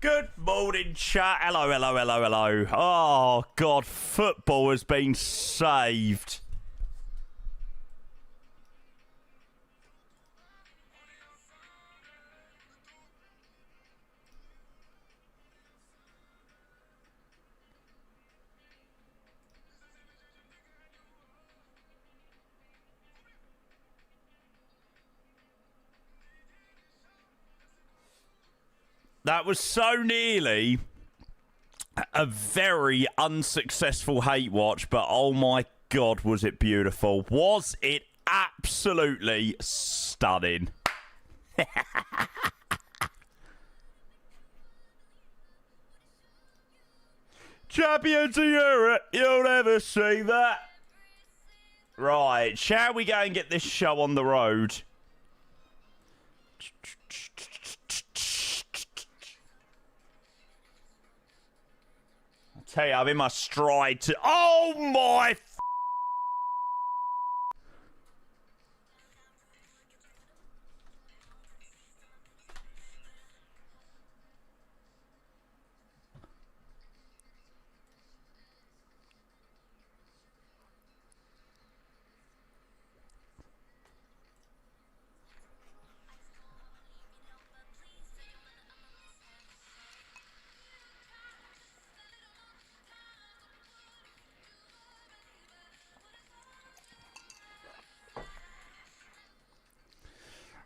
Good morning, chat. Hello, hello, hello, hello. Oh, God, football has been saved. That was so nearly a very unsuccessful hate watch, but oh my God, was it beautiful. Was it absolutely stunning. Champions of Europe, you'll never see that. Right, shall we go and get this show on the road? Tell you, I'm in my stride to... Oh, my...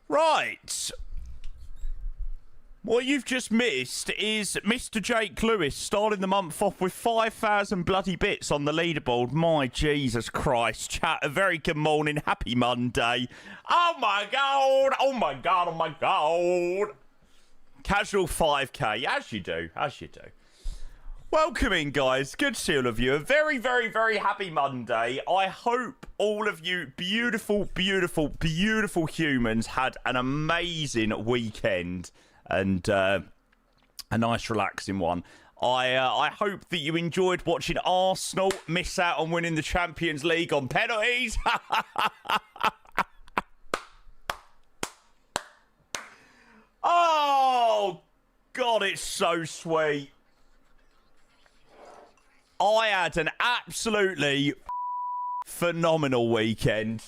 Right. What you've just missed is Mr. Jake Lewis starting the month off with 5,000 bloody bits on the leaderboard. My Jesus Christ. Chat, a very good morning. Happy Monday. Oh my God. Oh my God. Oh my God. Casual 5K. As you do. As you do. Welcome in, guys. Good to see all of you. A very, very, very happy Monday. I hope all of you beautiful, beautiful, beautiful humans had an amazing weekend and a nice, relaxing one. I hope that you enjoyed watching Arsenal miss out on winning the Champions League on penalties. Oh, God, it's so sweet. I had an absolutely phenomenal weekend.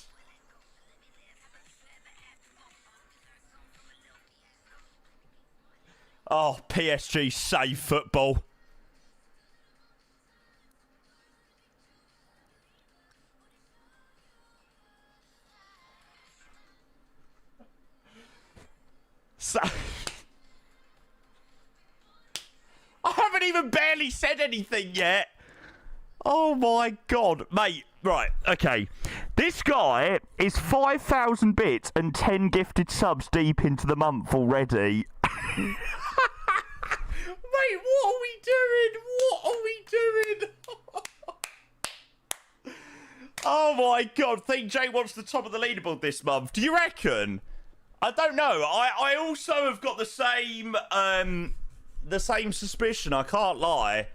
Oh, PSG save football. So... I haven't even barely said anything yet. Oh my God, mate. Right, okay. This guy is 5,000 bits and 10 gifted subs deep into the month already. Wait, what are we doing? What are we doing? Oh my God, think Jay wants the top of the leaderboard this month. Do you reckon? I don't know. I also have got the same suspicion, I can't lie.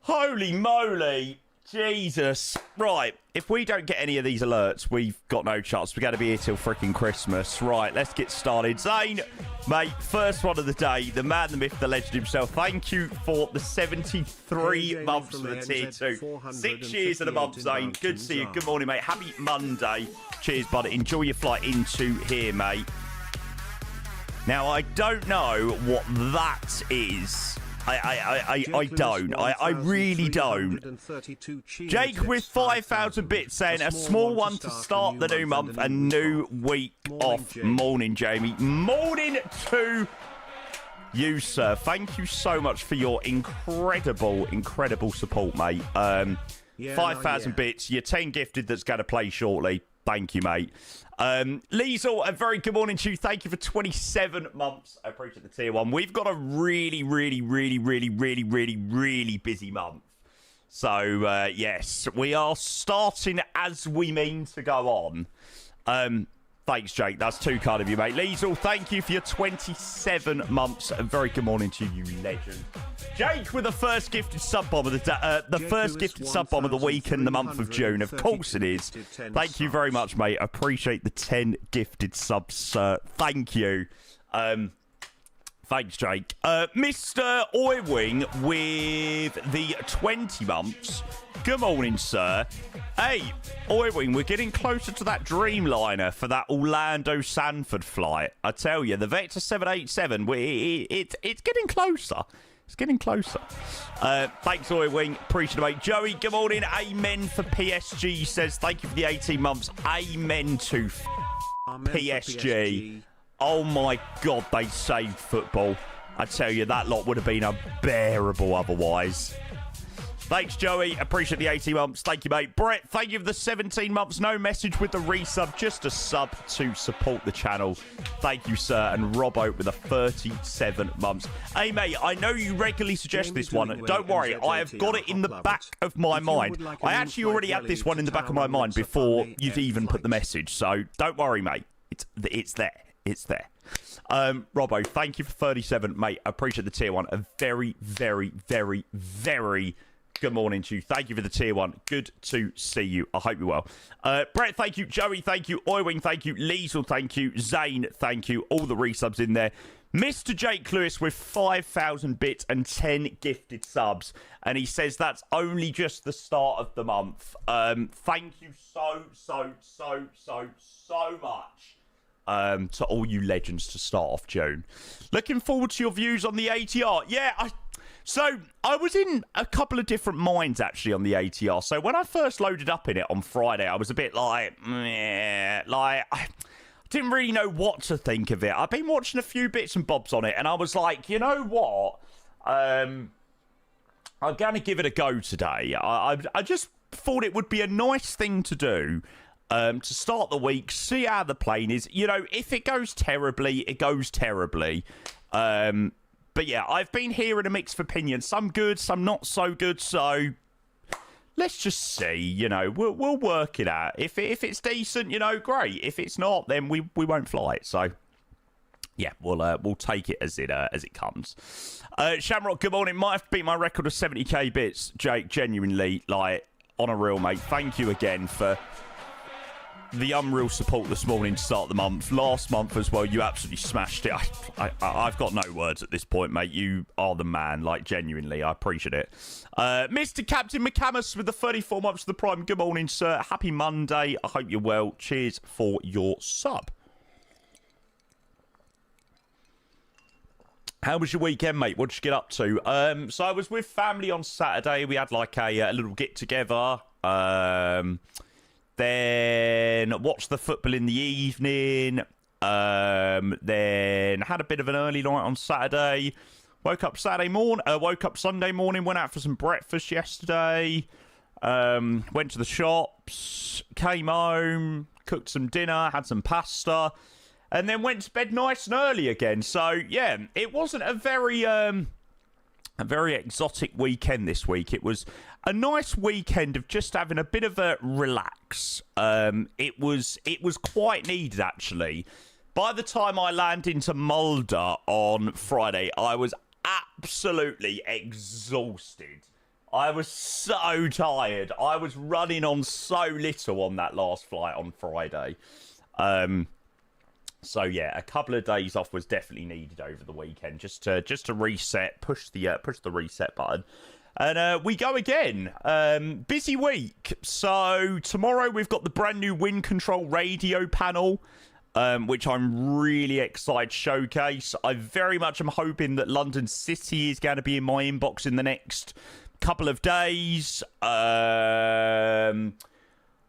Holy moly. Jesus. Right, if we don't get any of these alerts, we've got no chance. We're going to be here till freaking Christmas. Right, let's get started. Zane, mate, first one of the day. The man, the myth, the legend himself. Thank you for the 73 months for the tier 2. 6 years and a month, Zane. Good to see you. Good morning, mate. Happy Monday. Cheers, bud. Enjoy your flight into here, mate. Now, I don't know what that is. I don't. I really don't. Jake with 5,000 bits saying a small one to start the new month and new week off. Morning, Jamie. Morning to you, sir. Thank you so much for your incredible, incredible support, mate. 5,000 bits. You're 10 gifted that's going to play shortly. Thank you, mate. Liesel, a very good morning to you. Thank you for 27 months. I appreciate the tier 1. We've got a really, really, really, really, really, really, really busy month. So, yes, we are starting as we mean to go on. Thanks, Jake. That's too kind of you, mate. Liesel, thank you for your 27 months. A very good morning to you, legend. Jake with the first gifted sub bomb of the week and the month of June. Of course it is. Thank you very much, mate. Appreciate the 10 gifted subs, sir. Thank you. Thanks, Jake. Mr. Oywing with the 20 months. Good morning, sir. Hey, Oywing, we're getting closer to that Dreamliner for that Orlando Sanford flight. I tell you, the Vector 787, it's getting closer. It's getting closer. Thanks, Oywing. Appreciate it, mate. Joey, good morning. Amen for PSG. Says, thank you for the 18 months. Amen to PSG. Oh my God, they saved football. I tell you, that lot would have been unbearable otherwise. Thanks, Joey. Appreciate the 18 months. Thank you, mate. Brett, thank you for the 17 months. No message with the resub, just a sub to support the channel. Thank you, sir. And Robbo with the 37 months. Hey, mate, I know you regularly suggest this one. Don't worry, I have got it in the back of my mind. I actually already had this one in the back of my mind before you'd even put the message. So don't worry, mate. It's there. It's there. Robbo, thank you for 37, mate. I appreciate the tier 1. A very, very, very, very good morning to you. Thank you for the tier 1. Good to see you. I hope you're well. Brett, thank you. Joey, thank you. Oywing, thank you. Liesel, thank you. Zane, thank you. All the resubs in there. Mr. Jake Lewis with 5,000 bits and 10 gifted subs. And he says that's only just the start of the month. Thank you so much. To all you legends to start off June. Looking forward to your views on the ATR. Yeah, so I was in a couple of different minds actually on the ATR. So when I first loaded up in it on Friday, I was a bit like, meh, like I didn't really know what to think of it. I've been watching a few bits and bobs on it, and I was like, you know what? I'm going to give it a go today. I just thought it would be a nice thing to do. To start the week, see how the plane is. You know, if it goes terribly, it goes terribly. But yeah, I've been hearing a mixed opinion. Some good, some not so good. So let's just see. You know, we'll work it out. If it's decent, you know, great. If it's not, then we won't fly it. So yeah, we'll take it as it comes. Shamrock, good morning. Might have beat my record of 70k bits, Jake. Genuinely, like on a real, mate. Thank you again for the unreal support this morning to start the month. Last month as well, you absolutely smashed it. I've got no words at this point, mate. You are the man, like, genuinely. I appreciate it. Mr. Captain McCamus with the 34 months of the Prime. Good morning, sir. Happy Monday. I hope you're well. Cheers for your sub. How was your weekend, mate? What did you get up to? So I was with family on Saturday. We had, like, a little get-together. Then watched the football in the evening. Then had a bit of an early night on Saturday. Woke up Sunday morning. Went out for some breakfast yesterday. Went to the shops. Came home. Cooked some dinner. Had some pasta. And then went to bed nice and early again. So yeah, it wasn't a very exotic weekend this week. It was a nice weekend of just having a bit of a relax. It was quite needed, actually. By the time I landed into Mulder on Friday, I was absolutely exhausted. I was so tired. I was running on so little on that last flight on Friday. So yeah, a couple of days off was definitely needed over the weekend, just to reset, push the reset button, and we go again. Busy week. So tomorrow we've got the brand new Wind Control radio panel, which I'm really excited to showcase. I very much am hoping that London City is going to be in my inbox in the next couple of days.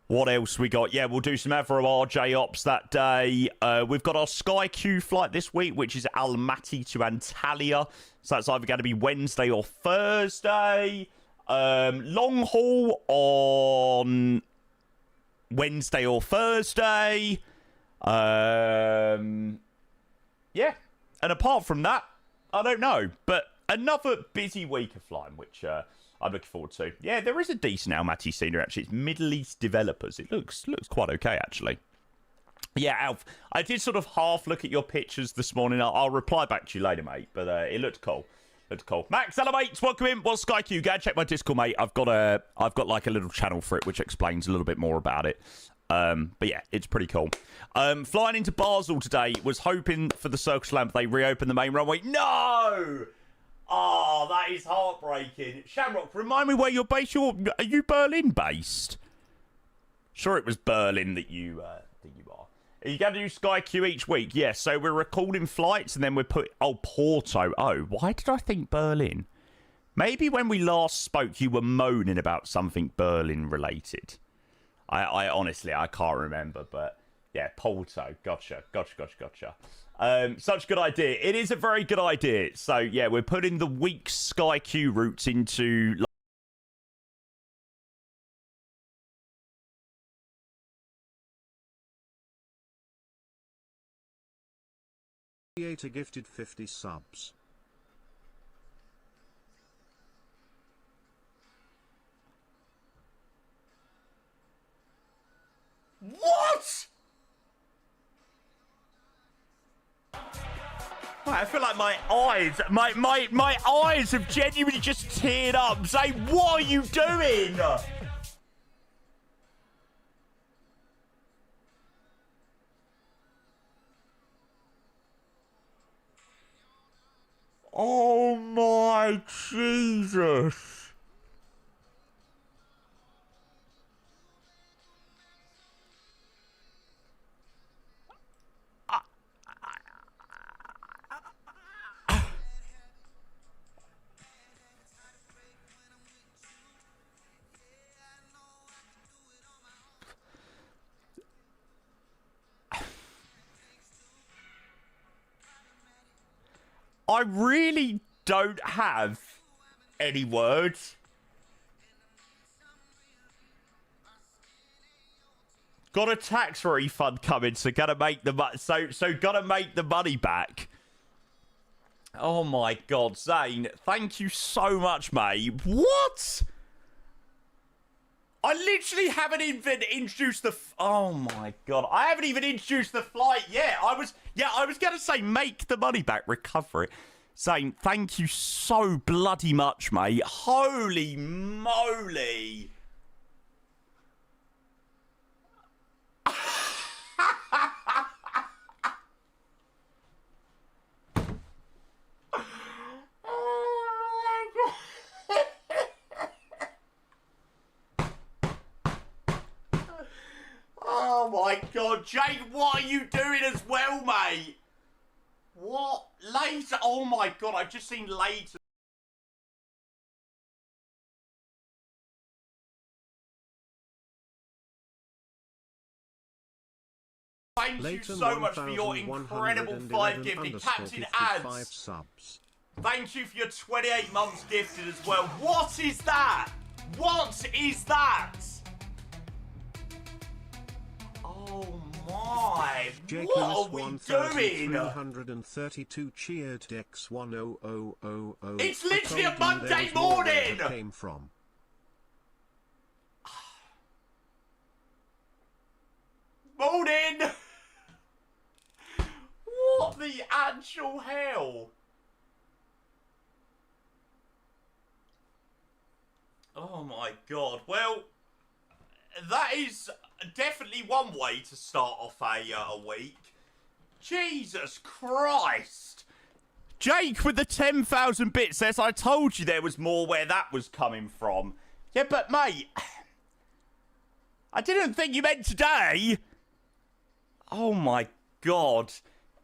What else we got? Yeah, we'll do some Avro RJ ops that day. We've got our Sky Q flight this week, which is Almaty to Antalya. So that's either going to be Wednesday or Thursday. Long haul on Wednesday or Thursday. Yeah. And apart from that, I don't know. But another busy week of flying, which I'm looking forward to. Yeah, there is a decent Almaty scenery, actually. It's Middle East developers. It looks quite okay, actually. Yeah, Alf, I did sort of half look at your pictures this morning. I'll reply back to you later, mate. But it looked cool. Max, hello, mates. Welcome in. What's SkyQ? Go and check my Discord, mate. I've got like a little channel for it, which explains a little bit more about it. But yeah, it's pretty cool. Flying into Basel today, was hoping for the Circus Lamp. They reopened the main runway. No! Oh, that is heartbreaking. Shamrock, remind me where you're based. Are you Berlin based? Sure, it was Berlin that you are. Are you going to do Sky Q each week? Yes. Yeah, so we're recording flights and then we're Porto. Oh, why did I think Berlin? Maybe when we last spoke, you were moaning about something Berlin related. I honestly, I can't remember, but yeah, Porto. Gotcha. Such a good idea. It is a very good idea. So yeah, we're putting the weak Sky Q routes into... Creator gifted 50 subs. What? I feel like my eyes have genuinely just teared up. Say, what are you doing? Oh my Jesus. I really don't have any words. Got a tax refund coming, so gotta make the gotta make the money back. Oh my God, Zane, thank you so much, mate. What? I literally haven't even introduced the... Oh my God, I haven't even introduced the flight yet. I was gonna say make the money back, recover it. Zane, thank you so bloody much, mate. Holy moly. Oh my God, Jake, what are you doing as well, mate? What? Later? Oh my God, I've just seen later. Thank you so much for your incredible 5 gifted. Captain Ads, subs. Thank you for your 28 months gifted as well. What is that? What is that? Oh my! What are we doing? 332 cheered X1000. It's literally a Monday morning. Came from. Morning. What the actual hell? Oh my God! Well, that is definitely one way to start off a week. Jesus Christ! Jake with the 10,000 bits says, I told you there was more where that was coming from. Yeah, but mate, I didn't think you meant today. Oh my God.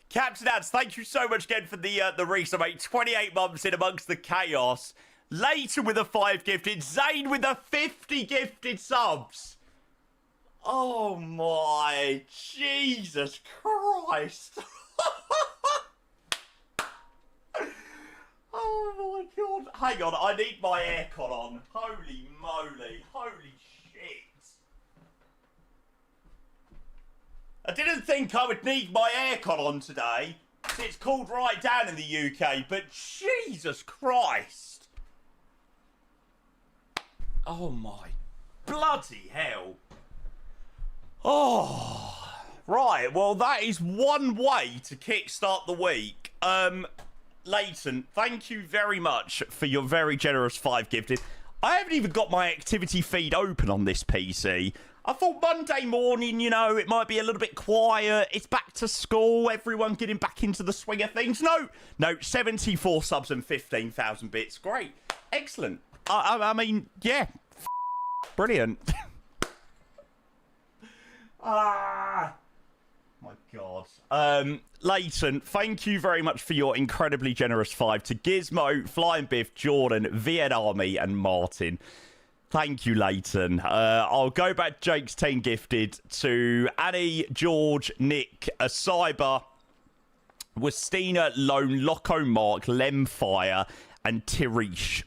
Captain Ads, thank you so much again for the resub, mate. 28 months in amongst the chaos. Later with a 5 gifted. Zane with a 50 gifted subs. Oh my Jesus Christ. Oh my God. Hang on, I need my aircon on. Holy moly. Holy shit. I didn't think I would need my aircon on today. It's cooled right down in the UK, but Jesus Christ. Oh my bloody hell. Oh, right. Well, that is one way to kickstart the week. Leighton, thank you very much for your very generous 5 gifted. I haven't even got my activity feed open on this PC. I thought Monday morning, you know, it might be a little bit quiet. It's back to school. Everyone getting back into the swing of things. No, 74 subs and 15,000 bits. Great. Excellent. I mean, yeah. Brilliant. My God. Leighton, thank you very much for your incredibly generous 5 to Gizmo, Flying Biff, Jordan, VN Army, and Martin. Thank you, Leighton. I'll go back to Jake's 10 gifted to Annie, George, Nick, Cyber, Westina, Lone, Loco, Mark, Lemfire, and Tirish.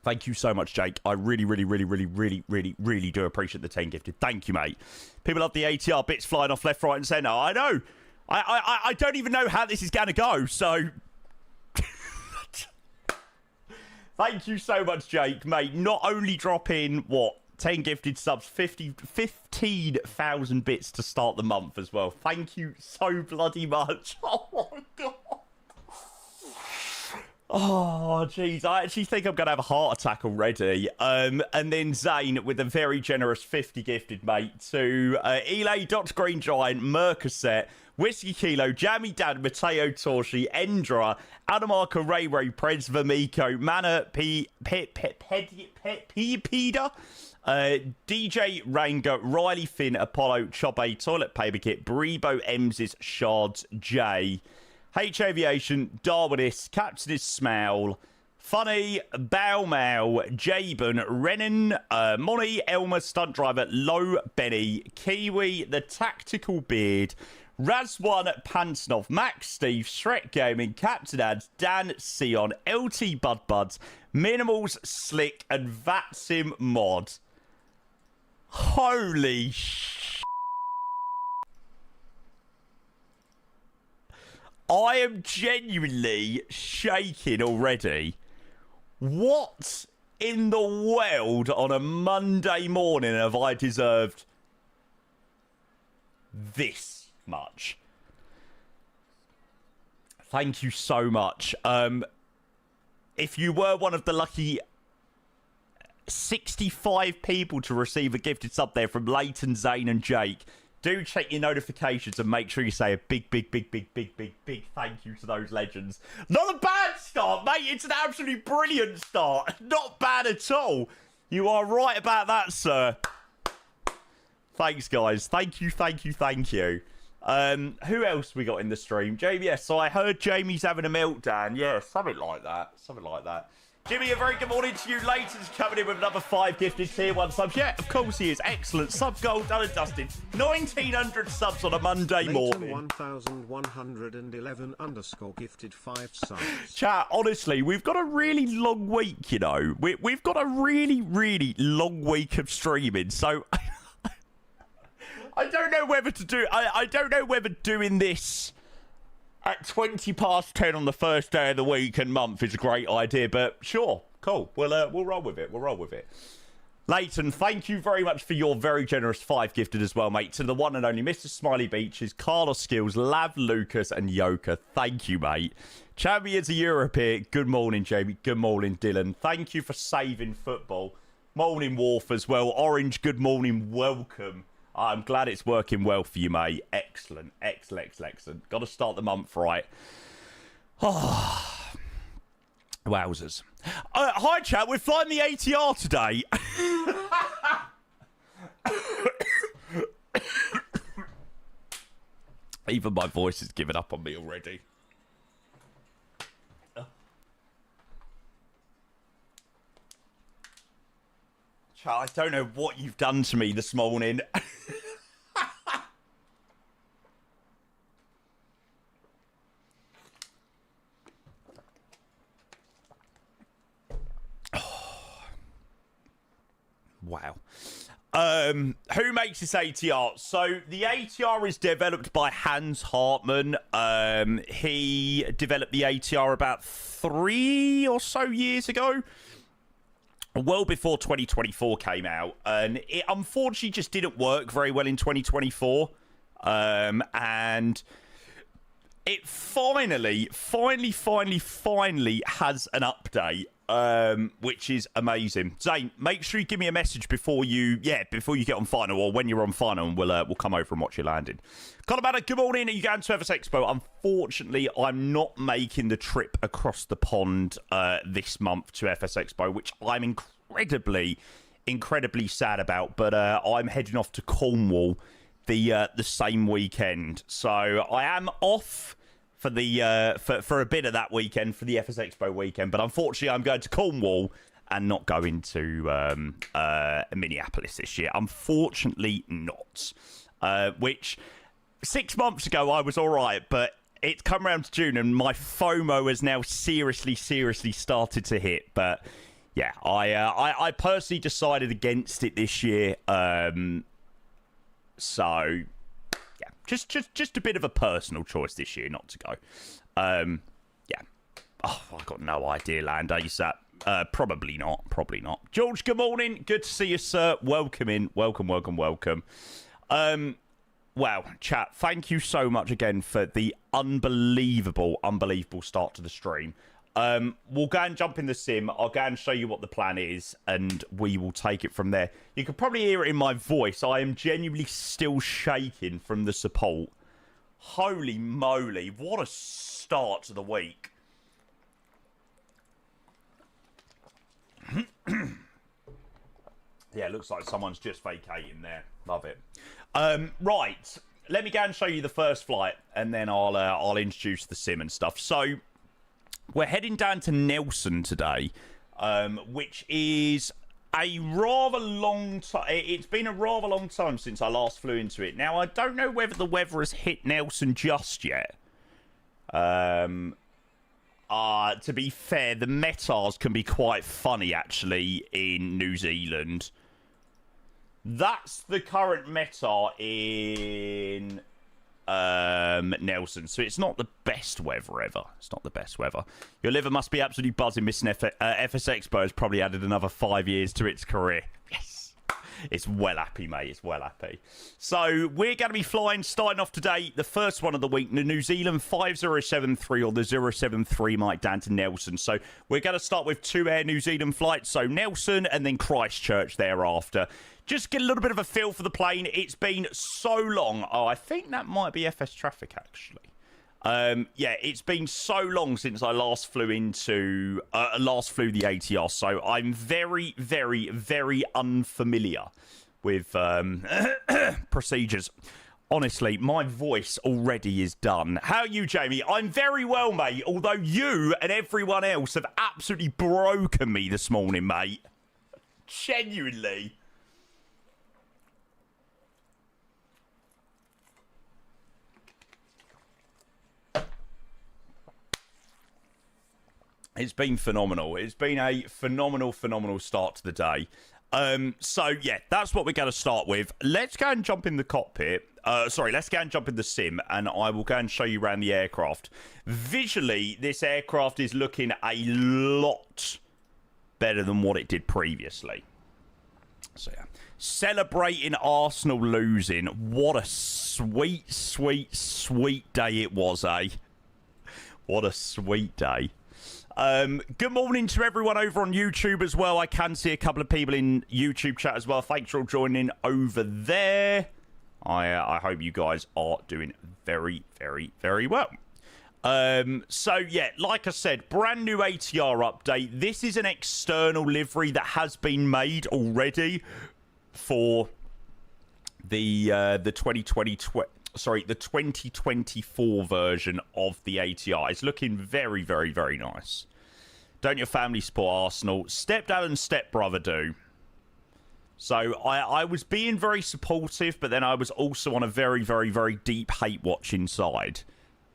Thank you so much, Jake. I really do appreciate the 10 gifted. Thank you, mate. People love the ATR bits flying off left, right, and centre. I know. I don't even know how this is going to go, so... Thank you so much, Jake, mate. Not only drop in, what, 10 gifted subs, 15,000 bits to start the month as well. Thank you so bloody much. Oh, my God. Oh, jeez. I actually think I'm going to have a heart attack already. And then Zane with a very generous 50 gifted, mate, to Elay, Dr. Green Giant, Mercaset, Whiskey Kilo, Jammy Dad, Matteo Torshi, Endra, Adamarka, Ray Preds, Vamico, Mana, Peda, DJ Ranga, Riley Finn, Apollo, Chobe, Toilet Paper Kit, Brebo, Emses, Shards, J, H Aviation, Darwinist, Captain is Smaul, Funny, Bow Mau, Jabin, Renan, Money, Elmer, Stunt Driver, Low Benny, Kiwi, The Tactical Beard, Raz1, Pansnov, Max Steve, Shrek Gaming, Captain Ads, Dan Sion, LT Bud Buds, Minimals, Slick, and Vatsim Mod. Holy sh... I am genuinely shaking already. What in the world on a Monday morning have I deserved this much? Thank you so much. If you were one of the lucky 65 people to receive a gifted sub there from Leighton, Zane, and Jake, do check your notifications and make sure you say a big thank you to those legends. Not a bad start, mate. It's an absolutely brilliant start. Not bad at all. You are right about that, sir. Thanks, guys. Thank you. Who else we got in the stream? Jamie, yes, so I heard Jamie's having a meltdown. Yeah, something like that. Jimmy, a very good morning to you. Leighton's coming in with another 5 gifted tier 1 subs. Yeah, of course he is. Excellent. Sub gold, done and dusted. 1,900 subs on a Monday morning. 1111 _ gifted 5 subs. Chat, honestly, we've got a really long week, you know. We've got a really long week of streaming, so... I don't know whether to do... I don't know whether doing this at 20 past 10 on the first day of the week and month is a great idea, but sure, cool. We'll roll with it. Leighton, thank you very much for your very generous 5 gifted as well, mate. To the one and only Mr. Smiley Beaches, Carlos Skills, Lav Lucas, and Yoka. Thank you, mate. Champions of Europe here. Good morning, Jamie. Good morning, Dylan. Thank you for saving football. Morning, Wharf, as well. Orange, good morning. Welcome. I'm glad it's working well for you, mate. Excellent. Got to start the month right. Oh, wowzers. Hi, chat. We're flying the ATR today. Even my voice has given up on me already. Chat, I don't know what you've done to me this morning. Wow. Who makes this ATR? So the ATR is developed by Hans Hartmann. He developed the ATR about 3 or so years ago. Well before 2024 came out, and it unfortunately just didn't work very well in 2024. And it finally has an update, which is amazing. Zane, make sure you give me a message before you get on final, or when you're on final, and we'll come over and watch you landing. Colorado, good morning. Are you going to FS Expo? Unfortunately, I'm not making the trip across the pond this month to FS Expo, which I'm incredibly sad about. But I'm heading off to Cornwall the same weekend, so I am off for the for a bit of that weekend, for the FS Expo weekend. But unfortunately, I'm going to Cornwall and not going to Minneapolis this year. Unfortunately, not. Which 6 months ago I was all right, but it's come around to June and my FOMO has now seriously started to hit. But yeah, I personally decided against it this year. So yeah, just a bit of a personal choice this year not to go. Yeah. Oh, I've got no idea, Land ASAP. Probably not. George, good morning. Good to see you, sir. Welcome in. Welcome. Wow, chat, thank you so much again for the unbelievable start to the stream. We'll go and jump in the sim. I'll go and show you what the plan is, and we will take it from there. You can probably hear it in my voice. I am genuinely still shaking from the support. Holy moly, what a start to the week. Yeah, it looks like someone's just vacating there. Love it. Right, let me go and show you the first flight, and then I'll introduce the sim and stuff. So we're heading down to Nelson today, which is a rather long time. It's been a rather long time since I last flew into it. Now, I don't know whether the weather has hit Nelson just yet. To be fair, the METARs can be quite funny, actually, in New Zealand. That's the current METAR in Nelson. So it's not the best weather ever. It's not the best weather. Your liver must be absolutely buzzing. Missing FS Expo has probably added another 5 years to its career. Yes. It's well happy, mate. It's well happy. So we're going to be flying, starting off today, the first one of the week, the New Zealand 5073 or the 073 Mike down to Nelson. So we're going to start with 2 Air New Zealand flights. So Nelson and then Christchurch thereafter. Just get a little bit of a feel for the plane. It's been so long. Oh, I think that might be FS traffic, actually. Yeah, it's been so long since I last flew the ATR, so I'm very unfamiliar with procedures. Honestly, my voice already is done. How are you, Jamie? I'm very well, mate, although you and everyone else have absolutely broken me this morning, mate. Genuinely. It's been phenomenal. It's been a phenomenal start to the day. So, yeah, that's what we're going to start with. Let's go and jump in the cockpit. Let's go and jump in the sim, and I will go and show you around the aircraft. Visually, this aircraft is looking a lot better than what it did previously. So, yeah. Celebrating Arsenal losing. What a sweet day it was, eh? What a sweet day. Good morning to everyone over on YouTube as well. I can see a couple of people in YouTube chat as well. Thanks for all joining over there. I hope you guys are doing very well. So yeah, like I said, brand new ATR update. This is an external livery that has been made already for the 2024 version of the ATR. It's looking very nice. Don't your family support Arsenal? Stepdad and stepbrother do. So I was being very supportive, but then I was also on a very deep hate watch inside.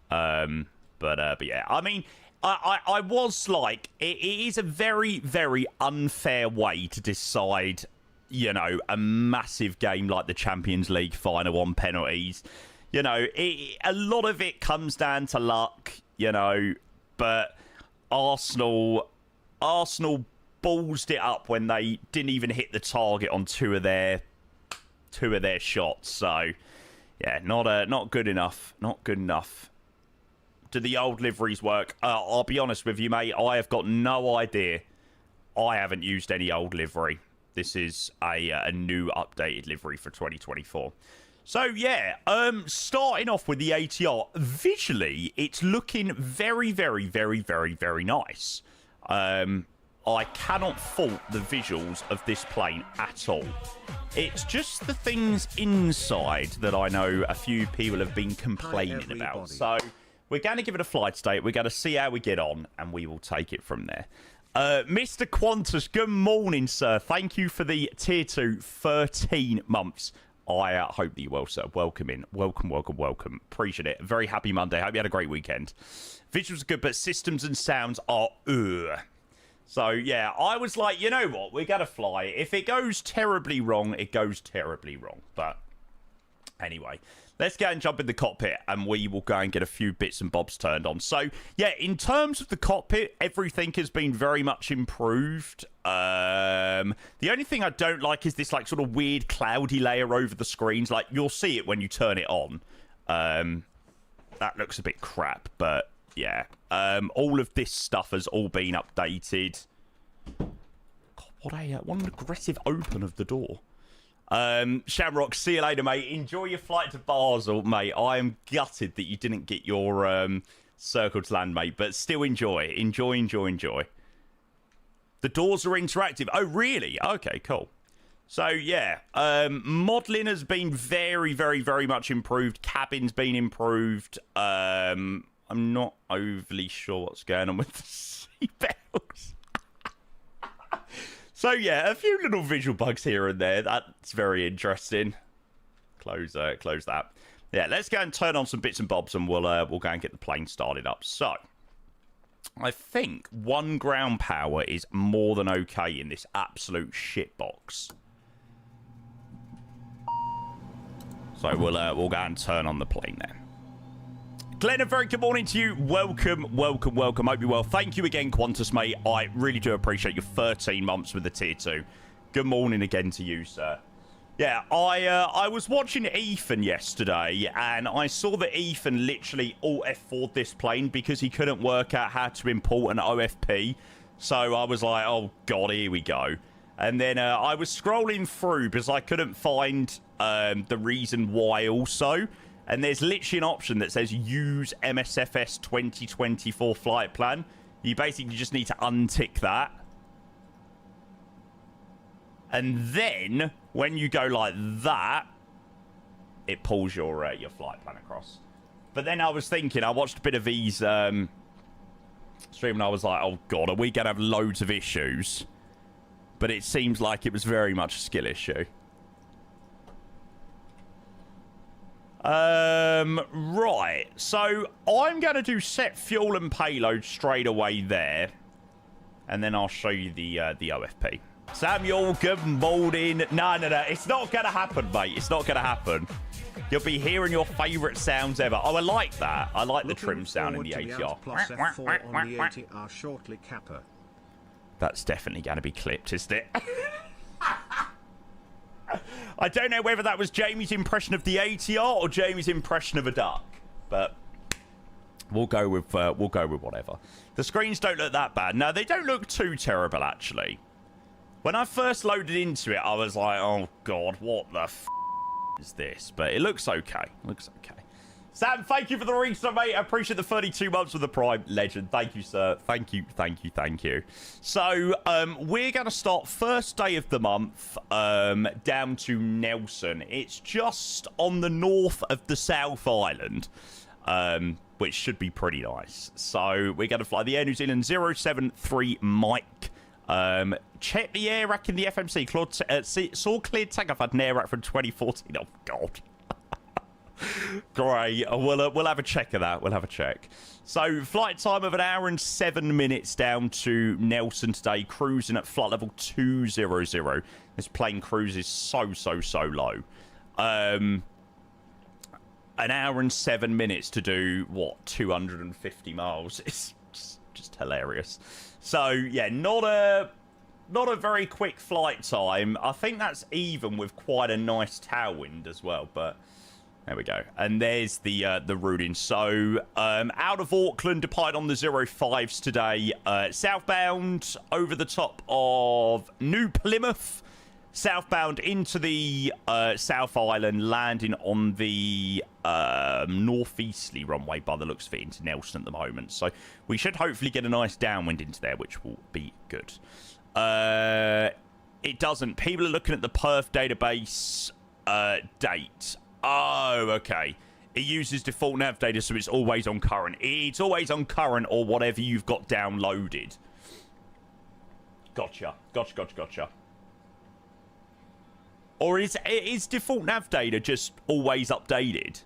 But yeah, I mean, I was like, it is a very unfair way to decide, you know, a massive game like the Champions League final on penalties. You know, a lot of it comes down to luck, you know, but Arsenal ballsed it up when they didn't even hit the target on two of their shots. So, yeah, not good enough. Not good enough. Do the old liveries work? I'll be honest with you, mate. I have got no idea. I haven't used any old livery. This is a new updated livery for 2024. So, yeah, starting off with the ATR, visually, it's looking very, very, very, very, very nice. I cannot fault the visuals of this plane at all. It's just the things inside that I know a few people have been complaining about. So, we're going to give it a flight state. We're going to see how we get on, and we will take it from there. Mr. Qantas, good morning, sir. Thank you for the tier 2 13 months. I hope that you're well, sir. Welcome in. Welcome, welcome, welcome. Appreciate it. Very happy Monday. Hope you had a great weekend. Visuals are good, but systems and sounds are So, yeah, I was like, you know what? We're going to fly. If it goes terribly wrong, it goes terribly wrong. But anyway, let's go and jump in the cockpit, and we will go and get a few bits and bobs turned on. So, yeah, in terms of the cockpit, everything has been very much improved. The only thing I don't like is this, like, sort of weird cloudy layer over the screens. Like, you'll see it when you turn it on. That looks a bit crap, but yeah. All of this stuff has all been updated. God, what an aggressive open of the door. Shamrock, see you later, mate. Enjoy your flight to Basel, mate. I am gutted that you didn't get your circle to land, mate, but still enjoy. Enjoy. The doors are interactive. Oh, really? Okay, cool. So, yeah, modelling has been very, very, very much improved. Cabin's been improved. I'm not overly sure what's going on with the seatbelts. So, yeah, a few little visual bugs here and there. That's very interesting. Close that. Yeah, let's go and turn on some bits and bobs, and we'll go and get the plane started up. So, I think 1 ground power is more than okay in this absolute shitbox. So, we'll go and turn on the plane there. Glenn, a very good morning to you. Welcome. Hope you're well. Thank you again, Qantas, mate. I really do appreciate your 13 months with the tier 2. Good morning again to you, sir. Yeah, I was watching Ethan yesterday, and I saw that Ethan literally Alt-F4'd this plane because he couldn't work out how to import an OFP. So I was like, oh, God, here we go. And then I was scrolling through because I couldn't find the reason why also. And there's literally an option that says use MSFS 2024 flight plan. You basically just need to untick that. And then when you go like that, it pulls your flight plan across. But then I was thinking, I watched a bit of these stream, and I was like, oh God, are we going to have loads of issues? But it seems like it was very much a skill issue. Right, so I'm going to do set fuel and payload straight away there, and then I'll show you the OFP. Samuel, good morning. No, it's not going to happen, mate. It's not going to happen. You'll be hearing your favourite sounds ever. Oh, I like that. I like the trim sound in the ATR. Plus F4 on the ATR shortly, Kappa. That's definitely going to be clipped, isn't it? I don't know whether that was Jamie's impression of the ATR or Jamie's impression of a duck, but we'll go with whatever. The screens don't look that bad. No, they don't look too terrible, actually. When I first loaded into it, I was like, oh God, what the f is this? But it looks okay. Sam, thank you for the restart, mate. I appreciate the 32 months with the Prime. Legend. Thank you, sir. Thank you. So, we're going to start first day of the month down to Nelson. It's just on the north of the South Island, which should be pretty nice. So, we're going to fly the Air New Zealand 073 Mike. Check the air rack in the FMC. Saw cleared takeoff at an air rack from 2014. Oh, God. Great. We'll have a check of that. We'll have a check. So, flight time of 1 hour and 7 minutes down to Nelson today, cruising at flight level 200. This plane cruises so low. 1 hour and 7 minutes to do, what, 250 miles? It's just hilarious. So, yeah, not a very quick flight time. I think that's even with quite a nice tailwind as well, but There we go. And there's the routing. So, out of Auckland, departed on the 05s today. Southbound over the top of New Plymouth. Southbound into the South Island, landing on the northeasterly runway by the looks of it into Nelson at the moment. So we should hopefully get a nice downwind into there, which will be good. It doesn't. People are looking at the Perth database date. Oh, okay. It uses default nav data, so it's always on current. It's always on current or whatever you've got downloaded. Gotcha. Gotcha. Or is default nav data just always updated?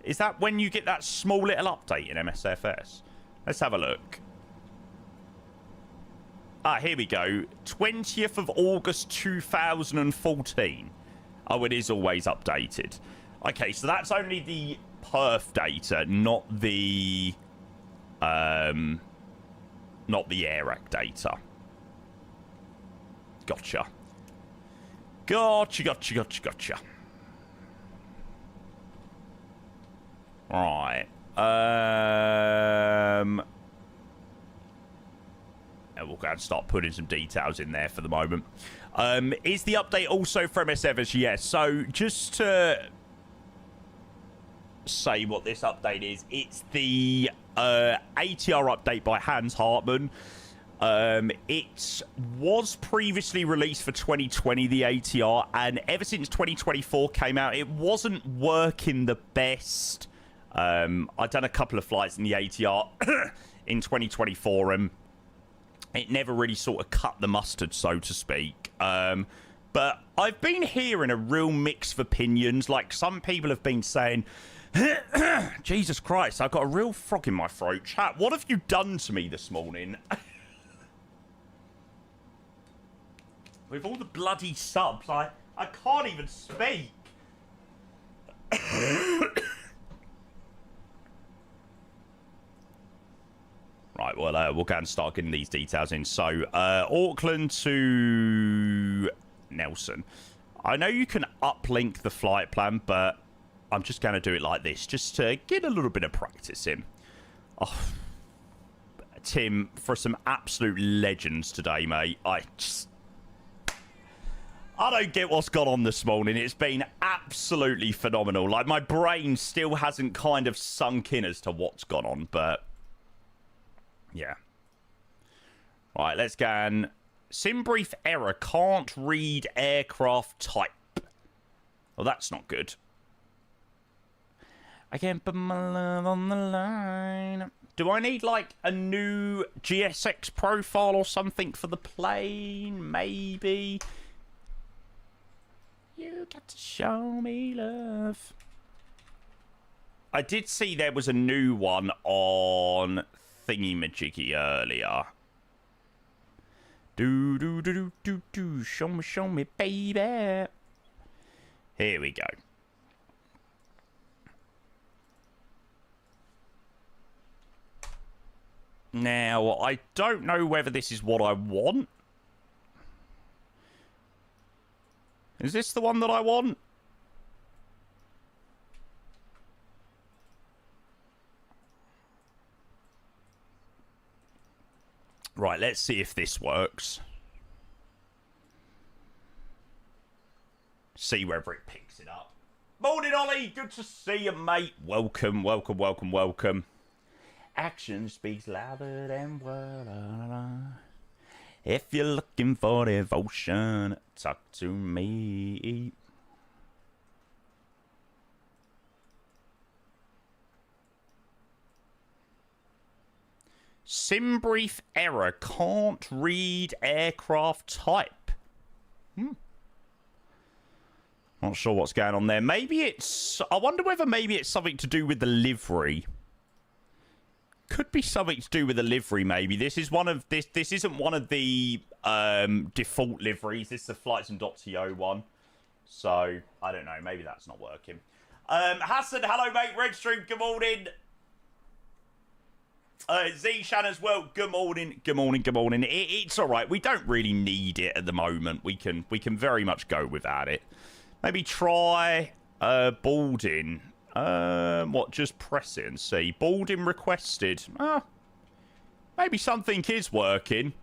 Is that when you get that small little update in MSFS? Let's have a look. Ah, here we go. 20th of August 2014. Oh, it is always updated. Okay, so that's only the perf data, not the AIRAC data. Gotcha. Gotcha. Right. We'll go and start putting some details in there for the moment. Is the update also from MSFS? Yes. So just to say what this update is, it's the ATR update by Hans Hartmann. It was previously released for 2020, the ATR, and ever since 2024 came out, it wasn't working the best. I'd done a couple of flights in the ATR in 2024, and it never really sort of cut the mustard, so to speak. But I've been hearing a real mix of opinions. Like, some people have been saying, Jesus Christ, I've got a real frog in my throat. Chat, what have you done to me this morning? With all the bloody subs, I can't even speak. Right, well, we'll go and start getting these details in. So, Auckland to Nelson. I know you can uplink the flight plan, but I'm just going to do it like this, just to get a little bit of practice in. Oh, Tim, for some absolute legends today, mate. I don't get what's gone on this morning. It's been absolutely phenomenal. Like, my brain still hasn't kind of sunk in as to what's gone on, but yeah. Right, let's go and... Sim brief error. Can't read aircraft type. Well, that's not good. I can't put my love on the line. Do I need, like, a new GSX profile or something for the plane? Maybe. You got to show me love. I did see there was a new one on Thingy-Majiggy earlier. Do, show me, baby. Here we go. Now, I don't know whether this is what I want. Is this the one that I want? Right, let's see if this works. See whether it picks it up. Morning, Ollie. Good to see you, mate. Welcome. Action speaks louder than words. If you're looking for devotion, talk to me. Sim brief error. Can't read aircraft type. Not sure what's going on there. Maybe it's... I wonder whether maybe it's something to do with the livery. Could be something to do with the livery, maybe. This is one of... This isn't one of the default liveries. This is the flights.to one. So, I don't know. Maybe that's not working. Hassan, hello, mate. Redstream, good morning. Zishan as well. Good morning. It's all right. We don't really need it at the moment. We can very much go without it. Maybe try Boarding. What, just press it and see. Boarding requested. Maybe something is working.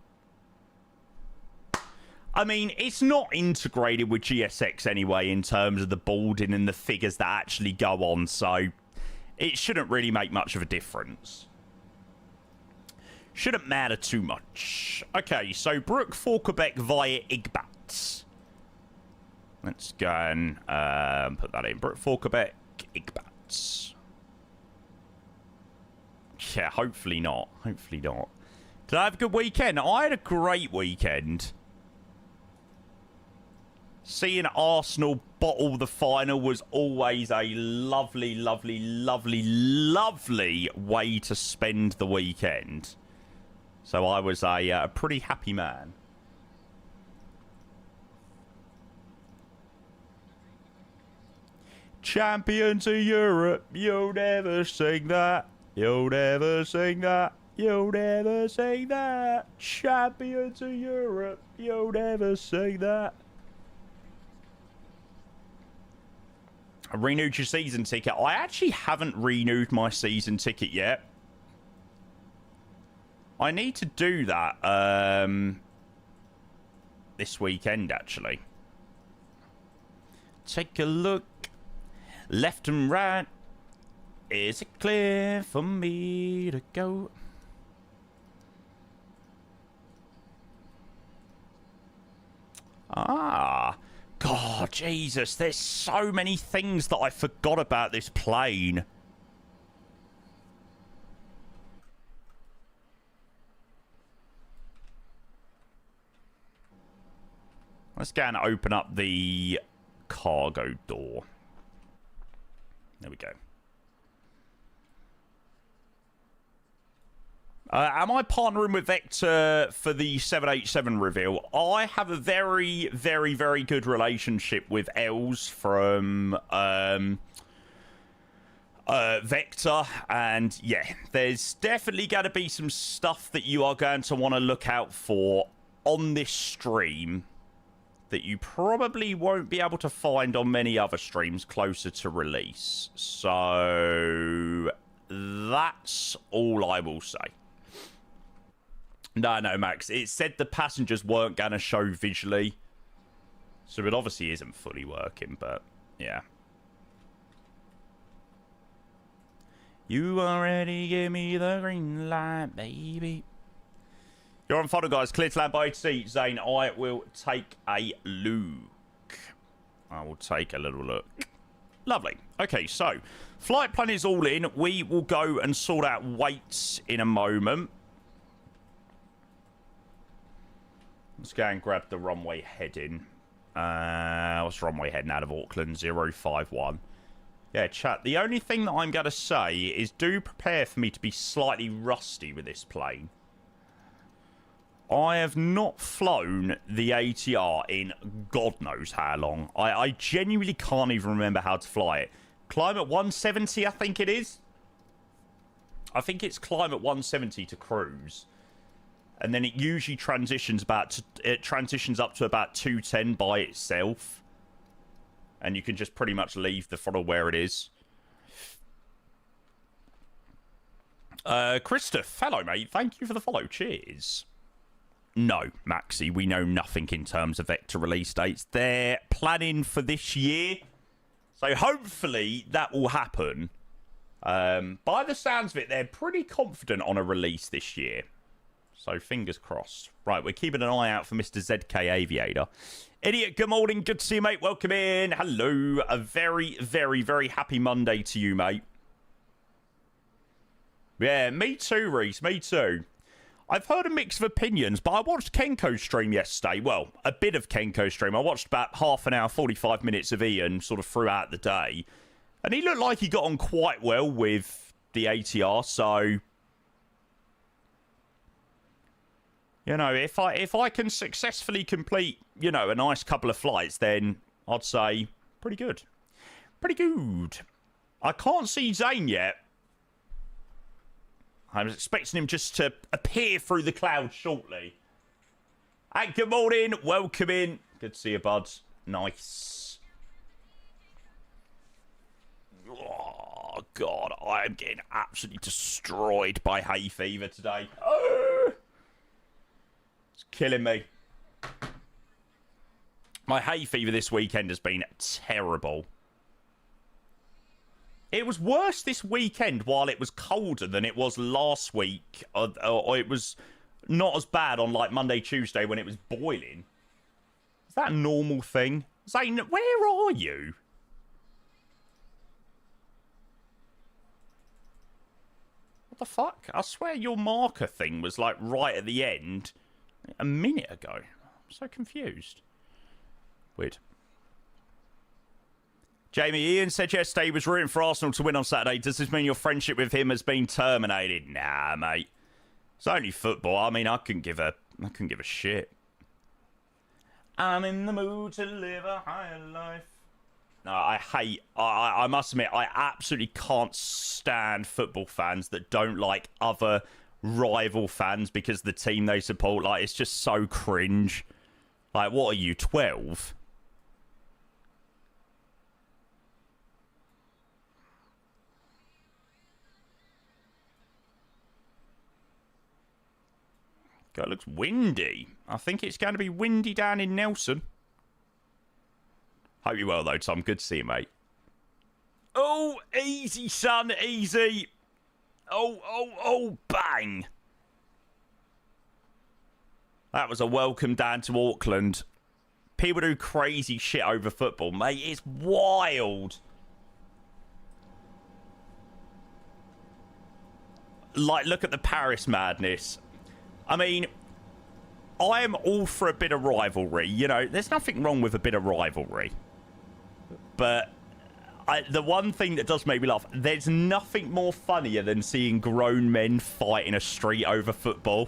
I mean, it's not integrated with GSX anyway in terms of the boarding and the figures that actually go on, so it shouldn't really make much of a difference. Shouldn't matter too much. Okay, so Brook for Quebec via Igbat. Let's go and put that in. Brook for Quebec, Igbat. Yeah, hopefully not. Hopefully not. Did I have a good weekend? I had a great weekend. Seeing Arsenal bottle the final was always a lovely, lovely, lovely, lovely way to spend the weekend. So I was a pretty happy man. Champions of Europe, you'll never sing that. You'll never sing that. You'll never sing that. Champions of Europe, you'll never sing that. I renewed your season ticket. I actually haven't renewed my season ticket yet. I need to do that this weekend, actually. Take a look. Left and right. Is it clear for me to go? God, Jesus, there's so many things that I forgot about this plane. Let's go and open up the cargo door. There we go. Am I partnering with Vector for the 787 reveal? I have a very, very, very good relationship with Els from Vector. And yeah, there's definitely going to be some stuff that you are going to want to look out for on this stream that you probably won't be able to find on many other streams closer to release. So that's all I will say. No, Max. It said the passengers weren't going to show visually. So it obviously isn't fully working, but yeah. You already gave me the green light, baby. You're on photo, guys. Clear to land by 8 Zane, I will take a look. I will take a little look. Lovely. Okay, so flight plan is all in. We will go and sort out weights in a moment. Let's go and grab the runway heading. What's runway heading out of Auckland? 051. Yeah, chat. The only thing that I'm going to say is do prepare for me to be slightly rusty with this plane. I have not flown the ATR in God knows how long. I genuinely can't even remember how to fly it. Climate 170, I think it is. I think it's climate 170 to cruise. And then it usually transitions up to about 210 by itself. And you can just pretty much leave the throttle where it is. Christoph, hello, mate. Thank you for the follow. Cheers. No, Maxi, we know nothing in terms of Vector release dates. They're planning for this year. So hopefully that will happen. By the sounds of it, they're pretty confident on a release this year. So fingers crossed. Right, we're keeping an eye out for Mr. ZK Aviator. Idiot, good morning. Good to see you, mate. Welcome in. Hello. A very, very, very happy Monday to you, mate. Yeah, me too, Reese. Me too. I've heard a mix of opinions, but I watched Kenko's stream yesterday. Well, a bit of Kenko's stream. I watched about half an hour, 45 minutes of Ian sort of throughout the day. And he looked like he got on quite well with the ATR, so... You know, if I can successfully complete, you know, a nice couple of flights, then I'd say pretty good. Pretty good. I can't see Zane yet. I was expecting him just to appear through the clouds shortly. Hey, good morning. Welcome in. Good to see you, buds. Nice. God, I am getting absolutely destroyed by hay fever today. Oh, it's killing me. My hay fever this weekend has been terrible. It was worse this weekend while it was colder than it was last week. Or it was not as bad on, like, Monday, Tuesday when it was boiling. Is that a normal thing? Zane, where are you? What the fuck? I swear your marker thing was, like, right at the end a minute ago. I'm so confused. Weird. Jamie, Ian said yesterday he was rooting for Arsenal to win on Saturday. Does this mean your friendship with him has been terminated? Nah, mate. It's only football. I mean, I couldn't give a shit. I'm in the mood to live a higher life. No, I must admit, I absolutely can't stand football fans that don't like other rival fans because the team they support, like, it's just so cringe. Like, what are you, 12? God, it looks windy. I think it's going to be windy down in Nelson. Hope you're well, though, Tom. Good to see you, mate. Oh, easy, son. Easy. Oh, bang. That was a welcome down to Auckland. People do crazy shit over football, mate. It's wild. Like, look at the Paris madness. I mean, I am all for a bit of rivalry. You know, there's nothing wrong with a bit of rivalry. But the one thing that does make me laugh, there's nothing more funnier than seeing grown men fight in a street over football.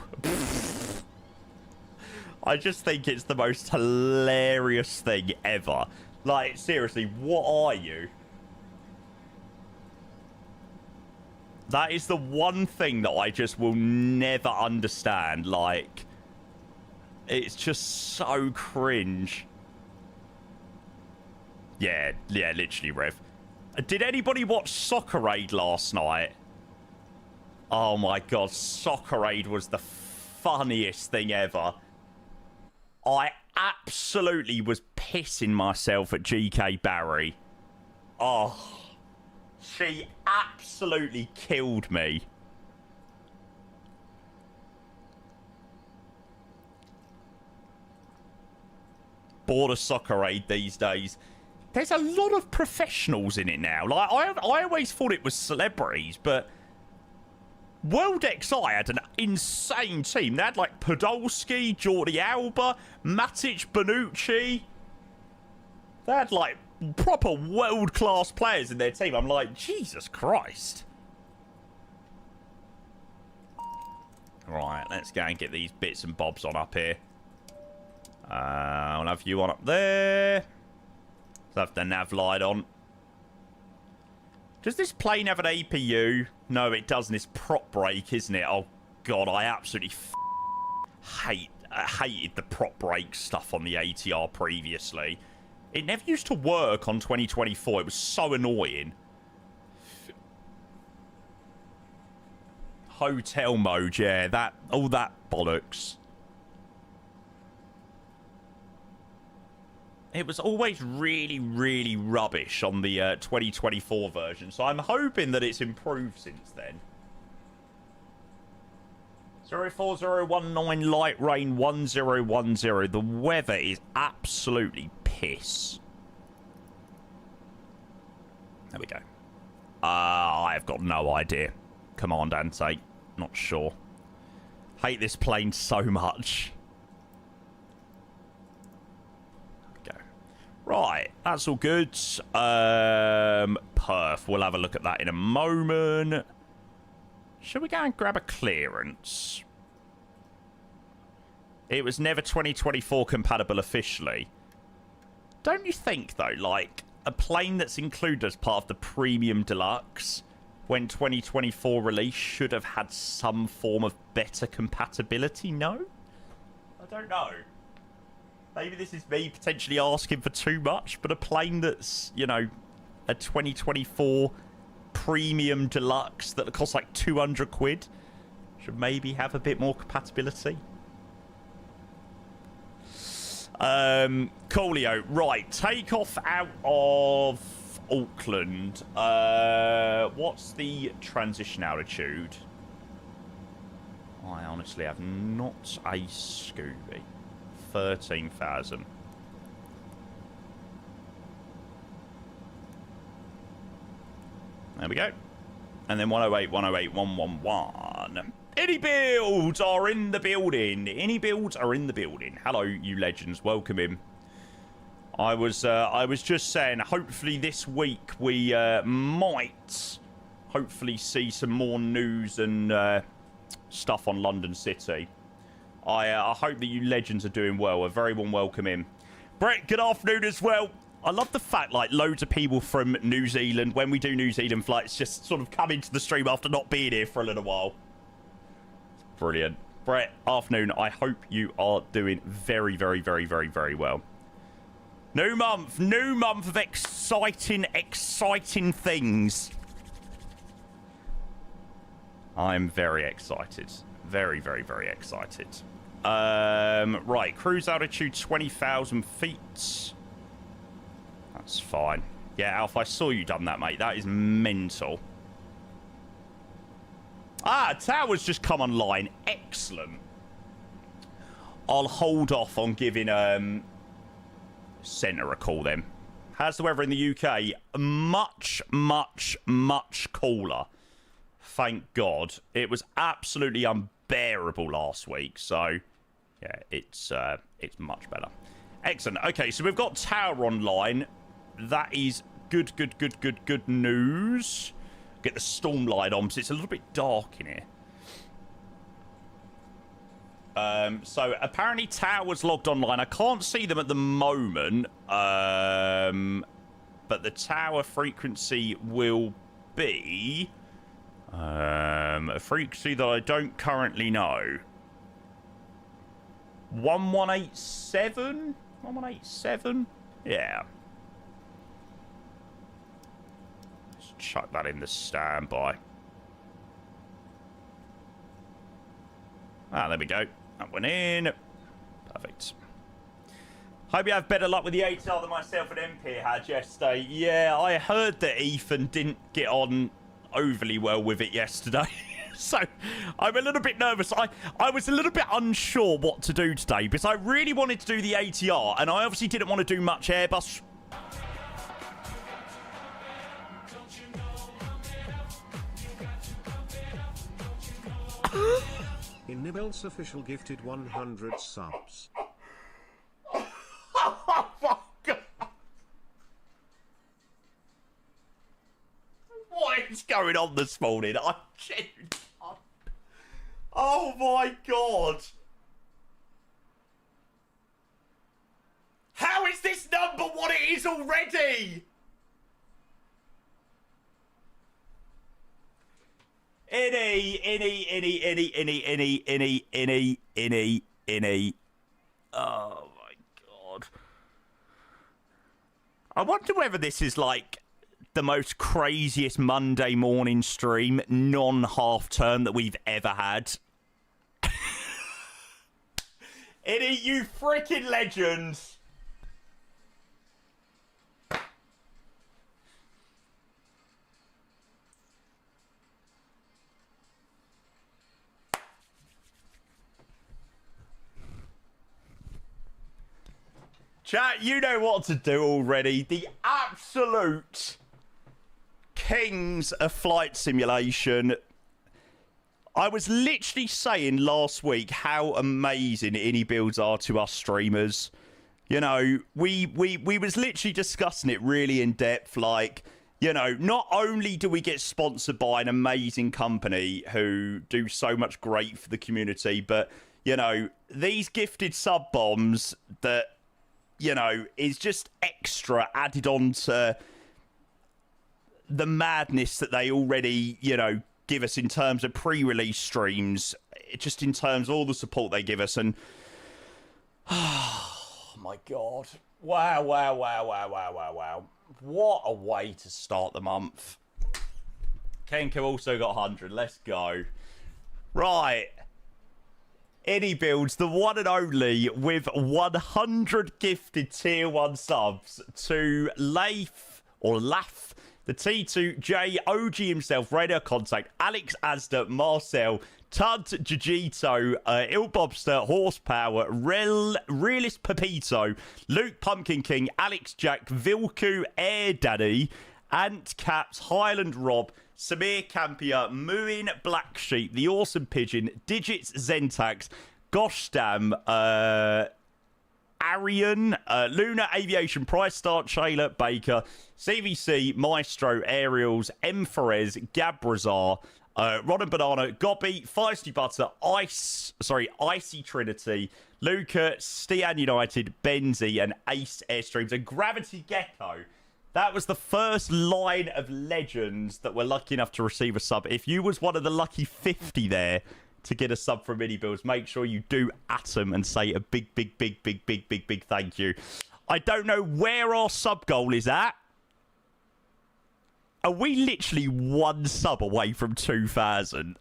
I just think it's the most hilarious thing ever. Like, seriously, what are you? That is the one thing that I just will never understand. Like, it's just so cringe. Yeah, literally, Rev. Did anybody watch Soccer Aid last night? Oh my god, Soccer Aid was the funniest thing ever. I absolutely was pissing myself at GK Barry. Oh, she absolutely killed me. Bored of Soccer Aid these days. There's a lot of professionals in it now. Like, I always thought it was celebrities, but World XI had an insane team. They had, like, Podolski, Jordi Alba, Matic, Bonucci. They had, like, proper world-class players in their team. I'm like, Jesus Christ. Right, let's go and get these bits and bobs on up here. I'll have you on up there. Let's have the nav light on. Does this plane have an APU? No, it doesn't. It's prop brake, isn't it? Oh, God, I absolutely hated the prop brake stuff on the ATR previously. It never used to work on 2024. It was so annoying. Hotel mode, yeah. All that bollocks. It was always really, really rubbish on the 2024 version, so I'm hoping that it's improved since then. 04019 light rain 1010. The weather is absolutely piss. There we go. I've got no idea. Command Ante. Not sure. Hate this plane so much. Right, that's all good. Perth. We'll have a look at that in a moment. Shall we go and grab a clearance? It was never 2024 compatible officially. Don't you think, though, like, a plane that's included as part of the Premium Deluxe when 2024 release should have had some form of better compatibility? No? I don't know. Maybe this is me potentially asking for too much, but a plane that's, you know, a 2024 premium deluxe that costs like 200 quid. Should maybe have a bit more compatibility. Coolio. Right, take off out of Auckland. What's the transition altitude? I honestly have not a Scooby. 13,000. There we go. And then 108, 108, 111. Any builds are in the building. Any builds are in the building. Hello, you legends. Welcome in. I was just saying, hopefully this week we might hopefully see some more news and stuff on London City. I hope that you legends are doing well. A very warm welcome in. Brett, good afternoon as well. I love the fact, like, loads of people from New Zealand, when we do New Zealand flights, just sort of come into the stream after not being here for a little while. Brilliant. Brett, afternoon. I hope you are doing very, very, very, very, very well. New month of exciting, exciting things. I'm very excited. Very, very, very excited. Right, cruise altitude 20,000 feet. That's fine. Yeah, Alf, I saw you done that, mate. That is mental. Ah, tower's just come online. Excellent. I'll hold off on giving Centre a call then. How's the weather in the UK? Much, much, much cooler. Thank God. It was absolutely unbearable last week, so yeah, it's much better. Excellent. Okay, so we've got tower online. That is good, good, good, good, good news. Get the storm light on, because it's a little bit dark in here. So apparently towers logged online. I can't see them at the moment, but the tower frequency will be a frequency that I don't currently know. 1187? 1187? Yeah. Let's chuck that in the standby. Ah, there we go. That went in. Perfect. Hope you have better luck with the ATR than myself and MP had yesterday. Yeah, I heard that Ethan didn't get on overly well with it yesterday. So I'm a little bit nervous. I was a little bit unsure what to do today because I really wanted to do the ATR and I obviously didn't want to do much Airbus. Nibel's official gifted 100 subs. Oh my God. What is going on this morning? Oh my God. How is this number what it is already? Any. Oh my God. I wonder whether this is like the most craziest Monday morning stream, non-half term that we've ever had. You freaking legends. Chat, you know what to do already. The absolute kings of flight simulation. I was literally saying last week how amazing Innie builds are to us streamers. You know, we was literally discussing it really in depth. Like, you know, not only do we get sponsored by an amazing company who do so much great for the community, but, you know, these gifted sub bombs that, you know, is just extra added on to the madness that they already, you know, give us in terms of pre-release streams, just in terms of all the support they give us. And oh my God. Wow. What a way to start the month. Kenko also got 100. Let's go. Right. Any builds, the one and only, with 100 gifted tier 1 subs to Lath, the T2J, OG himself, Radio Contact, Alex Asda, Marcel, Tud, Jujito, Il Bobster, Horsepower, Realist Pepito, Luke Pumpkin King, Alex Jack, Vilku, Air Daddy, Ant Caps, Highland Rob, Samir Campier, Mooin Black Sheep, The Awesome Pigeon, Digits Zentax, Goshdam, Arian, Luna Aviation, Price Start, Shayla Baker, CVC, Maestro, Aerials, M. Ferez, Gabrazar, Rod and Banana, Gobby, Feisty Butter, Icy Trinity, Luca, Stian United, Benzi, and Ace Airstreams, and Gravity Gecko. That was the first line of legends that were lucky enough to receive a sub. If you was one of the lucky 50 there to get a sub from Mini Builds, make sure you do at them and say a big thank you. I don't know where our sub goal is at. Are we literally one sub away from 2,000?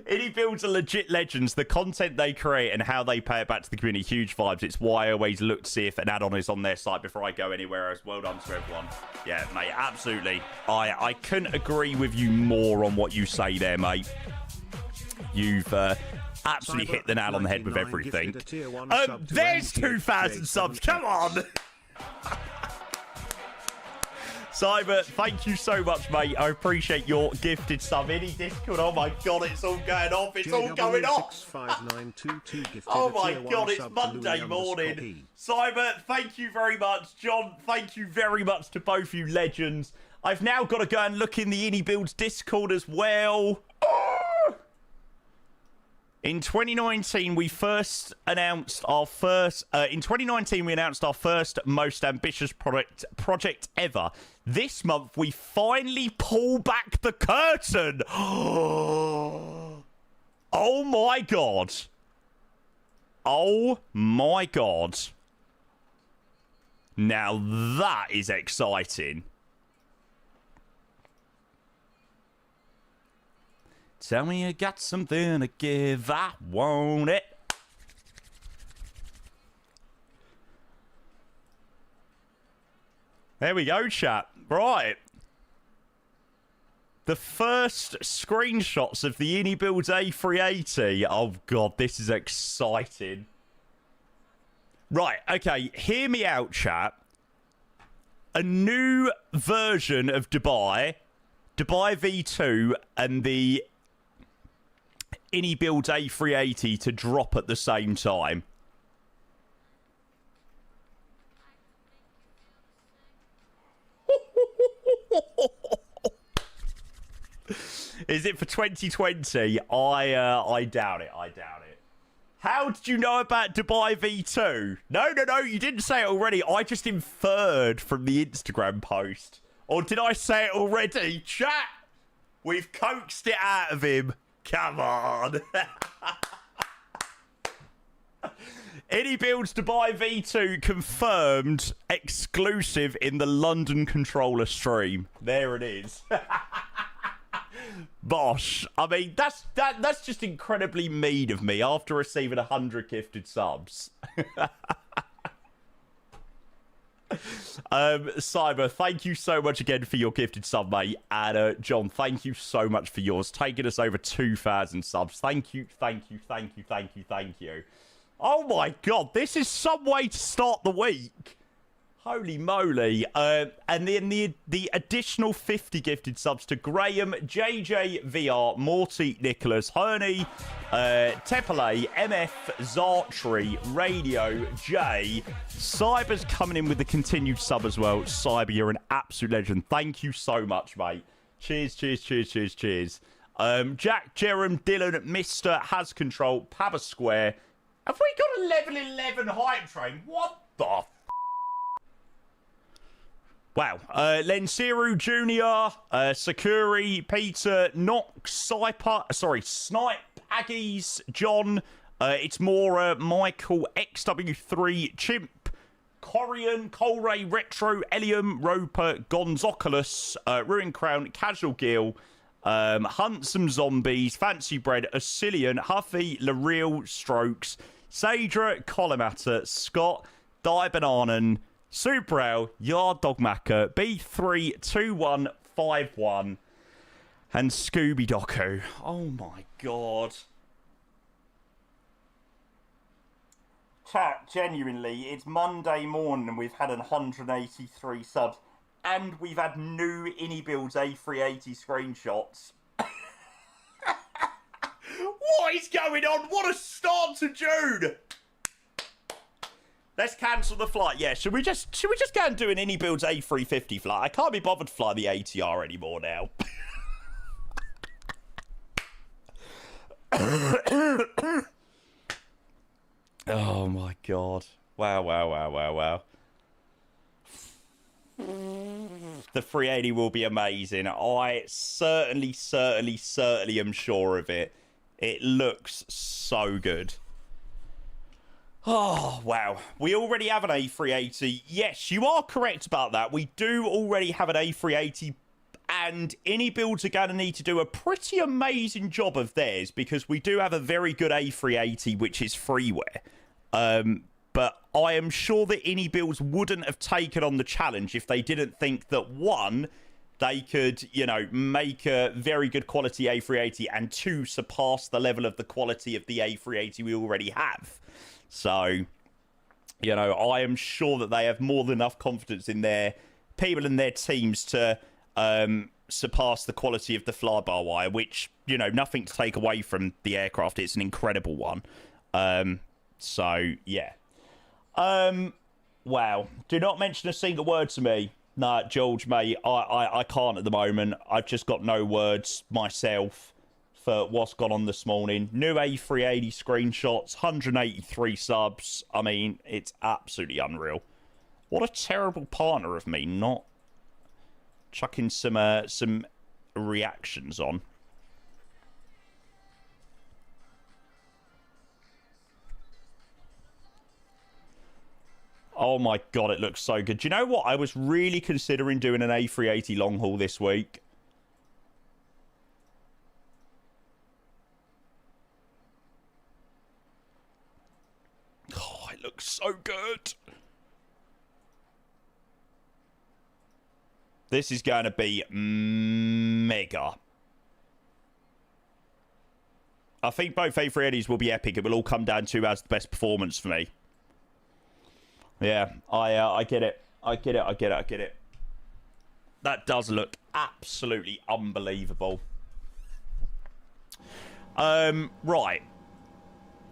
Any builds are legit legends. The content they create and how they pay it back to the community, huge vibes. It's why I always look to see if an add-on is on their site before I go anywhere else. Well done to everyone. Yeah, mate, absolutely. I couldn't agree with you more on what you say there, mate. You've absolutely hit the nail on the head with everything. There's 2,000 subs. Come on. Cyber, thank you so much, mate. I appreciate your gifted sub. Any Discord? Oh my god, it's all going off. It's all going off. Oh my god, it's Monday morning. Cyber, thank you very much. John, thank you very much to both you legends. I've now got to go and look in the Ini Builds Discord as well. In 2019, we announced our first most ambitious project ever. This month, we finally pull back the curtain. Oh my god. Oh my god. Now that is exciting. Tell me you got something to give, I want it. There we go, chat. Right. The first screenshots of the Ini Builds A380. Oh, God, this is exciting. Right, okay, hear me out, chat. A new version of Dubai V2, and the Ini Builds A380 to drop at the same time. Is it for 2020? I doubt it. I doubt it. How did you know about Dubai V2? No, you didn't say it already. I just inferred from the Instagram post. Or did I say it already? Chat! We've coaxed it out of him. Come on. Any Builds Dubai V2 confirmed exclusive in the London controller stream. There it is. Bosh. I mean, that's just incredibly mean of me after receiving 100 gifted subs. Cyber, thank you so much again for your gifted sub, mate. And John, thank you so much for yours, taking us over 2,000 subs. Thank you. Oh my god, this is some way to start the week. Holy moly. And then the additional 50 gifted subs to Graham, JJ VR, Morty, Nicholas, Herney, Tepele, MF, Zartry, Radio, Jay. Cyber's coming in with the continued sub as well. Cyber, you're an absolute legend. Thank you so much, mate. Cheers. Jack, Jerem, Dylan, Mr. Has Control, Pabba Square. Have we got a level 11 hype train? What the Wow. Lensiru Jr., Sakuri, Peter, Nox, Snipe, Aggies, John. It's more Michael, XW3, Chimp, Corian, Colray, Retro, Elium, Roper, Gonzoculus, Ruin Crown, Casual Gill, Hunt Some Zombies, Fancy Bread, Oscillion, Huffy, Lareal, Strokes, Sadra, Collimatter, Scott, Diabananan, Super L, Yard Dogmacker, B32151, and Scooby Doku. Oh my god. Chat, genuinely, it's Monday morning and we've had 183 subs. And we've had new InnyBuilds A380 screenshots. What is going on? What a start to June! Let's cancel the flight. Yeah, should we just go and do an InnyBuilds A350 flight? I can't be bothered to fly the ATR anymore now. Oh my god. Wow. The 380 will be amazing. I certainly am sure of it. It looks so good. Oh, wow. We already have an A380. Yes, you are correct about that. We do already have an A380. And InnyBuilds are going to need to do a pretty amazing job of theirs because we do have a very good A380, which is freeware. But I am sure that InnyBuilds wouldn't have taken on the challenge if they didn't think that, one, they could, you know, make a very good quality A380, and two, surpass the level of the quality of the A380 we already have. So, you know, I am sure that they have more than enough confidence in their people and their teams to surpass the quality of the fly-by-wire, which, you know, nothing to take away from the aircraft. It's an incredible one. So, yeah. Wow. Do not mention a single word to me. Nah, George, mate, I can't at the moment. I've just got no words myself for what's gone on this morning. New A380 screenshots, 183 subs. I mean, it's absolutely unreal. What a terrible partner of me not chucking some reactions on. Oh my god, it looks so good. Do you know what? I was really considering doing an A380 long haul this week. Oh, it looks so good. This is going to be mega. I think both A380s will be epic. It will all come down to who has the best performance for me. Yeah, I get it. I get it. That does look absolutely unbelievable. Right.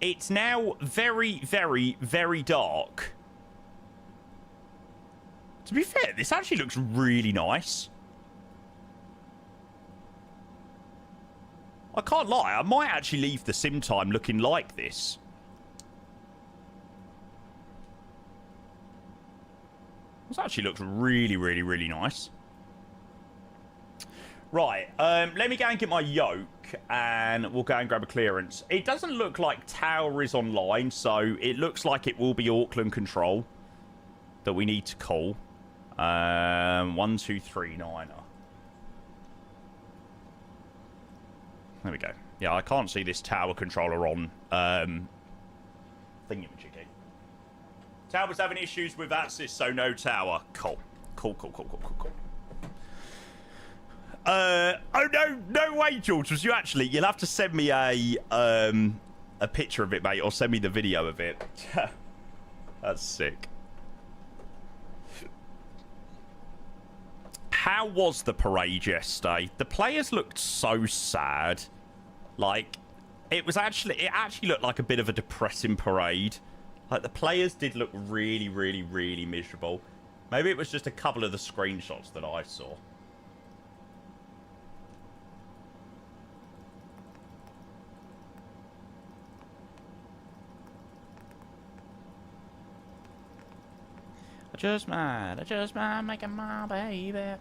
It's now very, very, very dark. To be fair, this actually looks really nice. I can't lie. I might actually leave the sim time looking like this. This actually looks really, really, really nice. Right, let me go and get my yoke, and we'll go and grab a clearance. It doesn't look like Tower is online, so it looks like it will be Auckland Control that we need to call. 1239. There we go. Yeah, I can't see this Tower controller on thingamajiggy. Tower's having issues with access, so no Tower. Cool. Cool. Oh no way, George. Was you actually? You'll have to send me a picture of it, mate, or send me the video of it. That's sick. How was the parade yesterday? The players looked so sad. Like, it actually looked like a bit of a depressing parade. Like, the players did look really, really, really miserable. Maybe it was just a couple of the screenshots that I saw. I just might making my baby.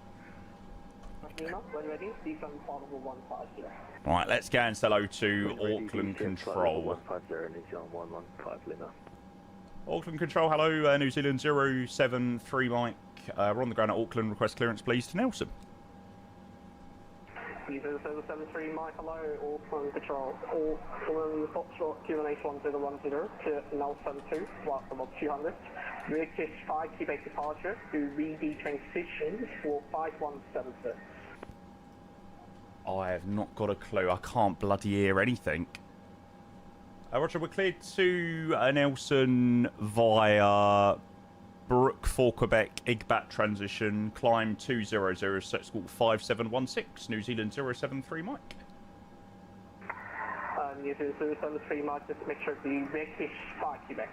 Right, let's go and say hello to Auckland Control. Auckland Control, hello, New Zealand 073 Mike. We're on the ground at Auckland. Request clearance, please, to Nelson. 073 Mike, hello, Auckland Control. Auckland Foxtrot QNH 1010 to Nelson 2, flight about 200. British 5 Quebec departure to read transition for 5176. I have not got a clue. I can't bloody hear anything. Roger, we're cleared to Nelson via Brook for Quebec, Igbat transition, climb 200, set school 5716, New Zealand 073 Mike. New Zealand 073 Mike, just make sure the British 5 Quebec.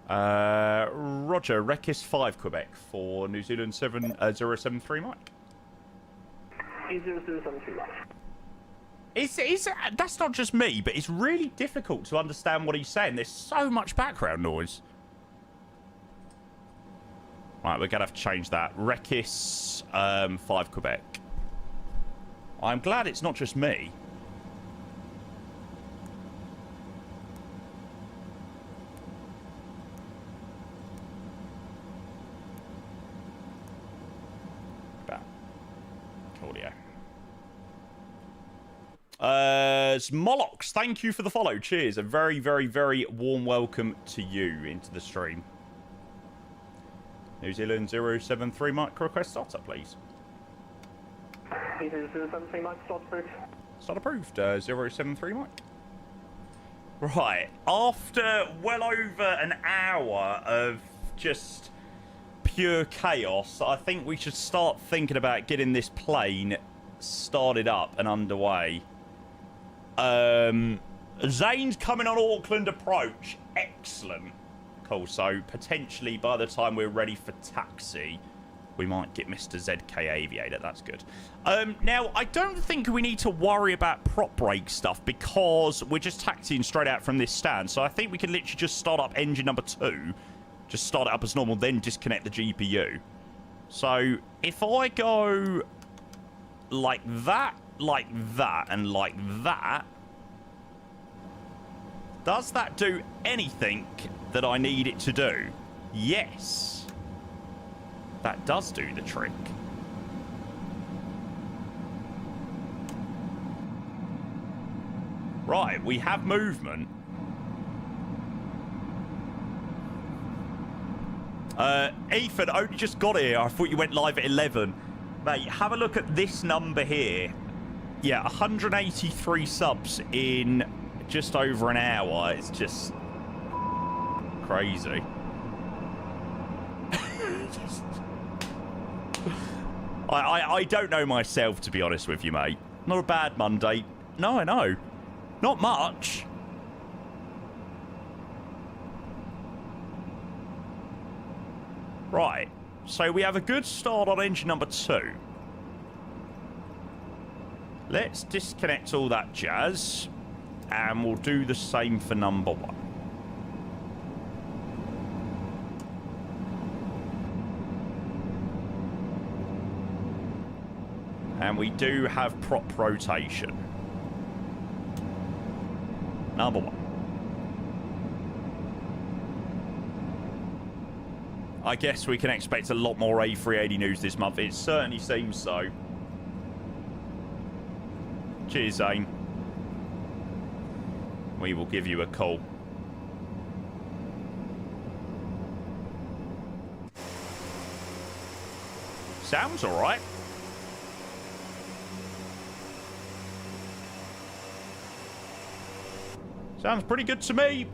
Roger, Rekis 5 Quebec for New Zealand 073 Mike. 073 Mike. That's not just me, but it's really difficult to understand what he's saying. There's so much background noise. Right, we're going to have to change that. Rekis 5 Quebec. I'm glad it's not just me. Audio. Molox, thank you for the follow. Cheers. A very, very, very warm welcome to you into the stream. New Zealand 073 Mike, request starter, please. 073 Mike, start approved. Start approved. 073 Mike. Right. After well over an hour of just pure chaos, I think we should start thinking about getting this plane started up and underway. Zane's coming on Auckland approach. Excellent. Cool. So potentially by the time we're ready for taxi, we might get Mr. ZK Aviator. That's good. Now, I don't think we need to worry about prop brake stuff because we're just taxiing straight out from this stand. So I think we can literally just start up engine number 2. Just start it up as normal, then disconnect the GPU. So if I go like that, and like that, does that do anything that I need it to do? Yes. That does do the trick. Right, we have movement. Ethan, only just got here. I thought you went live at 11. Mate, have a look at this number here. Yeah, 183 subs in just over an hour. It's just crazy. I don't know myself, to be honest with you, mate. Not a bad Monday. No, I know. Not much. Right. So we have a good start on engine number 2. Let's disconnect all that jazz. And we'll do the same for number 1. And we do have prop rotation. Number 1. I guess we can expect a lot more A380 news this month. It certainly seems so. Cheers, Zane. We will give you a call. Sounds all right. Sounds pretty good to me.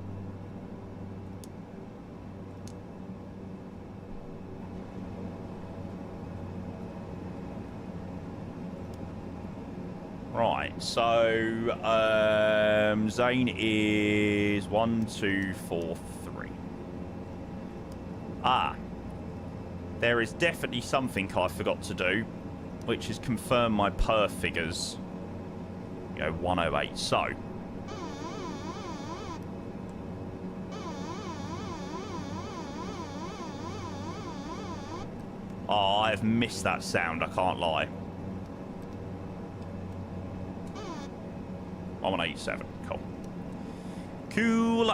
Right, so Zane is 1, 2, 4, 3. Ah, there is definitely something I forgot to do, which is confirm my perf figures. You know, 108. So oh, I've missed that sound, I can't lie. 1187, cool. Cool.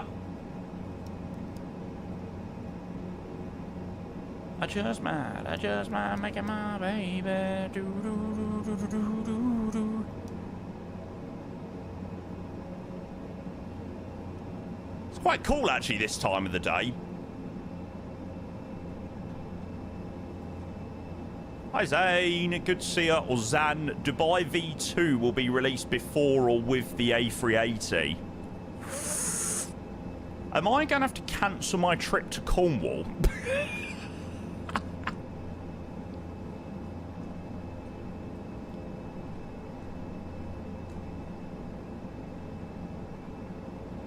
I just might make it my baby. Do, do, do, do, do, do, do. It's quite cool, actually, this time of the day. Hi, Zane. Good to see you. Or Zan. Dubai V2 will be released before or with the A380. Am I going to have to cancel my trip to Cornwall?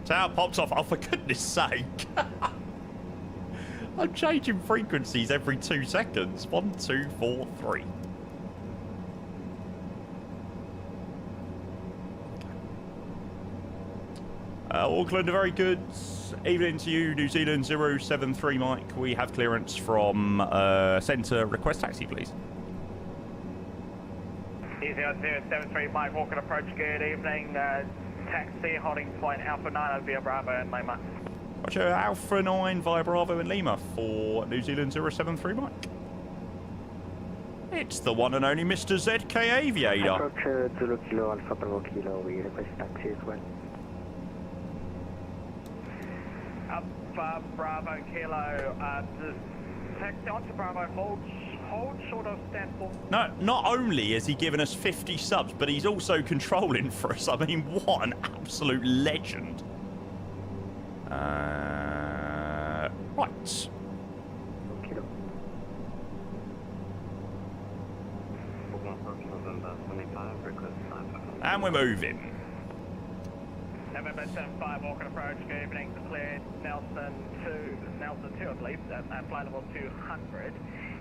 Tower pops off. Oh, for goodness sake. I'm changing frequencies every 2 seconds. 1, 2, 4, 3. Auckland, a very good evening to you. New Zealand 073 Mike. We have clearance from centre. Request taxi, please. 073 Mike, Auckland approach. Good evening. Taxi holding point Alpha 9 via Bravo and Lima. Roger, Alpha 9 via Bravo and Lima for New Zealand 073 Mike. It's the one and only Mr. ZK Aviator. Approach Zulu Kilo Alpha Bravo Kilo, we request taxi as well. Alpha Bravo Kilo, taxi onto Bravo, hold short of stand for. No, not only has he given us 50 subs, but he's also controlling for us. I mean, what an absolute legend. Right. And we're moving. November 75, Auckland approach, good evening, declared Nelson 2, I believe, at flight level 200.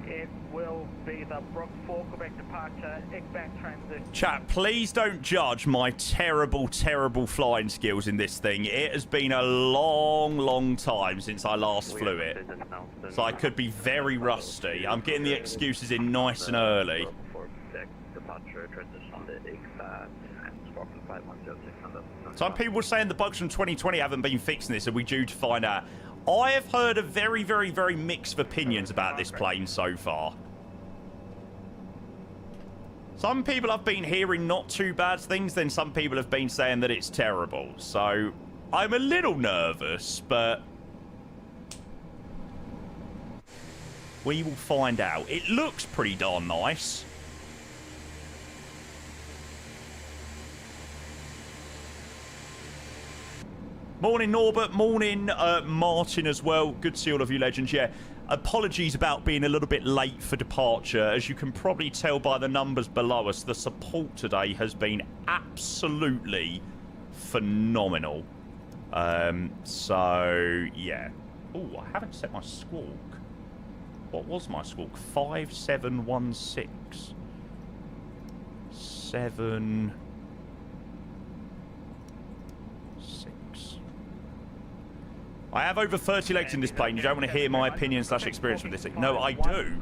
It will be the Brook 4 Quebec departure, IGBAC transition. Chat, please don't judge my terrible, terrible flying skills in this thing. It has been a long, long time since I last flew it. So I could be very rusty. I'm getting the excuses in nice and early. Some people were saying the bugs from 2020 haven't been fixing this, and we're due to find out. I have heard a very, very, very mixed opinions about this plane so far. Some people have been hearing not too bad things, then some people have been saying that it's terrible. So I'm a little nervous, but we will find out. It looks pretty darn nice. Morning, Norbert. Morning, Martin as well. Good to see all of you legends. Yeah, apologies about being a little bit late for departure. As you can probably tell by the numbers below us, the support today has been absolutely phenomenal. So, yeah. Oh, I haven't set my squawk. What was my squawk? 5716. 7... I have over 30 legs in this plane. You don't want to hear my opinion / experience with this thing. No, I do.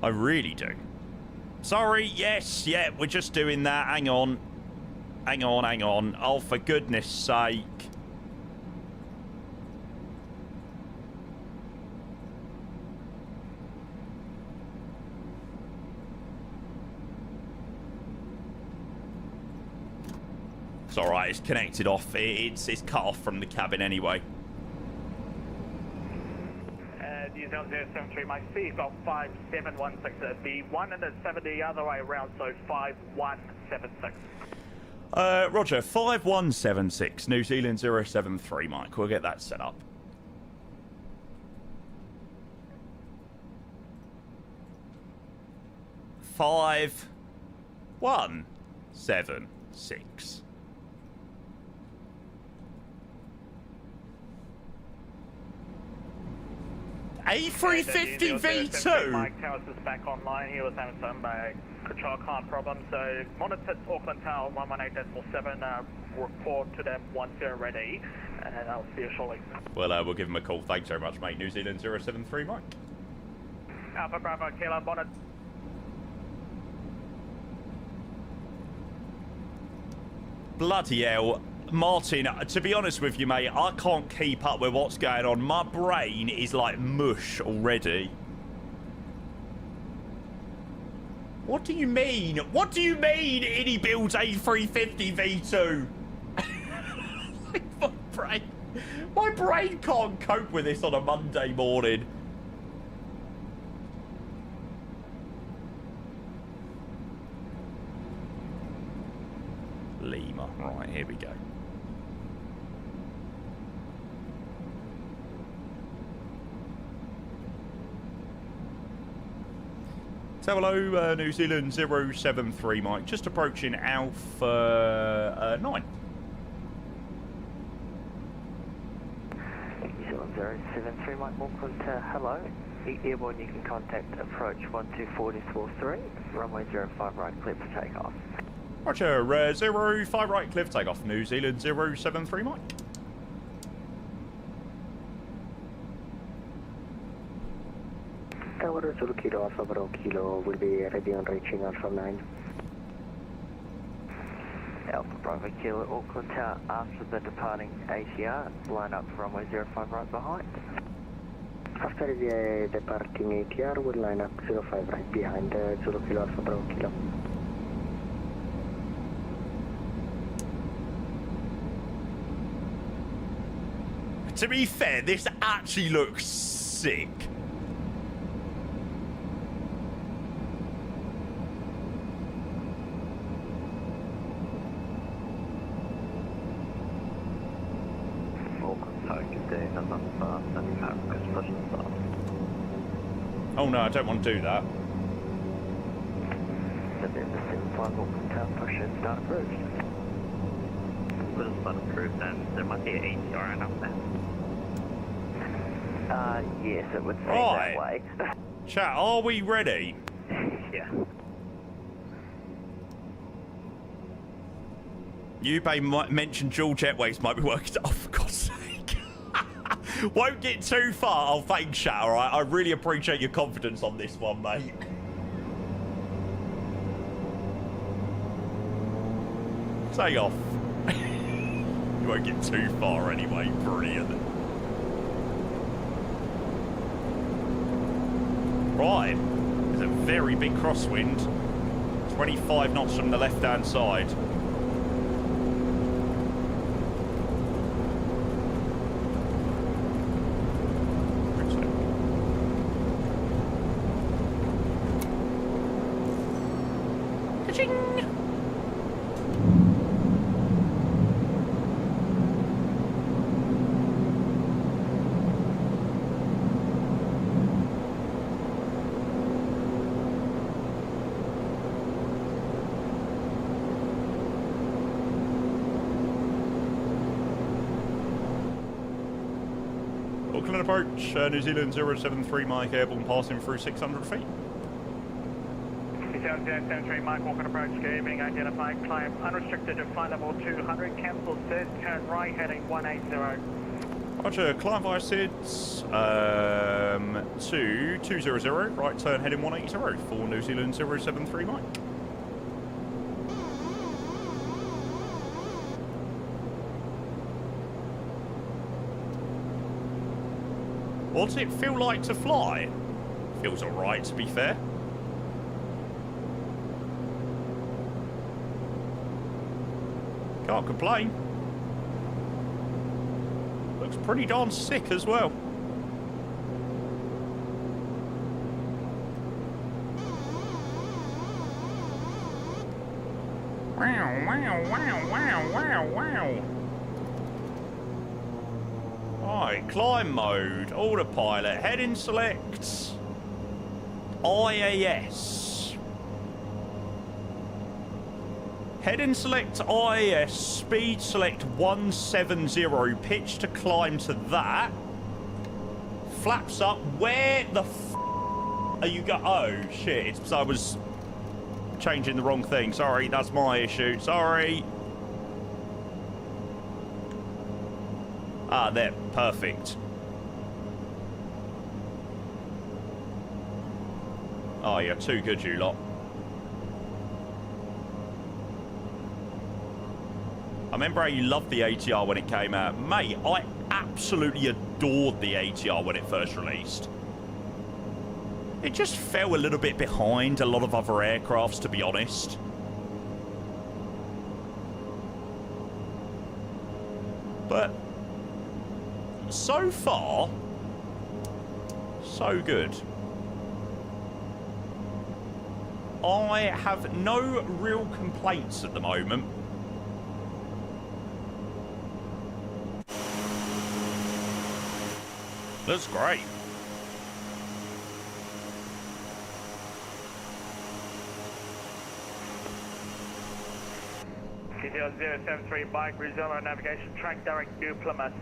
I really do. Sorry, yes, yeah, we're just doing that. Hang on. Hang on, hang on. Oh, for goodness sake. It's alright, it's connected off. It's cut off from the cabin anyway. 073, my C got 5716. It'd be 1 and it's 7 the other way around, so 5176. Roger, 5176, New Zealand 073, Mike. We'll get that set up. Five, 1, 7, 6. A350 V2. Mike Towers is back online. He was having some control card problems, so monitor Auckland Tower 118.7. Report to them once they're ready, and I'll see you shortly. Well, we'll give him a call. Thanks very much, mate. New Zealand 073, Mike. Alpha Bravo Kilo, monitor. Bloody hell. Martin, to be honest with you, mate, I can't keep up with what's going on. My brain is like mush already. What do you mean? What do you mean Innie builds A350 V2? My brain can't cope with this on a Monday morning. Lima. Right, here we go. So hello, New Zealand 073, Mike. Just approaching Alpha 9. 073, Mike Auckland to hello. Airborne, you can contact approach 124.43, runway 05 right, clear for takeoff. Roger, 05 right, clear for takeoff. New Zealand 073, Mike. Tower Zulu Kilo Alpha Bravo Kilo will be ready on reaching Alpha 9. Alpha Bravo Kilo Auckland Tower after the departing ATR, line up for runway 05 right behind. After the departing ATR, we'll line up 05 right behind Zulu Kilo Alpha Bravo Kilo. To be fair, this actually looks sick. Oh no, I don't want to do that. Then there might be an ATR up there. Yes, it would seem Right. that way. Chat, are we ready? Yeah. Yubei mentioned dual jetways might be working. Oh, for God's sake. Won't get too far. Oh, thanks, chat, alright? I really appreciate your confidence on this one, mate. Take off. You won't get too far anyway. Brilliant. Right. There's a very big crosswind. 25 knots from the left-hand side. Auckland approach, New Zealand 073, Mike, airborne passing through 600 feet. 073, Mike, Auckland approach, good evening, identified, climb unrestricted to flight level 200, cancel third turn right, heading 180. Roger, climb via SIDS to 200, right turn heading 180 for New Zealand 073, Mike. What does it feel like to fly? Feels alright, to be fair. Can't complain. Looks pretty darn sick as well. Wow, wow, wow, wow, wow, wow. Right, climb mode, autopilot, heading select, IAS. Heading select IAS, speed select 170, pitch to climb to that. Flaps up, where the f are you go? Oh shit, I was changing the wrong thing, sorry, that's my issue, sorry. Ah, there. Perfect. Oh, you're too good, you lot. remember how you loved the ATR when it came out. Mate, I absolutely adored the ATR when it first released. It just fell a little bit behind a lot of other aircrafts, to be honest. But so far, so good. I have no real complaints at the moment. That's great. KTL-073 bike, resume our navigation, track direct New Plymouth.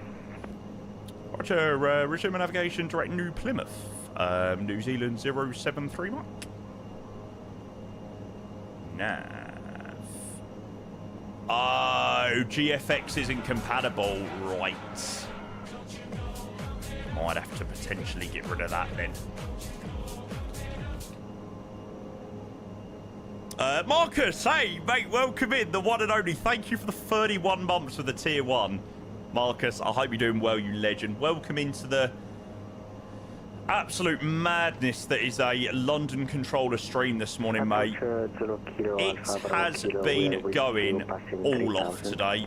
Roger, resume our navigation, direct New Plymouth. New Zealand 073 Mike. Nav. Oh, GFX isn't compatible. Right. Might have to potentially get rid of that then. Marcus, hey, mate, welcome in, the one and only. Thank you for the 31 months with the tier 1. Marcus, I hope you're doing well, you legend. Welcome into the absolute madness that is a London controller stream this morning, mate. It has been going all off today.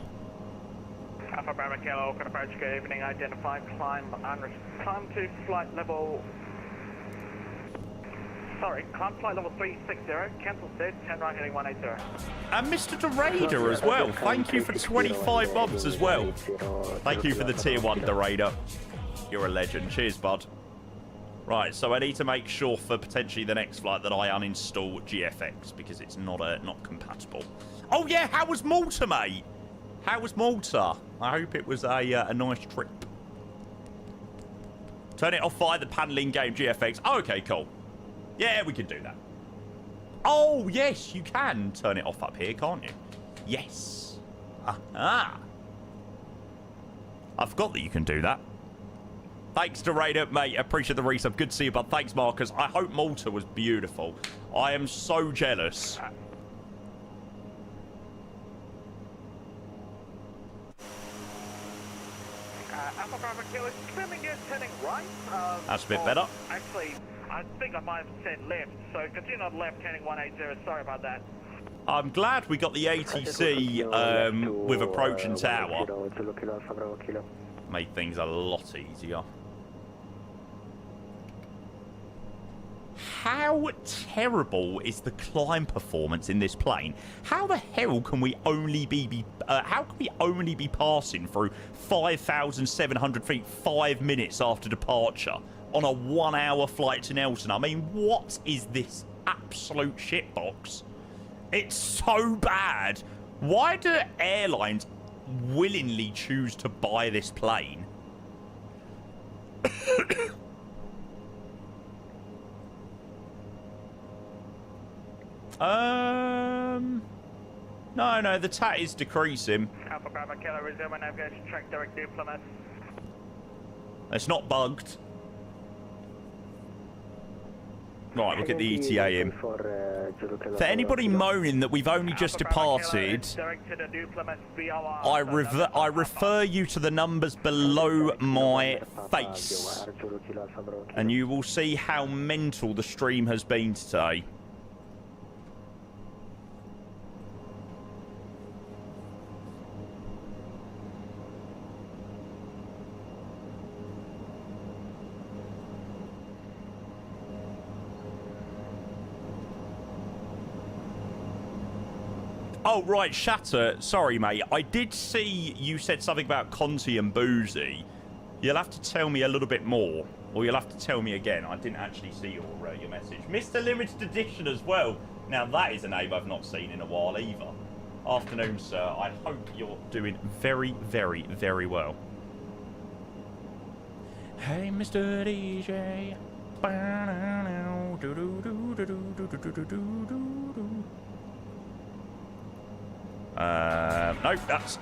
Alpha Bravo Kilo, can approach, good evening, identify, climb to flight level... Sorry, climb flight level 360, cancel set, 10 right heading 180. And Mr. Derader as well. Thank you for 25 months as well. Thank you for the tier 1, Derader. You're a legend. Cheers, bud. Right, so I need to make sure for potentially the next flight that I uninstall GFX because it's not compatible. Oh yeah, how was Malta, mate? How was Malta? I hope it was a nice trip. Turn it off via the panel in-game GFX. Oh, okay, cool. Yeah, we can do that. Oh, yes, you can turn it off up here, can't you? Yes. Aha. I forgot that you can do that. Thanks, Derader, mate. Appreciate the resub. Good to see you, bud. Thanks, Marcus. I hope Malta was beautiful. I am so jealous. Alpha Bravo Kilo, climbing in, turning right. That's a bit better. Actually, I think I might have said left, so continue on left, turning 180. Sorry about that. I'm glad we got the ATC with approach and tower. Made things a lot easier. How terrible is the climb performance in this plane? How the hell can we only be passing through 5,700 feet 5 minutes after departure on a 1 hour flight to Nelson? I mean, what is this absolute shitbox? It's so bad. Why do airlines willingly choose to buy this plane? No, the TAT is decreasing. Alpha Bravo Kilo, resume navigation, track direct New Plymouth. It's not bugged. Right, we'll get the ETA in. For anybody moaning that we've only just departed, I refer you to the numbers below my face. And you will see how mental the stream has been today. Oh, right, Shatter. Sorry, mate. I did see you said something about Conti and Boozy. You'll have to tell me a little bit more. Or you'll have to tell me again. I didn't actually see your message. Mr. Limited Edition as well. Now, that is a name I've not seen in a while either. Afternoon, sir. I hope you're doing very, very, very well. Hey, Mr. DJ. No, that's...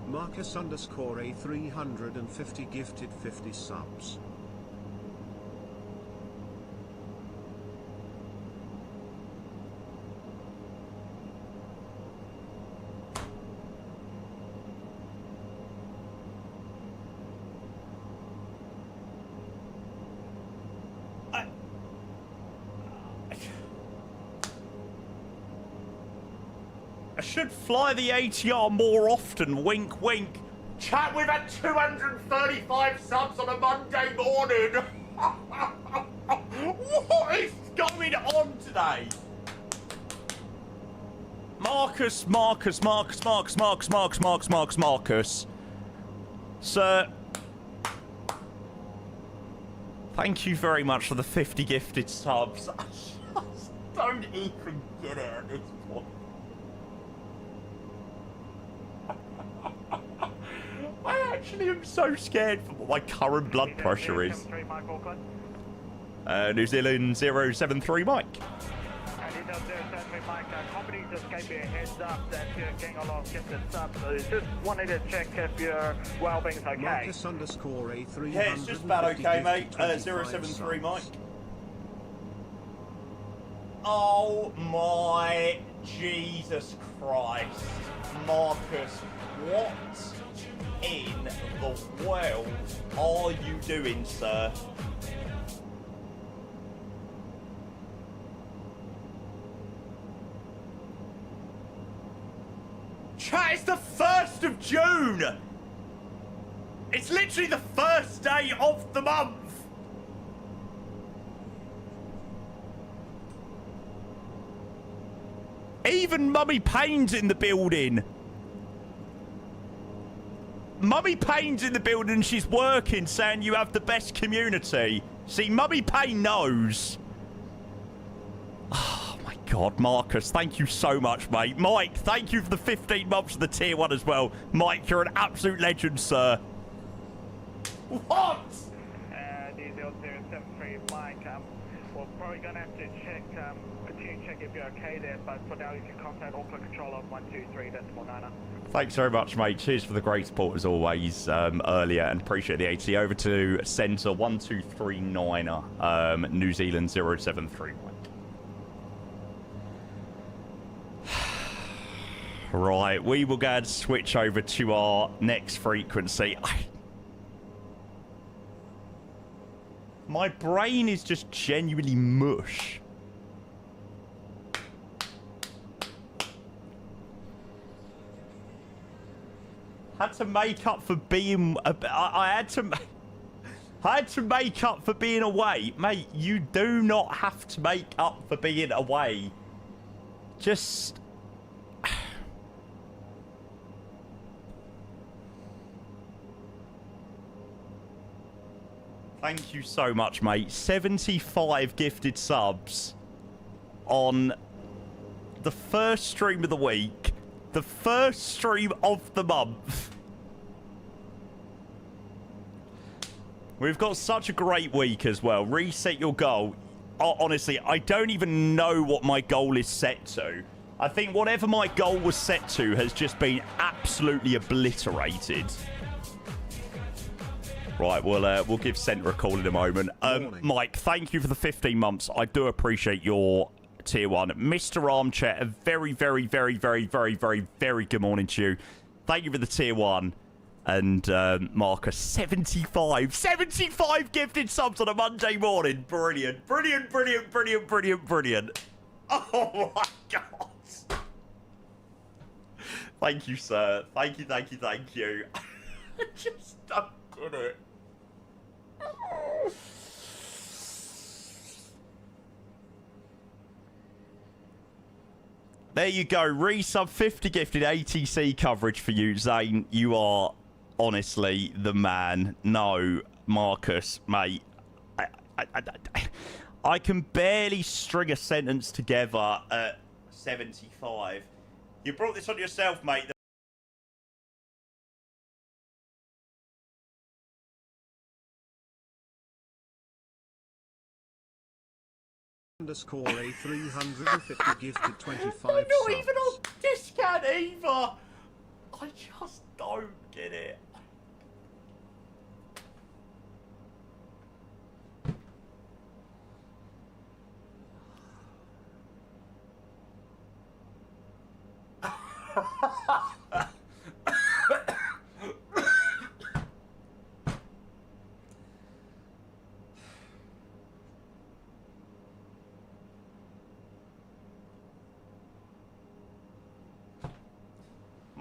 Marcus underscore A 350 gifted 50 subs. I should fly the ATR more often, wink wink. Chat, we've had 235 subs on a Monday morning. What is going on today? Marcus. Sir, thank you very much for the 50 gifted subs. I just don't even get it at this point. I actually am so scared for what my current blood pressure is. New Zealand 073 Mike. Company just gave me a heads up that you're getting a lot of gifted subs, so just wanted to check if your well-being's okay. Marcus underscore A300. Yeah, it's just about okay, mate. 073 Mike. Oh my Jesus Christ. Marcus, what in the world are you doing, sir? Chat, it's the 1st of June! It's literally the first day of the month! Even Mummy Payne's in the building! Mummy Payne's in the building and she's working, saying you have the best community. See, Mummy Payne knows. Oh my God, Marcus, thank you so much, mate. Mike, thank you for the 15 months of the tier 1 as well. Mike, you're an absolute legend, sir. What? D073 Mike, we're probably going to have to check, continue to check if you're okay there, but for now you can contact Auckland Control on 123.9. Thanks very much, mate. Cheers for the great support as always earlier, and appreciate the AT. Over to Centre 1239, New Zealand 073. Right, we will go and switch over to our next frequency. My brain is just genuinely mush. Had to make up for being... I had to make up for being away. Mate, you do not have to make up for being away. Just... Thank you so much, mate. 75 gifted subs on the first stream of the week, the first stream of the month. We've got such a great week as well. Reset your goal. Honestly, I don't even know what my goal is set to. I think whatever my goal was set to has just been absolutely obliterated. Right, we'll give Centre a call in a moment. Mike, thank you for the 15 months. I do appreciate your tier 1. Mr. Armchair, a very, very, very, very, very, very, very good morning to you. Thank you for the tier 1. And Marcus, 75 gifted subs on a Monday morning. Brilliant, brilliant, brilliant, brilliant, brilliant, brilliant. Oh my God. Thank you, sir. Thank you, thank you, thank you. I just don't get it. There you go. Resub 50 gifted ATC coverage for you, Zane. You are honestly the man. No, Marcus, mate. I can barely string a sentence together at 75. You brought this on yourself, mate. Underscore A350 gifted 25 I'm not subs. even on discount either. I just don't get it.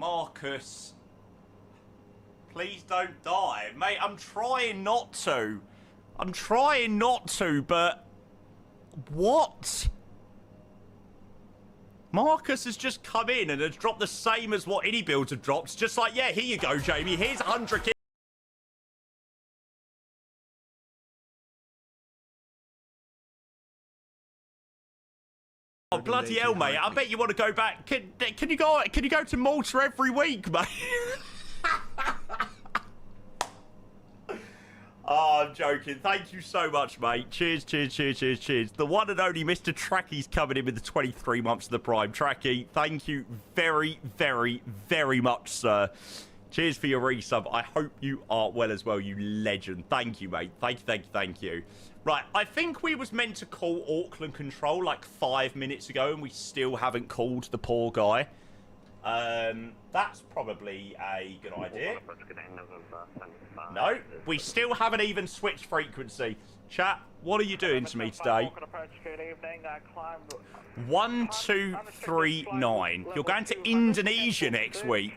Marcus. Please don't die. Mate, I'm trying not to. I'm trying not to, but... What? Marcus has just come in and has dropped the same as what any builds have dropped. Just like, yeah, here you go, Jamie. Here's 100 kills. Oh, bloody hell, mate. I bet you want to go back. Can you go to Malta every week, mate? Oh, I'm joking. Thank you so much, mate. Cheers, cheers, cheers, cheers, cheers. The one and only Mr. Tracky's coming in with the 23 months of the Prime. Tracky, thank you very, very, very much, sir. Cheers for your resub. I hope you are well as well, you legend. Thank you, mate. Thank you, thank you, thank you. Right, I think we was meant to call Auckland Control like 5 minutes ago, and we still haven't called the poor guy. That's probably a good idea. No, we still haven't even switched frequency. Chat, what are you doing to me today? 1239. You're going to Indonesia next week.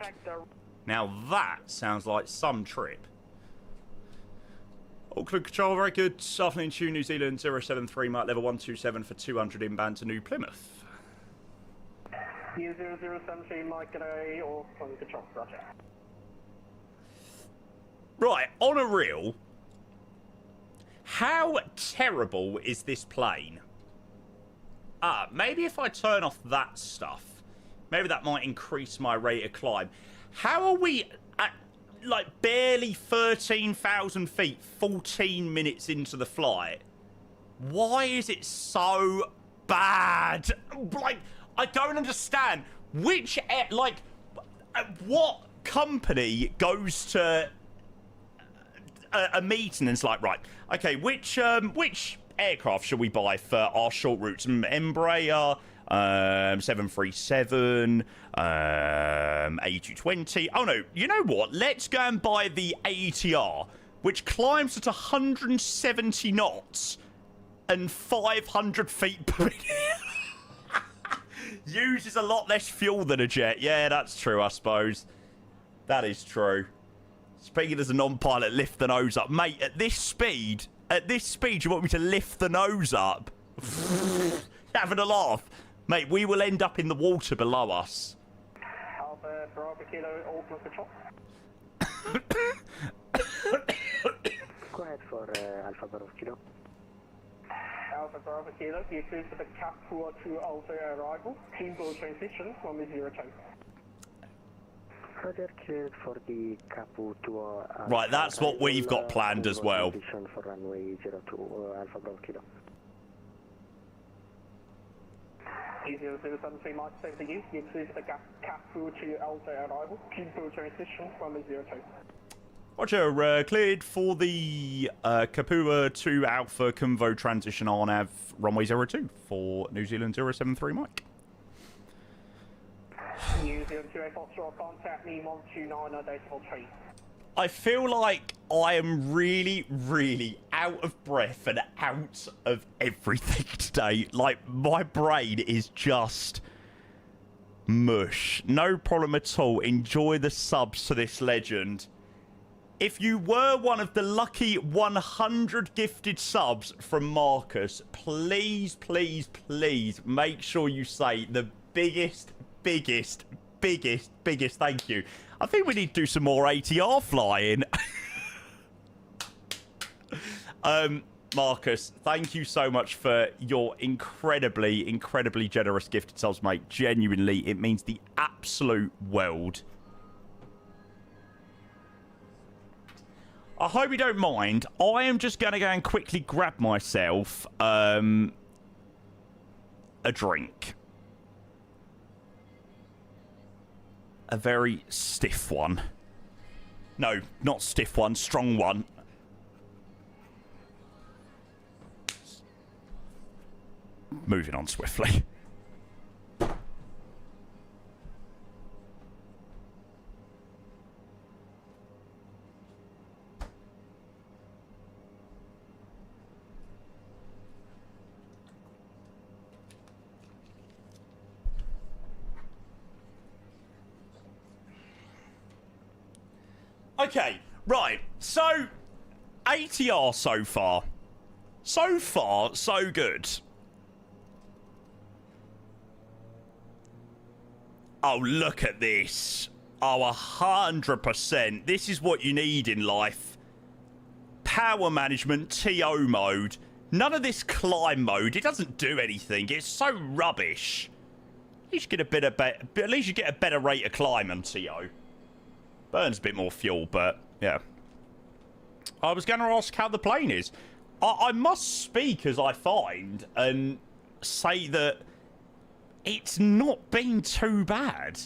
Now that sounds like some trip. Auckland Control, very good. Afternoon to New Zealand 073, Mike level 127 for 200 inbound to New Plymouth. 0073, Mike today, Auckland Control, roger. Right, on a reel, how terrible is this plane? Maybe if I turn off that stuff, maybe that might increase my rate of climb. How are we at, like, barely 13,000 feet, 14 minutes into the flight? Why is it so bad? Like, I don't understand. Which, like, what company goes to a meeting and it's like, right, okay, which aircraft should we buy for our short routes? Embraer, 737, A220. Oh no, you know what? Let's go and buy the ATR, which climbs at 170 knots and 500 feet per minute. Uses a lot less fuel than a jet. Yeah, that's true, I suppose. That is true. Speaking as a non-pilot, lift the nose up. Mate, at this speed, you want me to lift the nose up? Having a laugh. Mate, we will end up in the water below us. Alpha Bravo Kilo, Auckland Control. Go ahead for Alpha Bravo Kilo. Alpha Bravo Kilo, you cruise to the Kapua to Alpha arrival. Team goal transition, 102. Roger, cleared for the Kapu to right, that's what we've got planned as well. For runway 02 Alpha Bravo Kilo. 0073 Mike, same for you. You cruise to the Kapu to Alpha arrival. Team goal transition, 102. Roger, cleared for the Kapua to Alpha Convo transition on RNAV runway 02 for New Zealand 073 Mike. New Zealand 28 Foxtrot, contact me 129 decimal 3. I feel like I am really, really out of breath and out of everything today. Like, my brain is just mush. No problem at all. Enjoy the subs to this legend. If you were one of the lucky 100 gifted subs from Marcus, please, please, please make sure you say the biggest thank you. I think we need to do some more ATR flying. Marcus, thank you so much for your incredibly generous gifted subs, mate. Genuinely, it means the absolute world. I hope you don't mind. I am just going to go and quickly grab myself a drink. A very stiff one. No, not stiff one, strong one. Moving on swiftly. Okay, right. So, ATR so far. So far, so good. Oh, look at this. Oh, 100%. This is what you need in life. Power management, TO mode. None of this climb mode. It doesn't do anything. It's so rubbish. At least you get at least you get a better rate of climb on TO. Burns a bit more fuel, but yeah. I was going to ask how the plane is. I must speak as I find and say that it's not been too bad.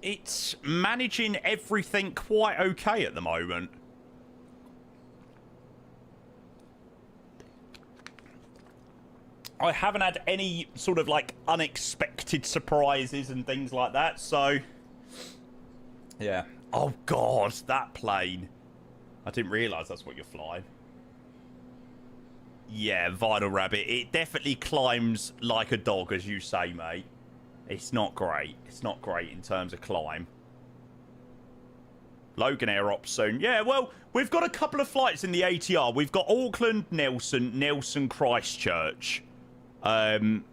It's managing everything quite okay at the moment. I haven't had any sort of like unexpected surprises and things like that, so yeah. Oh god, that plane. I didn't realise that's what you're flying. Yeah, Vinyl Rabbit. It definitely climbs like a dog, as you say, mate. It's not great. It's not great in terms of climb. Logan Air Ops soon. Yeah, well, we've got a couple of flights in the ATR. We've got Auckland, Nelson, Christchurch. And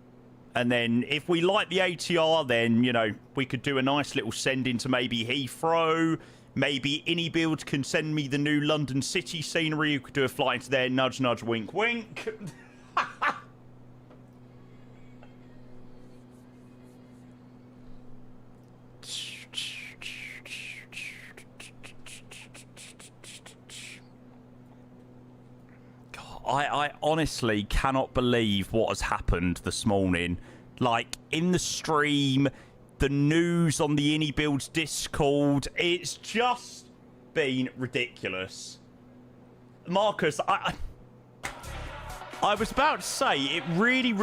then if we like the ATR, then, you know, we could do a nice little send into maybe Heathrow. Maybe Anybuild can send me the new London City scenery. You could do a flight into there. Nudge, nudge, wink, wink. I honestly cannot believe what has happened this morning. Like, in the stream, the news on the Anybuilds Discord, it's just been ridiculous. Marcus, I was about to say, it really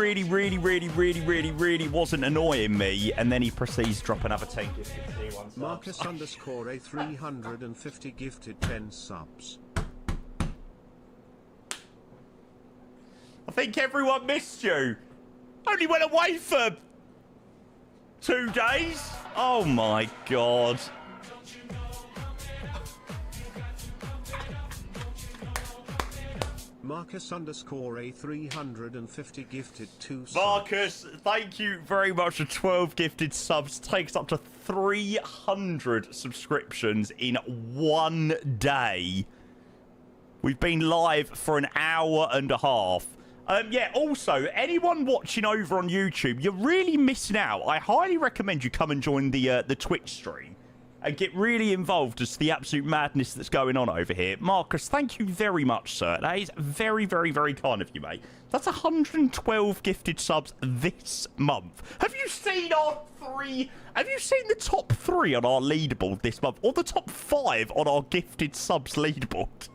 wasn't annoying me, and then he proceeds to drop another 10 gifted tier 1 subs. Marcus underscore A 350 gifted 10 subs. I think everyone missed you. Only went away for 2 days. Oh my god. Marcus underscore A 350 gifted 2 subs. Marcus, thank you very much for 12 gifted subs. Takes up to 300 subscriptions in 1 day. We've been live for an hour and a half. Yeah, also, anyone watching over on YouTube, you're really missing out. I highly recommend you come and join the Twitch stream and get really involved as to the absolute madness that's going on over here. Marcus, thank you very much, sir. That is very kind of you, mate. That's 112 gifted subs this month. Have you seen our 3... Have you seen the top 3 on our leaderboard this month? Or the top 5 on our gifted subs leaderboard?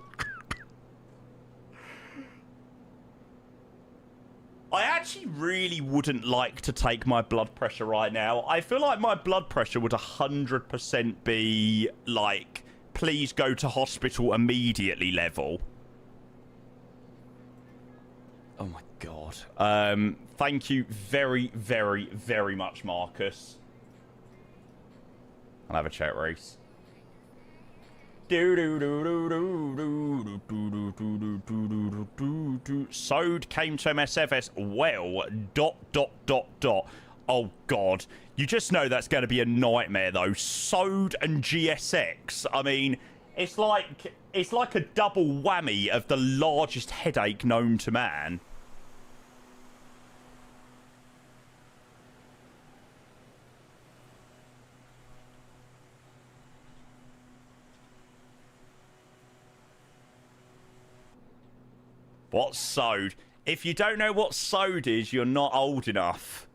I actually really wouldn't like to take my blood pressure right now. I feel like my blood pressure would 100% be, like, please go to hospital immediately level. Oh, my God. Thank you very much, Marcus. I'll have a chat, Reese. Sode came to MSF as well. ... Oh god, you just know that's going to be a nightmare though. Sode and GSX. I mean, it's like a double whammy of the largest headache known to man. What's Sode? If you don't know what Sode is, you're not old enough.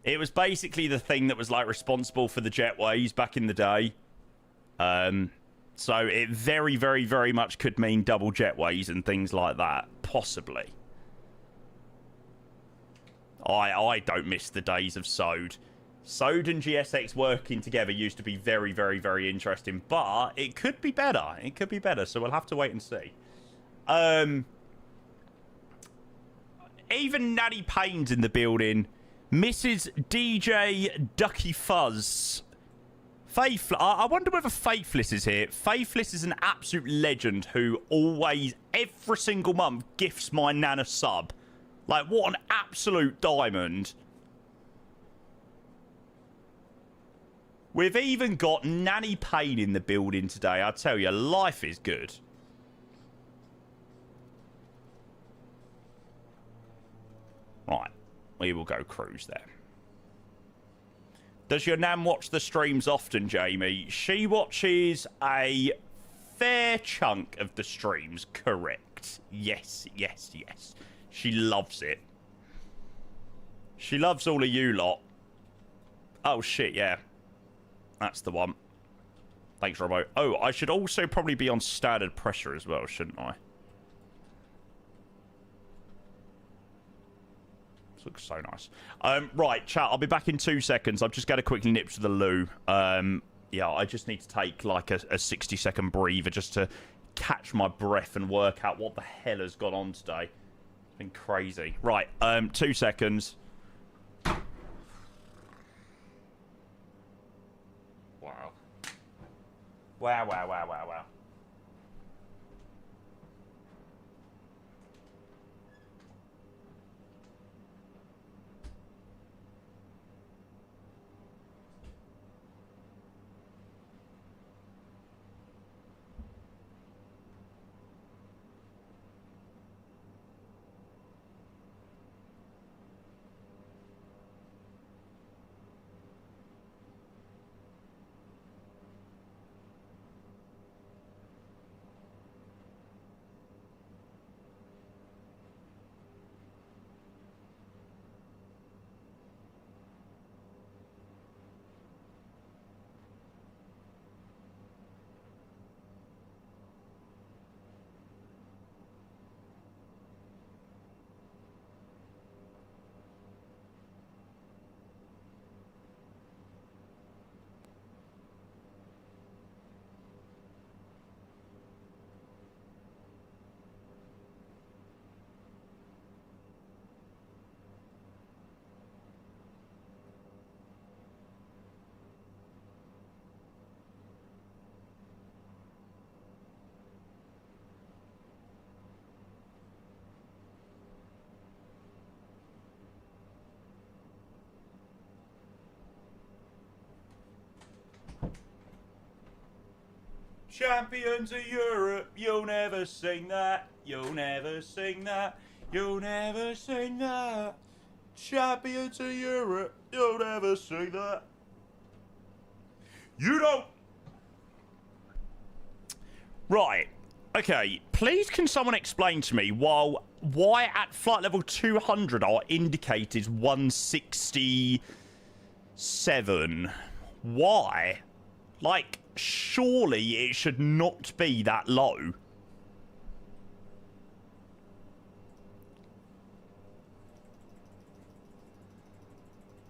It was basically the thing that was like responsible for the jetways back in the day. So it very much could mean double jetways and things like that. Possibly. I don't miss the days of Sode. Sode and GSX working together used to be very, very, very interesting, but it could be better. It could be better, so we'll have to wait and see. Even Natty Payne's in the building. Mrs. DJ Ducky Fuzz. Faithless. I wonder whether Faithless is here. Faithless is an absolute legend who always, every single month, gifts my nan a sub. Like, what an absolute diamond. We've even got Nanny Payne in the building today. I tell you, life is good. Right. We will go cruise there. Does your nan watch the streams often, Jamie? She watches a fair chunk of the streams, correct. Yes, yes, yes. She loves it. She loves all of you lot. Oh, shit, yeah. That's the one. Thanks, Robo. Oh, I should also probably be on standard pressure as well, shouldn't I? This looks so nice. Right, chat, I'll be back in 2 seconds. I've just got to quickly nip to the loo. Yeah, I just need to take like a 60-second breather just to catch my breath and work out what the hell has gone on today. It's been crazy. Right, 2 seconds. Wow. Wow, wow, wow, wow, wow. Champions of Europe, you'll never sing that. You'll never sing that. You'll never sing that. Champions of Europe, you'll never sing that. You don't. Right. Okay. Please can someone explain to me why at flight level 200 our indicator is 167? Why? Like, surely it should not be that low.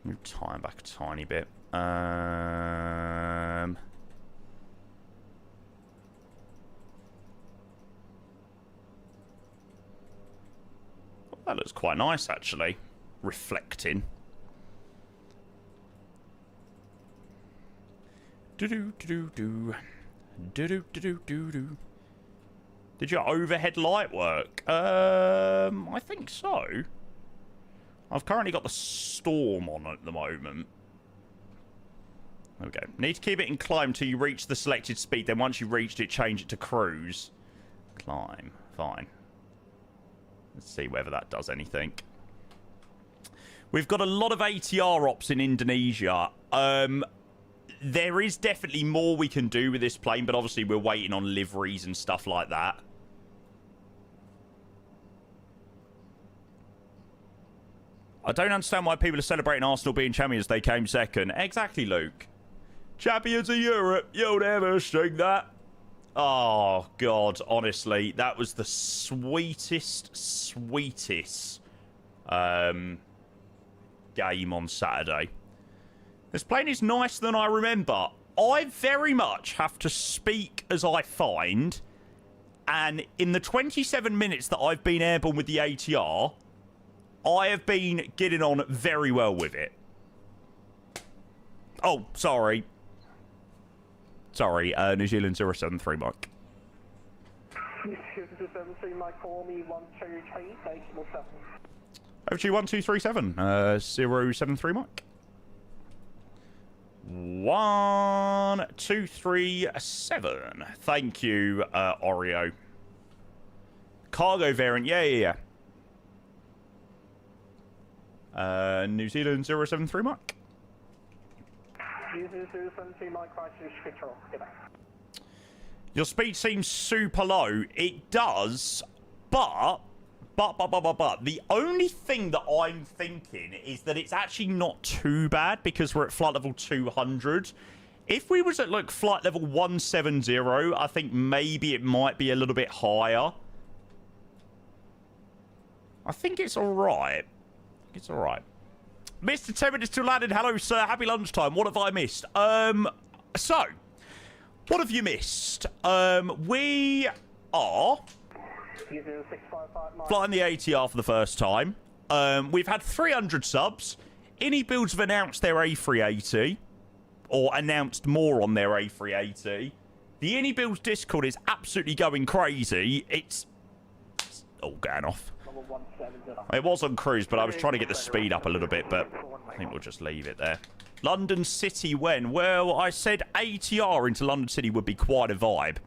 Move time back a tiny bit. That looks quite nice, actually. Reflecting. Do-do-do-do-do. Do-do-do-do-do-do. Did your overhead light work? I think so. I've currently got the storm on at the moment. Okay. Need to keep it in climb till you reach the selected speed. Then once you've reached it, change it to cruise. Climb. Fine. Let's see whether that does anything. We've got a lot of ATR ops in Indonesia. There is definitely more we can do with this plane, but obviously we're waiting on liveries and stuff like that. I don't understand why people are celebrating Arsenal being champions. They came second. Exactly, Luke. Champions of Europe. You'll never sing that. Oh, God. Honestly, that was the sweetest game on Saturday. This plane is nicer than I remember. I very much have to speak as I find. And in the 27 minutes that I've been airborne with the ATR, I have been getting on very well with it. Oh, sorry. Sorry, New Zealand 073 Mike. 073 Mike, call me 123, decimal 7. Over to you, 1237, 073 Mike. 1237. Thank you, Oreo. Cargo variant, yeah. New Zealand 073 Mike. New Zealand 073 Mike, Christchurch Control. Goodbye. Your speed seems super low. It does, but the only thing that I'm thinking is that it's actually not too bad because we're at flight level 200. If we was at, like, flight level 170, I think maybe it might be a little bit higher. I think it's alright. It's alright. Mr. 10 minutes to landing. Hello, sir. Happy lunchtime. What have I missed? So, what have you missed? We are flying the ATR for the first time. We've had 300 subs. Any builds have announced their A380, or announced more on their A380. The Any Builds Discord is absolutely going crazy. It's all going off. It was on cruise, but I was trying to get the speed up a little bit, but I think we'll just leave it there. London City when? Well, I said ATR into London City would be quite a vibe.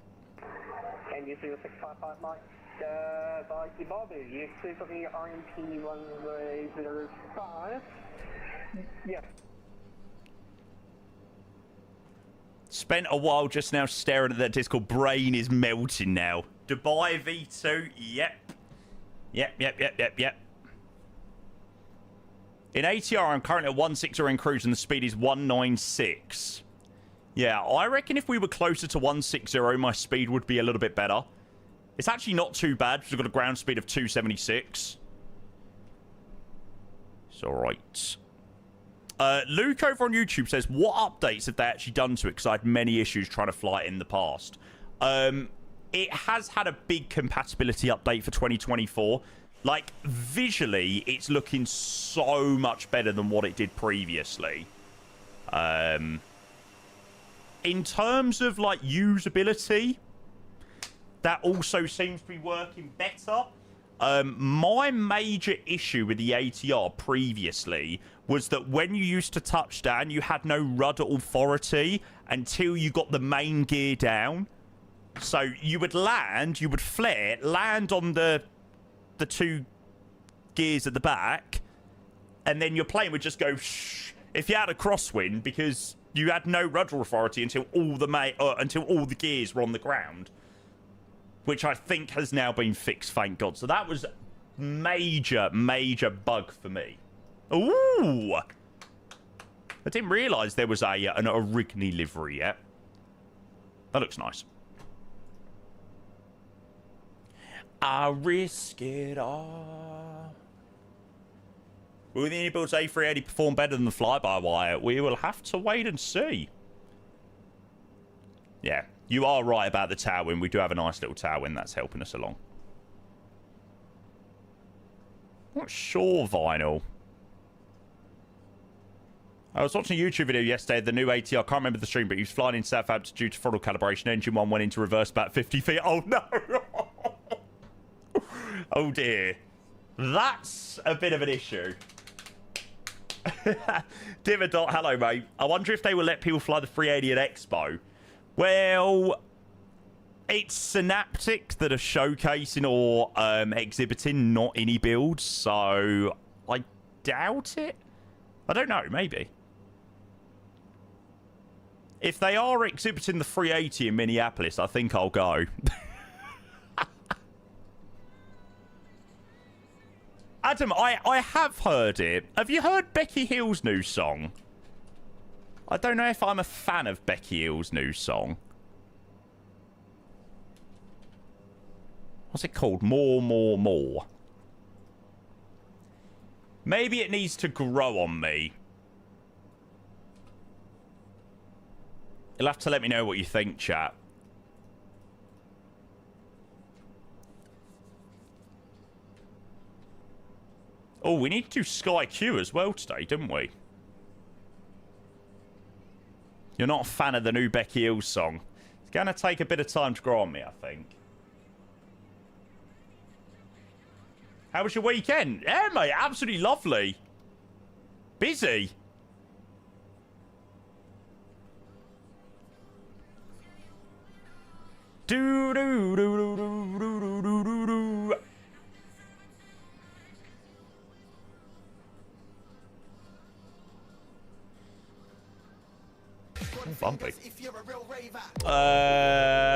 NU0655 Mike, Bobby, you see for the RMP 1005. Yes. Spent a while just now staring at that Discord. Brain is melting now. Dubai V2, yep. Yep. In ATR, I'm currently at 160 in cruise and the speed is 196. Yeah, I reckon if we were closer to 160, my speed would be a little bit better. It's actually not too bad because we've got a ground speed of 276. It's alright. Luke over on YouTube says, what updates have they actually done to it? Because I had many issues trying to fly it in the past. It has had a big compatibility update for 2024. Like, visually, it's looking so much better than what it did previously. In terms of, like, usability, that also seems to be working better. My major issue with the ATR previously was that when you used to touch down, you had no rudder authority until you got the main gear down. So you would land, you would flare, land on the two gears at the back, and then your plane would just go shh if you had a crosswind because you had no rudder authority until all the gears were on the ground, which I think has now been fixed, thank God. So that was major bug for me. Ooh, I didn't realise there was an Origny livery yet. That looks nice. I risk it all. Will the Any-Builds A380 perform better than the fly-by-wire? We will have to wait and see. Yeah, you are right about the tailwind. We do have a nice little tailwind that's helping us along. Not sure, Vinyl. I was watching a YouTube video yesterday, the new ATR. I can't remember the stream, but he was flying in Southampton due to throttle calibration. Engine 1 went into reverse about 50 feet. Oh, no! Oh dear. That's a bit of an issue. Dividot, hello mate. I wonder if they will let people fly the 380 at Expo. Well, it's Synaptic that are showcasing or exhibiting, not any builds, so I doubt it. I don't know, maybe. If they are exhibiting the 380 in Minneapolis, I think I'll go. Adam, I have heard it. Have you heard Becky Hill's new song? I don't know if I'm a fan of Becky Hill's new song. What's it called? More. Maybe it needs to grow on me. You'll have to let me know what you think, chat. Oh, we need to do Sky Q as well today, didn't we? You're not a fan of the new Becky Hill song. It's going to take a bit of time to grow on me, I think. How was your weekend? Yeah, mate, absolutely lovely. Busy. Do do do do do do do do do. Bumpy.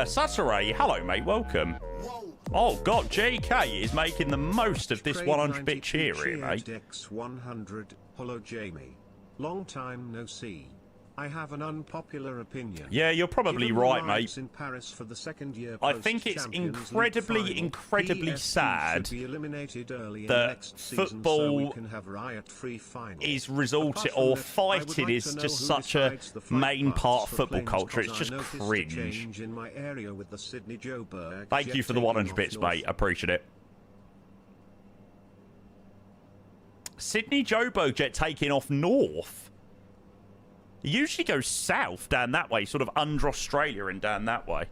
Saturday, hello, mate. Welcome. Oh God, JK is making the most of this 100-bit cheer here, mate. X100. Hello, Jamie. Long time no see. I have an unpopular opinion. Yeah, you're probably right, mate. In Paris for the second year I think it's incredibly sad that football is resorted, or fighting is just such a main part of football culture. It's just cringe. Thank you for the 100 bits, mate. I appreciate it. Sydney Joburg jet taking off north. It usually goes south down that way, sort of under Australia and down that way.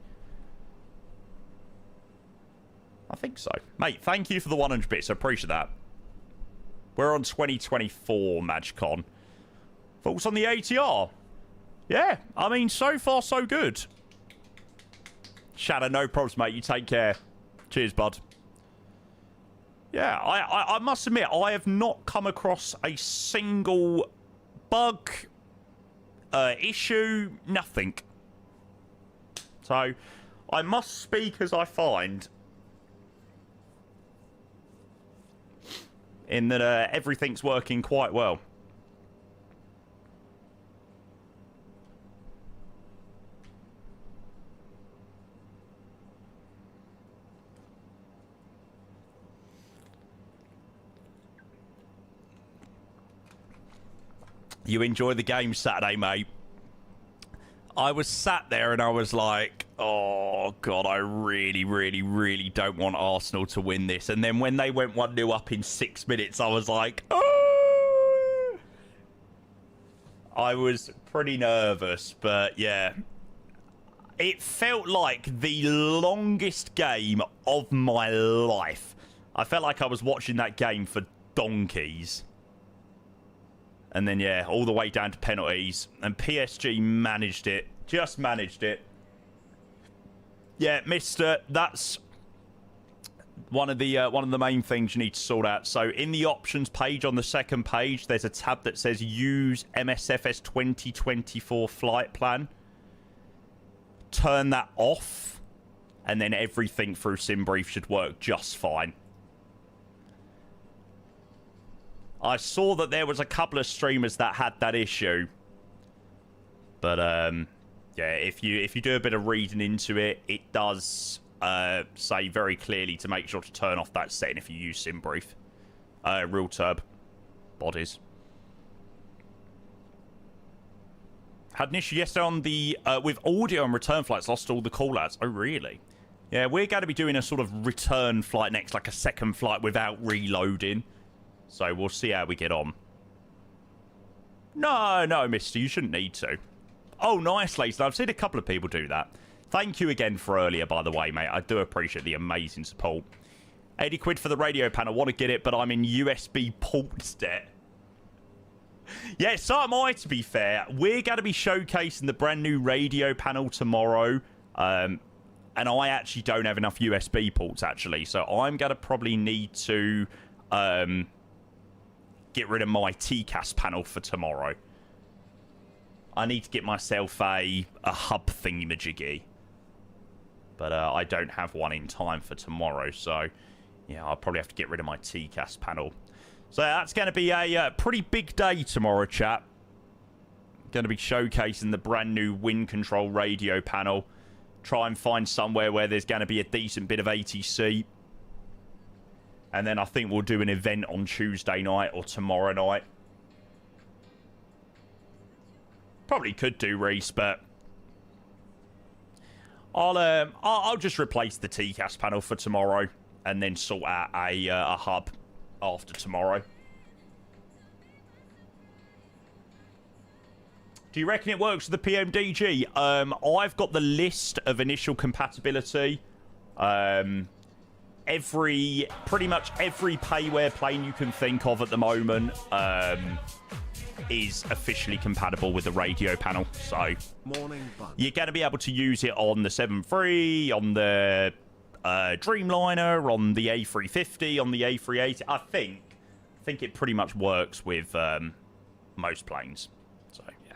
I think so. Mate, thank you for the 100 bits. I appreciate that. We're on 2024, MagCon. Thoughts on the ATR? Yeah, I mean, so far, so good. Shadow, no problems, mate. You take care. Cheers, bud. Yeah, I must admit, I have not come across a single bug, issue, nothing. So, I must speak as I find. In that everything's working quite well. You enjoy the game Saturday, mate. I was sat there and I was like, oh, God, I really don't want Arsenal to win this. And then when they went 1-0 up in 6 minutes, I was like, oh! I was pretty nervous, but yeah. It felt like the longest game of my life. I felt like I was watching that game for donkeys. And then, yeah, all the way down to penalties. And PSG managed it. Just managed it. Yeah, mister, that's one of the main things you need to sort out. So, in the options page on the second page, there's a tab that says Use MSFS 2024 Flight Plan. Turn that off. And then everything through SimBrief should work just fine. I saw that there was a couple of streamers that had that issue. But, yeah, if you do a bit of reading into it, it does say very clearly to make sure to turn off that setting if you use SimBrief. Real turb bodies. Had an issue yesterday on the with audio and return flights, lost all the call-outs. Oh, really? Yeah, we're going to be doing a sort of return flight next, like a second flight without reloading. So we'll see how we get on. No, mister, you shouldn't need to. Oh, nice, Leighton. I've seen a couple of people do that. Thank you again for earlier, by the way, mate. I do appreciate the amazing support. 80 quid for the radio panel. Want to get it, but I'm in USB ports debt. Yeah, so am I, to be fair. We're going to be showcasing the brand new radio panel tomorrow. And I actually don't have enough USB ports, actually. So I'm going to probably need to... get rid of my TCAS panel for tomorrow. I need to get myself a hub thingy-majiggy. But I don't have one in time for tomorrow, so yeah, I'll probably have to get rid of my TCAS panel. So that's going to be a pretty big day tomorrow, chat. Going to be showcasing the brand new wind control radio panel. Try and find somewhere where there's going to be a decent bit of ATC. And then I think we'll do an event on Tuesday night or tomorrow night. Probably could do, Reese, but I'll just replace the TCAS panel for tomorrow and then sort out a hub after tomorrow. Do you reckon it works with the PMDG? I've got the list of initial compatibility. Pretty much every payware plane you can think of at the moment is officially compatible with the radio panel. So you're going to be able to use it on the 7.3, on the Dreamliner, on the A350, on the A380. I think it pretty much works with most planes. So yeah,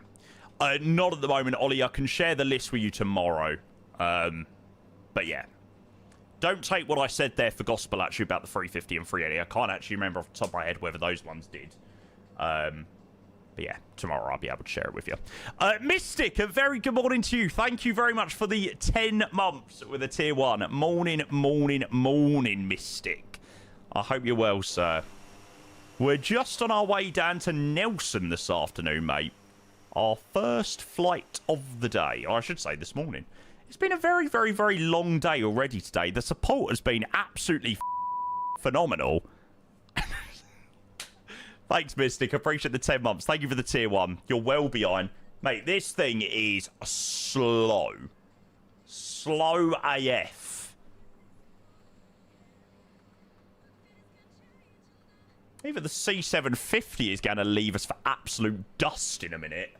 not at the moment, Ollie. I can share the list with you tomorrow. But yeah, don't take what I said there for gospel actually about the 350 and 380. I can't actually remember off the top of my head whether those ones did. But yeah, tomorrow I'll be able to share it with you. Mystic, a very good morning to you. Thank you very much for the 10 months with a tier 1. Morning, Mystic. I hope you're well, sir. We're just on our way down to Nelson this afternoon, mate. Our first flight of the day. Or I should say this morning. It's been a very, very, very long day already today. The support has been absolutely phenomenal. Thanks, Mystic. Appreciate the 10 months. Thank you for the tier 1. You're well behind. Mate, this thing is slow. Slow AF. Even the C750 is going to leave us for absolute dust in a minute.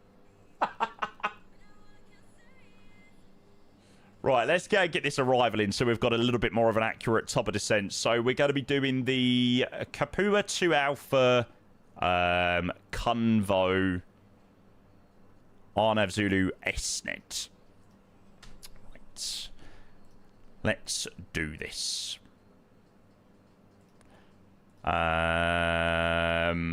Right, let's go and get this arrival in so we've got a little bit more of an accurate top of descent. So we're going to be doing the Kapua 2 Alpha... Convo Arnav Zulu SNet. Right. Let's do this. Yeah,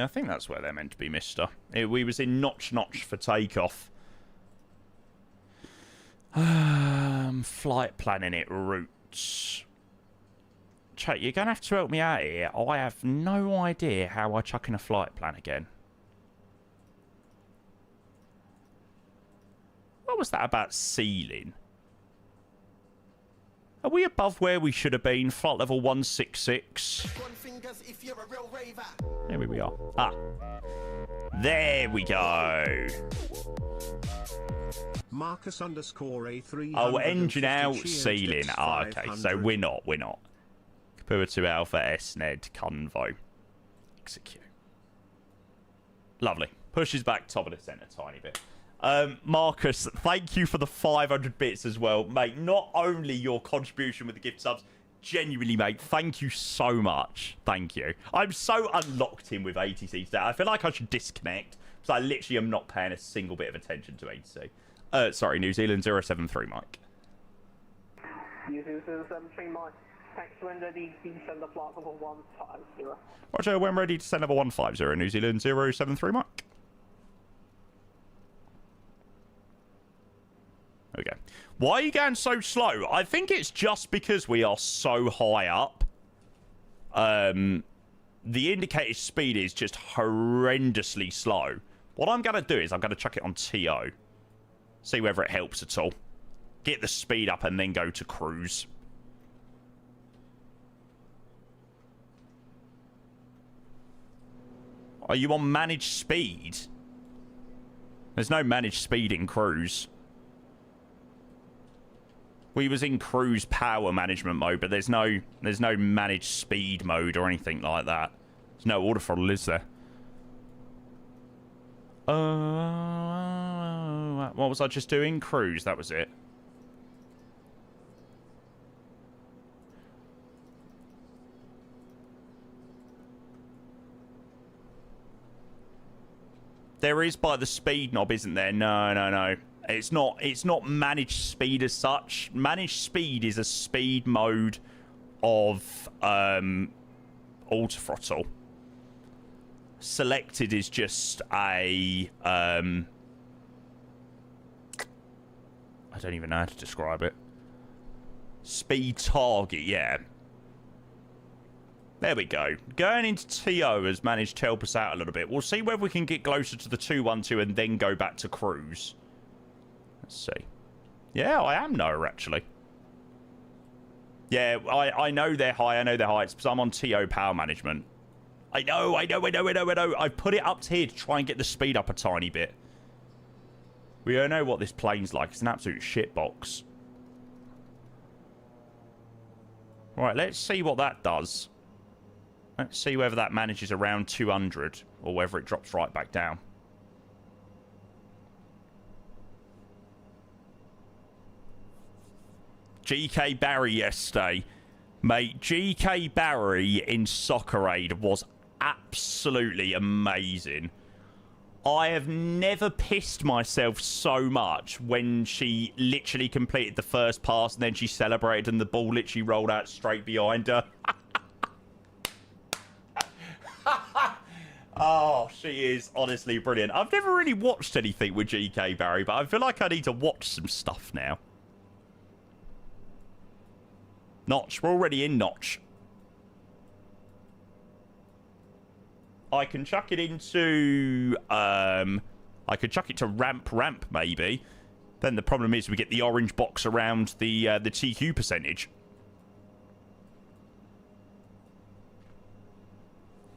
I think that's where they're meant to be, mister. We was in Notch for takeoff. Flight planning it routes. Chat, you're gonna have to help me out here. I have no idea how I chuck in a flight plan again. What was that about ceiling? Are we above where we should have been? Flight level 166. There we are. Ah. There we go. Marcus _A3. Oh, engine out, ceiling. Ah, okay. So we're not. Kapua 2 Alpha, SNED, Convo. Execute. Lovely. Pushes back top of the centre a tiny bit. Marcus, thank you for the 500 bits as well. Mate, not only your contribution with the gift subs, genuinely, mate, thank you so much. Thank you. I'm so unlocked in with ATC today. I feel like I should disconnect because I literally am not paying a single bit of attention to ATC. Sorry, New Zealand 073, Mike. New Zealand 073, Mike. Taxi when ready, descend the flight level 150. Roger, when ready to send level 150, New Zealand 073, Mike. Okay. Why are you going so slow? I think it's just because we are so high up. The indicated speed is just horrendously slow. What I'm going to do is I'm going to chuck it on TO. See whether it helps at all. Get the speed up and then go to cruise. Are you on managed speed? There's no managed speed in cruise. We was in cruise power management mode, but there's no managed speed mode or anything like that. There's no order throttle, is there? What was I just doing? Cruise, that was it. There is by the speed knob, isn't there? No. It's not managed speed as such. Managed speed is a speed mode of auto throttle. Selected is just a I don't even know how to describe it. Speed target, yeah. There we go. Going into TO has managed to help us out a little bit. We'll see whether we can get closer to the 212 and then go back to cruise. Let's see. Yeah, I am NOAA, actually. Yeah, I know they're high. I know they're high. It's because I'm on TO power management. I know. I've put it up to here to try and get the speed up a tiny bit. We don't know what this plane's like. It's an absolute shitbox. Right, let's see what that does. Let's see whether that manages around 200 or whether it drops right back down. GK Barry yesterday. Mate, GK Barry in Soccer Aid was absolutely amazing. I have never pissed myself so much when she literally completed the first pass and then she celebrated and the ball literally rolled out straight behind her. Oh, she is honestly brilliant. I've never really watched anything with GK Barry, but I feel like I need to watch some stuff now. Notch. We're already in Notch. I can chuck it into... I could chuck it to ramp, maybe. Then the problem is we get the orange box around the TQ percentage.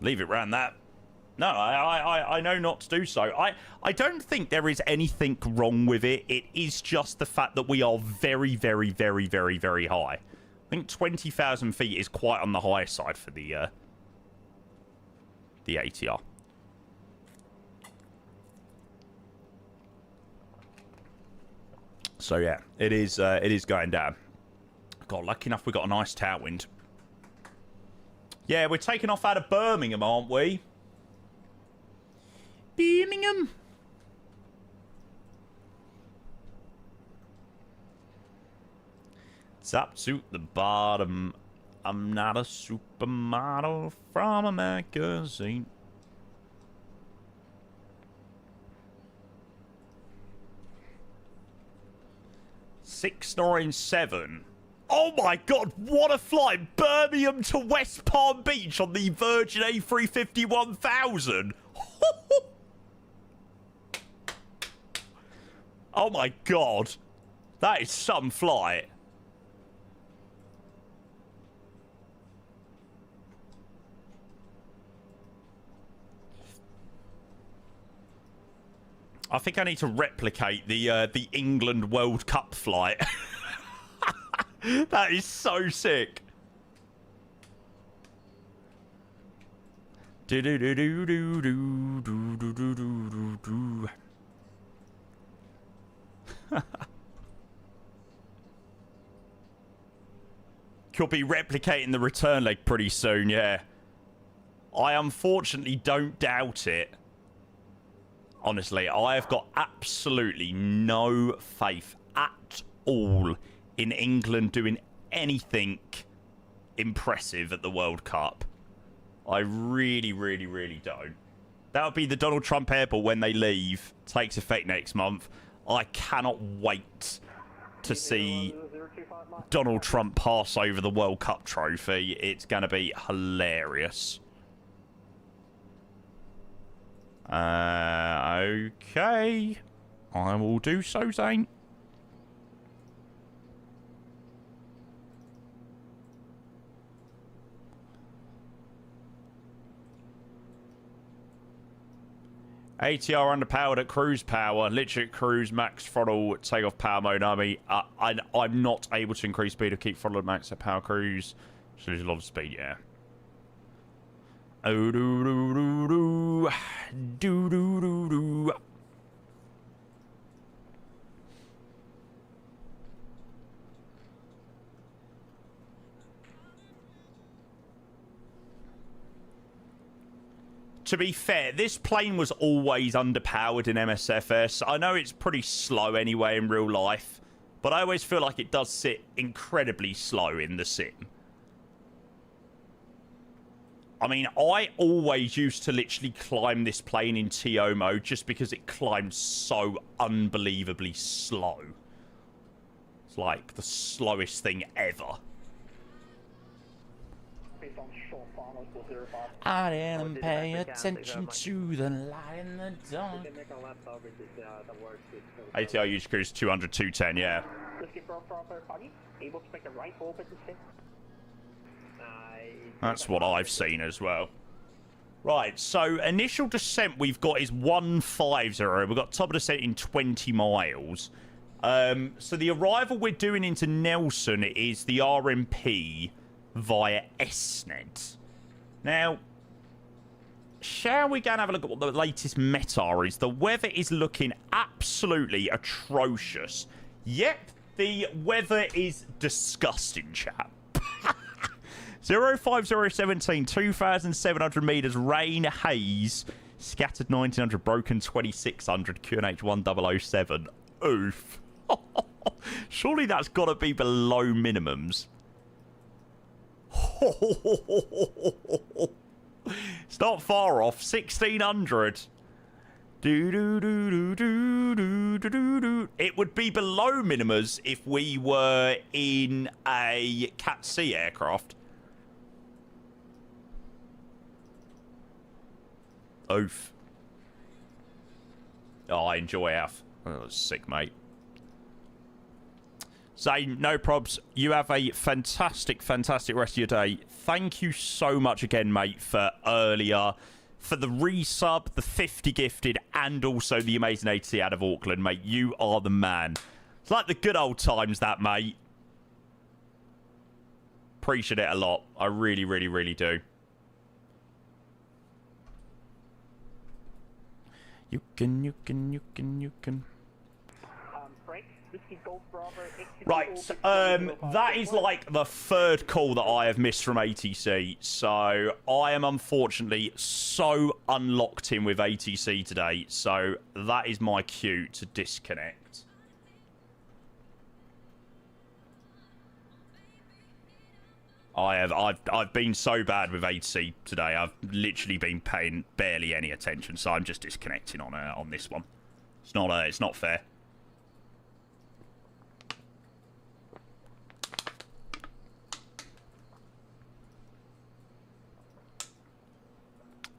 Leave it round that. No, I know not to do so. I don't think there is anything wrong with it. It is just the fact that we are very, very, very, very, very high. I think 20,000 feet is quite on the high side for the ATR. So yeah, it is going down. God, lucky enough we got a nice tailwind. Yeah, we're taking off out of Birmingham, aren't we? Birmingham. Top to the bottom. I'm not a supermodel from a magazine. $697. Oh my god, what a flight! Birmingham to West Palm Beach on the Virgin A350 1000. Oh my god. That is some flight. I think I need to replicate the England World Cup flight. That is so sick. Do do do do do do do do do do do. Could be replicating the return leg pretty soon, yeah. I unfortunately don't doubt it. Honestly, I have got absolutely no faith at all in England doing anything impressive at the World Cup. I really, really, really don't. That would be the Donald Trump airport when they leave. Takes effect next month. I cannot wait to see Donald Trump pass over the World Cup trophy. It's going to be hilarious. Okay. I will do so, Zane. ATR underpowered at cruise power. Literally at cruise, max throttle, take off power mode. I'm not able to increase speed or keep throttle at max at power cruise. So there's a lot of speed, yeah. Oh, do do do do. Do do do do. To be fair, this plane was always underpowered in MSFS. I know it's pretty slow anyway in real life, but I always feel like it does sit incredibly slow in the sim. I mean, I always used to literally climb this plane in TO mode just because it climbed so unbelievably slow. It's like the slowest thing ever. based on short finals for 05. I didn't pay attention to the light in the dark. ATR use cruise 200, 210, yeah. Whiskey Bravo, Buggy, able to make a right orbit instead. That's what I've seen as well. Right, so initial descent we've got is 150. We've got top of descent in 20 miles. So the arrival we're doing into Nelson is the RMP via SNED. Now, shall we go and have a look at what the latest meta is? The weather is looking absolutely atrocious. Yep, the weather is disgusting, chap. 05017, 2,700 metres, rain, haze, scattered 1,900, broken 2,600, QNH 1007. Oof. Surely that's got to be below minimums. It's not far off. 1,600. It would be below minimums if we were in a Cat C aircraft. Oof. Oh, I enjoy Alf. Oh, that's sick, mate. Zane, no probs. You have a fantastic, fantastic rest of your day. Thank you so much again, mate, for earlier, for the resub, the 50 gifted, and also the amazing ATC out of Auckland, mate. You are the man. It's like the good old times, that, mate. Appreciate it a lot. I really, really, really do. You can. Right, that is like the third call that I have missed from ATC, so I am unfortunately so unlocked in with ATC today, so that is my cue to disconnect. I've been so bad with ATC today. I've literally been paying barely any attention, so I'm just disconnecting on this one. It's not fair.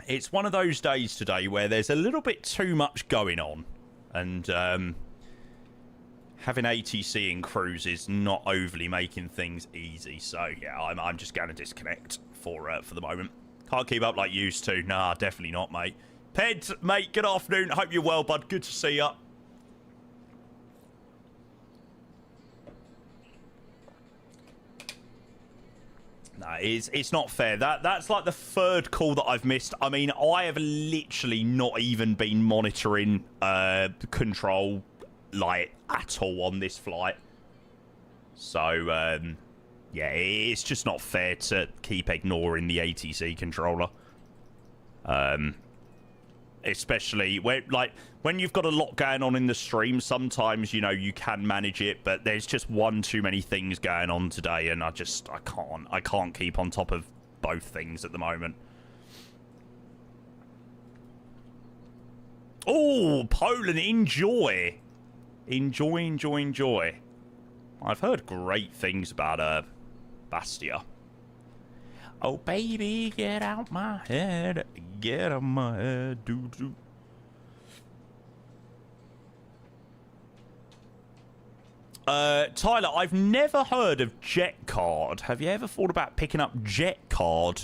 It's one of those days today where there's a little bit too much going on, and having ATC in cruise is not overly making things easy. So yeah, I'm just going to disconnect for the moment. Can't keep up like used to. Nah, definitely not, mate. Ped, mate, good afternoon. Hope you're well, bud. Good to see you. No, it's not fair. That's like the third call that I've missed. I mean, I have literally not even been monitoring control like at all on this flight. So yeah, it's just not fair to keep ignoring the ATC controller. Especially when you've got a lot going on in the stream, sometimes, you know, you can manage it, but there's just one too many things going on today, and I can't keep on top of both things at the moment. Oh, Poland, enjoy. Enjoy. I've heard great things about Bastia. Oh, baby, get out my head. Get out my head. Doo-doo. Tyler, I've never heard of Jet Card. Have you ever thought about picking up Jet Card?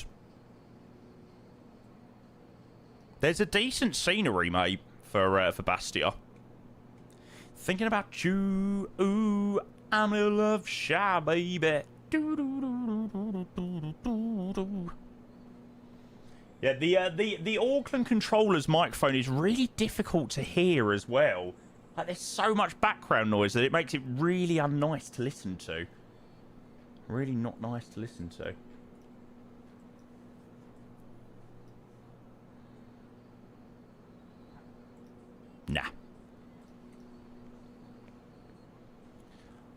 There's a decent scenery, mate, for Bastia. Thinking about you. Ooh, I'm a love shy, baby. Yeah, the Auckland controller's microphone is really difficult to hear as well. Like, there's so much background noise that it makes it really unnice to listen to. Really not nice to listen to. Nah.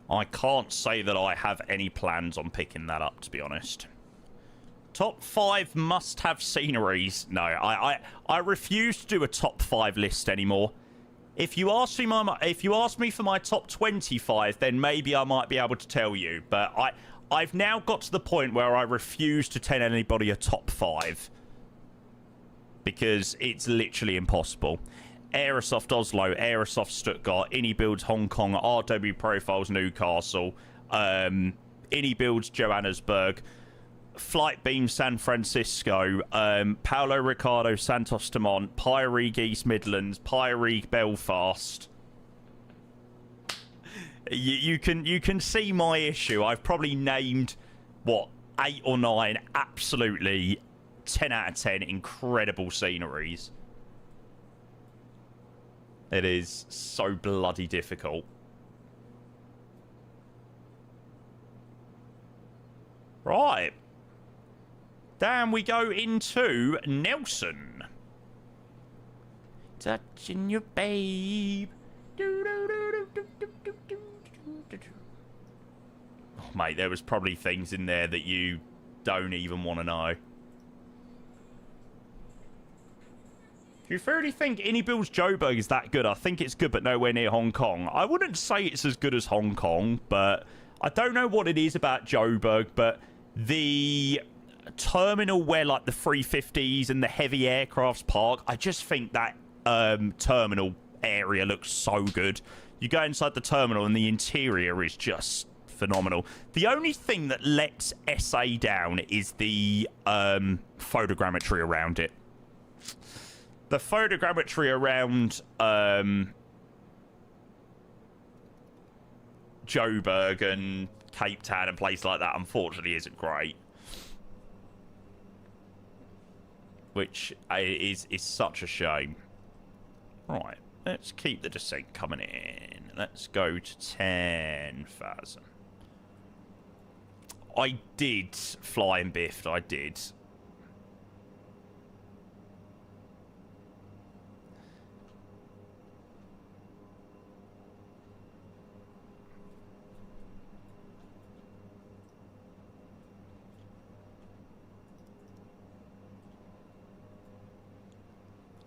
I can't say that I have any plans on picking that up, to be honest. Top 5 must-have sceneries. No, I refuse to do a top 5 list anymore. If you ask me for my top 25, then maybe I might be able to tell you. But I've now got to the point where I refuse to tell anybody a top 5. Because it's literally impossible. Aerosoft Oslo, Aerosoft Stuttgart, Innie Builds Hong Kong, RW Profiles Newcastle, Innie Builds Johannesburg, Flight Beam San Francisco, Paolo Ricardo Santos Dumont, Pyreeg East Midlands, Pyreeg Belfast. You can see my issue. I've probably named, what, 8 or 9 absolutely 10 out of 10 incredible sceneries. It is so bloody difficult. Right. Down we go into Nelson. Touching your babe. Oh, mate, there was probably things in there that you don't even want to know. Do you really think Innie Builds Joburg is that good? I think it's good, but nowhere near Hong Kong. I wouldn't say it's as good as Hong Kong, but I don't know what it is about Joburg, but the terminal where, like, the 350s and the heavy aircrafts park, I just think that terminal area looks so good. You go inside the terminal and the interior is just phenomenal. The only thing that lets SA down is the photogrammetry around it. The photogrammetry around Joburg and Cape Town and places like that, unfortunately, isn't great. Which is such a shame. Right, let's keep the descent coming in. Let's go to 10,000. I did fly and biffed, I did.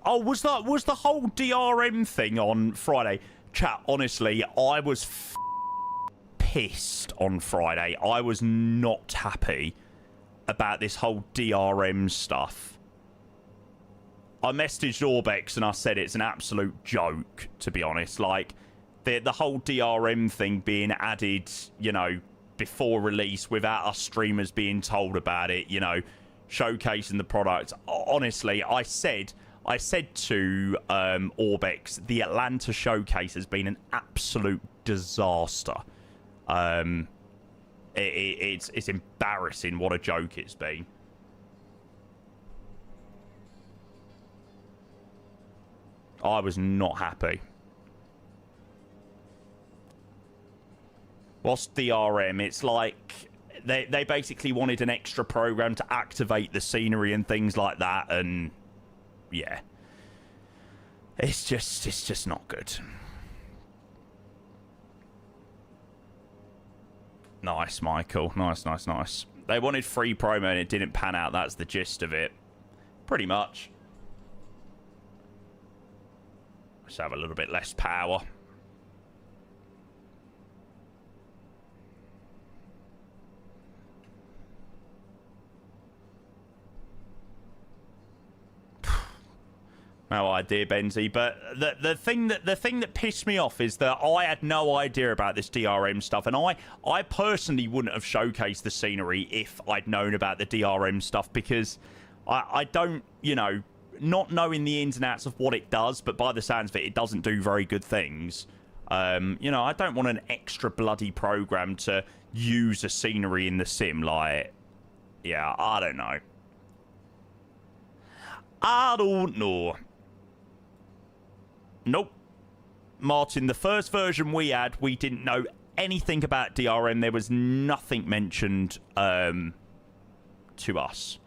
Oh, was the whole DRM thing on Friday? Chat, honestly, I was pissed on Friday. I was not happy about this whole DRM stuff. I messaged Orbex and I said it's an absolute joke, to be honest. Like, the whole DRM thing being added, you know, before release without us streamers being told about it, you know, showcasing the product. Honestly, I said to Orbex, the Atlanta showcase has been an absolute disaster. It's embarrassing what a joke it's been. I was not happy. What's DRM? It's like they basically wanted an extra program to activate the scenery and things like that, and yeah, it's just not good. Nice, Michael. Nice. They wanted free promo and it didn't pan out. That's the gist of it. Pretty much. Let's have a little bit less power. No idea, Benzie. But the thing that pissed me off is that I had no idea about this DRM stuff, and I personally wouldn't have showcased the scenery if I'd known about the DRM stuff, because I don't, you know, not knowing the ins and outs of what it does, but by the sounds of it, it doesn't do very good things. You know, I don't want an extra bloody program to use a scenery in the sim. Like, yeah, I don't know. I don't know. Nope. Martin, the first version we had, we didn't know anything about DRM. There was nothing mentioned to us.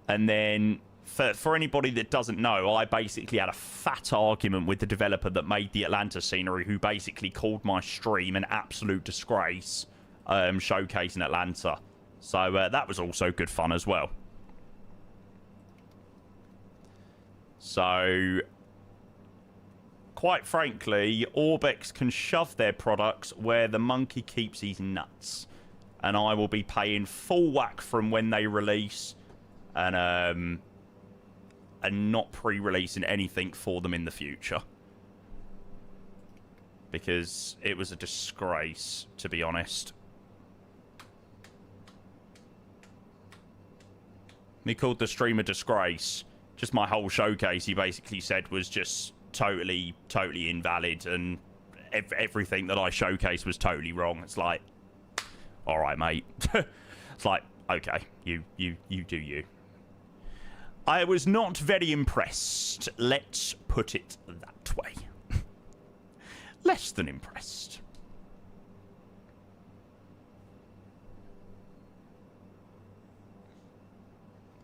And then, for anybody that doesn't know, I basically had a fat argument with the developer that made the Atlanta scenery, who basically called my stream an absolute disgrace, showcasing Atlanta. So that was also good fun as well. So, quite frankly, Orbex can shove their products where the monkey keeps his nuts. and I will be paying full whack from when they release, and not pre-releasing anything for them in the future. Because it was a disgrace, to be honest. He called the stream a disgrace. Just my whole showcase, he basically said, was just totally invalid, and everything that I showcased was totally wrong. It's like, all right, mate. It's like, okay, you do you. I was not very impressed. Let's put it that way. Less than impressed.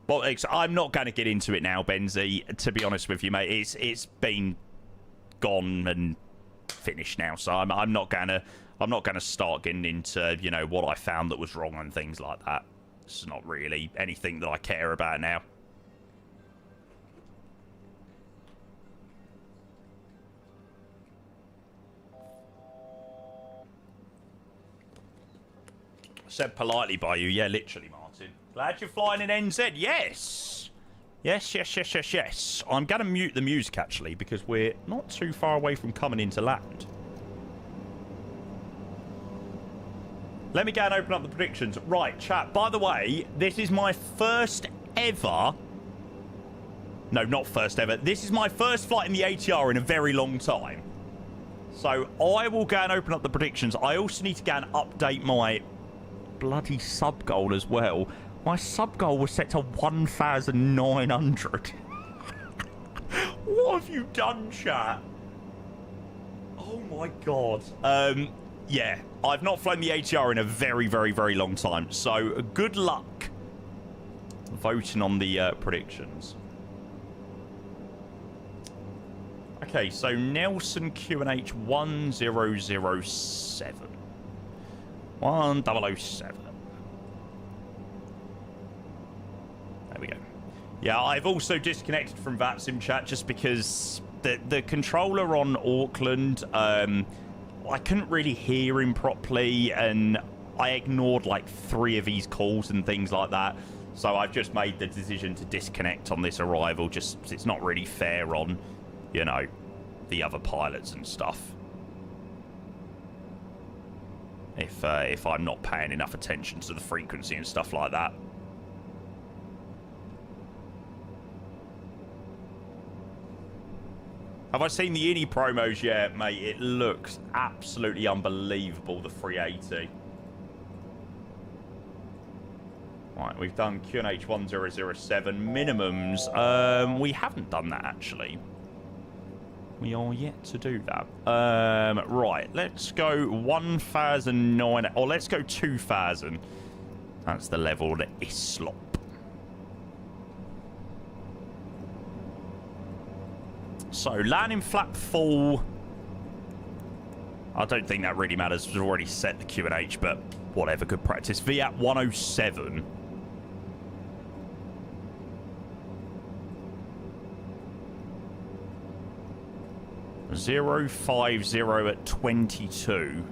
Well, I'm not going to get into it now, Benzie. To be honest with you, mate, it's been gone and finished now. So I'm not gonna start getting into, you know, what I found that was wrong and things like that. It's not really anything that I care about now. Said politely by you, yeah, literally, Martin. Glad you're flying in NZ. Yes. Yes. I'm going to mute the music, actually, because we're not too far away from coming into land. Let me go and open up the predictions. Right, chat. By the way, this is my first ever... No, not first ever. This is my first flight in the ATR in a very long time. So I will go and open up the predictions. I also need to go and update my bloody sub goal as well. My sub goal was set to 1,900. What have you done, chat? Oh my god. Yeah, I've not flown the ATR in a very long time. So good luck voting on the predictions. Okay, so Nelson QNH 1007. 1007. There we go. Yeah, I've also disconnected from VATSIM chat just because the controller on Auckland, I couldn't really hear him properly, and I ignored like 3 of his calls and things like that. So I've just made the decision to disconnect on this arrival. Just it's not really fair on, you know, the other pilots and stuff. If I'm not paying enough attention to the frequency and stuff like that. Have I seen the INI promos yet, mate? It looks absolutely unbelievable, the 380. Right, we've done QNH 1007 minimums. We haven't done that, actually. We are yet to do that. Right, let's go 1,009, or let's go 2,000. That's the level that is slop. So, landing flap full. I don't think that really matters. We've already set the QNH, but whatever, good practice. VAT 107. .050 at 22.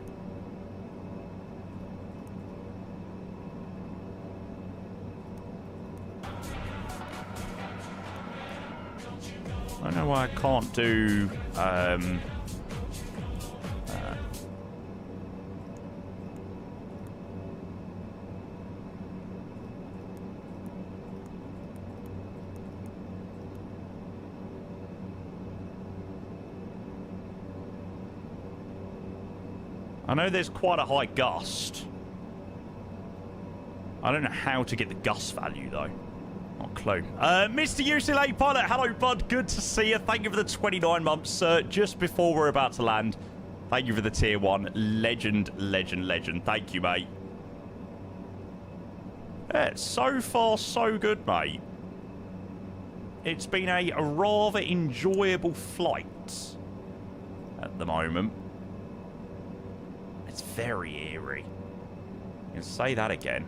I don't know why I can't do I know there's quite a high gust. I don't know how to get the gust value, though. Not a clue. Mr. UCLA Pilot, hello, bud. Good to see you. Thank you for the 29 months, sir. Just before we're about to land. Thank you for the tier 1. Legend. Thank you, mate. Yeah, so far, so good, mate. It's been a rather enjoyable flight at the moment. It's very eerie. You can say that again.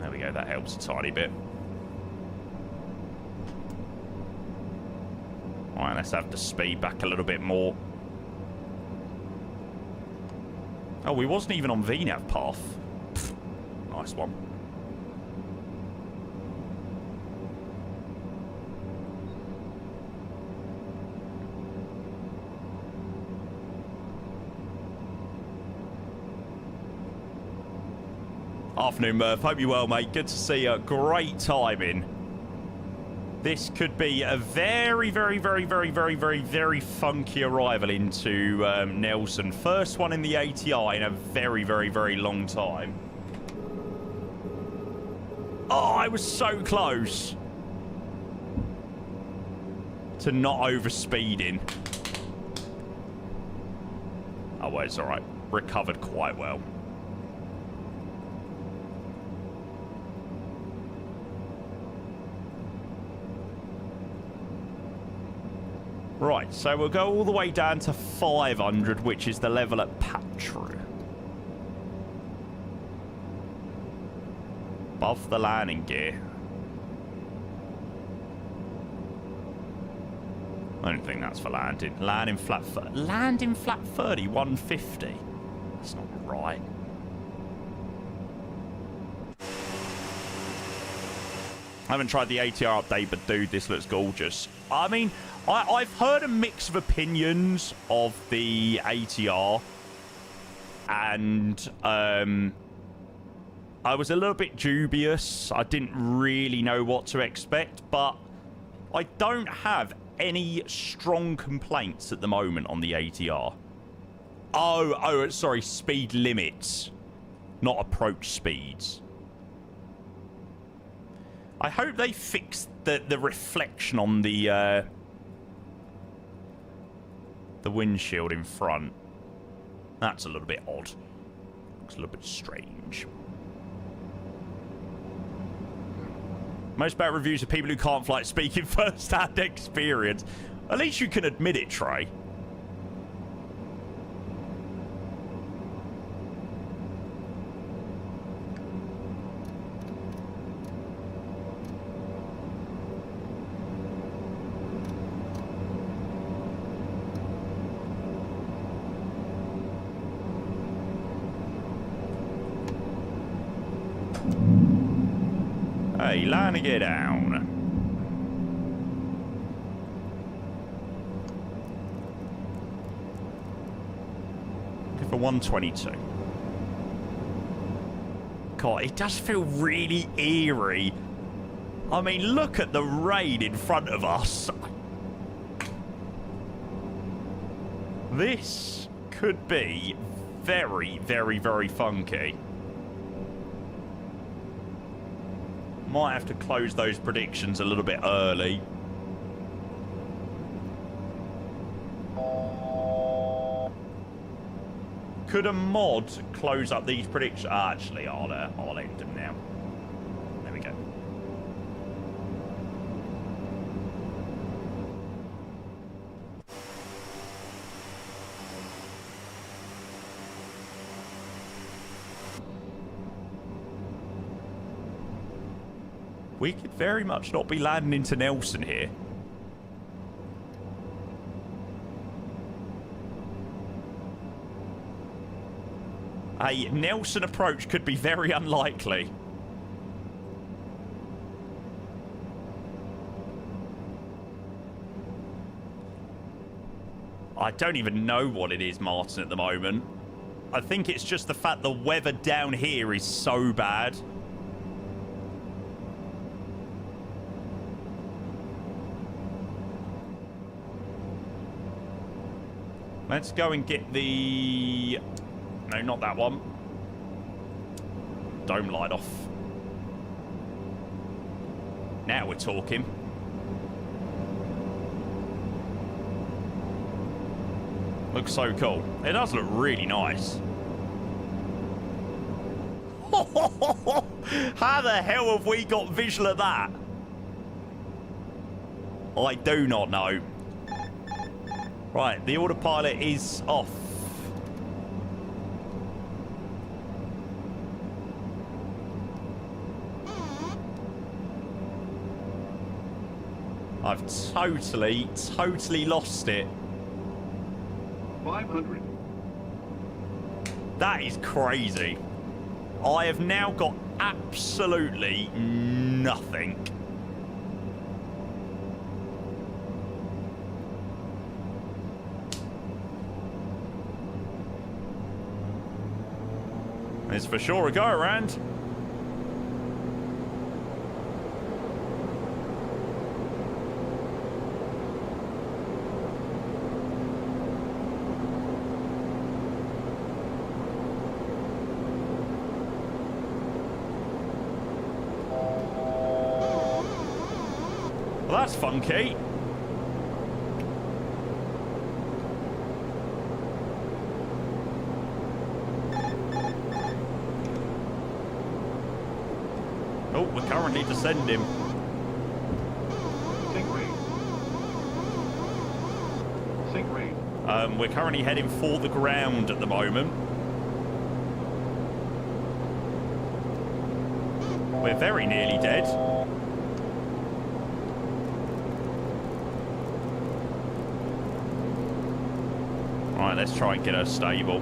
There we go, that helps a tiny bit. Alright, let's have the speed back a little bit more. Oh, we wasn't even on VNav path. Pfft, nice one. Afternoon, Murph. Hope you're well, mate. Good to see you. Great timing. This could be a very, very, very, very, very, very, very funky arrival into Nelson. First one in the ATR in a very, very, very long time. Oh, I was so close to not overspeeding. Oh, well, it's all right. Recovered quite well. Right, so we'll go all the way down to 500, which is the level at Patru. Above the landing gear. I don't think that's for landing. Landing flat 30, 150. That's not right. I haven't tried the ATR update, but dude, this looks gorgeous. I mean, I've heard a mix of opinions of the ATR, and I was a little bit dubious. I didn't really know what to expect, but I don't have any strong complaints at the moment on the ATR. Oh, sorry, speed limits, not approach speeds. I hope they fix the reflection on the windshield in front. That's a little bit odd. Looks a little bit strange. Most bad reviews are people who can't fly speaking first-hand experience. At least you can admit it, Trey. Hey, line to get down. Looking for 122. God, it does feel really eerie. I mean, look at the rain in front of us. This could be very, very, very funky. Might have to close those predictions a little bit early. Could a mod close up these predictions? Actually, I'll end them now. There we go. We could very much not be landing into Nelson here. A Nelson approach could be very unlikely. I don't even know what it is, Martin, at the moment. I think it's just the fact the weather down here is so bad. Let's go and get the... No, not that one. Dome light off. Now we're talking. Looks so cool. It does look really nice. How the hell have we got visual of that? I do not know. Right, the autopilot is off. I've totally lost it. 500. That is crazy. I have now got absolutely nothing. It's for sure a go around. Well, that's funky. Oh, we're currently descending. Sink rate. Sink rate. We're currently heading for the ground at the moment. We're very nearly dead. Right, let's try and get her stable.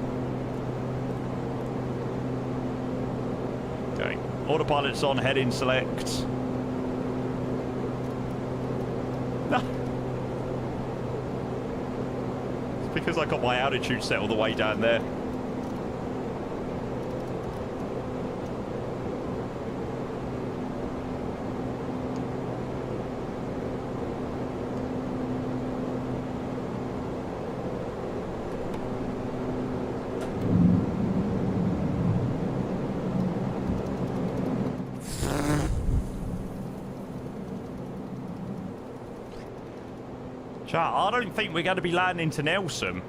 Okay. Autopilot's on, heading select. No. It's because I got my altitude set all the way down there. I don't think we're going to be landing to Nelson.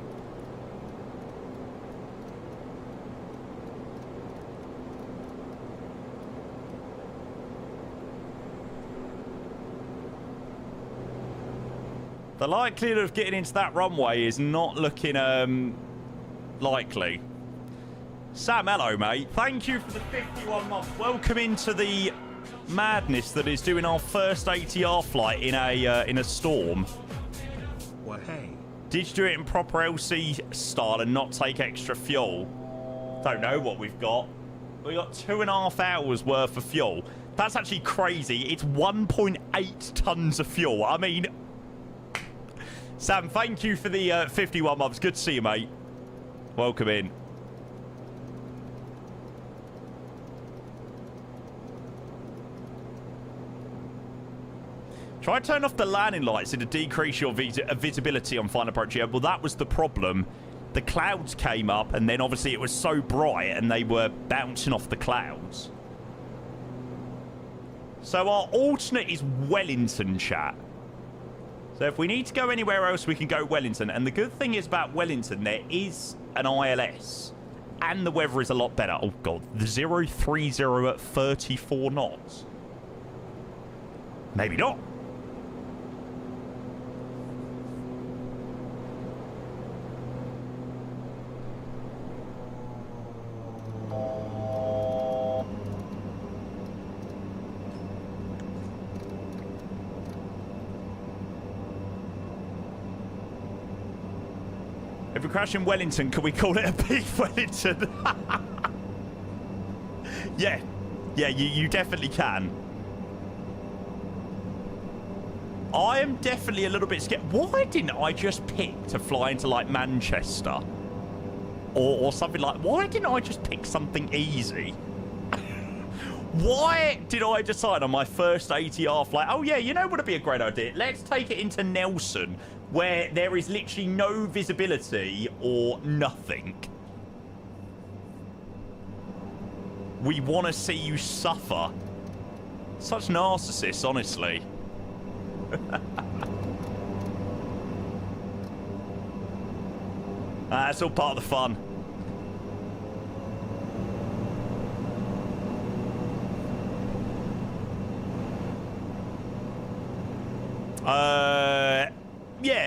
The likelihood of getting into that runway is not looking likely. Sam, hello, mate. Thank you for the 51 months. Welcome into the madness that is doing our first ATR flight in a storm. Well, hey. Did you do it in proper LC style and not take extra fuel? Don't know what we've got. We've got 2.5 hours worth of fuel. That's actually crazy. It's 1.8 tons of fuel. I mean, Sam, thank you for the 51 months. Good to see you, mate. Welcome in. Try to turn off the landing lights to decrease your visibility on final approach. Yeah, well, that was the problem. The clouds came up, and then obviously it was so bright, and they were bouncing off the clouds. So our alternate is Wellington, chat. So if we need to go anywhere else, we can go Wellington. And the good thing is about Wellington, there is an ILS, and the weather is a lot better. Oh, God. The 030 at 34 knots. Maybe not. If we crash in Wellington, can we call it a big Wellington? Yeah. Yeah, you definitely can. I am definitely a little bit scared. Why didn't I just pick to fly into, like, Manchester? Or something like... Why didn't I just pick something easy? Why did I decide on my first ATR flight? Oh, yeah, you know what would be a great idea? Let's take it into Nelson, where there is literally no visibility or nothing. We want to see you suffer. Such narcissists, honestly. That's all part of the fun.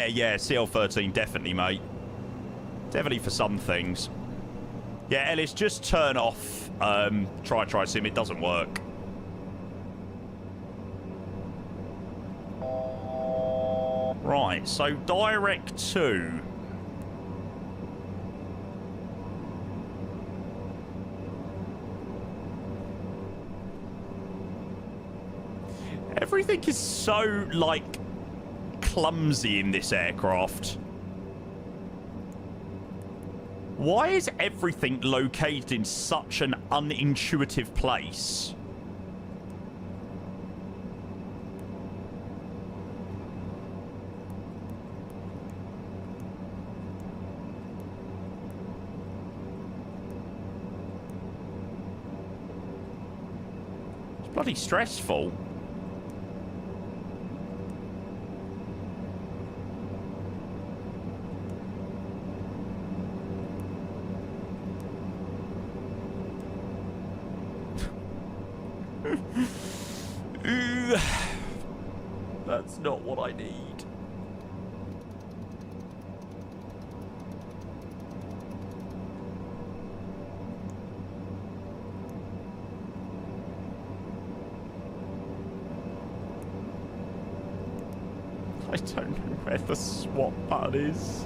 Yeah, CL13, definitely, mate. Definitely for some things. Yeah, Ellis, just turn off try sim. It doesn't work. Right, so direct to... Everything is so, like, clumsy in this aircraft. Why is everything located in such an unintuitive place? It's bloody stressful. That's not what I need. I don't know where the swap button is.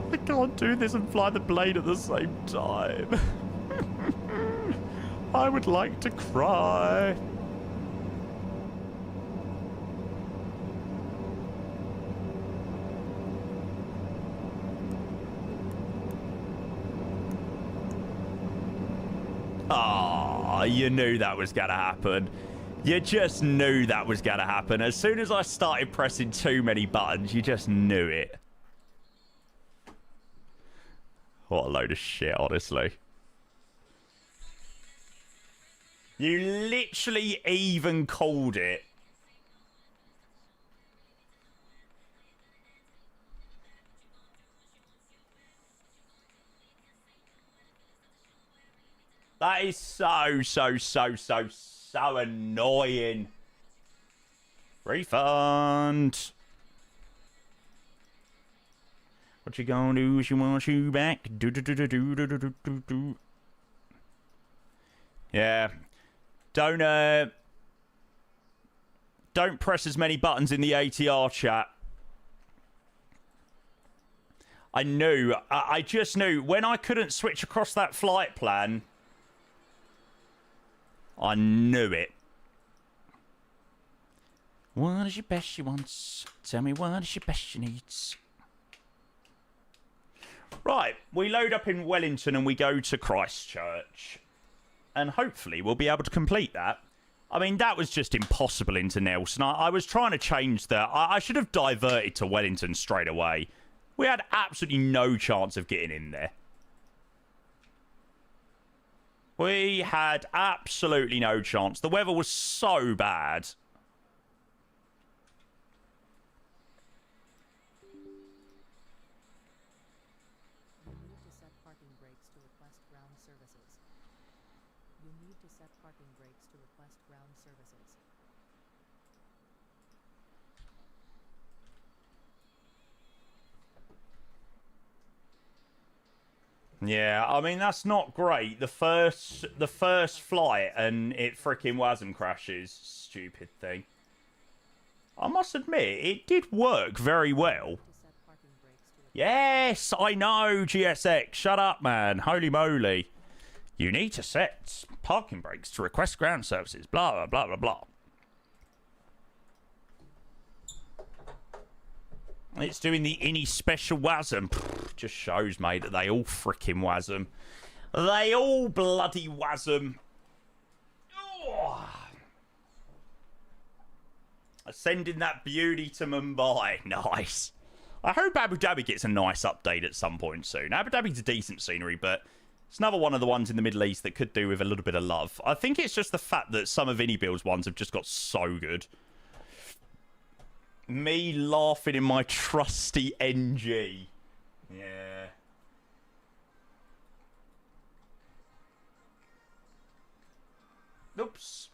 I can't do this and fly the plane at the same time. I would like to cry. Ah, you knew that was gonna happen. You just knew that was gonna happen. As soon as I started pressing too many buttons, you just knew it. What a load of shit, honestly. You literally even called it. That is so annoying. Refund. What you gonna do? She wants you back. Yeah. Don't press as many buttons in the ATR chat. I knew. I just knew. When I couldn't switch across that flight plan, I knew it. What is your best she wants? Tell me what is your best she needs. Right, we load up in Wellington and we go to Christchurch. And hopefully we'll be able to complete that. I mean, that was just impossible into Nelson. I was trying to change that. I should have diverted to Wellington straight away. We had absolutely no chance of getting in there. We had absolutely no chance. The weather was so bad. Yeah, I mean, that's not great. The first flight and it frickin' WASM crashes. Stupid thing. I must admit, it did work very well. Yes, I know, GSX. Shut up, man. Holy moly. You need to set parking brakes to request ground services. Blah, blah, blah, blah, blah. It's doing the any special WASM. Just shows, mate, that they all frickin' WASM. They all bloody WASM. Oh. Sending that beauty to Mumbai. Nice. I hope Abu Dhabi gets a nice update at some point soon. Abu Dhabi's a decent scenery, but it's another one of the ones in the Middle East that could do with a little bit of love. I think it's just the fact that some of Inibill's ones have just got so good. Me laughing in my trusty NG. Yeah. Oops.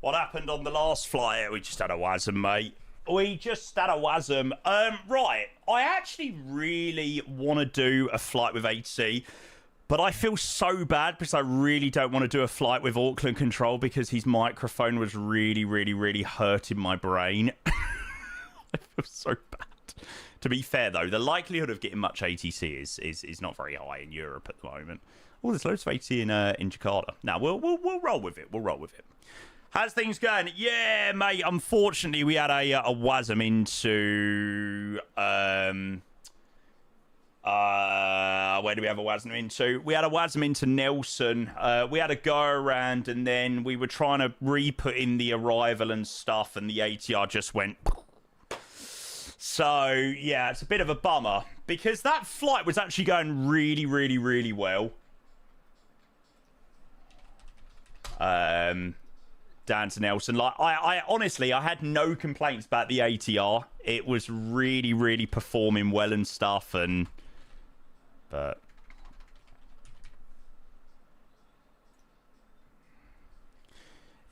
What happened on the last flight? We just had a wasm, mate. We just had a wasm. Right. I actually really want to do a flight with HC, but I feel so bad because I really don't want to do a flight with Auckland Control because his microphone was really, really, really hurting my brain. I feel so bad. To be fair, though, the likelihood of getting much ATC is not very high in Europe at the moment. Oh, there's loads of ATC in Jakarta. Now, we'll roll with it. We'll roll with it. How's things going? Yeah, mate. Unfortunately, we had a wasm into where do we have a wasm into? We had a wasm into Nelson. We had a go around, and then we were trying to re-put in the arrival and stuff, and the ATR just went. So yeah, it's a bit of a bummer because that flight was actually going really, really, really well. Down to Nelson. Like I honestly, I had no complaints about the ATR. It was really, really performing well and stuff, but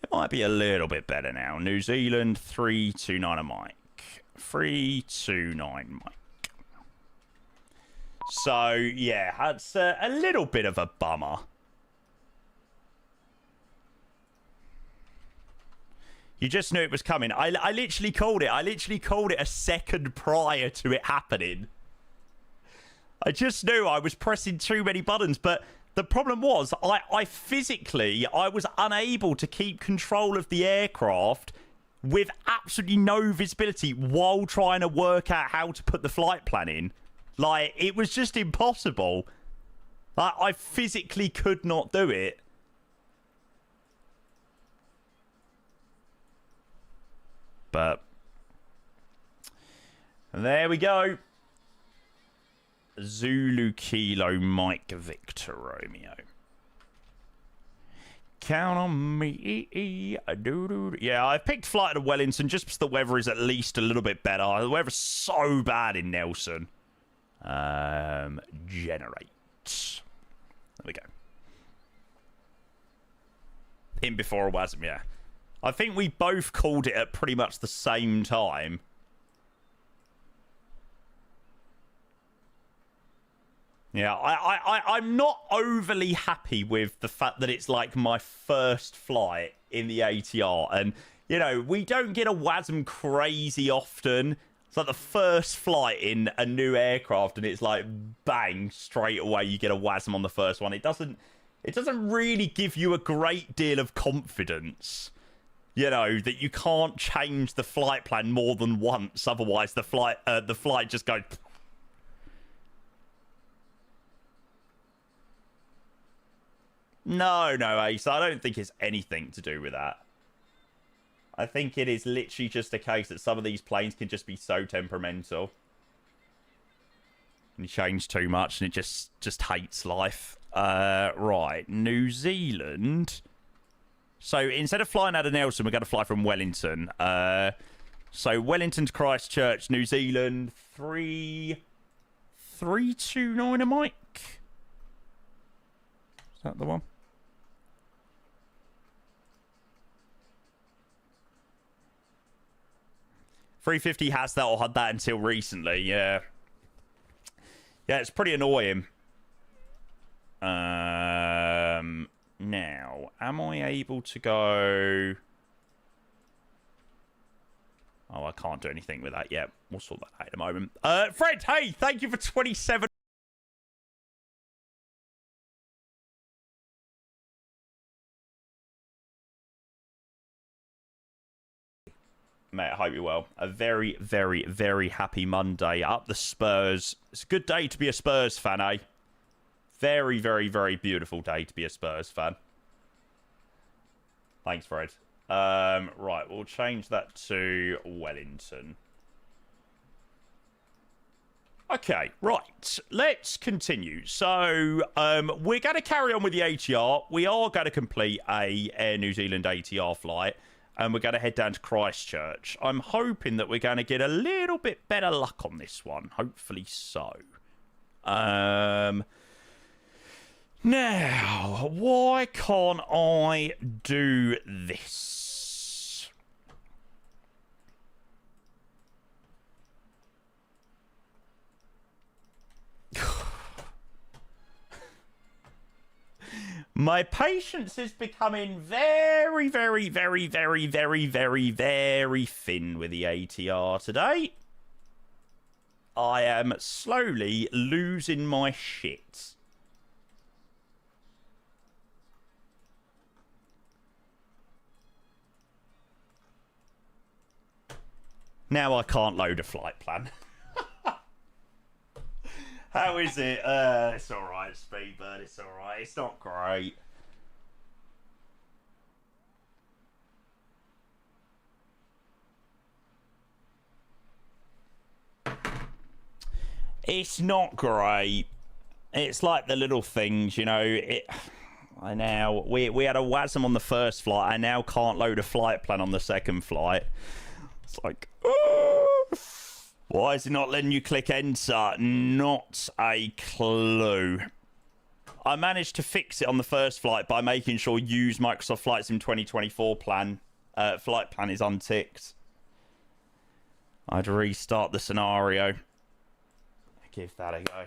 it might be a little bit better now. New Zealand 329 a mic. 329 mic. So yeah, that's a little bit of a bummer. You just knew it was coming. I literally called it. I literally called it a second prior to it happening. I just knew I was pressing too many buttons. But the problem was, I physically, I was unable to keep control of the aircraft with absolutely no visibility while trying to work out how to put the flight plan in. Like, it was just impossible. Like, I physically could not do it. But there we go. Zulu Kilo Mike Victor Romeo. Count on me. Yeah, I picked flight to Wellington just because the weather is at least a little bit better. The weather's so bad in Nelson. Generate. There we go. In before a wasm, yeah. I think we both called it at pretty much the same time. Yeah, I'm not overly happy with the fact that it's like my first flight in the ATR. And, you know, we don't get a wasm crazy often. It's like the first flight in a new aircraft and it's like, bang, straight away you get a wasm on the first one. It doesn't really give you a great deal of confidence. You know, that you can't change the flight plan more than once. Otherwise, the flight just goes... No, Ace. I don't think it's anything to do with that. I think it is literally just a case that some of these planes can just be so temperamental. And you change too much and it just hates life. Right. New Zealand... So instead of flying out of Nelson, we're going to fly from Wellington. So Wellington to Christchurch, New Zealand, 329 a mic. Is that the one? $350 has that or had that until recently. Yeah. Yeah, it's pretty annoying. Now, am I able to go... Oh, I can't do anything with that yet. We'll sort that out in a moment. Fred, hey, thank you for 27... Mate, I hope you're well. A very, very, very happy Monday. Up the Spurs. It's a good day to be a Spurs fan, eh? Very, very, very beautiful day to be a Spurs fan. Thanks, Fred. Right, we'll change that to Wellington. Okay, right. Let's continue. So, we're going to carry on with the ATR. We are going to complete a Air New Zealand ATR flight. And we're going to head down to Christchurch. I'm hoping that we're going to get a little bit better luck on this one. Hopefully so. Now, why can't I do this? My patience is becoming very, very, very, very, very, very, very thin with the ATR today. I am slowly losing my shit. Now I can't load a flight plan. How is it? It's alright, Speedbird. It's alright. It's not great. It's not great. It's like the little things, you know. We had a WASM on the first flight. I now can't load a flight plan on the second flight. It's like, why is it not letting you click enter? Not a clue. I managed to fix it on the first flight by making sure use Microsoft Flight Sim 2024 plan. Flight plan is unticked. I'd restart the scenario. Give that a go.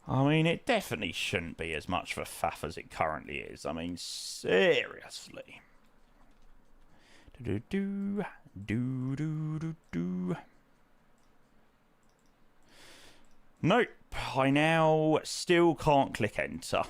I mean, it definitely shouldn't be as much of a faff as it currently is. I mean, seriously. Nope, I now still can't click enter.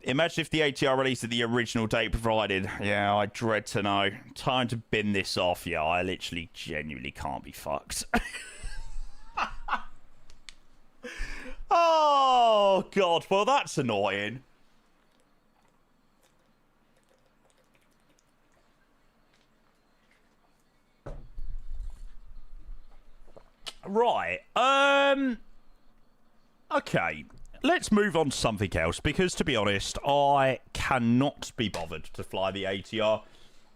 Imagine if the ATR released at the original date provided. Yeah, I dread to know. Time to bin this off. Yeah, I literally genuinely can't be fucked. Oh, God. Well, that's annoying. Right. Okay. Let's move on to something else, because, to be honest, I cannot be bothered to fly the ATR.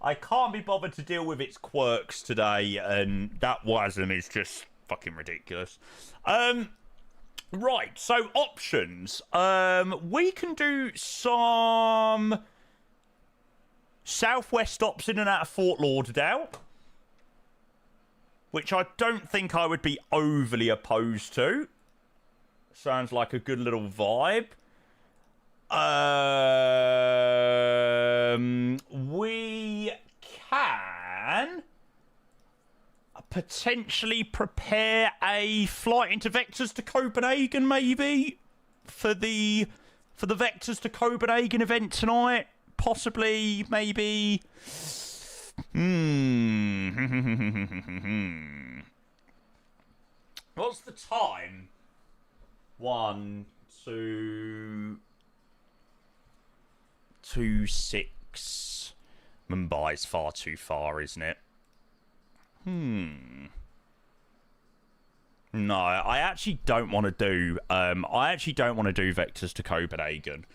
I can't be bothered to deal with its quirks today, and that WASM is just fucking ridiculous. Right, so options. We can do some Southwest stops in and out of Fort Lauderdale, which I don't think I would be overly opposed to. Sounds like a good little vibe. We can potentially prepare a flight into Vectors to Copenhagen, maybe for the Vectors to Copenhagen event tonight. Possibly, maybe. What's the time? 1, 2, 2, 6. Mumbai's far too far, isn't it? No, I actually don't want to do. Vectors to Copenhagen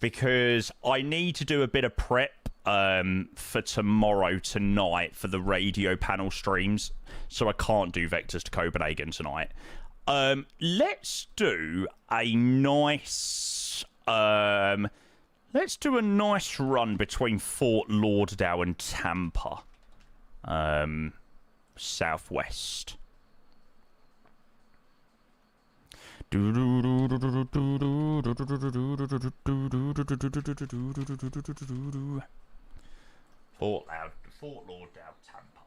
because I need to do a bit of prep for tonight for the radio panel streams, so I can't do Vectors to Copenhagen tonight. Let's do a nice run between Fort Lauderdale and Tampa, Southwest. Fort Lauderdale, Tampa.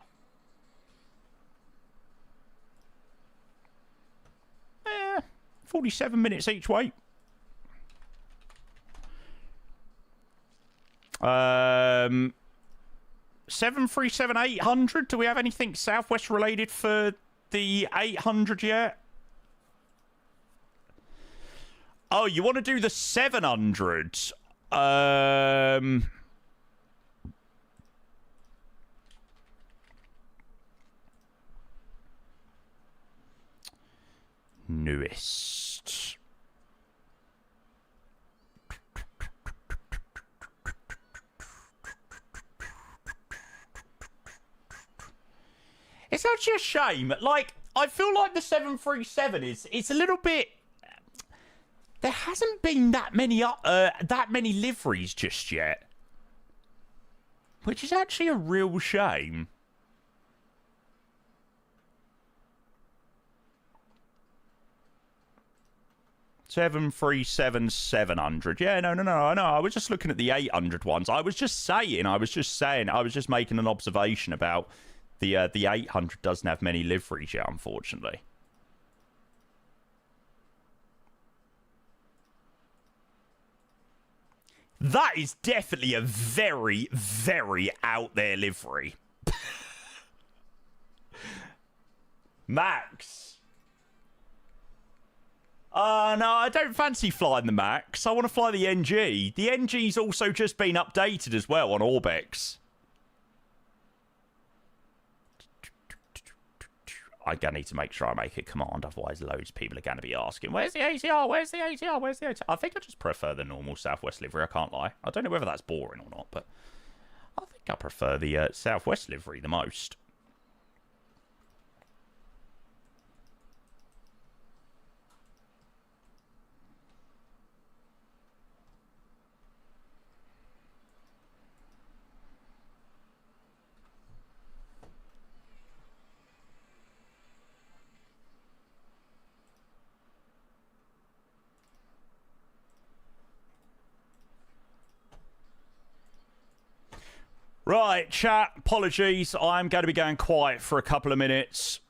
47 minutes each way. 737-800. Do we have anything Southwest related for the 800 yet? Oh, you want to do the 700? Newest. It's actually a shame. Like, I feel like the 737 it's a little bit... There hasn't been that many liveries just yet. Which is actually a real shame. Seven 700. Yeah, no. I know. I was just looking at the 800 ones. I was just making an observation about the 800 doesn't have many liveries yet, unfortunately. That is definitely a very, very out there livery. Max. No, I don't fancy flying the Max. I want to fly the NG. The NG's also just been updated as well on Orbex. I'm going to need to make sure I make it command, otherwise loads of people are going to be asking, where's the ATR? Where's the ATR? Where's the ATR? I think I just prefer the normal Southwest livery, I can't lie. I don't know whether that's boring or not, but I think I prefer the Southwest livery the most. Right, chat, apologies. I'm going to be going quiet for a couple of minutes.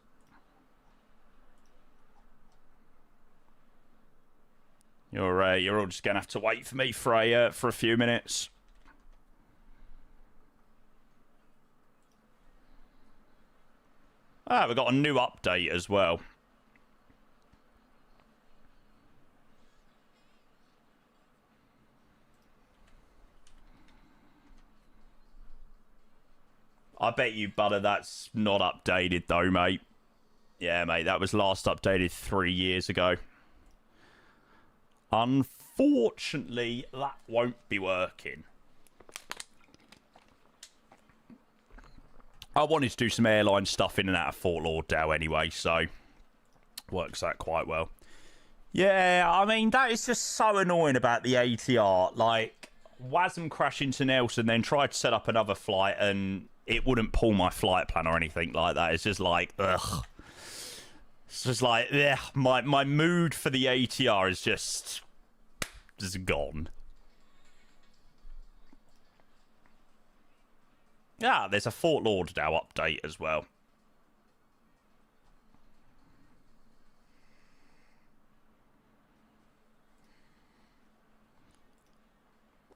You're all just going to have to wait for me for a few minutes. Ah, we've got a new update as well. I bet you, Butter, that's not updated, though, mate. Yeah, mate, that was last updated 3 years ago. Unfortunately, that won't be working. I wanted to do some airline stuff in and out of Fort Lauderdale anyway, so works out quite well. Yeah, I mean, that is just so annoying about the ATR. Like, Wasm crashed into Nelson, then tried to set up another flight, and it wouldn't pull my flight plan or anything like that. It's just like, ugh. It's just like, yeah, my mood for the ATR is just gone. Ah, there's a Fort Lauderdale update as well.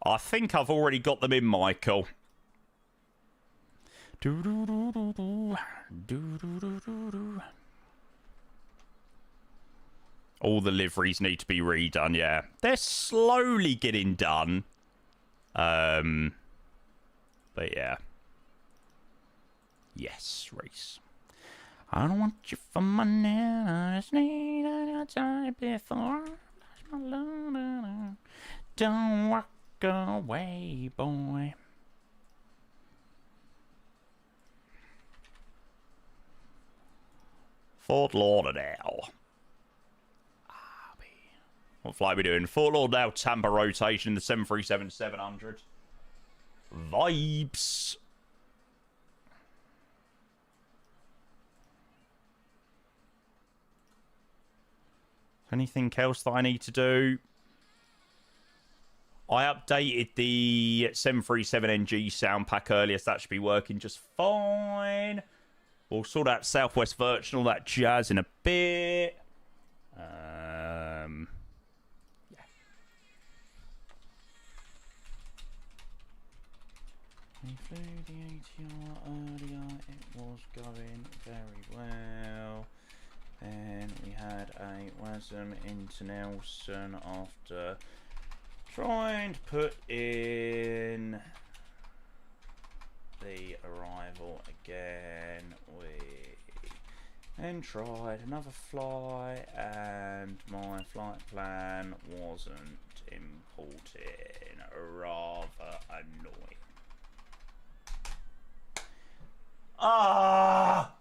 I think I've already got them in, Michael. All the liveries need to be redone, yeah. They're slowly getting done. But yeah. Yes, Reese. I don't want you for money. I just need a time before. Don't walk away, boy. Fort Lauderdale. What flight are we doing? Fort Lauderdale, Tampa rotation, the 737-700. Vibes. Anything else that I need to do? I updated the 737NG sound pack earlier, so that should be working just fine. We'll sort out Southwest Virtual, all that jazz in a bit. Yeah. We flew the ATR earlier, it was going very well. Then we had a Wasm into Nelson after trying to put in the arrival again. We then tried another flight and my flight plan wasn't importing. Rather annoying. Ah!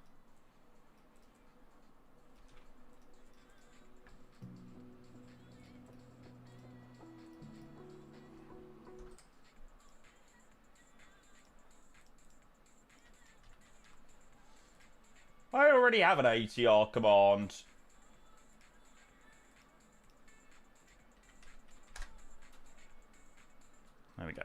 already have an ATR command. There we go.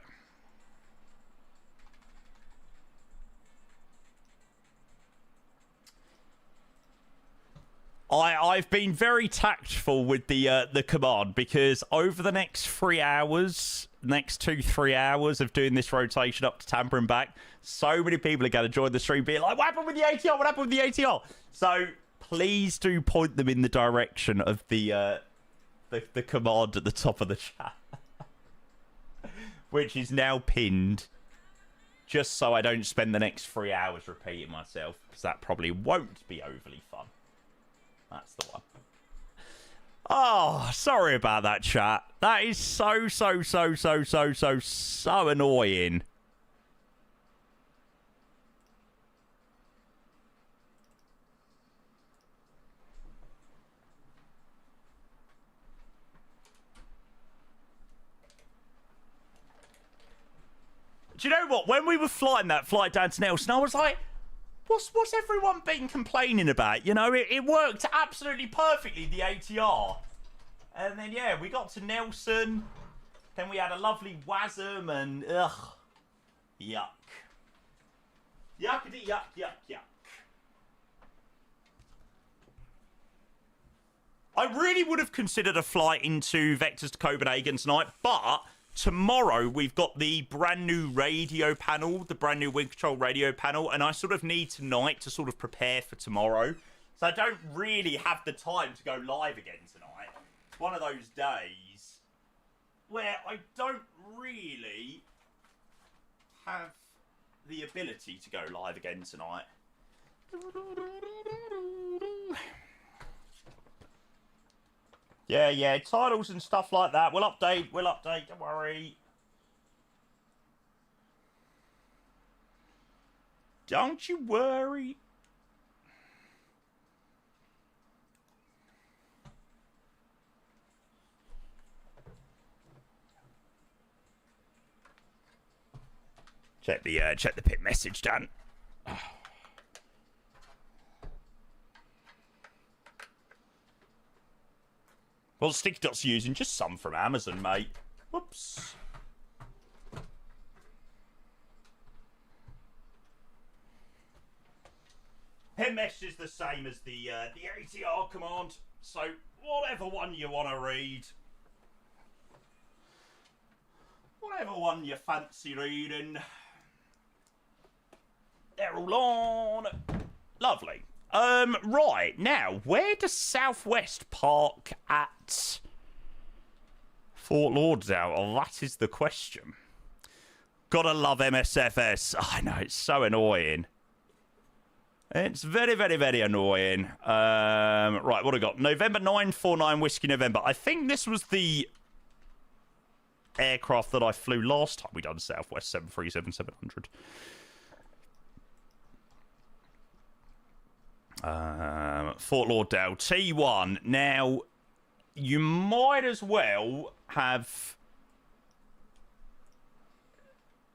I've been very tactful with the command, because over the next 3 hours, next 2-3 hours of doing this rotation up to Tampa and back, so many people are going to join the stream being like, what happened with the ATR? What happened with the ATR? So please do point them in the direction of the command at the top of the chat, which is now pinned, just so I don't spend the next 3 hours repeating myself, because that probably won't be overly fun. That's the one. Oh, sorry about that, chat. That is so annoying. Do you know what? When we were flying that flight down to Nelson, I was like, What's everyone been complaining about? You know, it worked absolutely perfectly, the ATR. And then, yeah, we got to Nelson. Then we had a lovely WASM and, ugh, yuck. Yuckity yuck, yuck, yuck. I really would have considered a flight into Vectors to Copenhagen tonight, but tomorrow we've got the brand new radio panel, the brand new wind control radio panel, and I sort of need tonight to sort of prepare for tomorrow. So I don't really have the time to go live again tonight. It's one of those days where I don't really have the ability to go live again tonight. Yeah, titles and stuff like that. We'll update, don't worry. Don't you worry. Check the pit message, Dan. Well, Sticky Dot's using just some from Amazon, mate. Whoops. Pin message is the same as the ATR command, so whatever one you want to read, whatever one you fancy reading, they're all on. Lovely. Right, now, where does Southwest park at Fort Lauderdale? Oh, that is the question. Gotta love MSFS. Oh, I know, it's so annoying. It's very, very, very annoying. Right, what have I got? November 949 Whiskey November. I think this was the aircraft that I flew last time we done Southwest 737-700. Fort Lauderdale T1. Now, you might as well have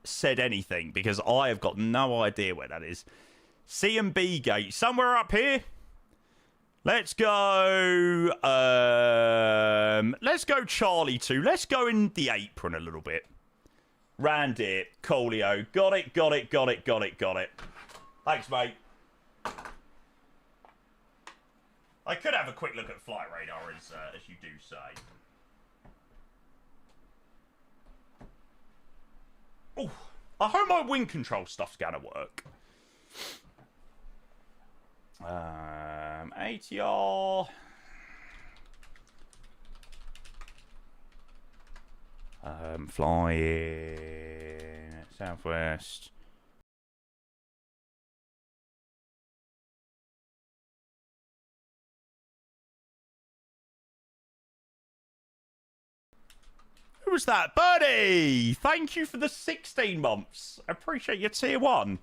said anything, because I have got no idea where that is. C and B gate, somewhere up here. Let's go. Let's go Charlie 2. Let's go in the apron a little bit. Round it. Coolio. Got it. Thanks, mate. I could have a quick look at flight radar, as you do say. Oh, I hope my wind control stuff's gonna work. ATR. Flying Southwest. Who was that? Birdie! Thank you for the 16 months. I appreciate your tier 1.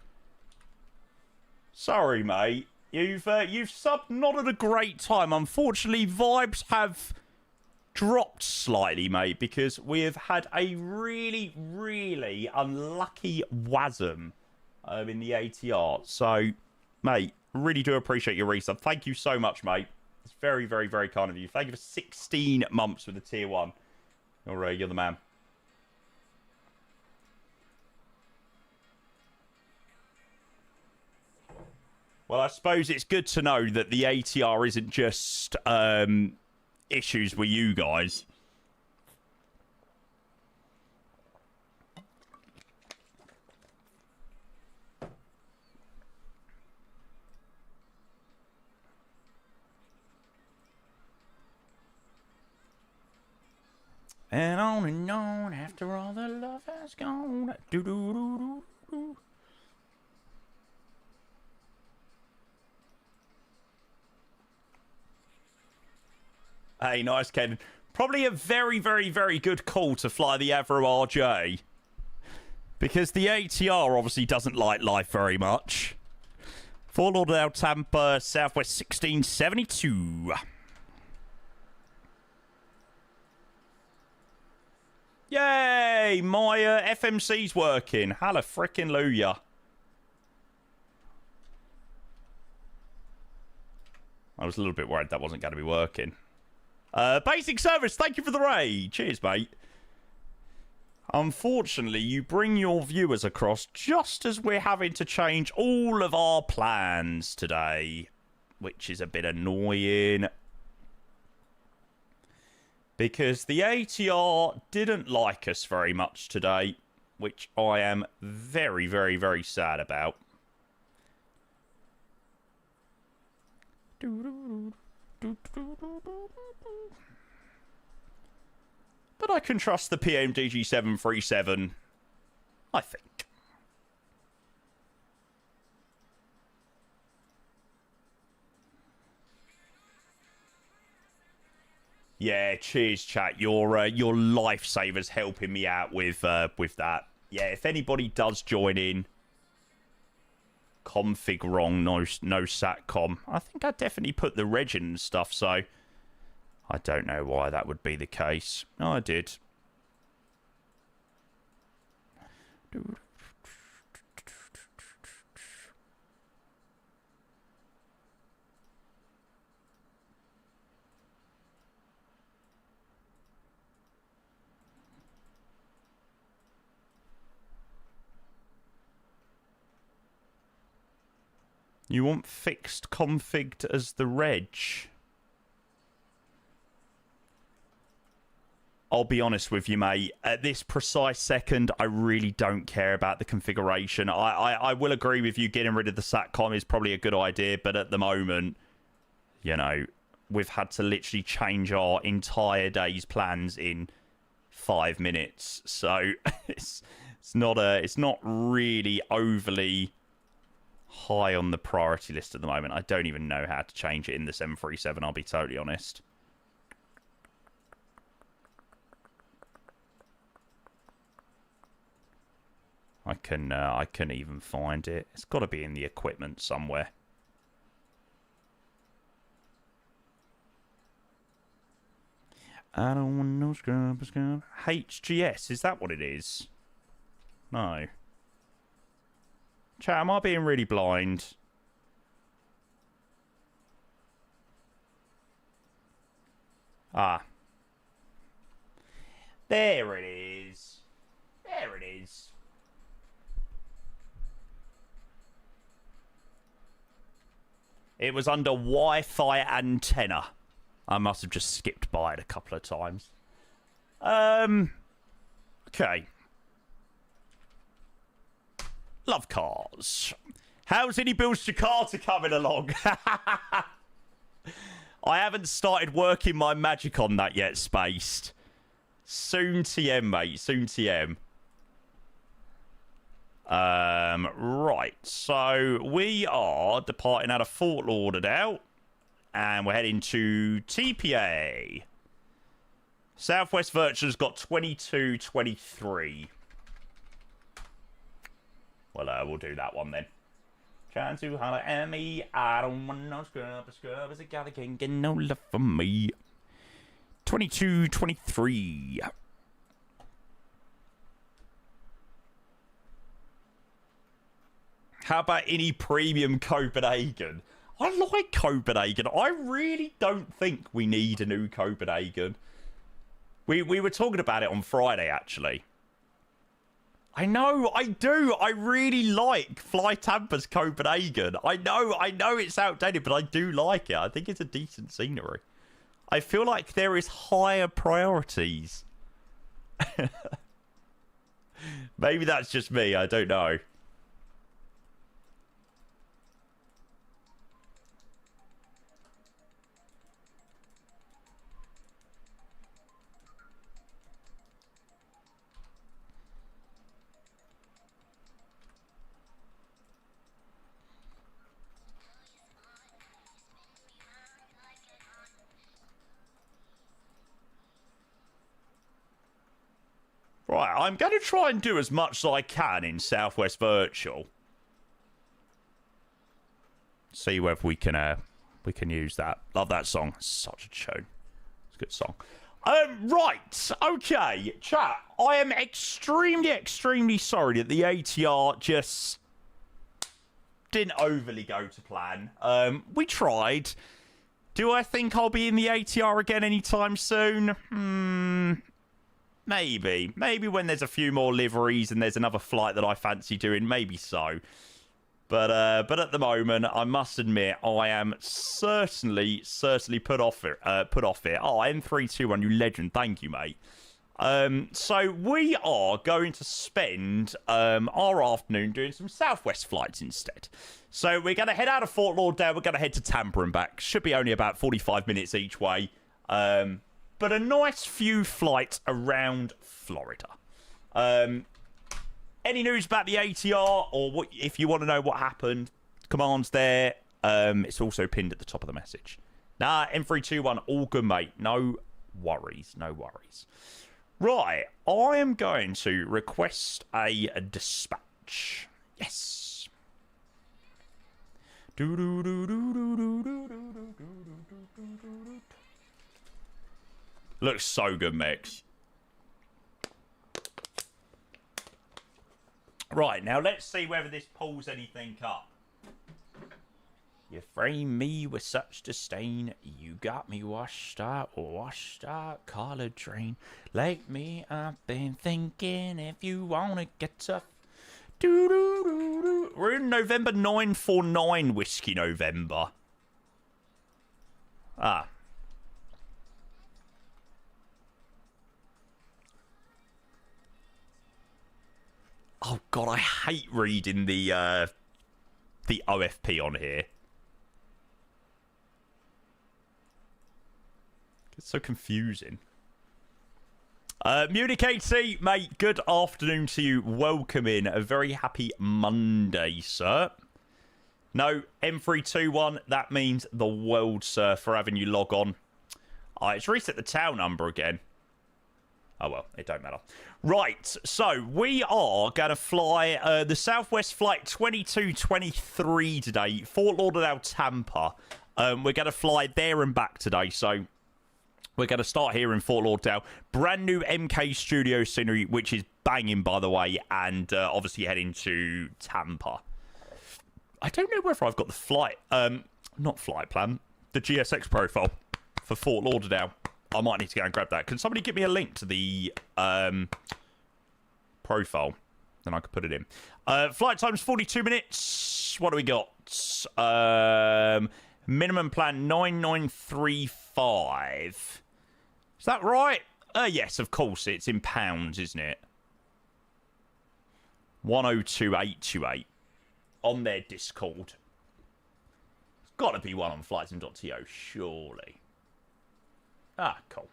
Sorry, mate. You've subbed not at a great time. Unfortunately, vibes have dropped slightly, mate, because we have had a really, really unlucky WASM in the ATR. So, Mate, really do appreciate your resub. Thank you so much, mate. It's very, very, very kind of you. Thank you for 16 months with the tier 1. You're the man. Well, I suppose it's good to know that the ATR isn't just issues with you guys. And on after all the love has gone. Do do do do do. Hey, nice, Ken. Probably a very, very, very good call to fly the Avro RJ. Because the ATR obviously doesn't like life very much. Fort Lauderdale, Tampa, Southwest 1672. Yay! My FMC's working. Halla frickin' Luya. I was a little bit worried that wasn't going to be working. Basic service, thank you for the raid. Cheers, mate. Unfortunately, you bring your viewers across just as we're having to change all of our plans today, which is a bit annoying. Because the ATR didn't like us very much today, which I am very, very, very sad about. But I can trust the PMDG 737, I think. Yeah, cheers, chat. Your lifesaver's helping me out with that. Yeah, if anybody does join in, config wrong, no satcom. I think I definitely put the reg in and stuff, so I don't know why that would be the case. No, I did. You want fixed configured as the reg? I'll be honest with you, mate. At this precise second, I really don't care about the configuration. I will agree with you, getting rid of the SATCOM is probably a good idea, but at the moment, you know, we've had to literally change our entire day's plans in 5 minutes. So it's not really overly high on the priority list at the moment. I don't even know how to change it in the 737, I'll be totally honest. I can even find it. It's got to be in the equipment somewhere. I don't want no scrub. HGS, is that what it is? No. Chat, am I being really blind? Ah. There it is. There it is. It was under Wi-Fi antenna. I must have just skipped by it a couple of times. Okay. Love cars. How's any Bills Jakarta coming along? I haven't started working my magic on that yet, Spaced. Soon TM, mate. Soon TM. Right. So we are departing out of Fort Lauderdale. And we're heading to TPA. Southwest Virtual's got 22:23. Well, we'll do that one then. Trying to holler at me. I don't want no scrub. A scrub is a guy that can't get no love from me. 22:23. How about any premium Copenhagen? I like Copenhagen. I really don't think we need a new Copenhagen. We were talking about it on Friday, actually. I know, I do. I really like Fly Tampa's Copenhagen. I know it's outdated, but I do like it. I think it's a decent scenery. I feel like there is higher priorities. Maybe that's just me. I don't know. Right, I'm going to try and do as much as I can in Southwest Virtual. See whether we can use that. Love that song. Such a tune. It's a good song. Right, okay, chat. I am extremely sorry that the ATR just didn't overly go to plan. We tried. Do I think I'll be in the ATR again anytime soon? Maybe. Maybe when there's a few more liveries and there's another flight that I fancy doing. Maybe so. But at the moment, I must admit, I am certainly put off it. Oh, M321, you legend. Thank you, mate. So we are going to spend our afternoon doing some Southwest flights instead. So we're going to head out of Fort Lauderdale. We're going to head to Tampa and back. Should be only about 45 minutes each way. But a nice few flights around Florida. Any news about the ATR, or what? If you want to know what happened, command's there. It's also pinned at the top of the message. Nah, M321, all good, mate. No worries. Right, I am going to request a dispatch. Yes. Looks so good, Mix. Right, now let's see whether this pulls anything up. You frame me with such disdain. You got me washed out, collard drain. Like me, I've been thinking if you wanna get tough. We're in November 949 Whiskey November. Ah. Oh god, I hate reading the OFP on here. It's so confusing. Munich AT, mate, good afternoon to you. Welcome in. A very happy Monday, sir. No, M321, that means the world, sir, for having you log on. It's reset the tail number again. Oh, well, it don't matter. Right, so we are going to fly the Southwest Flight 2223 today, Fort Lauderdale, Tampa. We're going to fly there and back today, so we're going to start here in Fort Lauderdale. Brand new MK Studio scenery, which is banging, by the way, and obviously heading to Tampa. I don't know whether I've got the flight, not flight plan, the GSX profile for Fort Lauderdale. I might need to go and grab that. Can somebody give me a link to the profile? Then I could put it in. Flight time's 42 minutes. What do we got? Minimum plan 9935. Is that right? Yes, of course. It's in pounds, isn't it? 102828 on their Discord. It's got to be one on flightsim.to, surely. Ah, cool.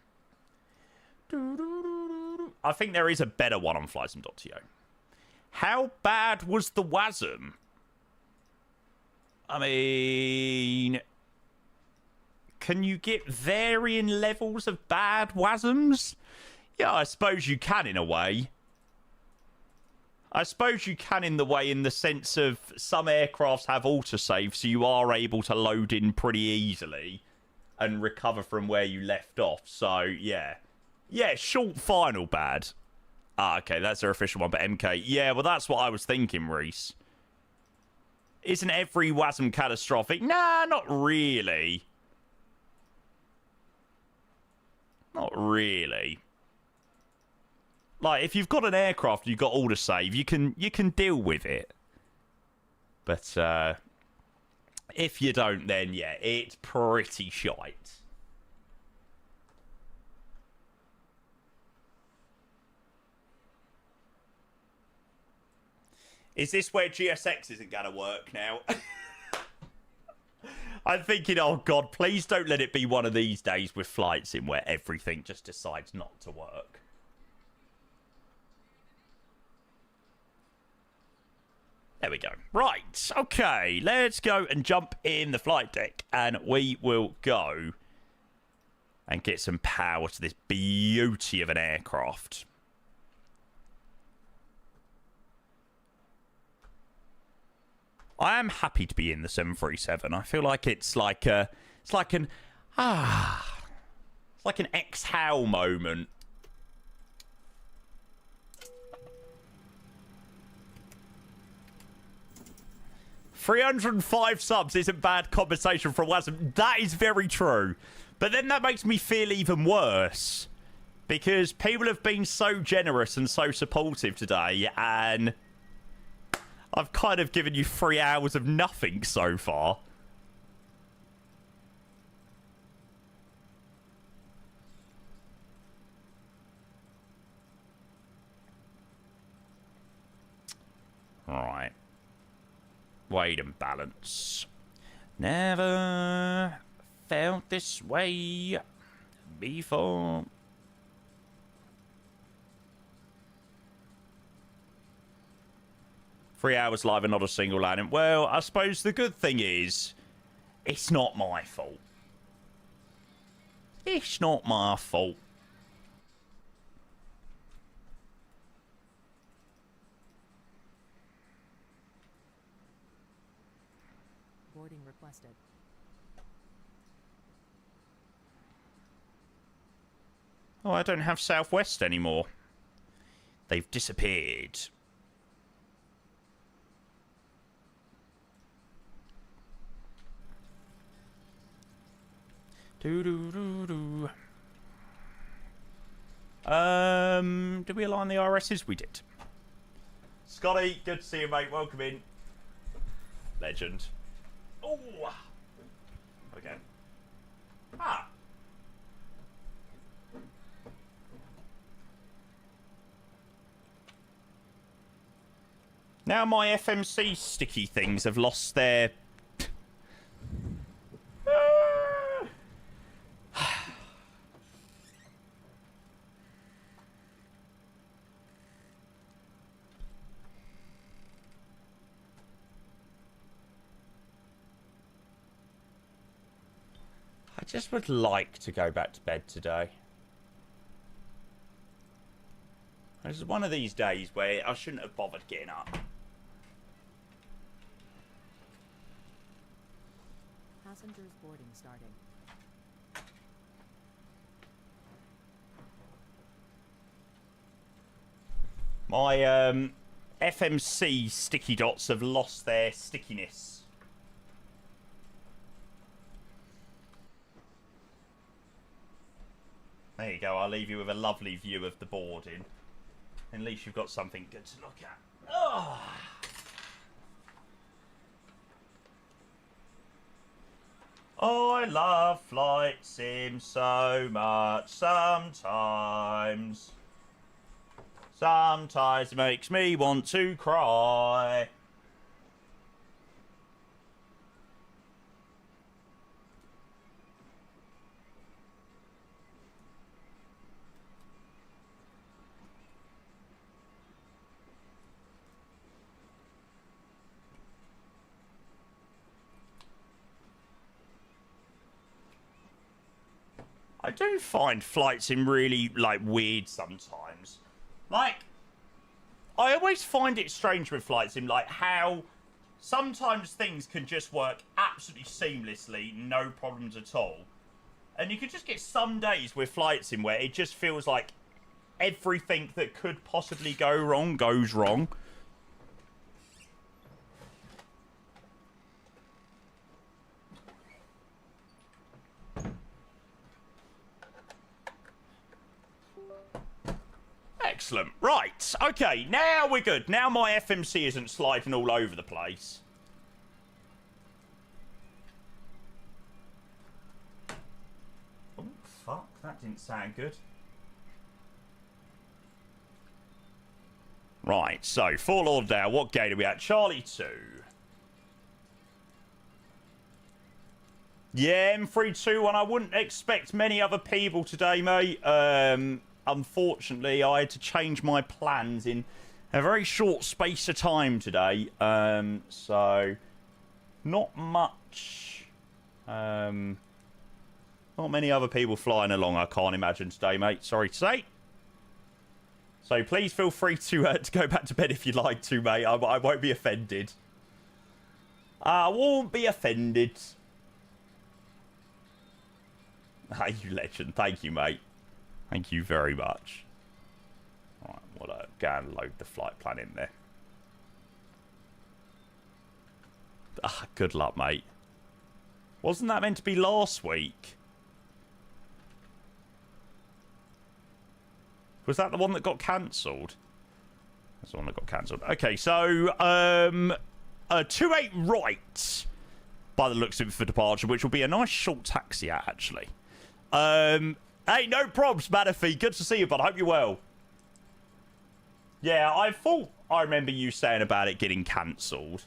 I think there is a better one on flightsim.to. How bad was the WASM? I mean, can you get varying levels of bad WASMs? Yeah, I suppose you can in a way. I suppose you can in the sense of some aircrafts have autosave, so you are able to load in pretty easily and recover from where you left off. So, yeah. Yeah, short final bad. Ah, okay, that's their official one, but MK. Yeah, well, that's what I was thinking, Reese. isn't every WASM catastrophic? Nah, not really. Not really. Like, if you've got an aircraft, you've got all to save, you can deal with it. But if you don't, then yeah, it's pretty shite. Is this where GSX isn't going to work now? I'm thinking, oh God, please don't let it be one of these days with flights in where everything just decides not to work. There we go. Right, okay, let's go and jump in the flight deck and we will go and get some power to this beauty of an aircraft. I am happy to be in the 737. I feel like it's like an exhale moment. $305 subs isn't bad compensation for WASM. That is very true. But then that makes me feel even worse. Because people have been so generous and so supportive today, and I've kind of given you 3 hours of nothing so far. Right. Weight and balance. Never felt this way before. Three hours live and not a single landing. Well, I suppose the good thing is, it's not my fault. It's not my fault. Boarding requested. Oh, I don't have Southwest anymore. They've disappeared. Do. Did we align the RSs? We did. Scotty, good to see you, mate. Welcome in. Legend. Oh. Okay. Ah. Now my FMC sticky things have lost their... I just would like to go back to bed today. This is one of these days where I shouldn't have bothered getting up. Passengers boarding starting. My FMC sticky dots have lost their stickiness. There you go, I'll leave you with a lovely view of the boarding. At least you've got something good to look at. Oh. I love flight sim so much sometimes. Sometimes it makes me want to cry. I do find flight sim really, like, weird sometimes. Like, I always find it strange with flight sim, like, how sometimes things can just work absolutely seamlessly, no problems at all. And you can just get some days with flight sim where it just feels like everything that could possibly go wrong goes wrong. Excellent. Right. Okay, now we're good. Now my FMC isn't sliding all over the place. Oh, fuck. That didn't sound good. Right, so, Fort Lauderdale, what gate are we at? Charlie 2. Yeah, M321, I wouldn't expect many other people today, mate. Unfortunately, I had to change my plans in a very short space of time today. So, not much. Not many other people flying along, I can't imagine today, mate. Sorry to say. So please feel free to go back to bed if you'd like to, mate. I won't be offended. I won't be offended. Hey, you legend. Thank you, mate. Thank you very much. Alright, we'll go and load the flight plan in there. Ah, good luck, mate. Wasn't that meant to be last week? Was that the one that got cancelled? That's the one that got cancelled. Okay, so 28 right by the looks of it for departure, which will be a nice short taxi out, actually. Hey, no probs, Manafee. Good to see you, bud. I hope you're well. Yeah, I thought I remember you saying about it getting cancelled.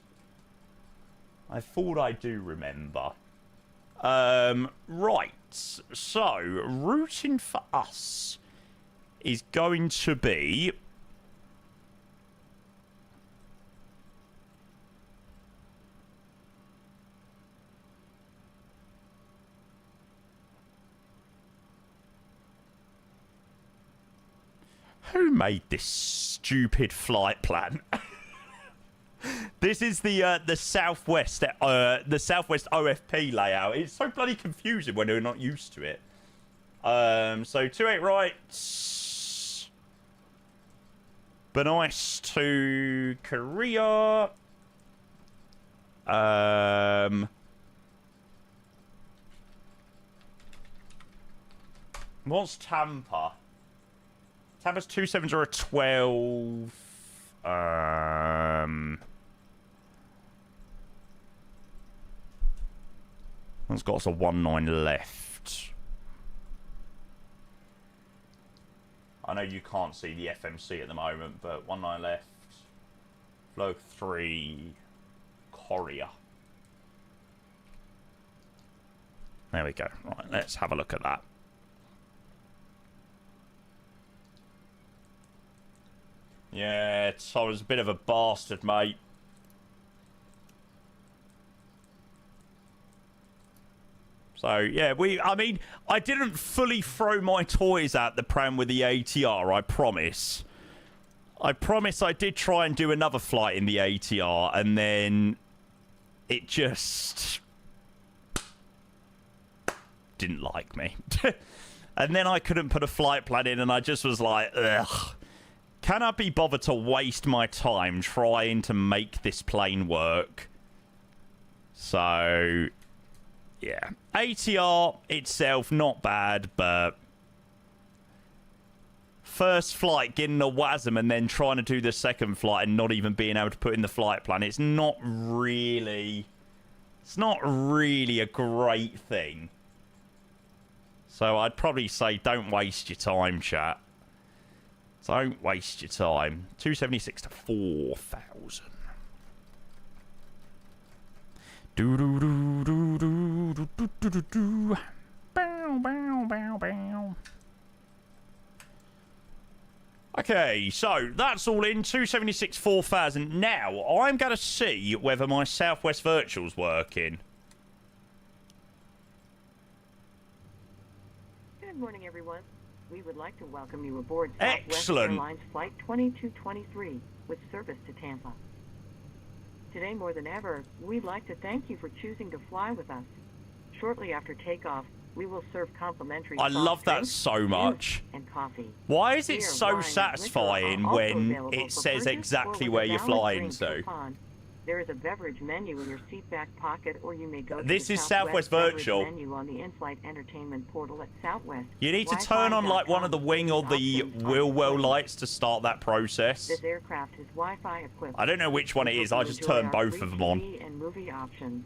I thought I do remember. Right. So, routing for us is going to be... Who made this stupid flight plan? This is the Southwest OFP layout. It's so bloody confusing when we're not used to it. So 28 right. But nice to Korea. What's Tampa? Tampa's 27012. One's got us a 19 left. I know you can't see the FMC at the moment, but 19 left. Flow 3. Korea. There we go. Right, let's have a look at that. Yeah, I was a bit of a bastard, mate. So, yeah, I mean, I didn't fully throw my toys out the pram with the ATR, I promise. I promise I did try and do another flight in the ATR, and then it just didn't like me. And then I couldn't put a flight plan in, and I just was like, ugh. Can I be bothered to waste my time trying to make this plane work? So, yeah. ATR itself, not bad, but first flight getting a WASM and then trying to do the second flight and not even being able to put in the flight plan, it's not really a great thing. So I'd probably say don't waste your time, chat. Don't waste your time. 276 to 4,000. Do do do do do do do do do do. Bow bow bow bow. Okay, so that's all in. 276 4,000. Now I'm going to see whether my Southwest Virtual's working. Good morning, everyone. We would like to welcome you aboard Southwest Airlines Flight 2223 with service to Tampa. Today, more than ever, we'd like to thank you for choosing to fly with us. Shortly after takeoff, we will serve complimentary I love that so much. And coffee. Why is it so satisfying when it says exactly where you're flying to? There is a beverage menu in your seat back pocket, or you may go to This the is Southwest beverage Virtual. menu on the in-flight entertainment portal at Southwest. You need to turn on like one of the wing or the wheel well lights to start that process. This aircraft is Wi-Fi equipped. I don't know which one it is. I just turned both of them on. TV and movie options.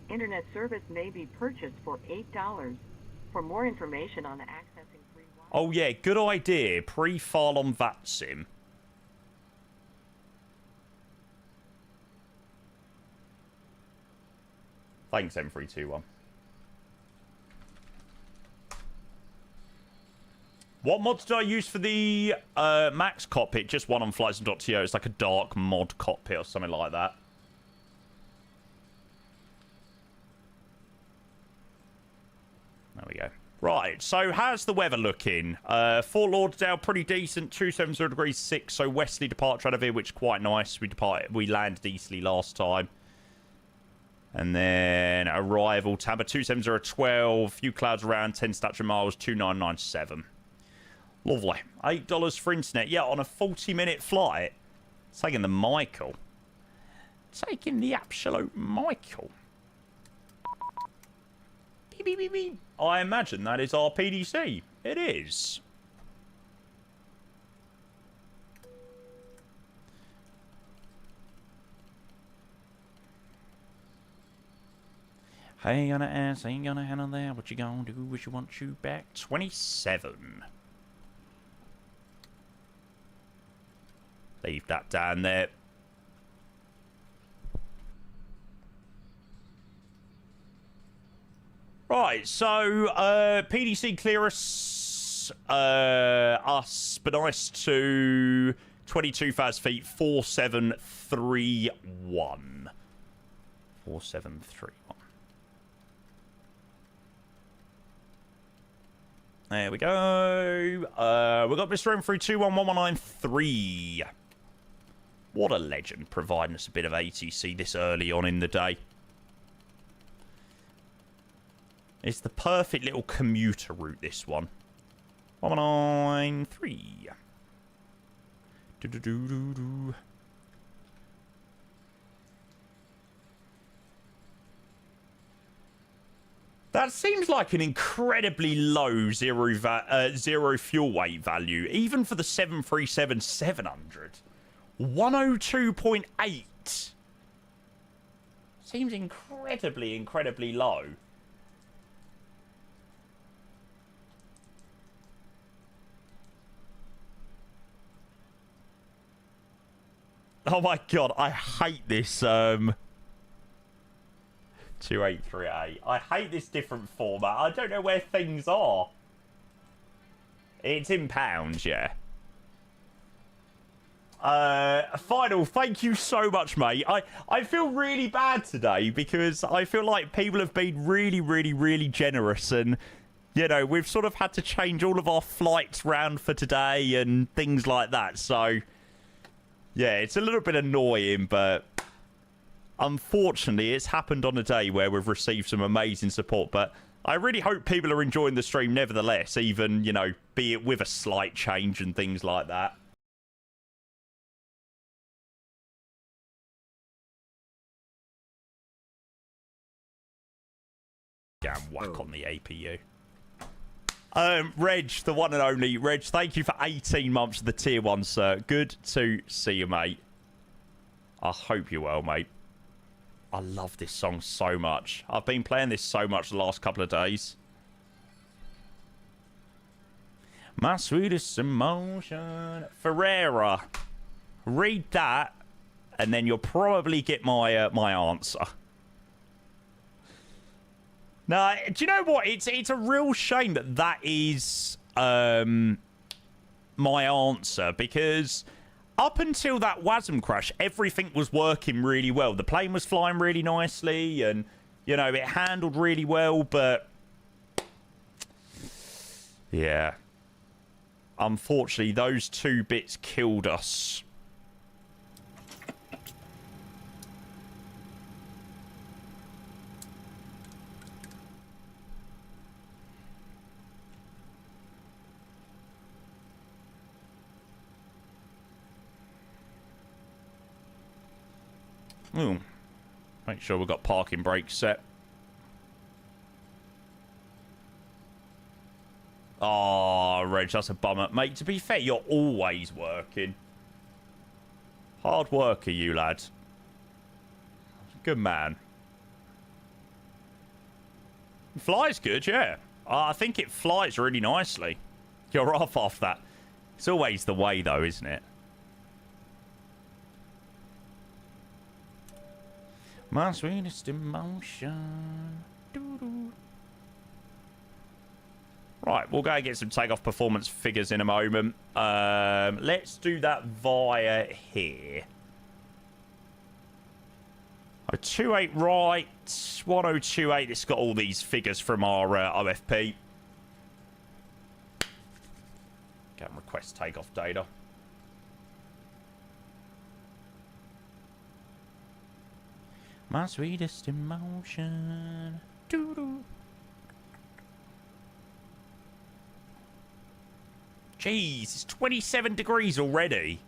Internet service may be purchased for $8. For more information on accessing free Wi-Fi. Oh yeah, good idea. Pre-file on VATSIM. Thanks, M321. What mods did I use for the Max cockpit? Just one on flightsim.to. It's like a dark mod cockpit or something like that. There we go. Right, so how's the weather looking? Fort Lauderdale, pretty decent, 270 degrees 6, so westerly departure out of here, which is quite nice. We landed easterly last time. And then arrival, Tampa 27012, few clouds around, 10 statute miles, 2997. Lovely. $8 for internet. Yeah, on a 40-minute flight. Taking the Michael. Taking the absolute Michael. Beep, beep, beep, beep. I imagine that is our PDC. It is. Ain't gonna ask, ain't gonna handle that. What you gonna do? Wish you want you back. 27. Leave that down there. Right, so PDC clear us but nice to 22,000 feet, 4731. 4731. There we go. We got Mr. M3211193. What a legend, providing us a bit of ATC this early on in the day. It's the perfect little commuter route, this one. 1193. Do-do-do-do-do. That seems like an incredibly low zero fuel weight value, even for the 737-700. 102.8. Seems incredibly low. Oh my god, I hate this 2838. I hate this different format. I don't know where things are. It's in pounds, yeah. Final, thank you so much, mate. I feel really bad today because I feel like people have been really generous, and you know, we've sort of had to change all of our flights round for today and things like that. So yeah, it's a little bit annoying, but unfortunately, it's happened on a day where we've received some amazing support. But I really hope people are enjoying the stream nevertheless, even, you know, be it with a slight change and things like that. Damn whack on the APU. Reg, the one and only. Reg, thank you for 18 months of the tier 1, sir. Good to see you, mate. I hope you're well, mate. I love this song so much. I've been playing this so much the last couple of days. My sweetest emotion. Ferreira. Read that, and then you'll probably get my my answer. Now, do you know what? It's a real shame that that is my answer, because up until that WASM crash, everything was working really well. The plane was flying really nicely, and, you know, it handled really well, but yeah. Unfortunately, those two bits killed us. Ooh. Make sure we've got parking brakes set. Oh, Reg, that's a bummer. Mate, to be fair, you're always working. Hard worker, you lad. Good man. Flies good, yeah. I think it flies really nicely. You're off that. It's always the way, though, isn't it? My sweetest emotion. Doo-doo. Right, we'll go and get some takeoff performance figures in a moment. Let's do that via here. 28 right, 1028. It's got all these figures from our OFP. Go and request takeoff data. My sweetest emotion. Doo-doo. Jeez, it's 27 degrees already.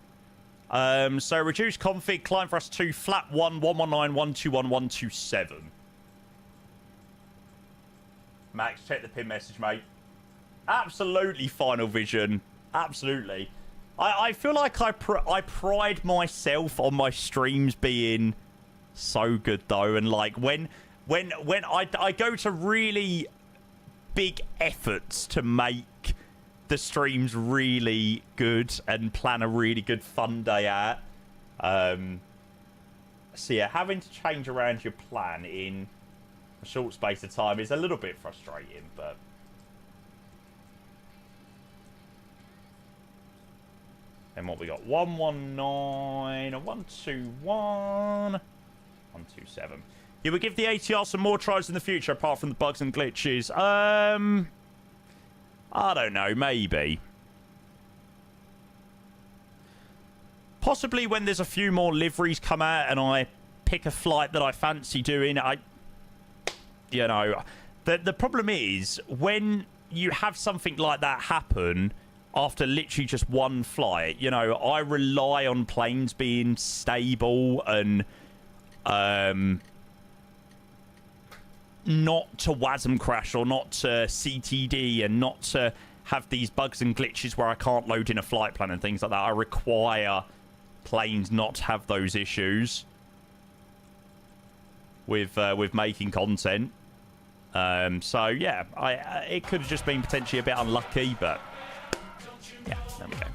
So reduce config, climb thrust 2, flat 1, 119, 121, 127. Max, check the pin message, mate. Absolutely final vision. Absolutely. I feel like I pride myself on my streams being so good, though. And, like, when I go to really big efforts to make the stream's really good and plan a really good fun day out. So yeah, having to change around your plan in a short space of time is a little bit frustrating, but and what we got? 119, a 121, 127. You would give the ATR some more tries in the future apart from the bugs and glitches. I don't know, maybe. Possibly when there's a few more liveries come out and I pick a flight that I fancy doing. You know, the problem is when you have something like that happen after literally just one flight, you know, I rely on planes being stable and not to WASM crash or not to CTD and not to have these bugs and glitches where I can't load in a flight plan and things like that. I require planes not to have those issues with making content. So yeah, it could have just been potentially a bit unlucky, but yeah, there we go.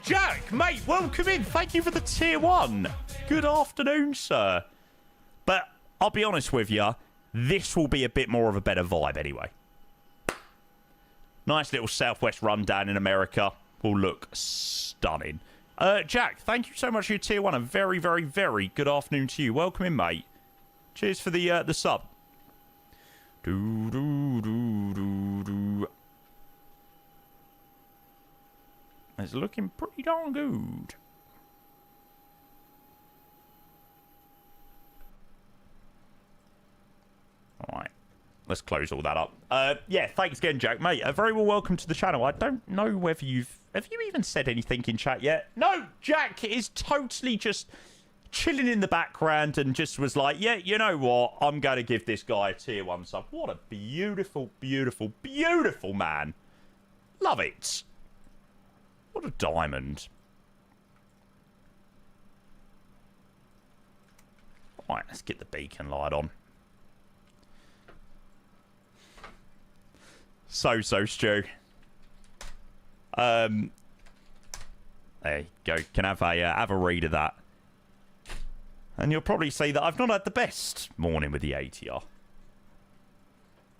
Jack, mate, welcome in. Thank you for the tier 1. Good afternoon, sir. But I'll be honest with you, this will be a bit more of a better vibe anyway. Nice little Southwest rundown in America. Will look stunning. Jack, thank you so much for your tier 1. A very, very, very good afternoon to you. Welcome in, mate. Cheers for the sub. Do, do, do, do, do. It's looking pretty darn good. Alright, let's close all that up. Yeah, thanks again, Jack. Mate, very well welcome to the channel. I don't know whether have you even said anything in chat yet? No, Jack is totally just chilling in the background and just was like, yeah, you know what? I'm going to give this guy a tier 1 sub. What a beautiful, beautiful, beautiful man. Love it. What a diamond. Alright, let's get the beacon light on. So, Stu. There you go. Can have a read of that. And you'll probably say that I've not had the best morning with the ATR.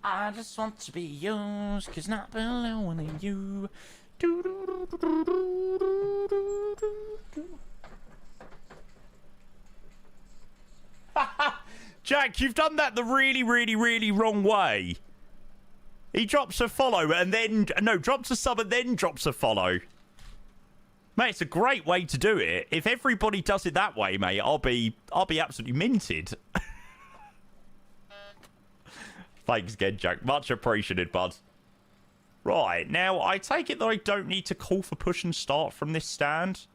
I just want to be yours, 'cause not belonging to you. Jack, you've done that the really, really, really wrong way. He drops a follow and then... No, drops a sub and then drops a follow. Mate, it's a great way to do it. If everybody does it that way, mate, I'll be absolutely minted. Thanks again, Jack. Much appreciated, bud. Right, now, I take it that I don't need to call for push and start from this stand.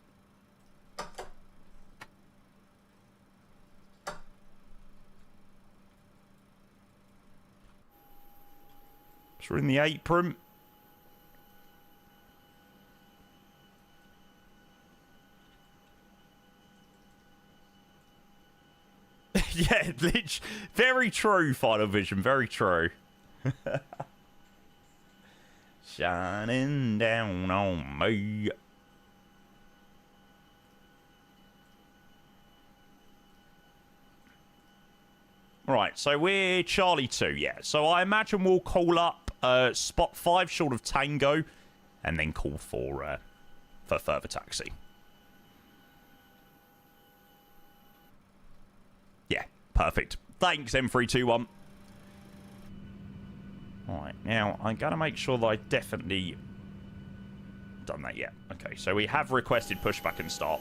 So we're in the apron. Yeah, very true, Final Vision. Very true. Shining down on me. Right, so we're Charlie 2, yeah. So I imagine we'll call up spot 5 short of Tango and then call for further taxi. Yeah, perfect. Thanks, M321. Alright, now I'm going to make sure that I definitely done that yet. Okay, so we have requested pushback and start.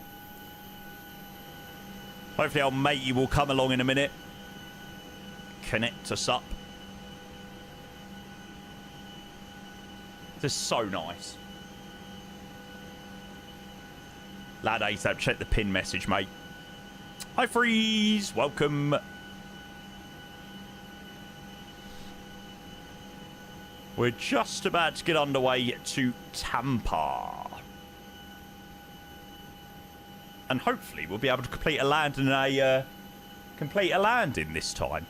Hopefully our matey will come along in a minute. Connect us up. This is so nice. Lad ASAP, check the pin message, mate. Hi, Freeze. Welcome. We're just about to get underway to Tampa. And hopefully we'll be able to complete a landing this time.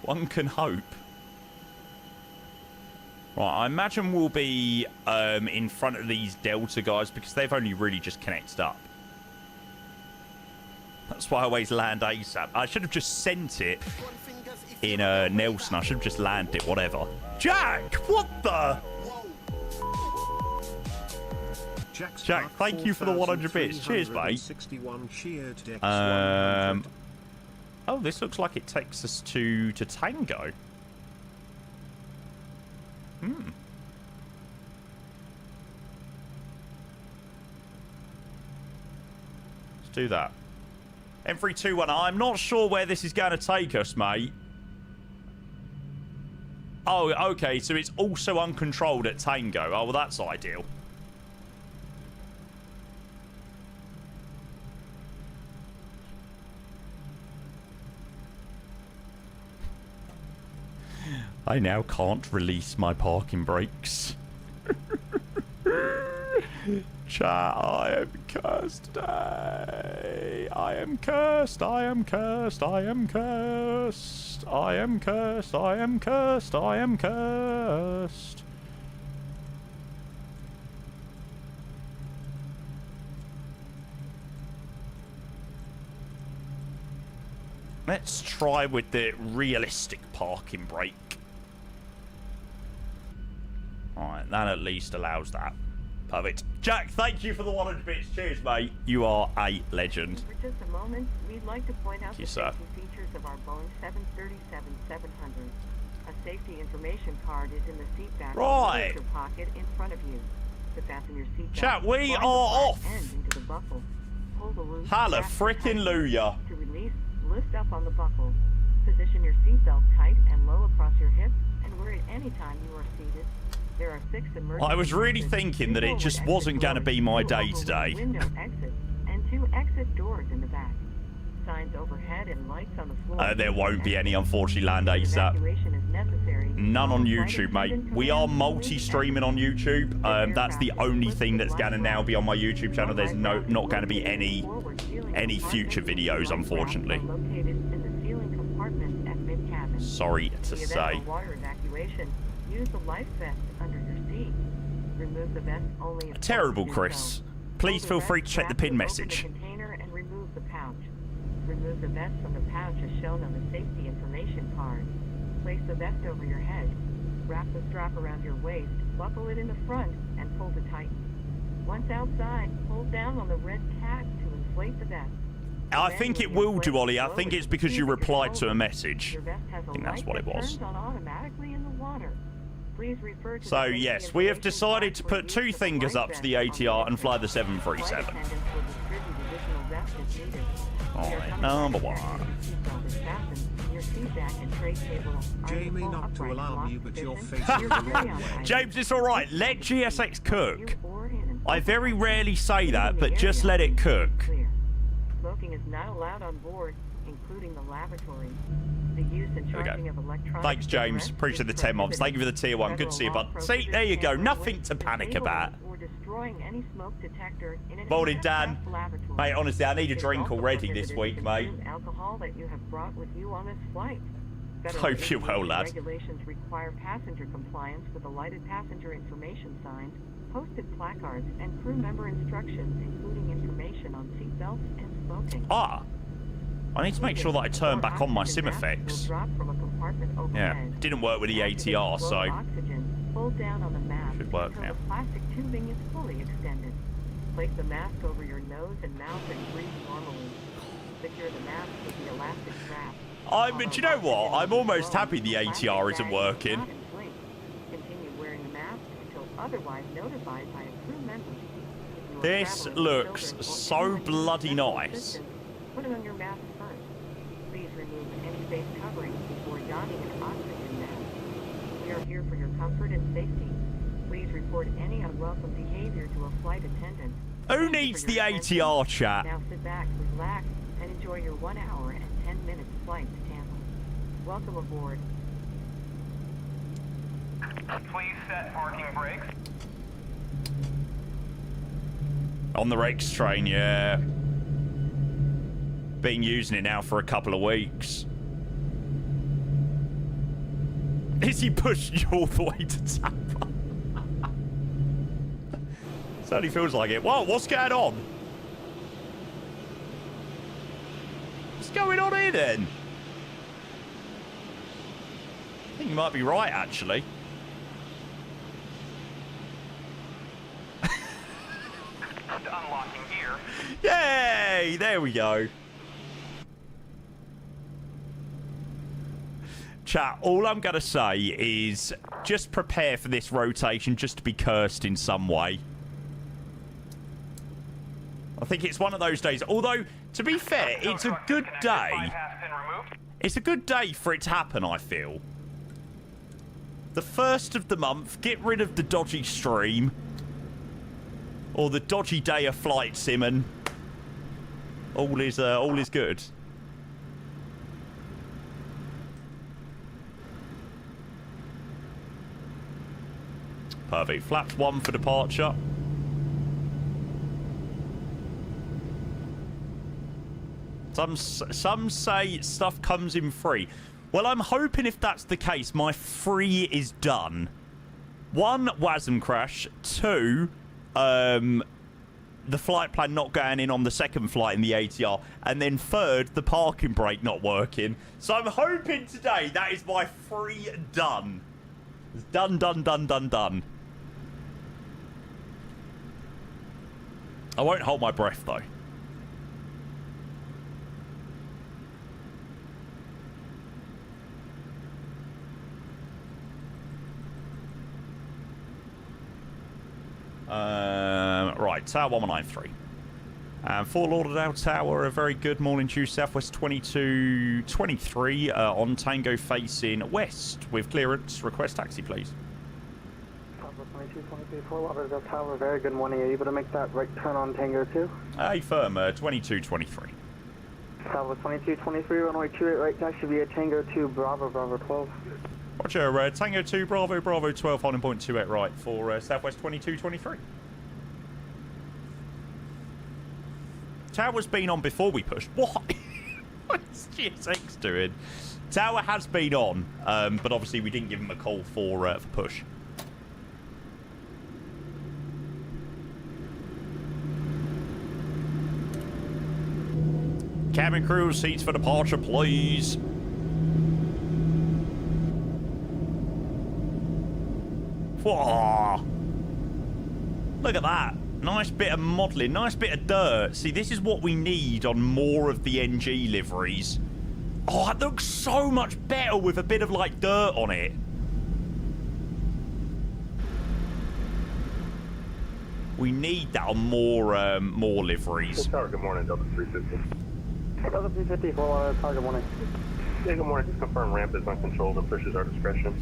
One can hope. Right, I imagine we'll be in front of these Delta guys because they've only really just connected up. That's why I always land ASAP. I should have just sent it in Nelson. I should have just landed it, whatever. Jack, what the? Jack, thank you for the 100 bits. Cheers, mate. Oh, this looks like it takes us to Tango. Hmm. Let's do that. M321, I'm not sure where this is going to take us, mate. Oh, okay, so it's also uncontrolled at Tango. Oh, well, that's ideal. I now can't release my parking brakes. Chat, I am cursed today. I am cursed, I am cursed, I am cursed. I am cursed, I am cursed, I am cursed. Let's try with the realistic parking brake. Alright, that at least allows that. Perfect. Jack, thank you for the 100 bits. Cheers, mate. You are a legend. For just a moment, we'd like to point out the sir. safety features of our Boeing 737-700. A safety information card is in the seat back right. pocket in front of you. To fasten your seat Chat, back, we are off. Into the buckle. Pull the loose Halla frickin' Luya. To release, lift up on the buckle. Position your seatbelt tight and low across your hips and wear it any time you are seated. There are 6 emergency I was really exits, thinking that it just wasn't going to be my day today. Window exits and 2 exit doors in the back. Signs overhead and lights on the floor. There won't be any, unfortunately, land ASAP. None on YouTube, mate. We are multi-streaming on YouTube. That's the only thing that's going to now be on my YouTube channel. There's not going to be any future videos, unfortunately. Sorry to say. Use the life vest under your seat. Remove the vest only if Terrible, Chris. Please feel free to check the pin message. Open the container and remove the pouch. Remove the vest from the pouch as shown on the safety information card. Place the vest over your head. Wrap the strap around your waist, buckle it in the front, and pull to tighten. Once outside, hold down on the red cat to inflate the vest. I think it will do, Ollie. I think it's because you replied to a message. I think that's what it was. So, yes, we have decided to put 2 fingers up to the ATR and fly the 737. Alright, number 1. Jamie, not to alarm you, but your face is the wrong way. James, it's alright. Let GSX cook. I very rarely say that, but just let it cook. Smoking is not allowed on board, including the lavatory. The use and charging of electronic Thanks, James. Appreciate the 10 months. Thank you for the tier 1. Good to see you, bud. See, there you go. Nothing to panic about. Or destroying any smoke detector in an Morning, Dan. lavatory. Mate, honestly, I need a drink already this week, mate. Alcohol that you have brought with you on this flight. Hope you're well, lad. Regulations require passenger compliance with a lighted passenger information sign, posted placards, and crew member instructions, including information on seatbelts and smoking. Ah, I need to make sure that I turn back on my sim effects. Yeah, didn't work with the ATR, so should work now. The plastic tubing is fully extended. Place the mask over your nose and mouth and breathe normally. Secure the mask with the elastic strap. Do you know what? I'm almost happy the ATR isn't working. Continue wearing the mask until otherwise notified by a crew member. This looks so bloody nice. Put on your mask first. Please remove any face coverings before donning an oxygen mask. We are here for your comfort and safety. Please report any unwelcome behavior to a flight attendant. Who needs the ATR, chat? Now sit back, relax, and enjoy your 1 hour and 10 minutes flight to Tampa. Welcome aboard. Please set parking brakes. On the Rex train, yeah. Been using it now for a couple of weeks. Is he pushing you all the way to Tampa? Certainly feels like it. Whoa, what's going on? What's going on here then? I think you might be right, actually. Unlocking gear. Yay! There we go. Chat, all I'm going to say is just prepare for this rotation just to be cursed in some way. I think it's one of those days. Although, to be fair, it's a good day. It's a good day for it to happen, I feel. The first of the month, get rid of the dodgy stream. Or the dodgy day of flight simming. All is good. Perfect. Flaps 1 for departure. Some say stuff comes in free. Well, I'm hoping if that's the case, my free is done. 1, WASM crash. 2, the flight plan not going in on the second flight in the ATR. And then 3rd, the parking brake not working. So I'm hoping today that is my free done. It's done, done, done, done, done. I won't hold my breath, though. Right, Tower 1193. Fort Lauderdale Tower, a very good morning to you. Southwest 2223 on Tango facing west with clearance. Request taxi, please. Southwest 2223 Fort Lauderdale Tower, very good morning. Are you able to make that right turn on Tango 2? Hey, firm, 2223. Southwest 2223, runway 28 right, taxi via Tango 2, Bravo, Bravo 12. Roger, Tango 2, Bravo, Bravo 12, holding point 28 right for Southwest 2223. Tower's been on before we pushed. What? What's GSX doing? Tower has been on, but obviously we didn't give him a call for push. Cabin crew, seats for departure, please. Whoa. Look at that. Nice bit of modelling, nice bit of dirt. See, this is what we need on more of the NG liveries. Oh, it looks so much better with a bit of, like, dirt on it. We need that on more liveries. Tower, good morning, Delta 350. Delta 350, Fort Lauderdale Tower, good morning. Yeah, good morning. Just confirm ramp is uncontrolled and pushes our discretion.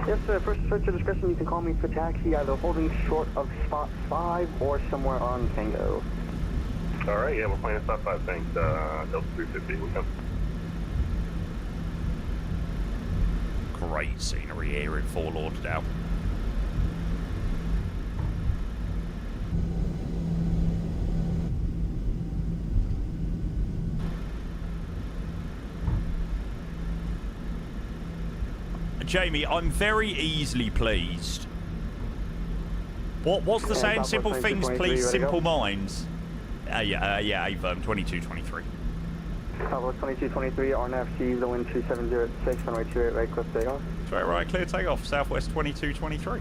Yes, sir. First, at your discretion, you can call me for taxi, either holding short of spot 5 or somewhere on Tango. All right, yeah, we're playing spot 5, thanks. Delta 350, we'll come. great scenery here in Fort Lauderdale. Jamie, I'm very easily pleased. What's the saying? Simple things please simple minds. Yeah, AVERM 2223. Southwest 2223, RNFC, the wind 2706, runway 28 right, clear takeoff. Straight right, clear takeoff, Southwest 2223.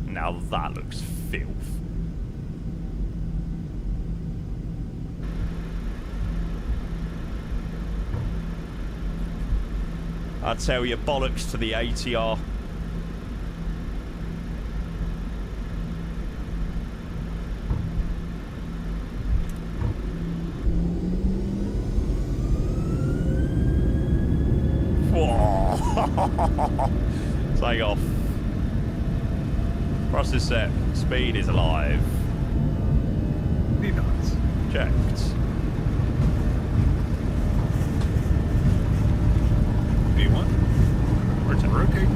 Now that looks filth. I tell you, bollocks to the ATR. Take off. Thrust is set. Speed is alive. Knots. Checked. B1. Rotate.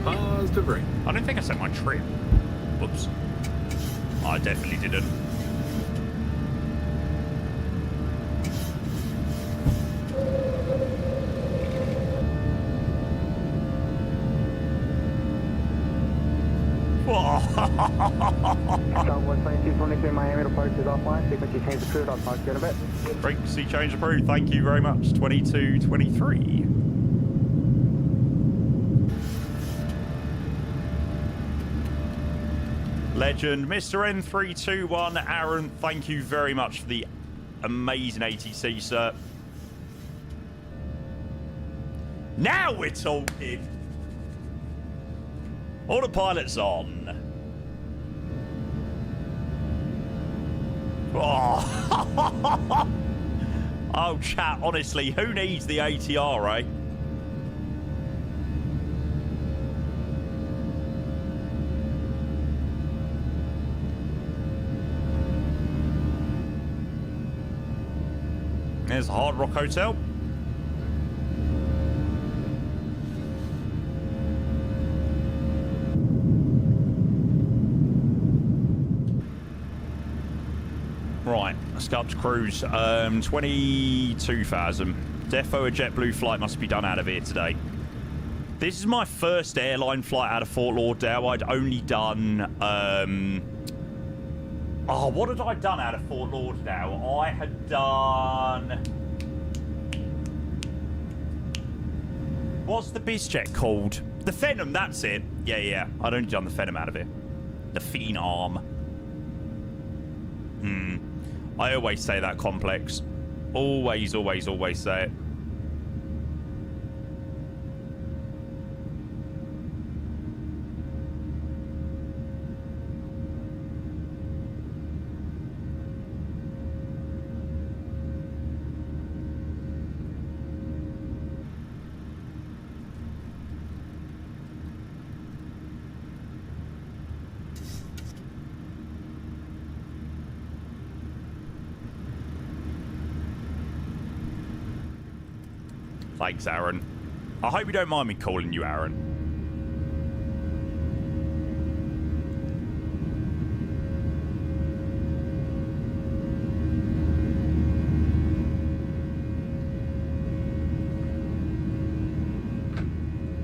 Positive brake. I don't think I set my trim. Whoops. I definitely didn't. Southwest 2223 Miami departure is offline. Frequency change approved. I'll talk to you in a bit. Frequency change approved. Thank you very much. 2223. Legend, Mr. N321, Aaron, thank you very much for the amazing ATC, sir. Now we're talking. Autopilot's on. Oh. Oh, chat, honestly, who needs the ATR, eh? There's Hard Rock Hotel. Right, let's go up to cruise. 22,000. Defo a JetBlue flight must be done out of here today. This is my first airline flight out of Fort Lauderdale. I'd only done... Oh, what had I done out of Fort Lauderdale? I had done... What's the bizjet called? The Phenom, that's it. Yeah. I'd only done the Phenom out of it. The Phenom. I always say that, Complex. Always say it. Thanks, Aaron. I hope you don't mind me calling you Aaron.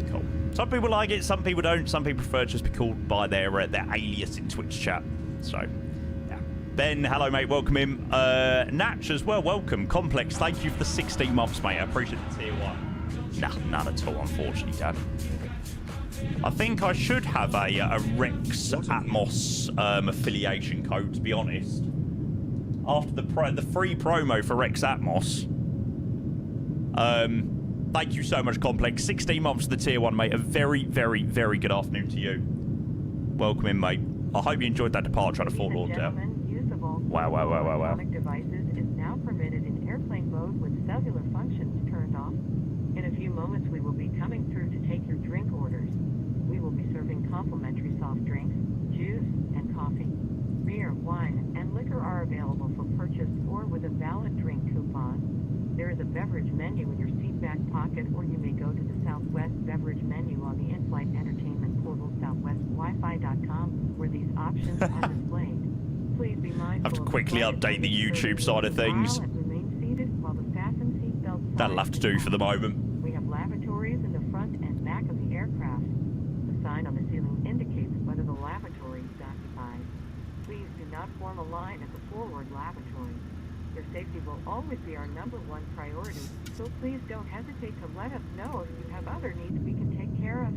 Cool. Some people like it, some people don't. Some people prefer to just be called by their alias in Twitch chat. So, yeah. Ben, hello, mate. Welcome in. Natch as well. Welcome. Complex, thank you for the 16 months, mate. I appreciate the tier 1. Nah, none at all, unfortunately, Dad. I think I should have a Rex Atmos affiliation code, to be honest. After the free promo for Rex Atmos. Thank you so much, Complex. 16 months to the tier 1, mate. A very, very, very good afternoon to you. Welcome in, mate. I hope you enjoyed that departure out of Fort Lauderdale. Wow. Electronic devices is now permitted in airplane mode with cellular functions turned off. In a few complimentary soft drinks, juice, and coffee. Beer, wine, and liquor are available for purchase or with a valid drink coupon. There is a beverage menu in your seat back pocket, or you may go to the Southwest beverage menu on the in-flight entertainment portal southwestwifi.com, where these options are displayed. Please be mindful. I have to quickly update the YouTube side of things. That'll have to do for the moment. We have lavatories in the front and back of the aircraft. The sign on the ceiling indicates whether the lavatory is occupied. Please do not form a line at the forward lavatory. Your safety will always be our #1 priority, so please don't hesitate to let us know if you have other needs we can take care of.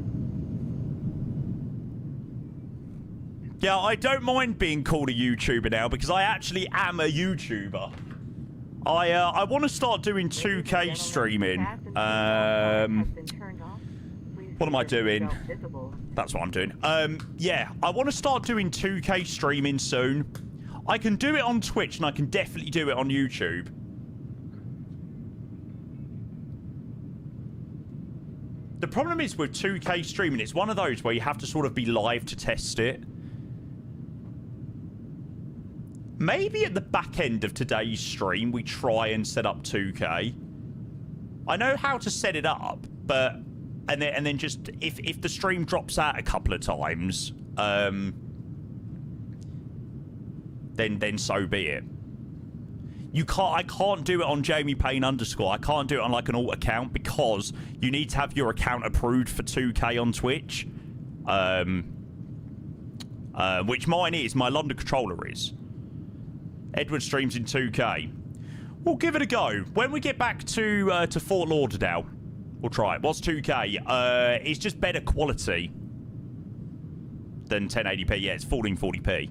Yeah, I don't mind being called a YouTuber now because I actually am a YouTuber. I want to start doing 2K streaming. What am I doing? That's what I'm doing. Yeah, I want to start doing 2K streaming soon. I can do it on Twitch and I can definitely do it on YouTube. The problem is with 2K streaming, it's one of those where you have to sort of be live to test it. Maybe at the back end of today's stream, we try and set up 2K. I know how to set it up, but... And then just... If the stream drops out a couple of times, then so be it. I can't do it on Jamie Payne _. I can't do it on like an alt account because you need to have your account approved for 2K on Twitch. Which mine is. My London controller is. Edward streams in 2K. We'll give it a go. When we get back to Fort Lauderdale, we'll try it. What's 2K? It's just better quality than 1080p. Yeah, it's 1440p.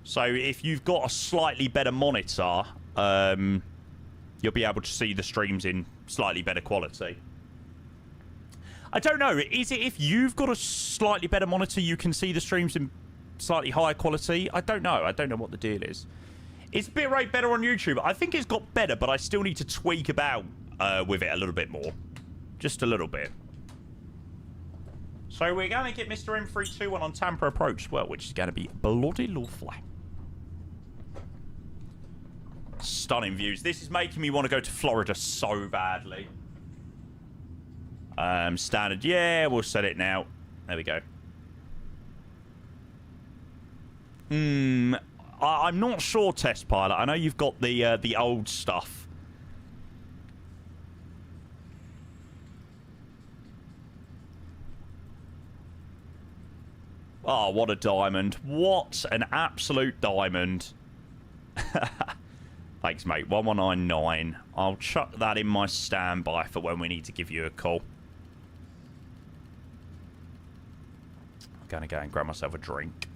So if you've got a slightly better monitor, you'll be able to see the streams in slightly better quality. I don't know. Is it if you've got a slightly better monitor, you can see the streams in slightly higher quality? I don't know. I don't know what the deal is. Is bitrate better on YouTube? I think it's got better, but I still need to tweak about with it a little bit more. Just a little bit. So we're going to get Mr. M321 on Tampa approach as well, which is going to be bloody lovely. Stunning views. This is making me want to go to Florida so badly. Standard. Yeah, we'll set it now. There we go. I'm not sure, Test Pilot. I know you've got the old stuff. Oh, what a diamond. What an absolute diamond. Thanks, mate. 1199. I'll chuck that in my standby for when we need to give you a call. I'm going to go and grab myself a drink.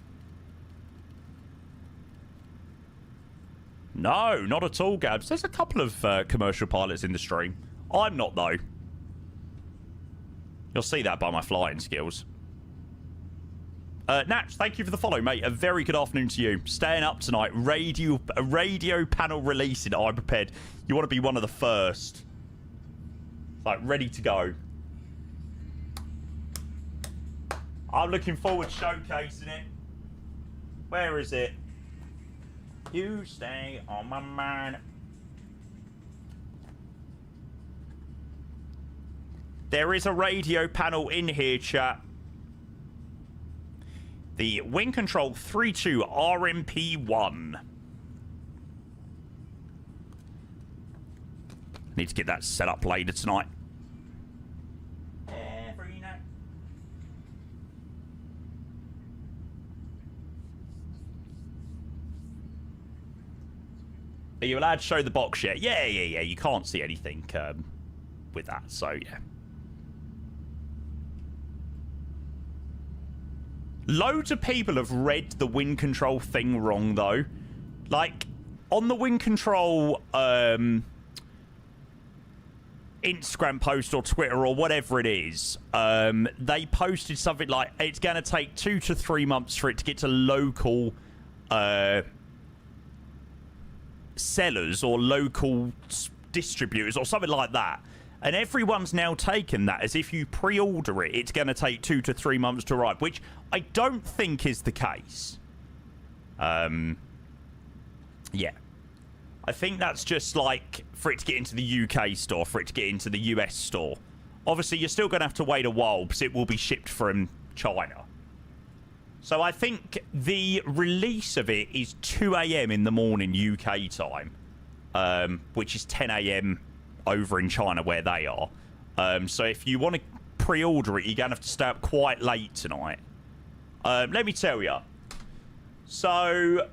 No, not at all, Gabs. There's a couple of commercial pilots in the stream. I'm not, though. You'll see that by my flying skills. Natch, thank you for the follow, mate. A very good afternoon to you. Staying up tonight. A radio panel releasing. Oh, I'm prepared. You want to be one of the first. Like, ready to go. I'm looking forward to showcasing it. Where is it? You stay on my mind. There is a radio panel in here, chat. The Wing Control 32 RMP1. Need to get that set up later tonight. Every night. Are you allowed to show the box yet? Yeah. You can't see anything with that, so yeah. Loads of people have read the wind control thing wrong, though. Like, on the wind control Instagram post or Twitter or whatever it is, they posted something like, it's going to take 2 to 3 months for it to get to local sellers or local distributors or something like that. And everyone's now taken that as if you pre-order it, it's going to take 2 to 3 months to arrive, which I don't think is the case. Yeah. I think that's just like for it to get into the UK store, for it to get into the US store. Obviously, you're still going to have to wait a while because it will be shipped from China. So I think the release of it is 2 a.m. in the morning UK time, which is 10 a.m. over in China where they are. So if you want to pre-order it, you're going to have to stay up quite late tonight. Let me tell you. So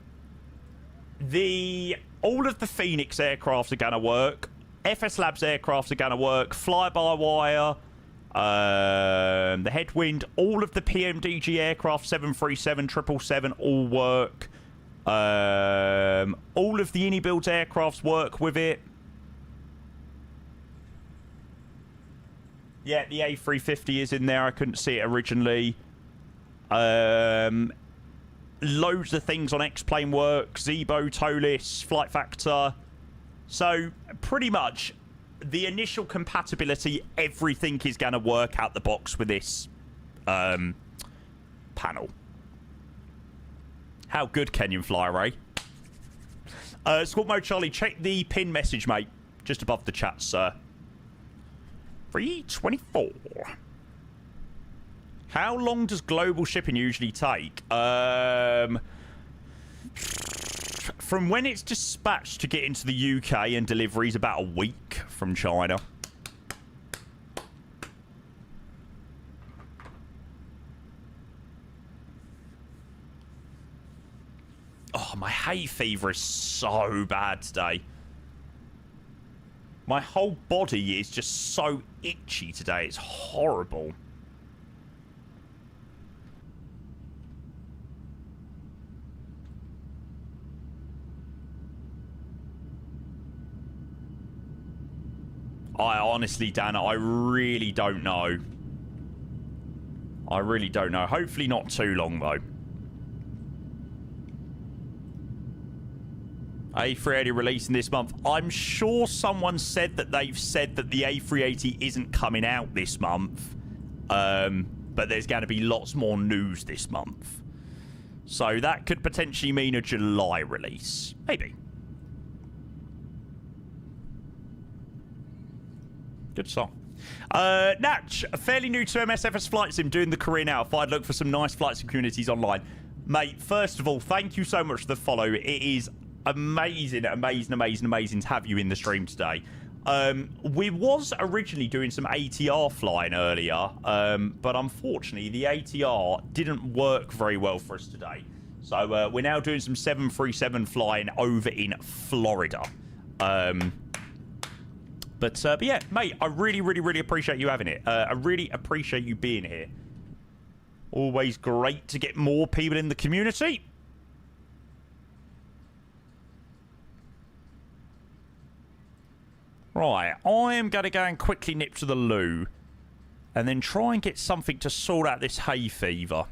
all of the Phoenix aircraft are going to work. FS Labs aircraft are going to work. Fly-by-wire, the Headwind, all of the PMDG aircraft, 737, 777, all work. All of the Ini-built aircrafts work with it. Yeah, the A350 is in there. I couldn't see it originally. Loads of things on X-Plane work. Zebo, Tolis, Flight Factor. So, pretty much, the initial compatibility, everything is going to work out the box with this panel. How good can you fly, Ray? Squad Mode Charlie, check the pin message, mate. Just above the chat, sir. 324. How long does global shipping usually take? From when it's dispatched to get into the UK and deliveries, about a week from China. Oh, my hay fever is so bad today. My whole body is just so itchy today. It's horrible. I honestly, Dan, I really don't know. I really don't know. Hopefully not too long, though. A380 releasing this month. I'm sure someone said that they've said that the A380 isn't coming out this month. But there's going to be lots more news this month. So that could potentially mean a July release. Maybe. Good song. Natch, fairly new to MSFS Flight Sim, doing the career now. If I'd look for some nice flight sim communities online. Mate, first of all, thank you so much for the follow. It is amazing to have you in the stream today. We was originally doing some ATR flying earlier, but unfortunately the ATR didn't work very well for us today. So we're now doing some 737 flying over in Florida. But yeah, mate, I really appreciate you having it. I really appreciate you being here. Always great to get more people in the community. Right, I am going to go and quickly nip to the loo and then try and get something to sort out this hay fever.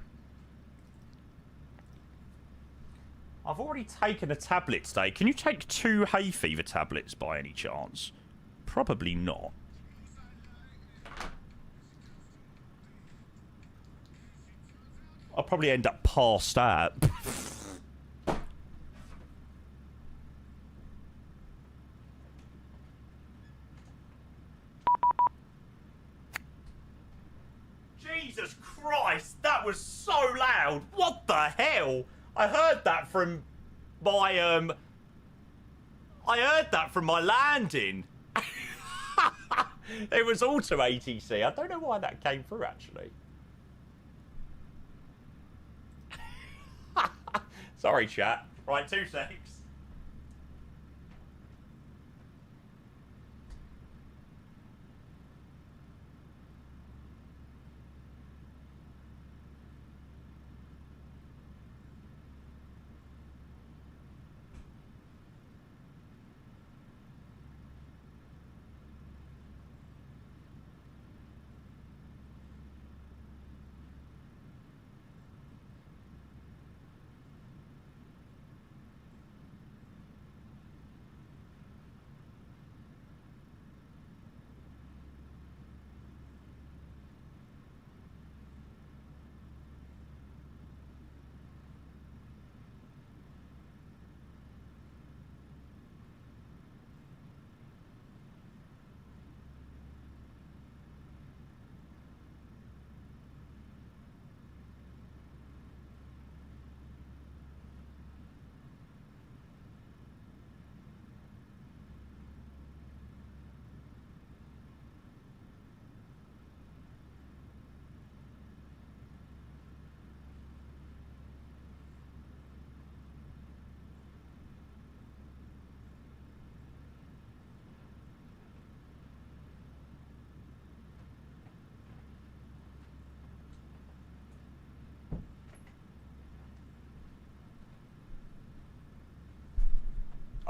I've already taken a tablet today. Can you take 2 hay fever tablets by any chance? Probably not. I'll probably end up passed out. Jesus Christ, that was so loud. What the hell? I heard that from my landing. It was auto ATC. I don't know why that came through, actually. Sorry, chat. Right, 2 secs.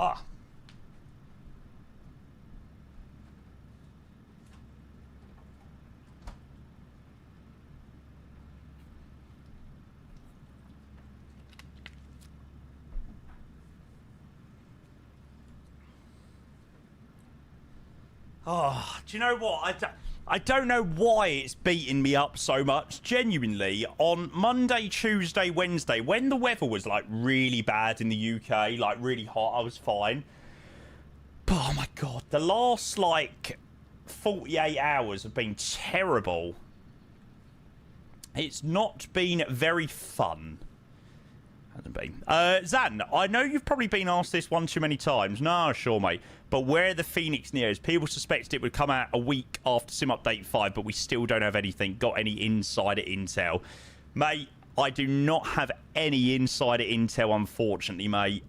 Ah. Oh, do you know what? I don't know why it's beating me up so much. Genuinely, on Monday, Tuesday, Wednesday, when the weather was like really bad in the UK, like really hot, I was fine. But oh my god, the last like 48 hours have been terrible. It's not been very fun. Hasn't been. Zan, I know you've probably been asked this one too many times. No, sure, mate. But where are the Phoenix Neos? People suspected it would come out a week after Sim Update 5, but we still don't have anything. Got any insider intel? Mate, I do not have any insider intel, unfortunately, mate.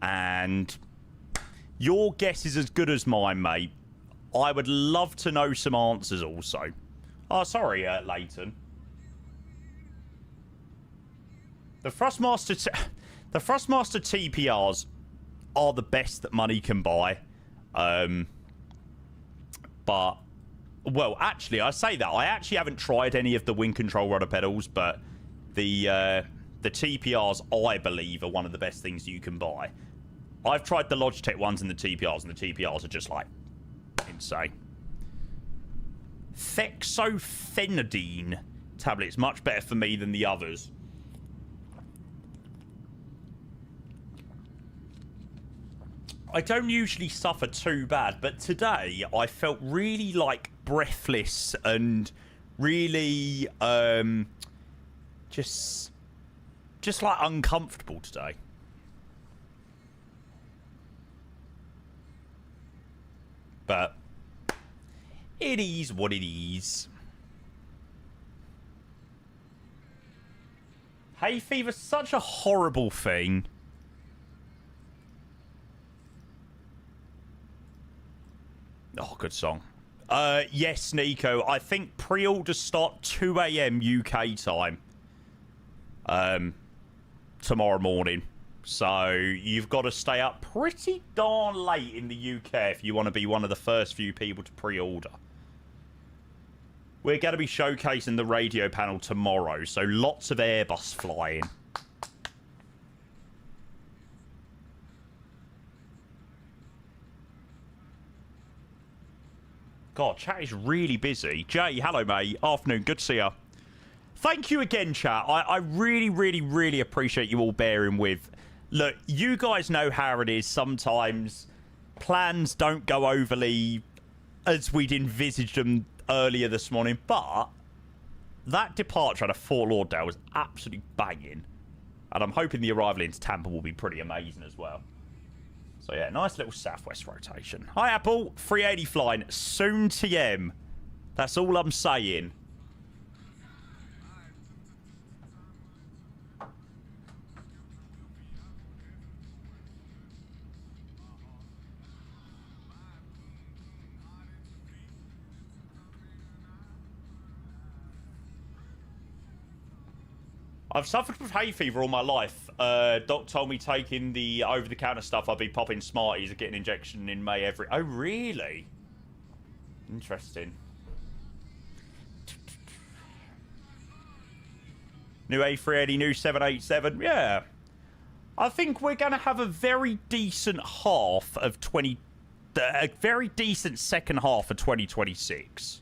And your guess is as good as mine, mate. I would love to know some answers also. Oh, sorry, Leighton. The Thrustmaster TPRs are the best that money can buy. But, well, actually, I say that. I actually haven't tried any of the wind control rudder pedals, but the TPRs, I believe, are one of the best things you can buy. I've tried the Logitech ones and the TPRs are just, like, insane. Thexophenadine tablets, much better for me than the others. I don't usually suffer too bad, but today I felt really, like, breathless and really, just like, uncomfortable today. But it is what it is. Hay fever's such a horrible thing. Oh, good song. Yes, Nico. I think pre-orders start 2 a.m. UK time. Tomorrow morning. So you've got to stay up pretty darn late in the UK if you want to be one of the first few people to pre-order. We're going to be showcasing the radio panel tomorrow, so lots of Airbus flying. God, chat is really busy. Jay, hello, mate. Afternoon, good to see you. Thank you again, chat. I really, really, really appreciate you all bearing with. Look, you guys know how it is. Sometimes plans don't go overly as we'd envisaged them earlier this morning, but that departure out of Fort Lauderdale was absolutely banging. And I'm hoping the arrival into Tampa will be pretty amazing as well. So yeah, nice little southwest rotation. Hi, Apple. 380 flying. Soon TM. That's all I'm saying. I've suffered with hay fever all my life. Doc told me taking the over-the-counter stuff, I'd be popping Smarties and getting an injection in May every... Oh, really? Interesting. New A380, new 787. Yeah. I think we're going to have a very decent half of a very decent second half of 2026.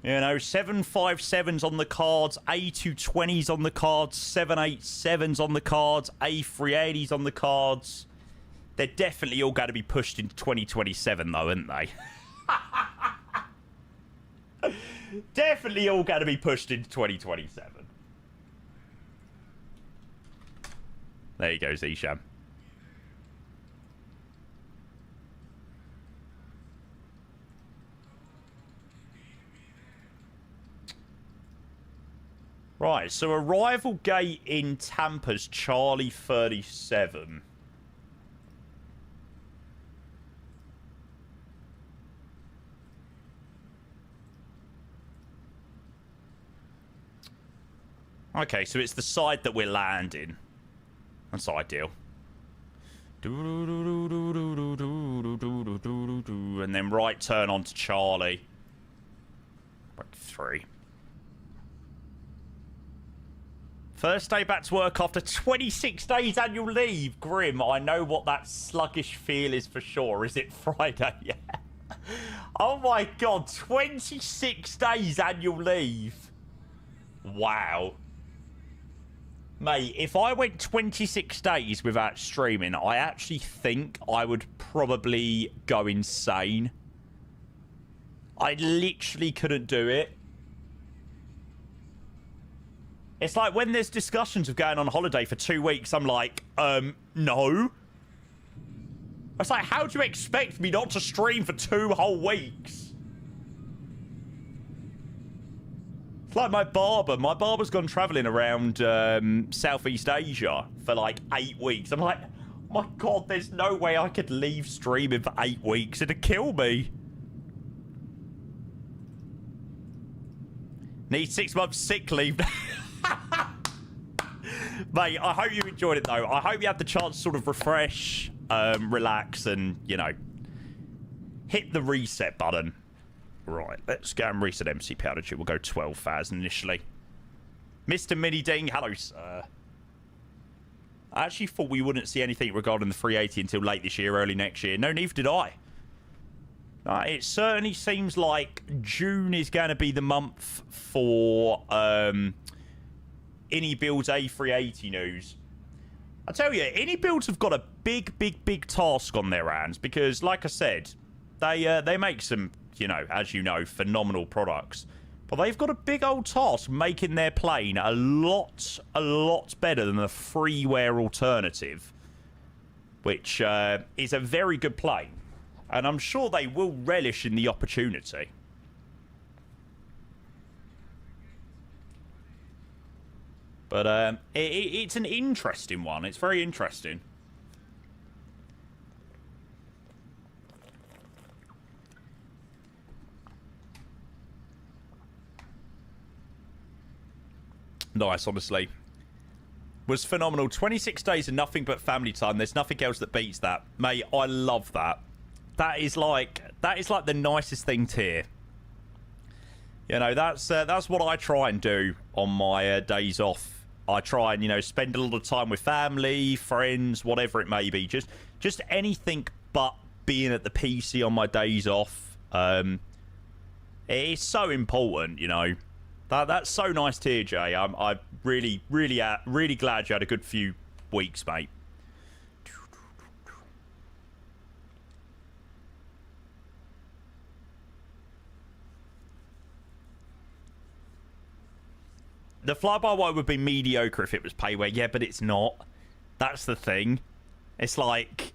You know, 757s on the cards, A220s on the cards, 787s on the cards, A380s on the cards. They're definitely all going to be pushed into 2027, though, aren't they? Definitely all going to be pushed into 2027. There you go, Zisham. Right, so arrival gate in Tampa's Charlie 37. Okay, so it's the side that we're landing. That's ideal. And then right turn onto Charlie. Break 3. First day back to work after 26 days annual leave. Grim, I know what that sluggish feel is for sure. Is it Friday? Yeah. Oh my god, 26 days annual leave. Wow. Mate, if I went 26 days without streaming, I actually think I would probably go insane. I literally couldn't do it. It's like when there's discussions of going on holiday for 2 weeks, I'm like, no. It's like, how do you expect me not to stream for 2 whole weeks? It's like my barber. My barber's gone travelling around Southeast Asia for like 8 weeks. I'm like, my God, there's no way I could leave streaming for 8 weeks. It'd kill me. Need 6 months sick leave. Mate, I hope you enjoyed it, though. I hope you had the chance to sort of refresh, relax, and, you know, hit the reset button. Right, let's go and reset MC Powder Tube. We'll go 12,000 initially. Mr. Mini Ding, hello, sir. I actually thought we wouldn't see anything regarding the 380 until late this year, early next year. No, neither did I. It certainly seems like June is going to be the month for Innie Builds A380 news. I tell you, Innie Builds have got a big task on their hands because, like I said, they make some, you know, as you know, phenomenal products. But they've got a big old task making their plane a lot better than the freeware alternative, which is a very good plane. And I'm sure they will relish in the opportunity. But it's an interesting one. It's very interesting. Nice, honestly. Was phenomenal. 26 days of nothing but family time. There's nothing else that beats that. Mate, I love that. That is like the nicest thing to hear. You know, that's what I try and do on my days off. I try and, you know, spend a lot of time with family, friends, whatever it may be. Just anything but being at the PC on my days off. It's so important, you know. That's so nice to hear, Jay. I'm really glad you had a good few weeks, mate. The fly-by-wire would be mediocre if it was payware. Yeah, but it's not. That's the thing. It's like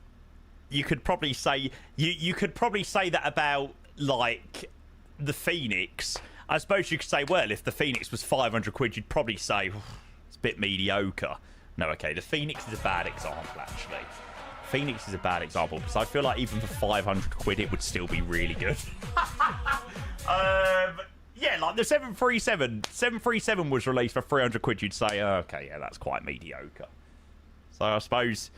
you could probably say you could probably say that about like the Phoenix. I suppose you could say, well, if the Phoenix was 500 quid, you'd probably say it's a bit mediocre. No, okay, the Phoenix is a bad example, actually. Phoenix is a bad example because I feel like even for 500 quid, it would still be really good. Yeah, like the 737. 737 was released for 300 quid. You'd say, oh, okay, yeah, that's quite mediocre. So I suppose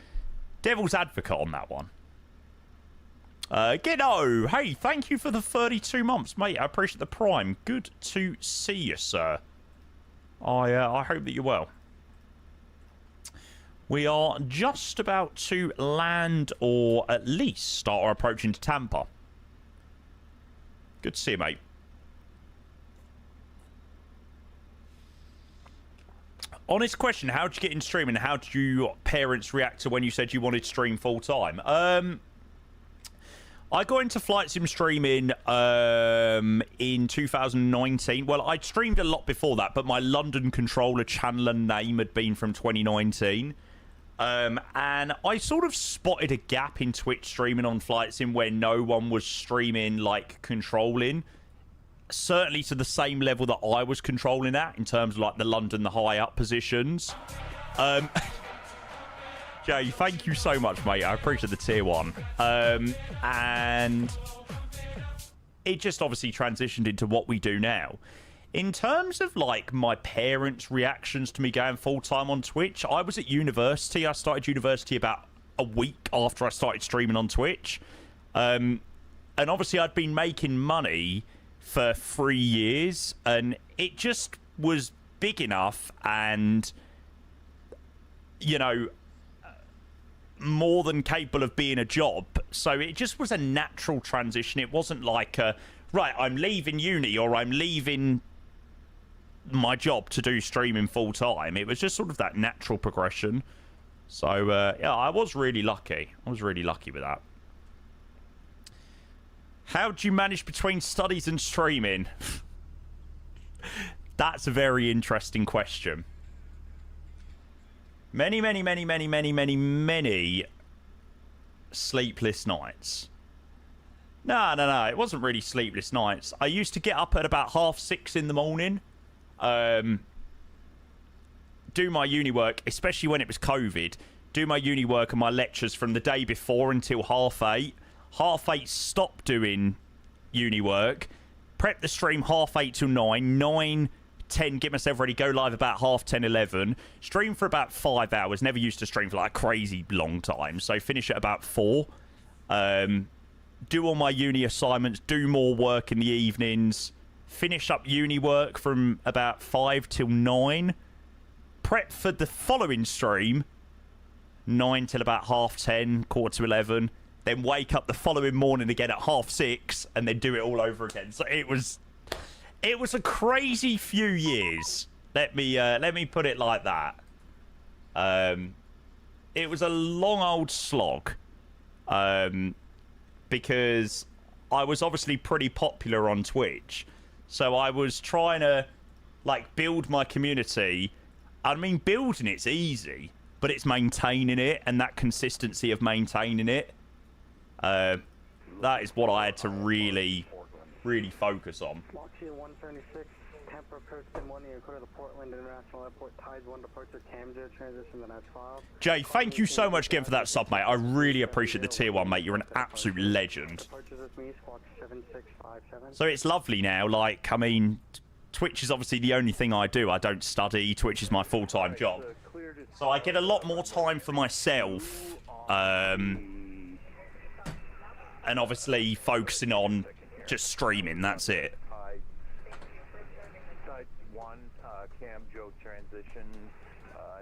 devil's advocate on that one. Giddo, hey, thank you for the 32 months, mate. I appreciate the prime. Good to see you, sir. I hope that you're well. We are just about to land, or at least start our approach into Tampa. Good to see you, mate. Honest question, how did you get in streaming? How did your parents react to when you said you wanted to stream full-time? I got into flight sim streaming in 2019. Well, I'd streamed a lot before that, but my London controller channel and name had been from 2019. And I sort of spotted a gap in Twitch streaming on flight sim where no one was streaming, like, controlling. Certainly to the same level that I was controlling at in terms of, like, the London, the high-up positions. Jay, thank you so much, mate. I appreciate the tier 1. And it just obviously transitioned into what we do now. In terms of, like, my parents' reactions to me going full-time on Twitch, I was at university. I started university about a week after I started streaming on Twitch. And obviously I'd been making money for 3 years, and it just was big enough and, you know, more than capable of being a job. So it just was a natural transition. It wasn't like, right, I'm leaving uni or I'm leaving my job to do streaming full time. It was just sort of that natural progression. So, yeah, I was really lucky. I was really lucky with that. How do you manage between studies and streaming? That's a very interesting question. Many sleepless nights. No. It wasn't really sleepless nights. I used to get up at about 6:30 in the morning. Do my uni work, especially when it was COVID. Do my uni work and my lectures from the day before until 8:30. 8:30, stop doing uni work. Prep the stream 8:30 till 9. 9:10, get myself ready, go live about 10:30, 11. Stream for about 5 hours. Never used to stream for like a crazy long time. So finish at about 4. Do all my uni assignments. Do more work in the evenings. Finish up uni work from about 5 till 9. Prep for the following stream. 9 till about 10:30, 11:15. Then wake up the following morning again at 6:30 and then do it all over again. So it was a crazy few years. Let me put it like that. It was a long old slog. Because I was obviously pretty popular on Twitch. So I was trying to, like, build my community. I mean, building it's easy, but it's maintaining it and that consistency of maintaining it. That is what I had to really focus on. Lockheed 176, Tampa approach, good morning, you're clear to Portland International Airport, Tides 1 departure, Camjo, transition to next file. Jay, thank you so much again for that sub, mate. I really appreciate the tier 1, mate. You're an absolute legend. So it's lovely now, like, I mean, Twitch is obviously the only thing I do. I don't study. Twitch is my full-time job. So I get a lot more time for myself. And obviously focusing on just streaming, that's it. Side 1, Cam Joe transition.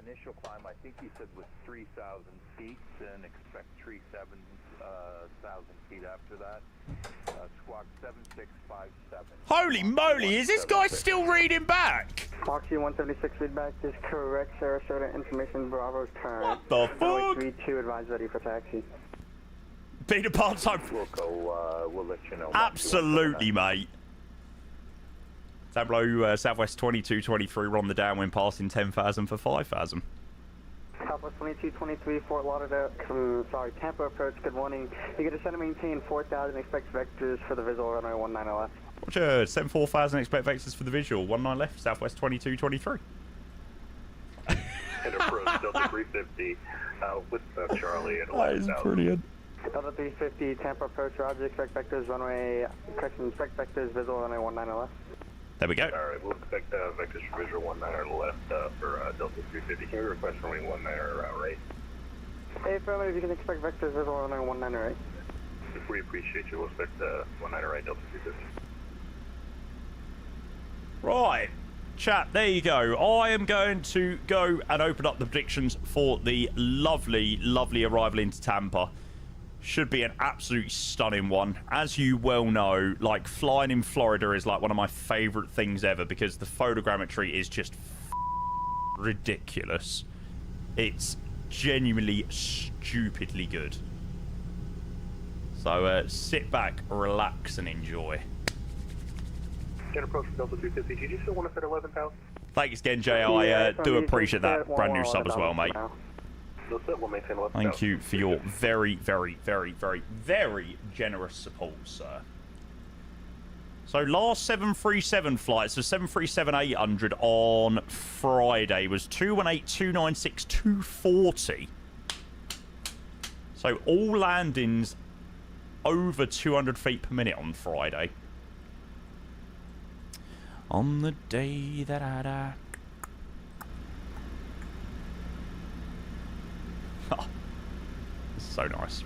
Initial climb, I think he said was 3,000 feet, and expect 3,700 feet after that. Squawk 7657. Holy moly, is this guy still reading back? Lockheed 176 feedback is correct, Sarasota information, Bravo's turn. What the fuck? 32, advise ready for taxi. Being a part-time. We'll go, we'll let you know. Absolutely, mate. Tableau, Southwest 2223, we're on the downwind, passing 10,000 for 5,000. Southwest 2223, Fort Lauderdale, Tampa approach, good morning. You get a center maintain 4,000, expect vectors for the visual runway 19 left. Roger, 74,000, expect vectors for the visual, 19 left, Southwest 2223. And approach Delta 350 with Charlie at 11,000. That is brilliant. Delta 350, Tampa approach, Roger, expect vectors, runway, correction, expect vectors, visual runway 19 left. There we go. Alright, we'll expect vectors for visual 19 on the left for Delta 350. Can we request runway 19 right? Hey, affirmative, you can expect vectors, visual runway 19 right. We appreciate you. We'll expect 19 right, Delta 350. Right. Chat, there you go. I am going to go and open up the predictions for the lovely, lovely arrival into Tampa. Should be an absolutely stunning one. As you well know, like, flying in Florida is like one of my favorite things ever because the photogrammetry is just ridiculous. It's genuinely stupidly good. So sit back, relax, and enjoy. Can approach Delta 350. Did you still want us at 11,000? Thanks again, Jay. I do appreciate that brand new sub as well, mate. Thank you for your very, very, very, very, very generous support, sir. So last 737 flight, so 737-800 on Friday was 218, 296, 240. So all landings over 200 feet per minute on Friday. On the day that I die. Oh, this is so nice.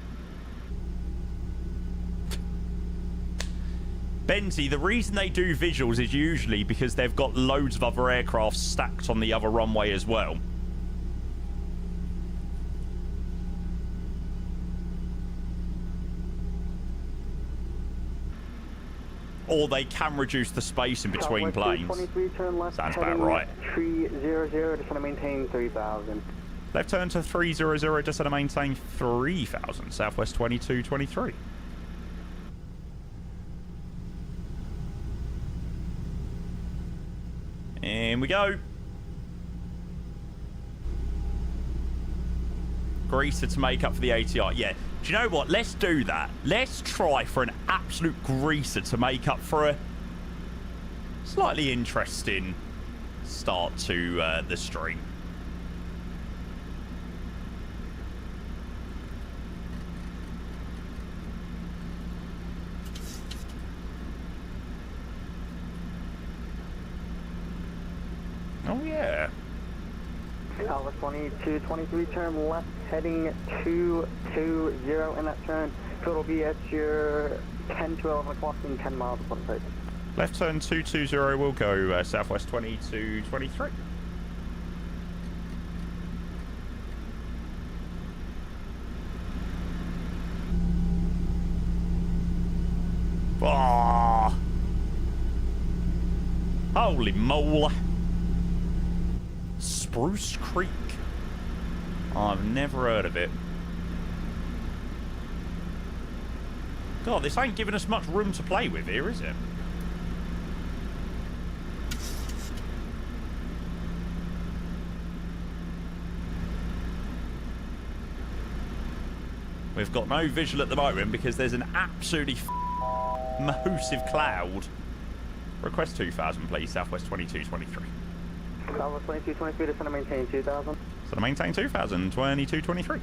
Benzie, the reason they do visuals is usually because they've got loads of other aircraft stacked on the other runway as well. Or they can reduce the space in between planes. 23, turn left, sounds about right. 300, just want to maintain 3,000. Left turn to 300, just want to maintain 3,000. Southwest 2223. In we go. Greaser to make up for the ATR. Yeah. Do you know what? Let's do that. Let's try for an absolute greaser to make up for a slightly interesting start to the stream. Oh, yeah. Alpha 2223, turn left, heading 220 in that turn. So it'll be at your 10 to 11 o'clock in 10 miles of site. Left turn 220 will go Southwest 2223. Oh. Holy moly. Spruce Creek. I've never heard of it. God, this ain't giving us much room to play with here, is it? We've got no visual at the moment because there's an absolutely massive cloud. Request 2,000, please. Southwest 2223. Alpha 2223, just want to maintain 2,000. So to maintain 2,000, 2223.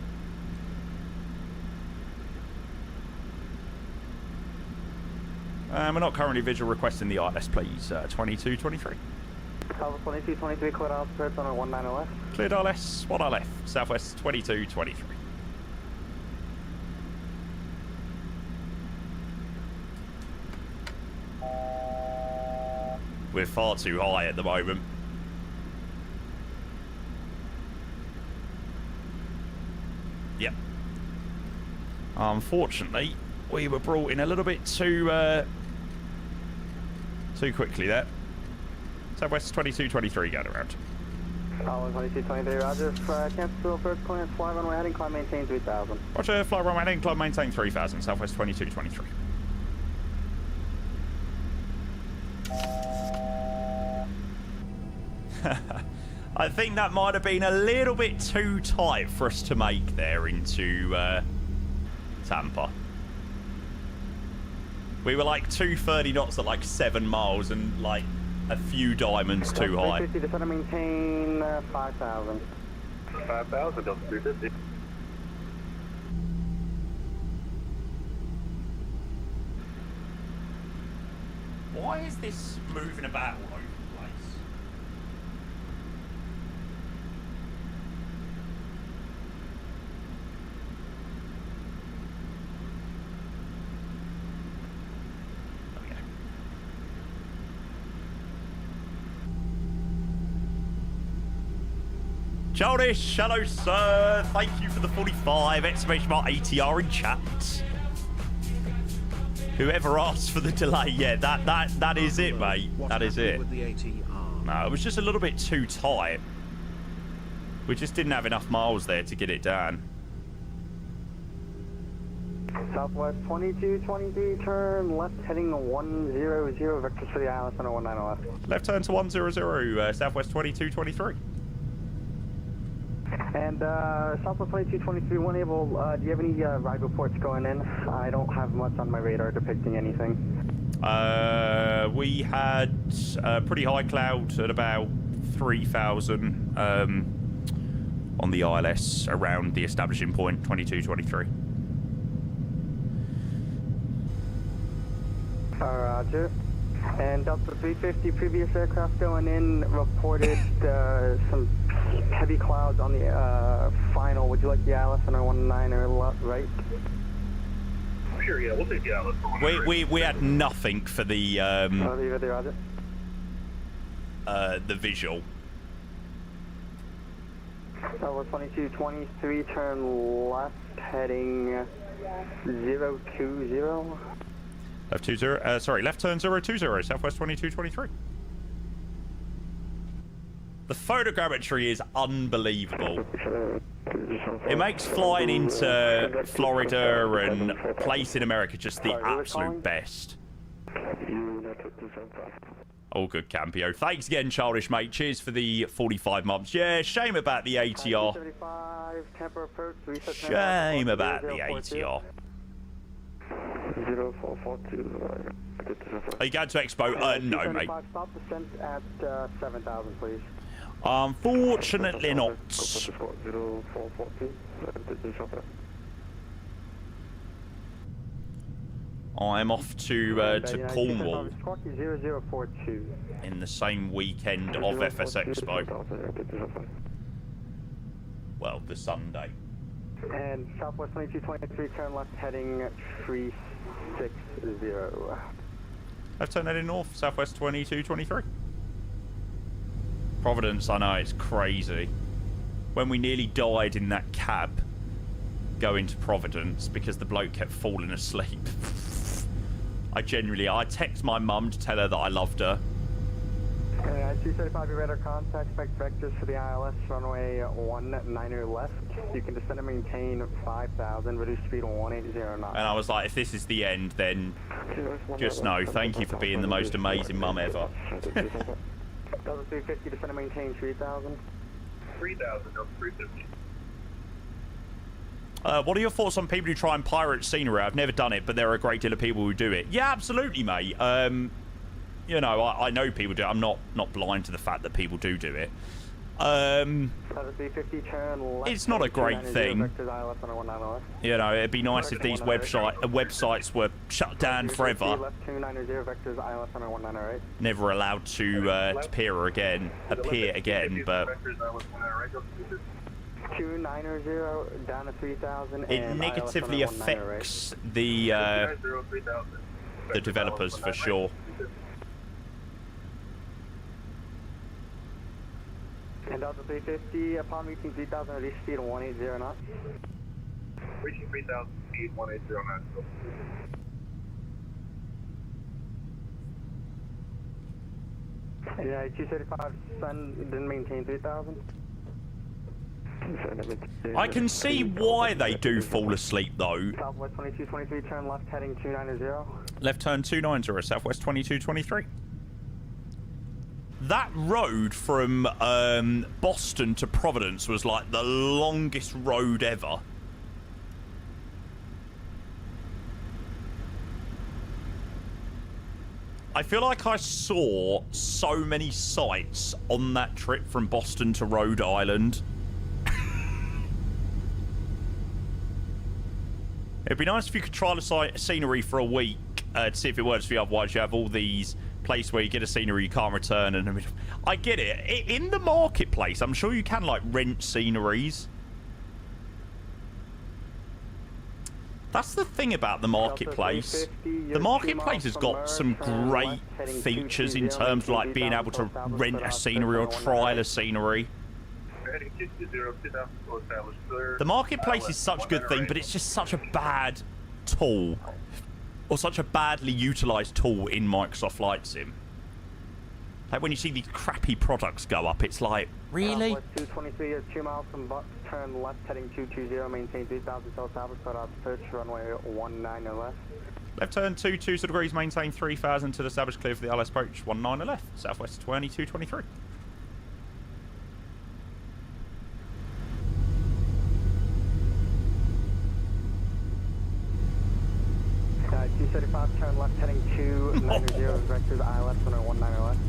We're not currently visual requesting the ILS, please. 2223. Alpha 2223, cleared altitude on a 19 left. Cleared ILS, 1 left. Southwest 2223. We're far too high at the moment. Yep. Unfortunately, we were brought in a little bit too quickly there. Southwest 2223 going around. Alpha 2223, roger. Cancel first clearance, fly runway heading, climb maintain 3,000. Roger, fly runway heading, climb maintain 3,000. Southwest 2223. I think that might have been a little bit too tight for us to make there into Tampa. We were like 230 knots at like 7 miles and like a few diamonds too high. 350, just want to maintain 5,000. 5,000, Delta 350. Why is this moving about all over the place? Okay. Joldish, hello sir. Thank you for the 45 exclamation mark ATR in chat. Whoever asked for the delay, yeah, that is it, mate. That is it. No, it was just a little bit too tight. We just didn't have enough miles there to get it done. Southwest 2223, turn left heading 100, vectors for the ILS on a 19 left. Left turn to 100, Southwest 2223. And Southwest 2223, when able, do you have any ride reports going in? I don't have much on my radar depicting anything. We had a pretty high cloud at about 3,000 on the ILS around the establishing point, 2223. Roger. And Delta 350, previous aircraft going in, reported some heavy clouds on the final. Would you like the ILS on our 19 or right? Sure, yeah, we'll take the ILS. We had nothing for the the visual. Tower 2223, turn left, heading 020. Left 20, sorry, left turn 020, Southwest 2223. The photogrammetry is unbelievable. It makes flying into Florida and place in America just the absolute best. All good, Campio. Thanks again, childish mate. Cheers for the 45 months. Yeah, shame about the ATR. Shame about the ATR. 0442. Are you going to Expo? No, mate. Stop descent at 7,000, please. Unfortunately not. 0442. I'm off to Cornwall 0042. in the same weekend of FS Expo. Well, the Sunday. And Southwest 2223, turn left, heading 360. Left turn heading north, Southwest 2223. Providence, I know, it's crazy. When we nearly died in that cab going to Providence because the bloke kept falling asleep. I text my mum to tell her that I loved her. 235, you radar contact, expect vectors for the ILS, runway 19 left. You can descend and maintain 5,000, reduce speed 180 knots. And I was like, if this is the end, then just know, thank you for being the most amazing mum ever. 350, descend and maintain 3,000. 3,000, no, 350. What are your thoughts on people who try and pirate scenery? I've never done it, but there are a great deal of people who do it. Yeah, absolutely, mate. You know, I know people do it. I'm not blind to the fact that people do it. It's not a great thing. You know, it'd be nice if these websites were shut down forever. Never allowed to appear again, but 290 down to 3,000. It negatively affects the developers for sure. And Delta 350, upon reaching 3,000, reduce speed 180 knots. Reaching 3,000 speed, 180 knots. Yeah, 235, sun didn't maintain 3,000. I can see why they do fall asleep though. Southwest 2223, turn left, heading 290. Left turn 290, Southwest 2223. That road from Boston to Providence was like the longest road ever. I feel like I saw so many sights on that trip from Boston to Rhode Island. It'd be nice if you could try the scenery for a week to see if it works for you. Otherwise, you have all these places where you get a scenery you can't return. And I get it. In the marketplace, I'm sure you can like rent sceneries. That's the thing about the marketplace. The marketplace has got some great features in terms of like being able to rent a scenery or trial a scenery. The marketplace is such a good thing, but it's just such a bad tool, or such a badly utilized tool in Microsoft Flight Sim. Like when you see these crappy products go up, it's like, really? 223 is 2 miles from Bucks, turn left heading 220, maintain 3,000 South Tower, start out search runway 19 left. Left turn 22 degrees, maintain 3,000 to the established clear for the LS approach 19 left, Southwest 2223. 235, turn left, heading 290, vectors ILS 19 left.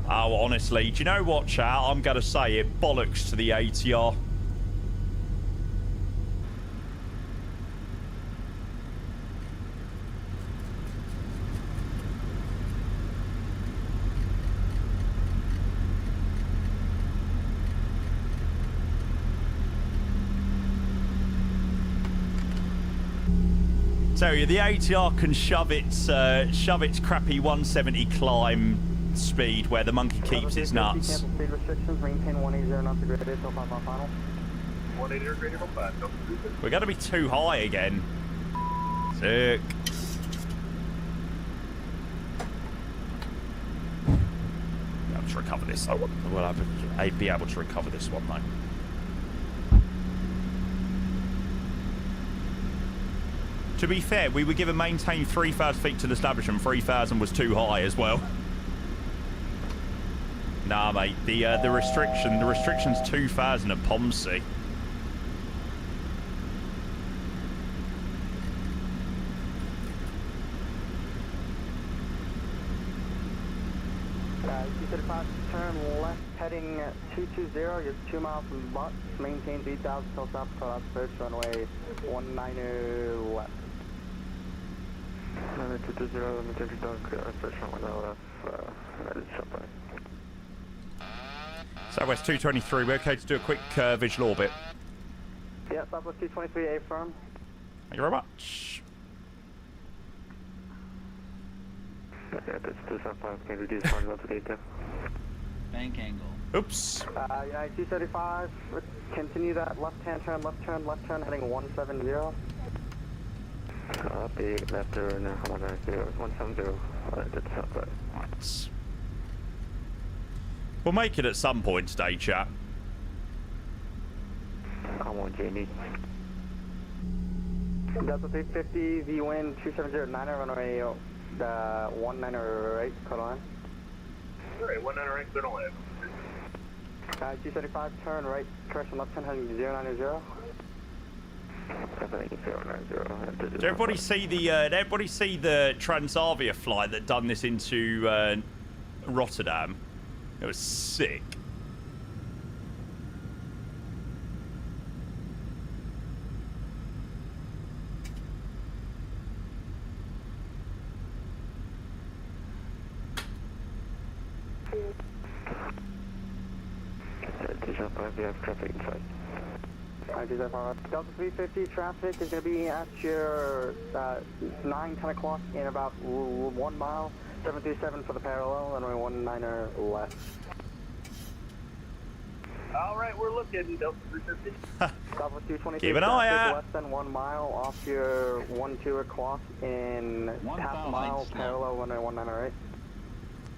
Oh, honestly, do you know what, chat? I'm going to say it. Bollocks to the ATR. Tell you, the ATR can shove its crappy 170 climb speed where the monkey keeps its nuts. Cancel speed restrictions. Maintain 180 knots to graded till 5 mile final. 180 graded on 5. We're going to be too high again. Sick. Be able to recover this. Well, I'd be able to recover this one though. To be fair, we were given maintain 3,000 feet to the establishment. 3,000 was too high as well. Nah, mate. The restriction's 2,000 at Pomsey. C35, turn left, heading 220. You're 2 miles from Butts. Maintain 3,000 till south, call out search runway 19 left. 220, let me take you down, search runway left, Southwest 223, we're okay to do a quick visual orbit. Yeah, Southwest 223, affirm. Thank you very much. Yeah, that's 275, can reduce front level to data. Bank angle. Oops. United 235, continue that left-hand turn, left turn, heading 170. Copy, left turn, 170, that's southwest. Right. We'll make it at some point today, chat. Come on, Jamie. Delta 350, V-wind 270 runway 198, cut on. Alright, 198, good on it. 275, turn right, correction left turn heading 090. Did everybody see the Transavia flight that done this into Rotterdam? It was sick. We have traffic inside. Delta 350 traffic is going to be at your 9, 10 o'clock in about 1 mile. 737 for the parallel, and runway 19 left. Alright, we're looking, Delta 350. Southwest 223. Keep an eye out. Less than 1 mile off your 12 o'clock in half a mile, parallel, runway 198.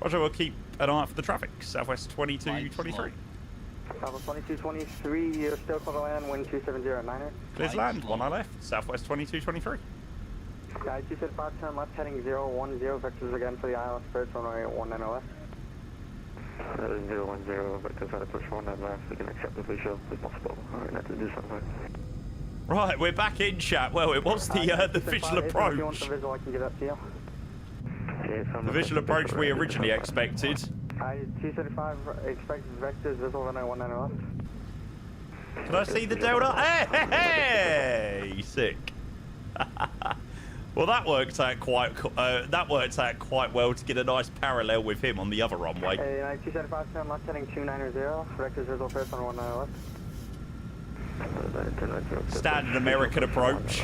Roger, we'll keep an eye out for the traffic. Southwest 2223. Southwest 2223, you're still clear to land, wind 270 at 9er. Clear to land, 1 eye left. Southwest 2223. Guys, 275, turn left, heading 010, vectors again for the ILS first, runway 19 left. 010, vectors out of push 19 left, we can accept the visual if possible. Alright, let's do something. Right, we're back in chat. Well, it was the visual approach. If you want the visual, I can give that to you. The visual approach we originally expected. 275, expect vectors visual runway 19 left. Can I see the Delta? Hey! Sick. Well, that worked out quite well to get a nice parallel with him on the other runway. 275, turn left, heading 290, vectors visual first on 19 left. Standard American approach.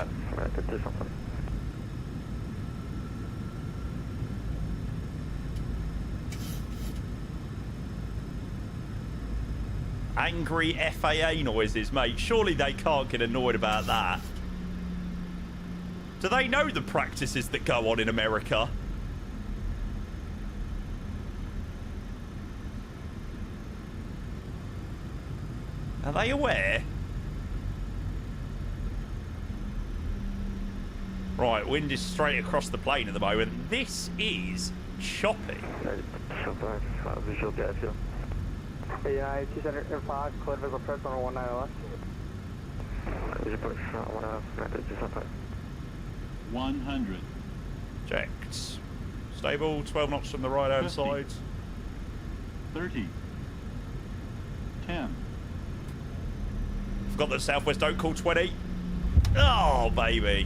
Angry FAA noises, mate. Surely they can't get annoyed about that. Do they know the practices that go on in America? Are they aware? Right, wind is straight across the plane at the moment. This is choppy. Visual gas, yeah. 275, clear visual approach on 19 left. Visual approach, 100. Checked. Stable, 12 knots from the right-hand side. 30. 10. Forgot that Southwest don't call 20. Oh, baby.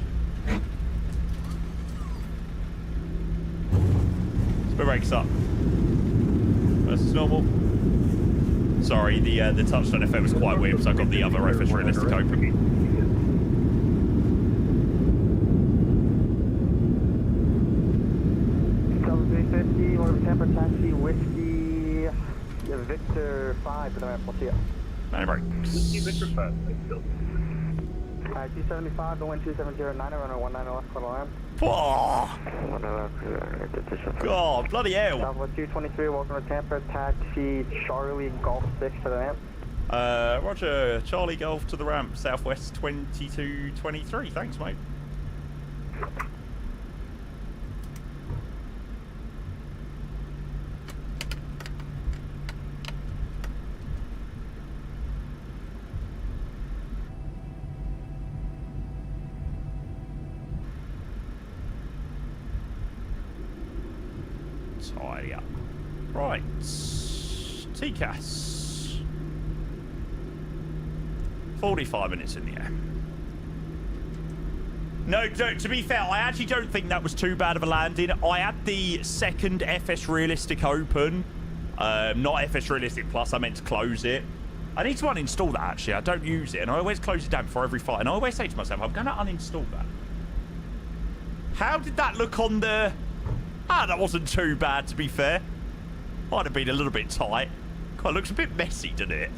Spin brakes up. Versus normal. Sorry, the touchdown effect was quite weird because I got the other reference realistic open. Tampa taxi, Whiskey, Victor 5 to the ramp. We'll see you. Whiskey Victor 5, thanks, Bill. 275, the wind 2709, runner 19 left, quarter line. God, bloody hell. Southwest 223, welcome to Tampa, taxi Charlie Golf 6 to the ramp. Roger, Charlie Golf to the ramp, Southwest 2223, thanks mate. Tidy up. Right. TCAS. 45 minutes in the air. No, to be fair, I actually don't think that was too bad of a landing. I had the second FS Realistic open. Not FS Realistic Plus, I meant to close it. I need to uninstall that, actually. I don't use it, and I always close it down before every fight. And I always say to myself, I'm going to uninstall that. How did that look on the... Ah, that wasn't too bad, to be fair. Might have been a little bit tight. God, it looks a bit messy, doesn't it?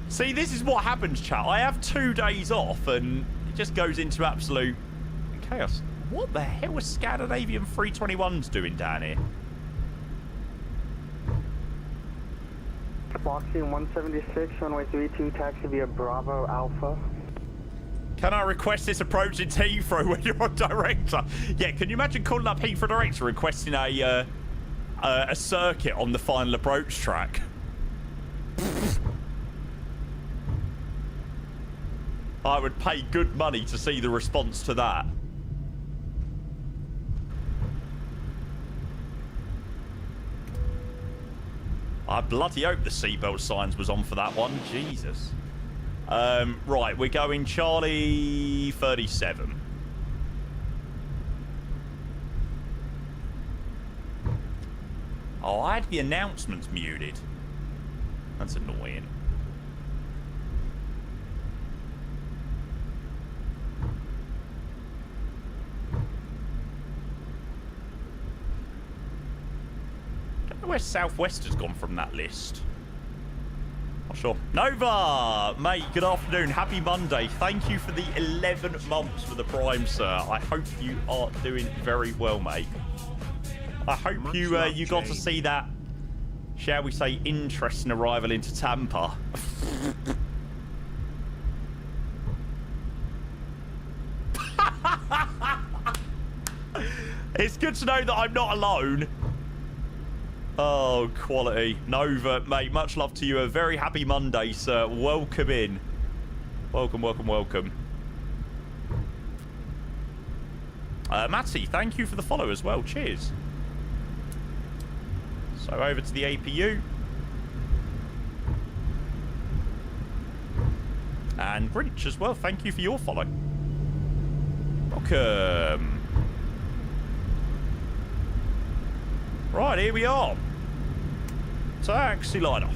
See, this is what happens, chat. I have 2 days off, and it just goes into absolute chaos. What the hell are Scandinavian 321s doing down here? Foxy 176, runway 32, taxi via Bravo Alpha. Can I request this approach in Heathrow when you're on director? Yeah, can you imagine calling up Heathrow director requesting a circuit on the final approach track? I would pay good money to see the response to that. I bloody hope the seatbelt signs was on for that one. Jesus. Right, we're going Charlie 37. Oh, I had the announcements muted. That's annoying. Don't know where Southwest has gone from that list. Not sure. Nova, mate, good afternoon. Happy Monday. Thank you for the 11 months for the Prime, sir. I hope you are doing very well, mate. I hope you got to see that, shall we say, interesting arrival into Tampa. It's good to know that I'm not alone. Oh, quality. Nova, mate, much love to you. A very happy Monday, sir. Welcome in. Welcome, welcome, welcome. Matty, thank you for the follow as well. Cheers. So over to the APU. And Grinch as well. Thank you for your follow. Welcome. Right, here we are. Taxi line off.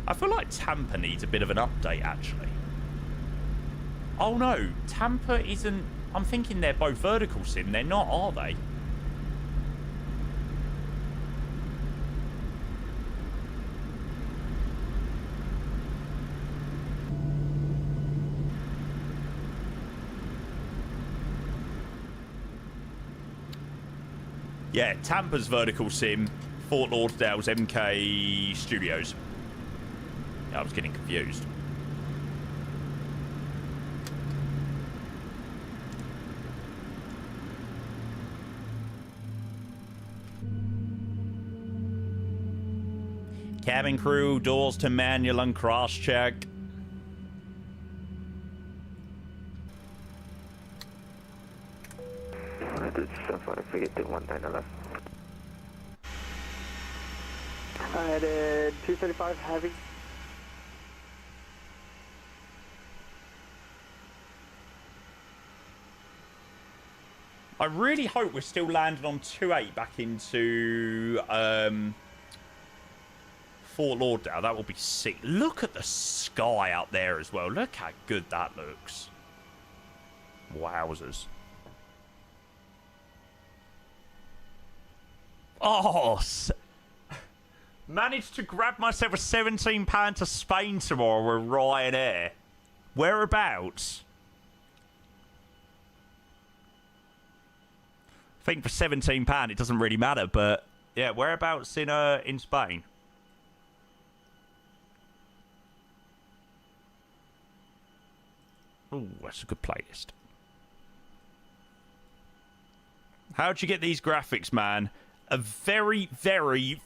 I feel like Tampa needs a bit of an update, actually. Oh no, Tampa isn't... I'm thinking they're both vertical sim. They're not, are they? Yeah, Tampa's vertical sim, Fort Lauderdale's MK Studios. Yeah, I was getting confused. Cabin crew, doors to manual and cross-check. I headed 235 heavy. I really hope we're still landing on 28 back into Fort Lauderdale. That will be sick. Look at the sky up there as well. Look how good that looks. Wowzers. Oh, managed to grab myself a £17 to Spain tomorrow with Ryanair. Whereabouts? I think for £17 it doesn't really matter, but yeah, whereabouts in Spain? Ooh, that's a good playlist. How'd you get these graphics, man? A very, very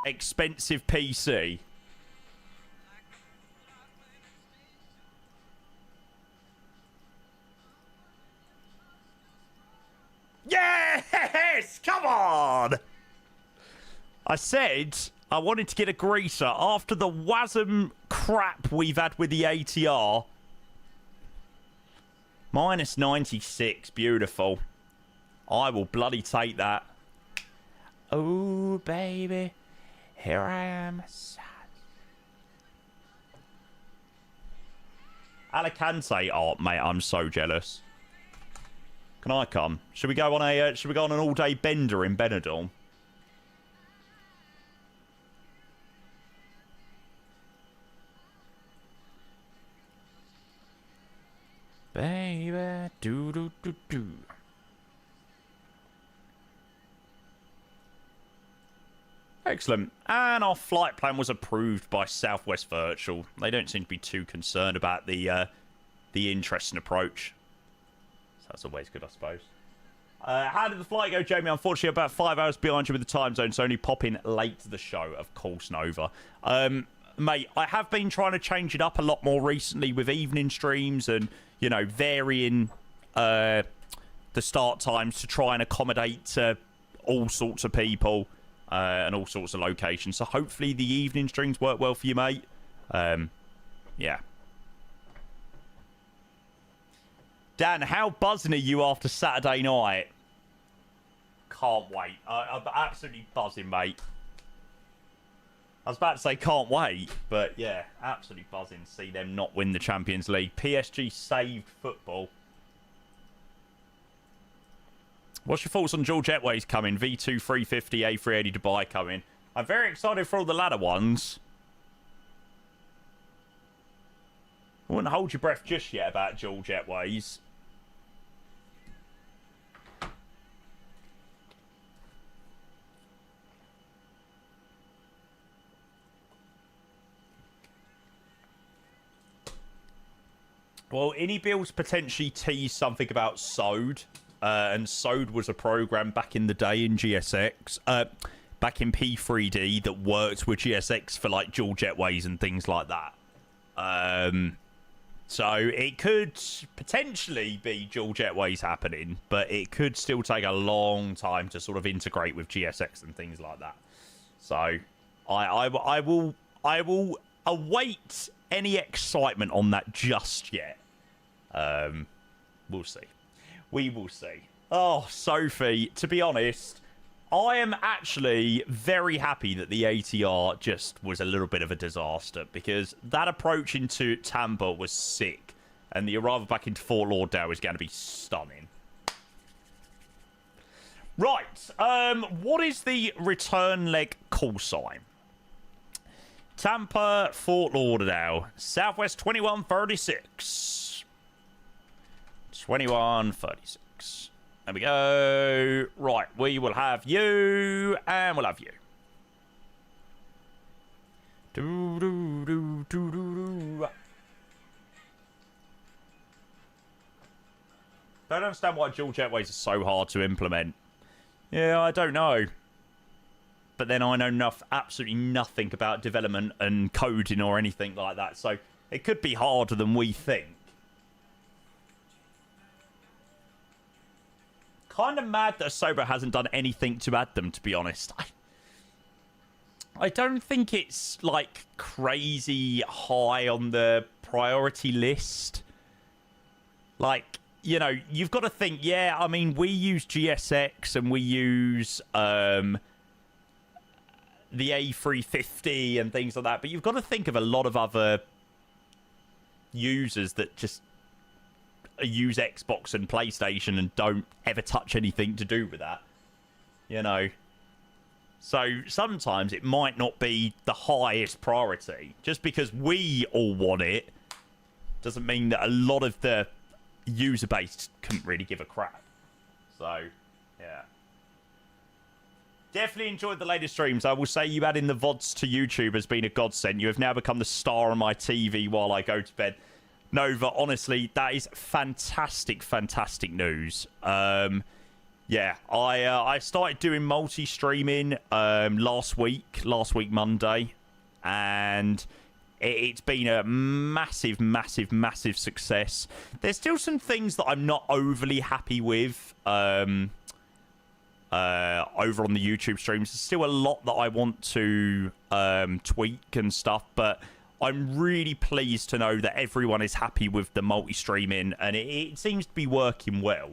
expensive PC. Yes! Come on! I said I wanted to get a greaser after the WASM crap we've had with the ATR. Minus 96. Beautiful. I will bloody take that. Oh, baby. Here I am. Alicante. Oh, mate, I'm so jealous. Can I come? Should we go on an all-day bender in Benidorm? Baby, do do do do. Excellent. And our flight plan was approved by Southwest Virtual. They don't seem to be too concerned about the interest and approach. So that's always good, I suppose. How did the flight go, Jamie? Unfortunately, about 5 hours behind you with the time zone, so only pop in late to the show, of course, Nova. Mate, I have been trying to change it up a lot more recently with evening streams and, you know, varying the start times to try and accommodate all sorts of people and all sorts of locations. So hopefully the evening streams work well for you, mate. Yeah. Dan, how buzzing are you after Saturday night? Can't wait. I'm absolutely buzzing, mate. I was about to say can't wait, but yeah, absolutely buzzing to see them not win the Champions League. PSG saved football. What's your thoughts on George Etway's coming? V2 350, A380 Dubai coming. I'm very excited for all the latter ones. I wouldn't hold your breath just yet about George Etway's. Well, Innybills potentially teased something about SOD. And SOD was a program back in the day in GSX. Back in P3D that worked with GSX for like dual jetways and things like that. So it could potentially be dual jetways happening, but it could still take a long time to sort of integrate with GSX and things like that. So I will await any excitement on that just yet. We'll see. We will see. Oh, Sophie, to be honest, I am actually very happy that the ATR just was a little bit of a disaster because that approach into Tampa was sick and the arrival back into Fort Lauderdale is going to be stunning. Right, what is the return leg call sign? Tampa, Fort Lauderdale, Southwest 2136. 2136. There we go. Right, we will have you, and we'll have you. Do do do do do do. Don't understand why dual jetways are so hard to implement. Yeah, I don't know. But then I know absolutely nothing about development and coding or anything like that. So it could be harder than we think. Kind of mad that Sober hasn't done anything to add them, to be honest. I don't think it's like crazy high on the priority list. Like, you know, you've got to think, yeah, I mean, we use GSX and we use the A350 and things like that. But you've got to think of a lot of other users that just use Xbox and PlayStation and don't ever touch anything to do with that. You know. So sometimes it might not be the highest priority. Just because we all want it doesn't mean that a lot of the user base couldn't really give a crap. So, yeah. Definitely enjoyed the latest streams. I will say you adding the VODs to YouTube has been a godsend. You have now become the star on my TV while I go to bed. Nova, honestly, that is fantastic, fantastic news. Yeah, I started doing multi-streaming last week Monday, and it's been a massive, massive, massive success. There's still some things that I'm not overly happy with over on the YouTube streams. There's still a lot that I want to tweak and stuff, but I'm really pleased to know that everyone is happy with the multi-streaming, and it seems to be working well.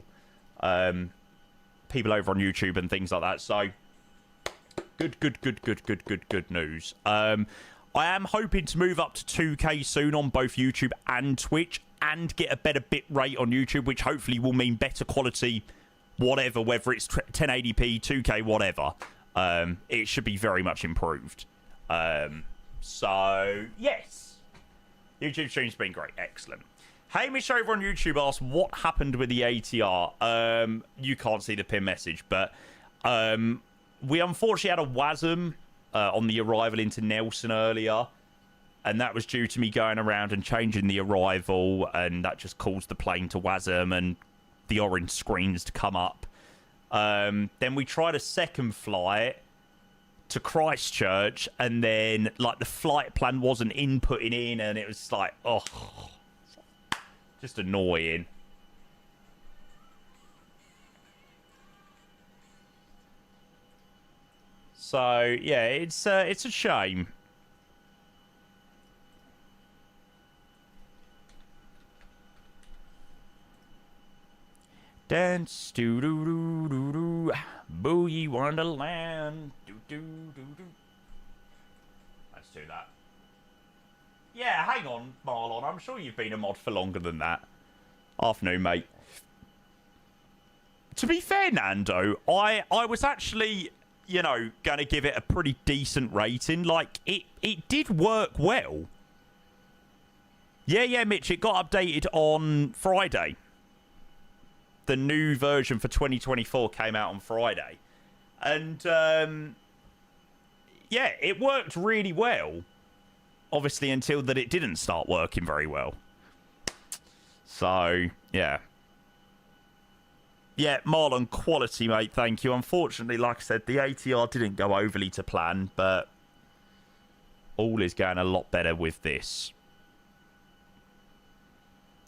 People over on YouTube and things like that. So, good news. I am hoping to move up to 2K soon on both YouTube and Twitch, and get a better bit rate on YouTube, which hopefully will mean better quality, whatever, whether it's 1080p, 2K, whatever. It should be very much improved. So, yes. YouTube stream's been great. Excellent. Hamish over on YouTube asked, what happened with the ATR? You can't see the pin message, but we unfortunately had a WASM on the arrival into Nelson earlier, and that was due to me going around and changing the arrival, and that just caused the plane to WASM and the orange screens to come up. Then we tried a second flight to Christchurch, and then like the flight plan wasn't inputting in, and it was like, oh, just annoying. So yeah, it's a shame. Dance, do do do do do, boogie wonderland, do do do do. Let's do that. Yeah, hang on, Marlon. I'm sure you've been a mod for longer than that. Afternoon, mate. To be fair, Nando, I was actually, you know, going to give it a pretty decent rating. Like, it did work well. Yeah, Mitch, it got updated on Friday. The new version for 2024 came out on Friday. And, yeah, it worked really well. Obviously, until that it didn't start working very well. So, yeah. Yeah, Marlon, quality, mate, thank you. Unfortunately, like I said, the ATR didn't go overly to plan, but all is going a lot better with this.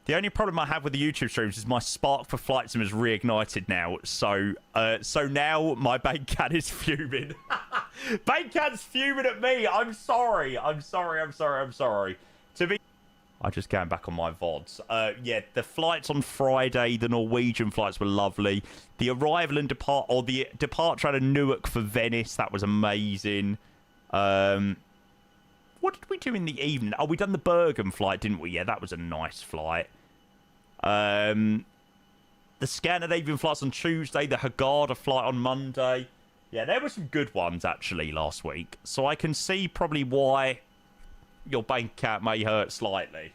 The only problem I have with the YouTube streams is my spark for Flight Sim is reignited now. So now my bank can is fuming. Bank can's fuming at me. I'm sorry. I'm sorry. I'm just going back on my VODs. Yeah, the flights on Friday, the Norwegian flights were lovely. The arrival and the departure out of Newark for Venice, that was amazing. What did we do in the evening? Oh, we done the Bergen flight, didn't we? Yeah, that was a nice flight. The Scandinavian flights on Tuesday, the Haggarda flight on Monday. Yeah, there were some good ones, actually, last week. So I can see probably why your bank account may hurt slightly.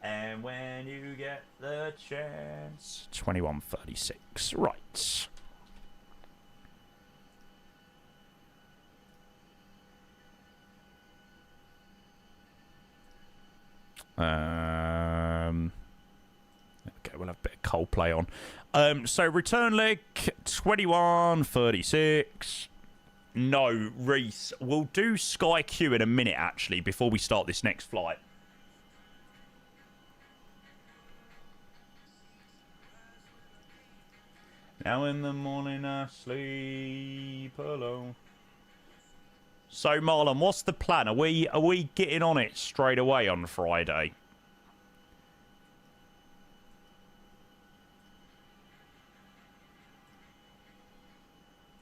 And when you get the chance... 21:36. Right. Okay, we'll have a bit of Coldplay on. So return leg 21:36. No, Reese. We'll do Sky Q in a minute, actually, before we start this next flight. Now in the morning I sleep alone. So, Marlon, what's the plan? Are we getting on it straight away on Friday?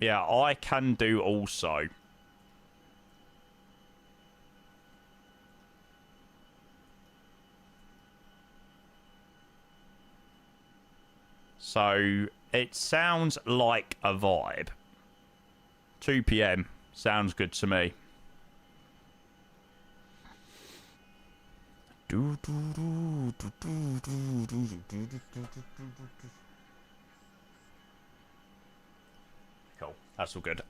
Yeah, I can do also. So, it sounds like a vibe. 2 p.m. Sounds good to me. Cool. That's all good.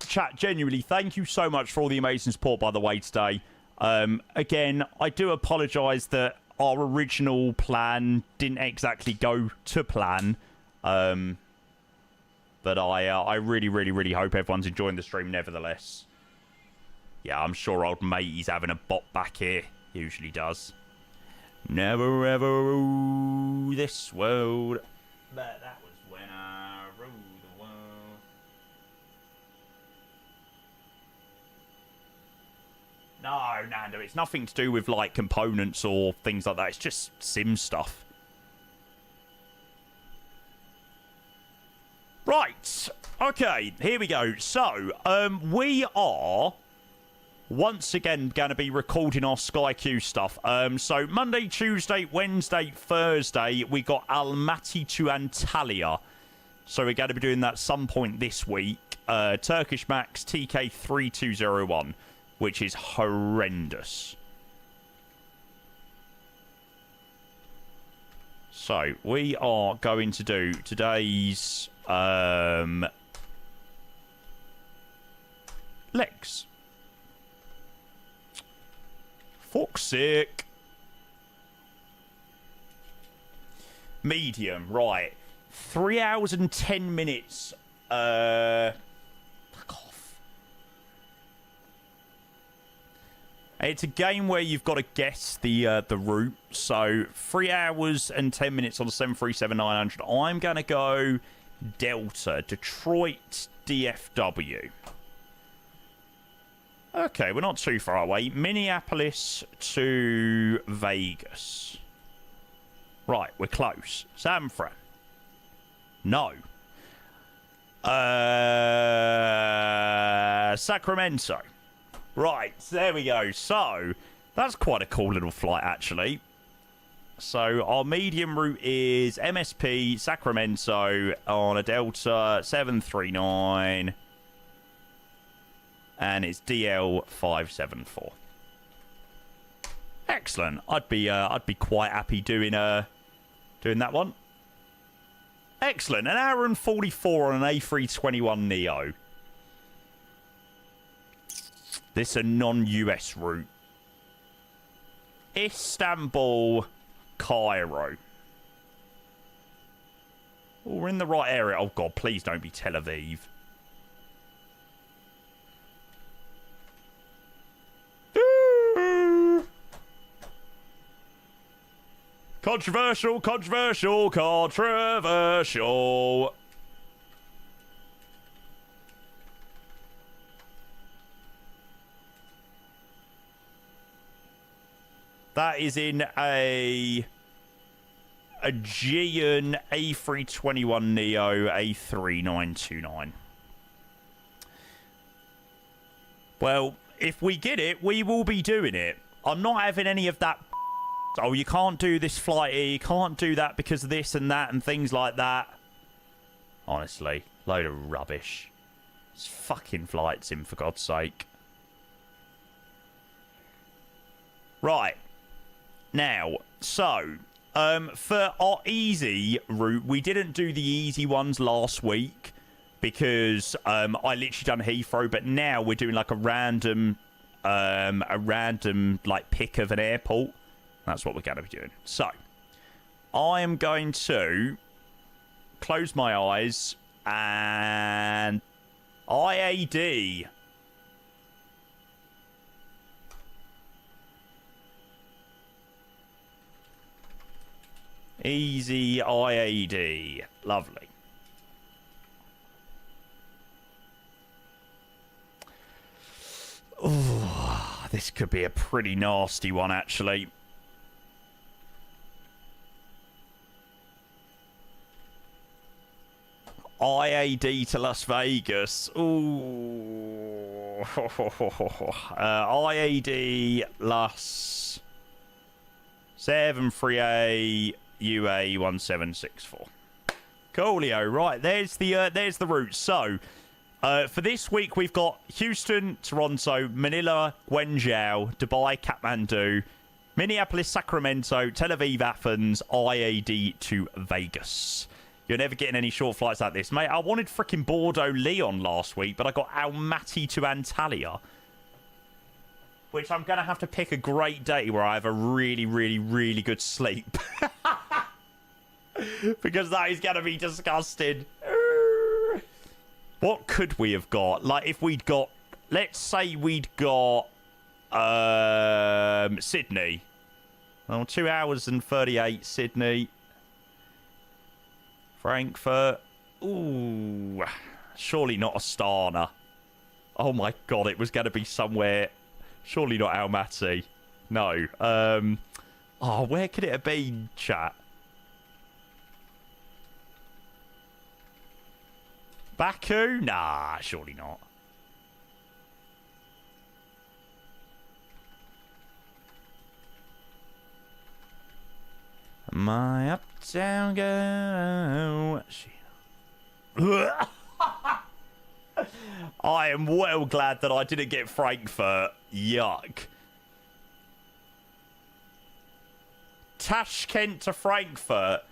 Chat, genuinely, thank you so much for all the amazing support, by the way, today. Again, I do apologise that our original plan didn't exactly go to plan. But I really, really, really hope everyone's enjoying the stream nevertheless. Yeah, I'm sure old matey's having a bop back here. Usually does. Never ever rule this world. But that was when I ruled the world. No, Nando, it's nothing to do with, like, components or things like that. It's just sim stuff. Right. Okay, here we go. So, we are once again going to be recording our SkyQ stuff. So, Monday, Tuesday, Wednesday, Thursday, we got Almaty to Antalya. So, we're going to be doing that some point this week. Turkish Max TK3201, which is horrendous. So, we are going to do today's legs. Fuck's sake. Medium, right. 3 hours and 10 minutes. Fuck off. It's a game where you've got to guess the route. So 3 hours and 10 minutes on the 737-900. I'm going to go Delta, Detroit, DFW. Okay, we're not too far away. Minneapolis to Vegas. Right, we're close. San Fran. No. Sacramento. Right, there we go. So, that's quite a cool little flight, actually. So, our medium route is MSP, Sacramento, on a Delta 739. And it's DL574. Excellent. I'd be quite happy doing that one. Excellent. An hour and 44 on an A321neo. This is a non-US route. Istanbul, Cairo. Oh, we're in the right area. Oh, God, please don't be Tel Aviv. Controversial, controversial, controversial. That is in a Aegean A321neo A3929. Well, if we get it, we will be doing it. I'm not having any of that. Oh, you can't do this flight here, you can't do that because of this and that and things like that. Honestly, load of rubbish. It's fucking flight sim, for God's sake. Right. Now, so, for our easy route, we didn't do the easy ones last week because I literally done Heathrow, but now we're doing like a random like pick of an airport. That's what we're going to be doing. So, I am going to close my eyes and IAD. Easy IAD. Lovely. Oh, this could be a pretty nasty one, actually. IAD to Las Vegas. Ooh. IAD Las 73A UA 1764. Coolio. Right, there's the route. So, for this week, we've got Houston, Toronto, Manila, Guangzhou, Dubai, Kathmandu, Minneapolis, Sacramento, Tel Aviv, Athens, IAD to Vegas. You're never getting any short flights like this. Mate, I wanted freaking Bordeaux, Lyon last week, but I got Almaty to Antalya. Which I'm going to have to pick a great day where I have a really, really, really good sleep. Because that is going to be disgusting. What could we have got? Like, if we'd got... Let's say we'd got... Sydney. Well, 2 hours and 38, Sydney. Frankfurt. Ooh. Surely not Astana. Oh my god, it was going to be somewhere... Surely not Almaty. No. Oh, where could it have been, chat? Baku? Nah, surely not. My uptown girl. I am well glad that I didn't get Frankfurt. Yuck. Tashkent to Frankfurt.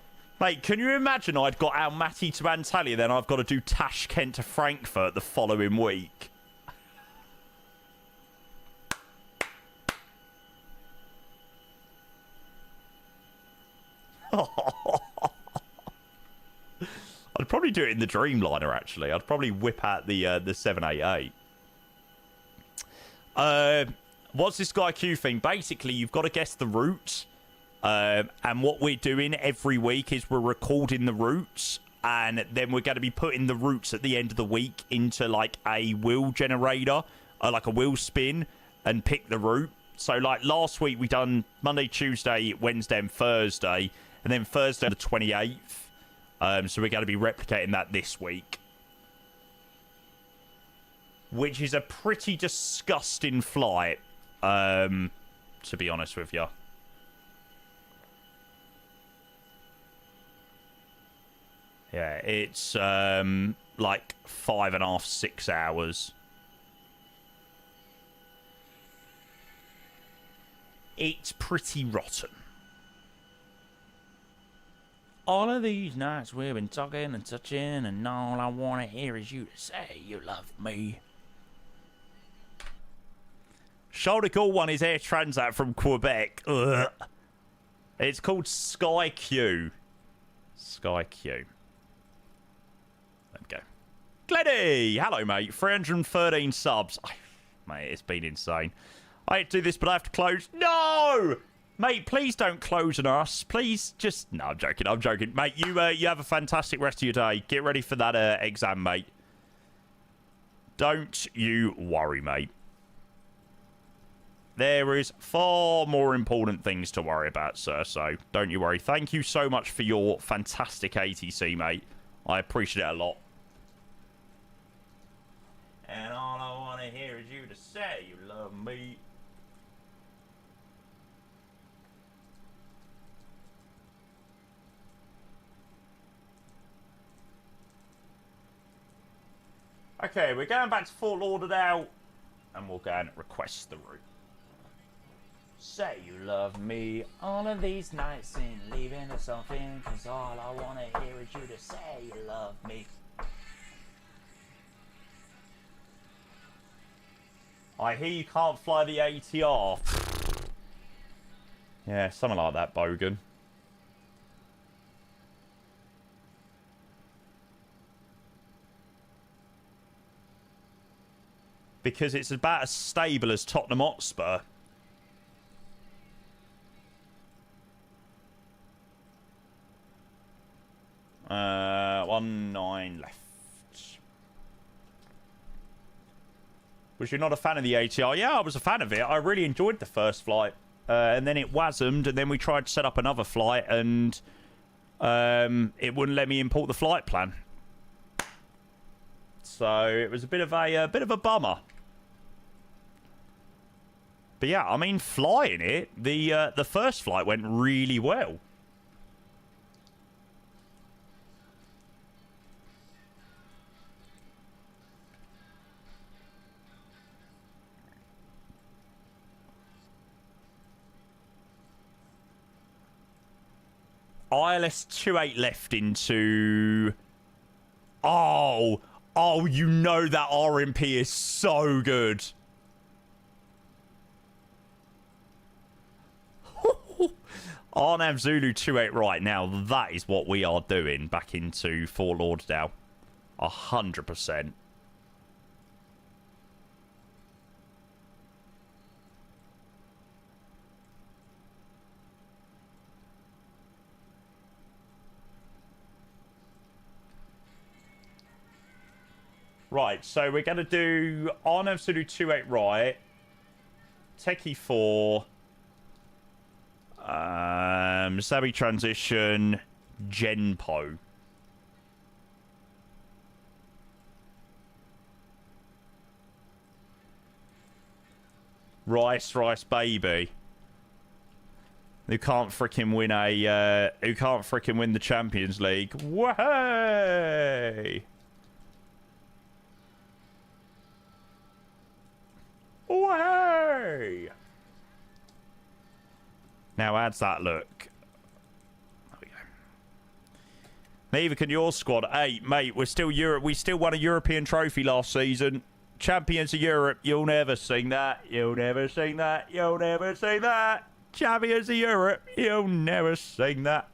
Mate, can you imagine I'd got Almaty to Antalya, then I've got to do Tashkent to Frankfurt the following week? I'd probably do it in the Dreamliner, actually. I'd probably whip out the 788. What's this Sky Q thing? Basically, you've got to guess the route. And what we're doing every week is we're recording the routes, and then we're going to be putting the routes at the end of the week into, like, a wheel generator, like a wheel spin, and pick the route. So, like, last week we done Monday, Tuesday, Wednesday, and Thursday, and then Thursday the 28th. So we're going to be replicating that this week. Which is a pretty disgusting flight, to be honest with you. Yeah, it's like 5.5, 6 hours. It's pretty rotten. All of these nights we've been talking and touching, and all I want to hear is you to say you love me. Shoulder call one is Air Transat from Quebec. Ugh. It's called Sky Q. Sky Q. There we go. Glenny! Hello, mate. 313 subs. Mate, it's been insane. I hate to do this, but I have to close. No! Mate, please don't close on us. Please just... No, I'm joking. I'm joking. Mate, you have a fantastic rest of your day. Get ready for that exam, mate. Don't you worry, mate. There is far more important things to worry about, sir, so don't you worry. Thank you so much for your fantastic ATC, mate. I appreciate it a lot. And all I want to hear is you to say you love me. Okay, we're going back to Fort Lauderdale, and we'll go and request the route. Say you love me all of these nights and leaving us something, cause all I wanna hear is you to say you love me. I hear you can't fly the ATR. Yeah, something like that, Bogan. Because it's about as stable as Tottenham Hotspur. 19 left. Was you not a fan of the ATR? Yeah, I was a fan of it. I really enjoyed the first flight. And then it wasn't, and then we tried to set up another flight, and it wouldn't let me import the flight plan. So it was a bit of a bummer. But yeah, I mean, flying it, the first flight went really well. ILS 28 left into... Oh, you know that RMP is so good. RNAV Zulu 28 right now, that is what we are doing back into Fort Lauderdale. 100%. Right, so we're going to do RNAV Zulu 28 right. Techie 4. Sabi transition. Genpo. Rice baby. Who can't frickin' win who can't frickin' win the Champions League. Way! Way! Now adds that look. There we go. Neither can your squad. Hey, mate, we're still Europe. We still won a European trophy last season. Champions of Europe. You'll never sing that. You'll never sing that. You'll never sing that. Champions of Europe. You'll never sing that.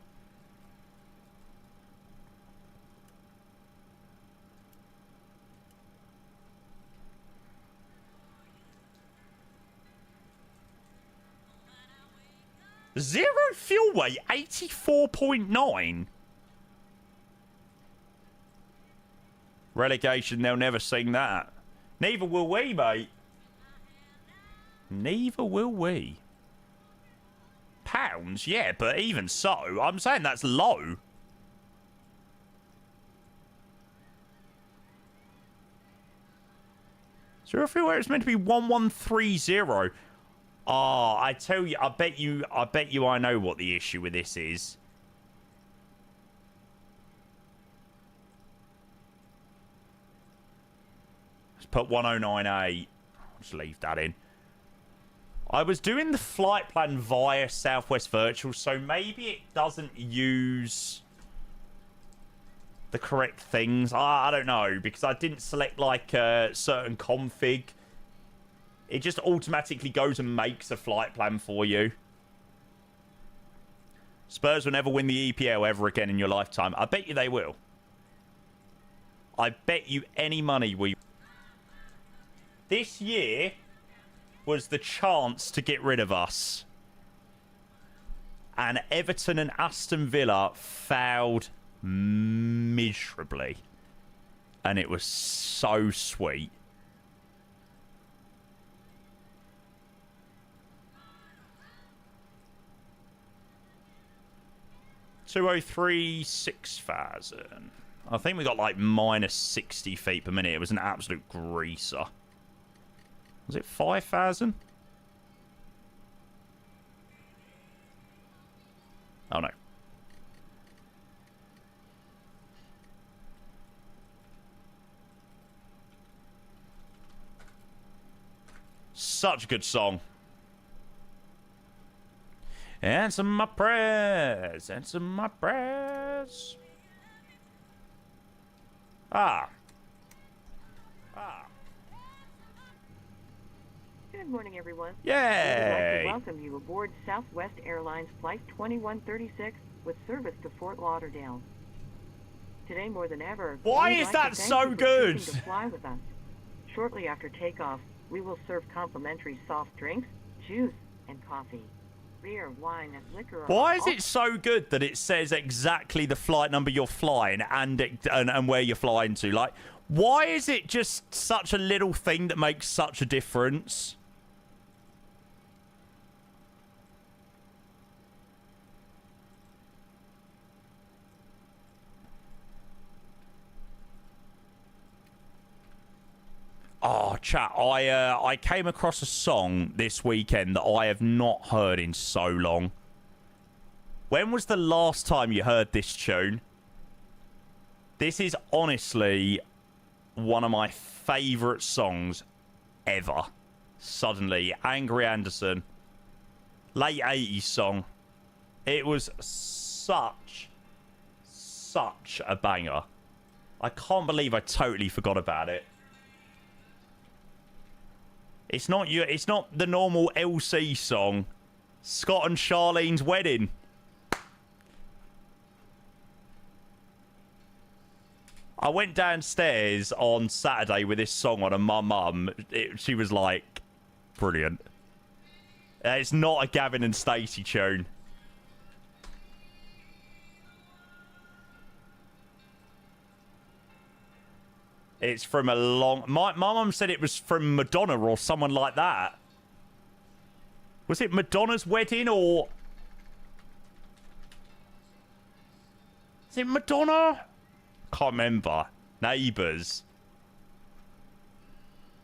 Zero fuel weight, 84.9. Relegation, they'll never sing that. Neither will we, mate. Neither will we. Pounds, yeah, but even so, I'm saying that's low. Zero fuel weight is meant to be 1130. Oh, I tell you, I bet you I know what the issue with this is. Let's put 1098. I'll just leave that in. I was doing the flight plan via Southwest Virtual, so maybe it doesn't use the correct things. I don't know, because I didn't select like a certain config. It just automatically goes and makes a flight plan for you. Spurs will never win the EPL ever again in your lifetime. I bet you they will. I bet you any money we... This year was the chance to get rid of us. And Everton and Aston Villa failed miserably. And it was so sweet. $203,600. I think we got like minus 60 feet per minute. It was an absolute greaser. Was it 5,000? Oh no. Such a good song. Answer my prayers. Answer my prayers. Ah. Good morning, everyone. Yay! We would like to welcome you aboard Southwest Airlines Flight 2136 with service to Fort Lauderdale. Today, more than ever, why we'd is like that to thank so you for good? choosing to fly with us. Shortly after takeoff, we will serve complimentary soft drinks, juice, and coffee. Beer, wine, and liquor. Why is it so good that it says exactly the flight number you're flying and where you're flying to? Like, why is it just such a little thing that makes such a difference? chat. I came across a song this weekend that I have not heard in so long. When was the last time you heard this tune? This is honestly one of my favourite songs ever. Suddenly, Angry Anderson. Late 80s song. It was such a banger. I can't believe I totally forgot about it. It's not the normal LC song. Scott and Charlene's wedding. I went downstairs on Saturday with this song on, and my mum, she was like, brilliant. It's not a Gavin and Stacey tune. It's from a long... My mum said it was from Madonna or someone like that. Was it Madonna's wedding or... Is it Madonna? Can't remember. Neighbours.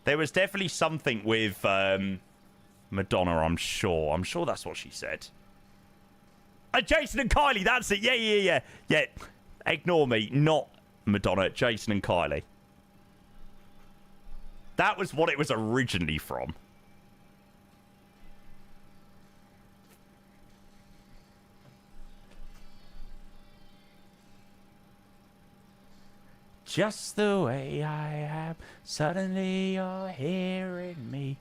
There was definitely something with Madonna, I'm sure. I'm sure that's what she said. Jason and Kylie, that's it. Yeah. Ignore me. Not Madonna. Jason and Kylie. That was what it was originally from. Just the way I am, suddenly you're hearing me.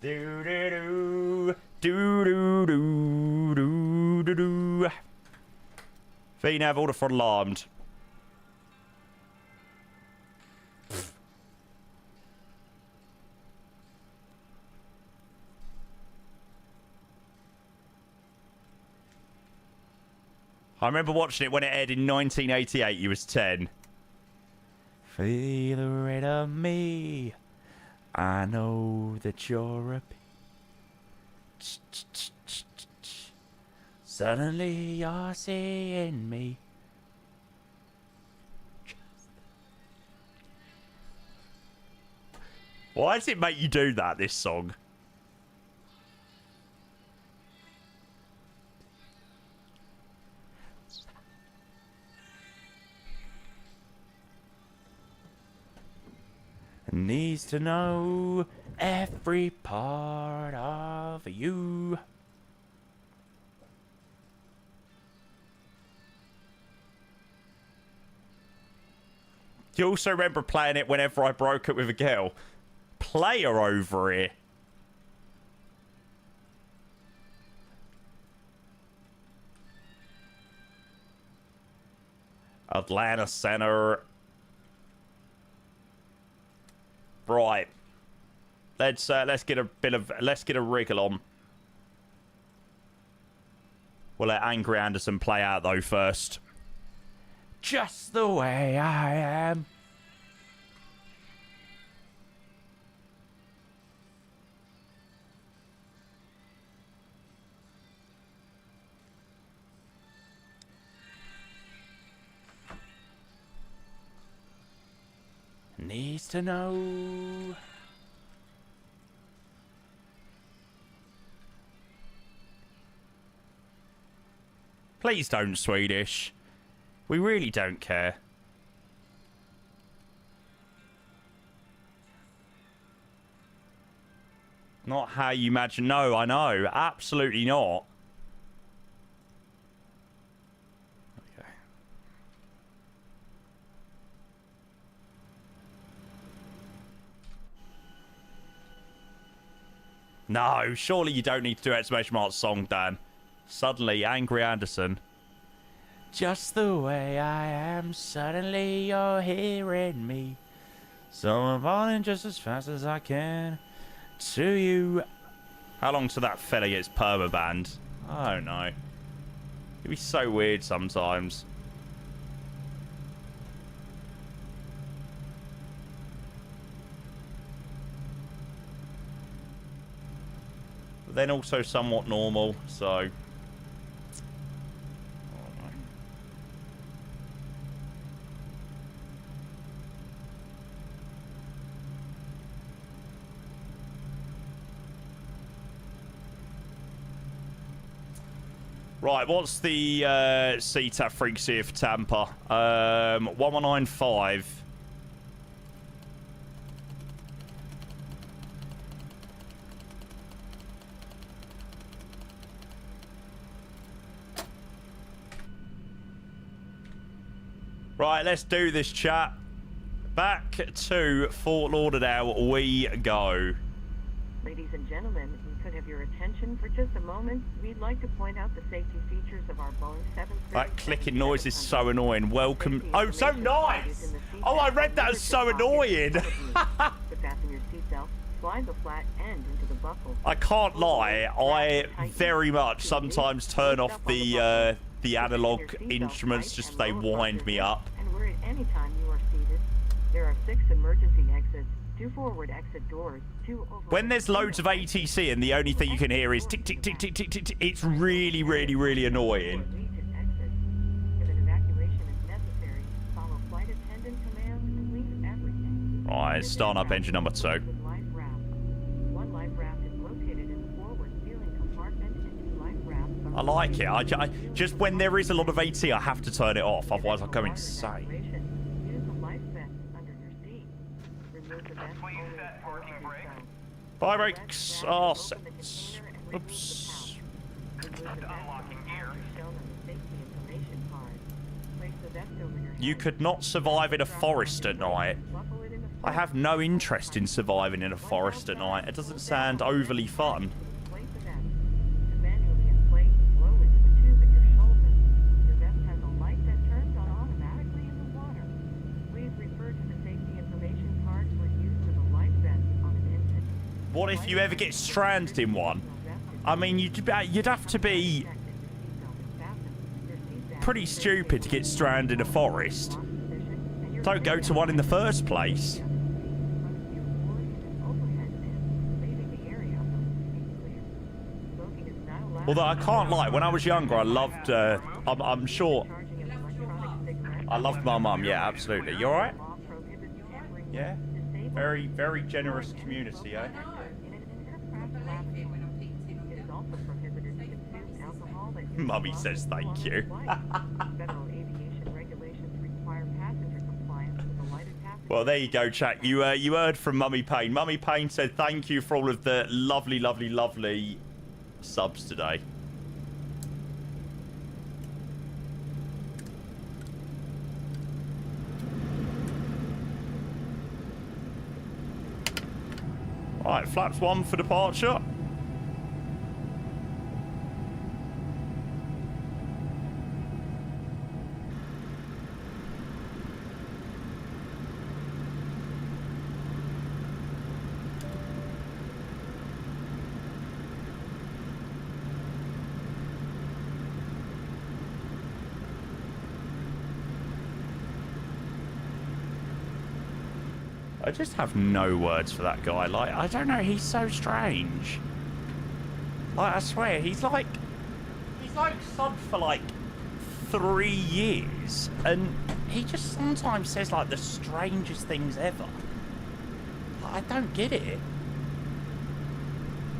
Do do do do do do do do do. VNav, order for alarmed. I remember watching it when it aired in 1988. You was 10. Feel the rate of me. I know that you're a... Suddenly you're seeing me. Why does it make you do that, this song? Needs to know every part of you. Do you also remember playing it whenever I broke up with a girl? Player over here. Atlanta Center. Right. Let's get a wriggle on. We'll let Angry Anderson play out though first. Just the way I am. Needs to know. Please don't, Swedish. We really don't care. Not how you imagine. No, I know. Absolutely not. Okay. No, surely you don't need to do exclamation mark song, Dan. Suddenly, Angry Anderson. Just the way I am, suddenly you're hearing me. So I'm running just as fast as I can to you. How long till that fella gets permabanned? I don't know. It'd be so weird sometimes. but then also somewhat normal, so... Right, what's the CTAF frequency for Tampa? 1195. Right, let's do this, chat. Back to Fort Lauderdale we go. Ladies and gentlemen, we could have your attention for just a moment. We'd like to point out the safety features of our Boeing 737. That clicking noise is so annoying. Welcome. Oh, so nice! Oh, I read that as so annoying. To fasten your seatbelt, slide the flat end into the buckle. I can't lie. I very much sometimes turn off the analog instruments just so they wind me up. And where at any time you are seated, there are 6 emergency exits, 2 forward exit doors, 2 over. When there's loads of ATC and the only thing you can hear is tick, tick, tick, tick, tick, tick, tick, it's really, really, really annoying. If an evacuation is necessary, follow flight attendant commands and leave everything. Right, start up engine number 2. One life raft is located in the forward ceiling compartment, and 2 life rafts are... I like it. I just when there is a lot of AT, I have to turn it off, otherwise I'll go insane. Use the life vest under your seat. Remove the vest only as part of your seat. Fire brakes are set. Oops. You could not survive in a forest at night. I have no interest in surviving in a forest at night. It doesn't sound overly fun. What if you ever get stranded in one? I mean, you'd have to be pretty stupid to get stranded in a forest. Don't go to one in the first place. Although I can't lie, when I was younger, I loved, I'm sure, I loved my mum. Yeah, absolutely. You alright? Yeah? Very, very generous community, eh? Mummy says thank you. Well, there you go, chat. You heard from Mummy Payne. Mummy Payne said thank you for all of the lovely, lovely, lovely subs today. Right, flaps 1 for departure. I just have no words for that guy. Like, I don't know, he's so strange. Like, I swear, he's like subbed for like 3 years, and he just sometimes says like the strangest things ever. I don't get it.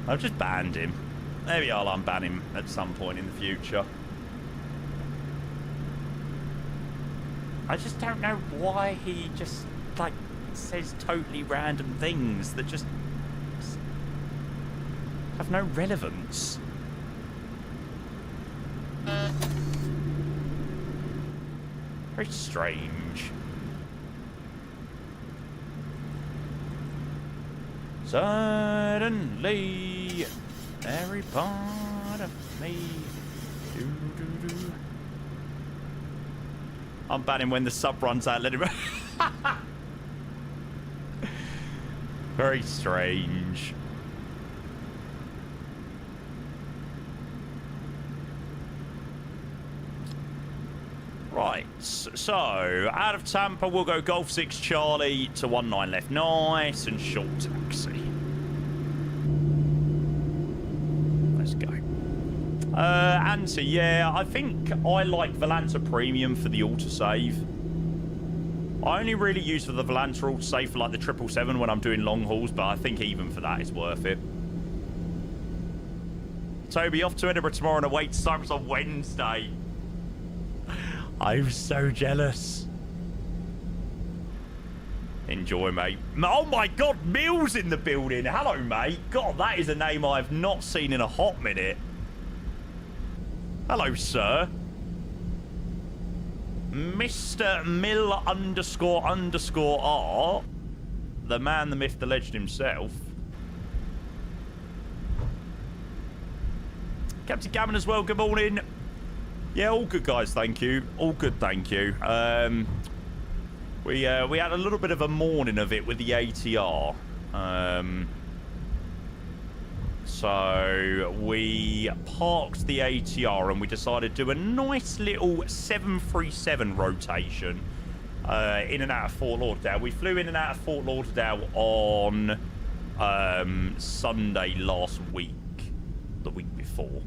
I've just banned him. Maybe I'll unban him at some point in the future. I just don't know why he just like says totally random things that just have no relevance. Very strange. Suddenly, every part of me. I'm banning when the sub runs out. Let him. Very strange. Right, so out of Tampa, we'll go Golf 6 Charlie to 19 left. Nice and short taxi. Answer, yeah, I think I like Volanta Premium for the autosave. I only really use for the Volanta autosave for like the 777 when I'm doing long hauls, but I think even for that it's worth it. Toby, off to Edinburgh tomorrow and away to Cyprus on Wednesday. I'm so jealous. Enjoy, mate. Oh my God, Mill's in the building. Hello, mate. God, that is a name I've not seen in a hot minute. Hello, sir. Mr. Mill __R. The man, the myth, the legend himself. Captain Gammon as well, good morning. Yeah, all good, guys, thank you. All good, thank you. We had a little bit of a morning of it with the ATR. So we parked the ATR and we decided to do a nice little 737 rotation in and out of Fort Lauderdale. We flew in and out of Fort Lauderdale on Sunday last week, the week before.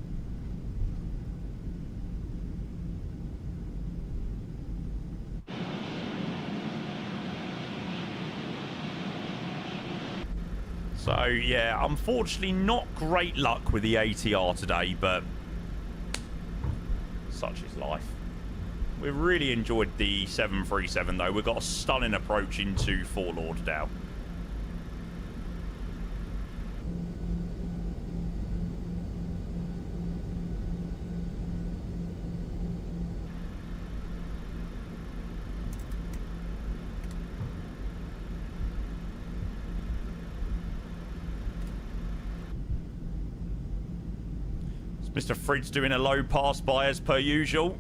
So, yeah, unfortunately not great luck with the ATR today, but such is life. We really enjoyed the 737, though. We've got a stunning approach into Fort Lauderdale. Mr. Fridge doing a low pass by as per usual.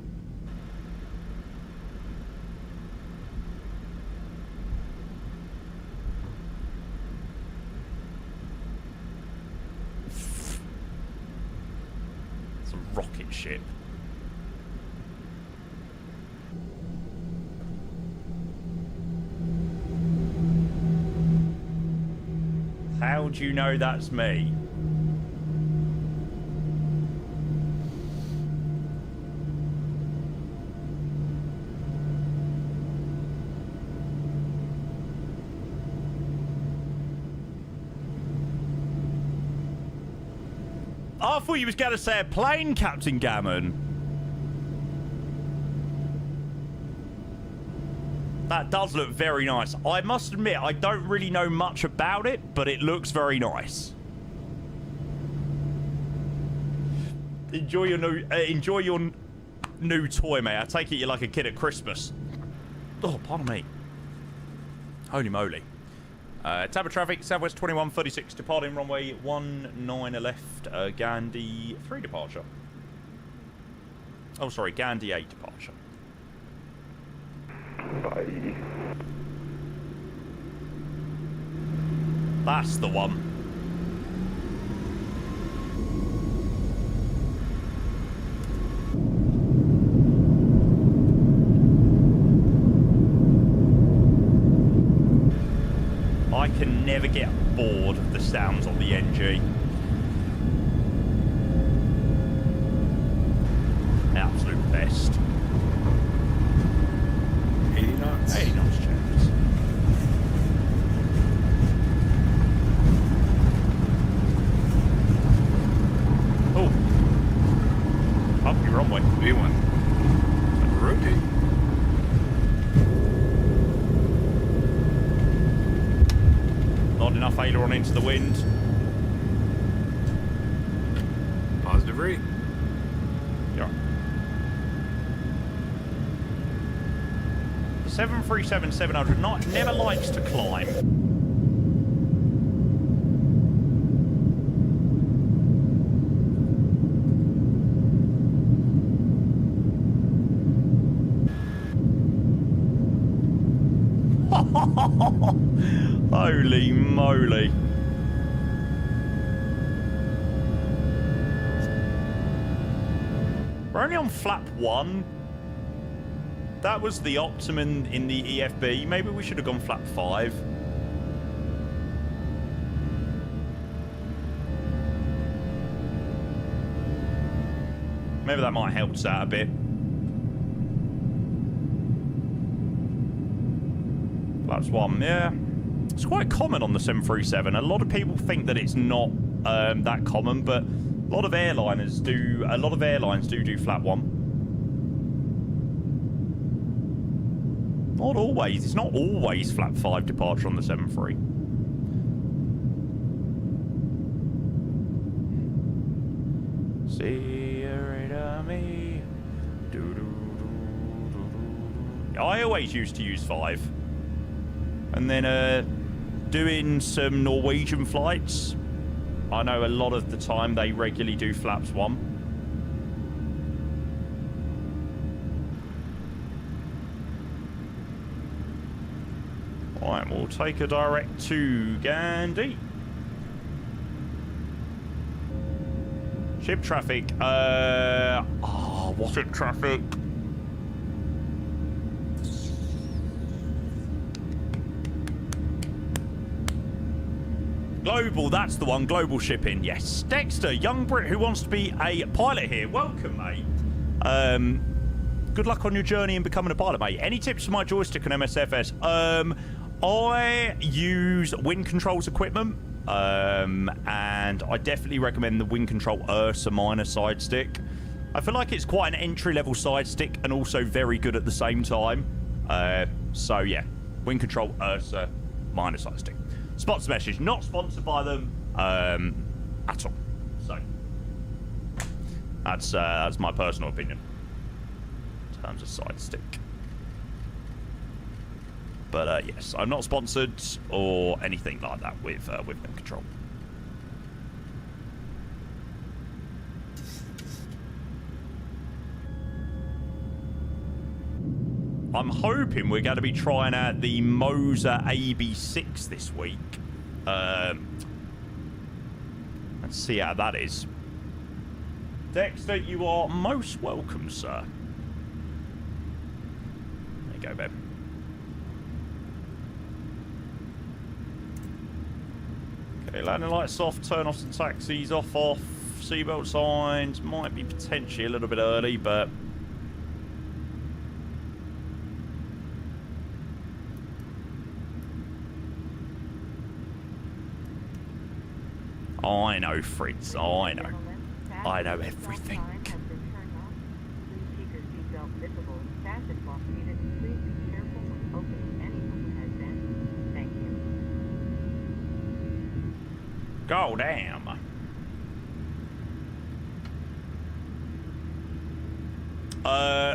It's a rocket ship. How do you know that's me? I thought you was going to say a plane, Captain Gammon. That does look very nice. I must admit, I don't really know much about it, but it looks very nice. Enjoy your new toy, mate. I take it you're like a kid at Christmas. Oh, pardon me. Holy moly. Tab of traffic, Southwest 2136, departing runway 19 left, Gandhi 3 departure. Oh, sorry, Gandhi 8 departure. Bye. That's the one. I can never get bored of the sounds on the NG. Absolute best. 80 knots. 80 knots, chaps. Oh. Up your runway. V1. Rotate. Not enough aileron into the wind. Positive rate. Yeah. The 737-700 never likes to climb. Holy moly. We're only on flap 1. That was the optimum in the EFB. Maybe we should have gone flap 5. Maybe that might help us out a bit. That's one, yeah. It's quite common on the 737. A lot of people think that it's not that common, but a lot of airlines do flap one. Not always. It's not always flap 5 departure on the 73. See me. I always used to use 5. And then doing some Norwegian flights, I know a lot of the time they regularly do flaps 1. Alright, we'll take a direct to Gandhi. Ship traffic. What's ship traffic? Global, that's the one. Global shipping, yes. Dexter, young Brit who wants to be a pilot here. Welcome, mate. Good luck on your journey in becoming a pilot, mate. Any tips for my joystick on MSFS? I use wind controls equipment, and I definitely recommend the wind control Ursa minor side stick. I feel like it's quite an entry-level side stick and also very good at the same time. So, yeah, wind control Ursa minor side stick. Spots message, not sponsored by them at all. So that's my personal opinion in terms of side stick. But yes, I'm not sponsored or anything like that with wind control. I'm hoping we're going to be trying out the Moser AB6 this week. Let's see how that is. Dexter, you are most welcome, sir. There you go, babe. Okay, landing lights off, turn off some taxis, off, seatbelt signs. Might be potentially a little bit early, but... I know, Fritz. I know. I know everything. God damn.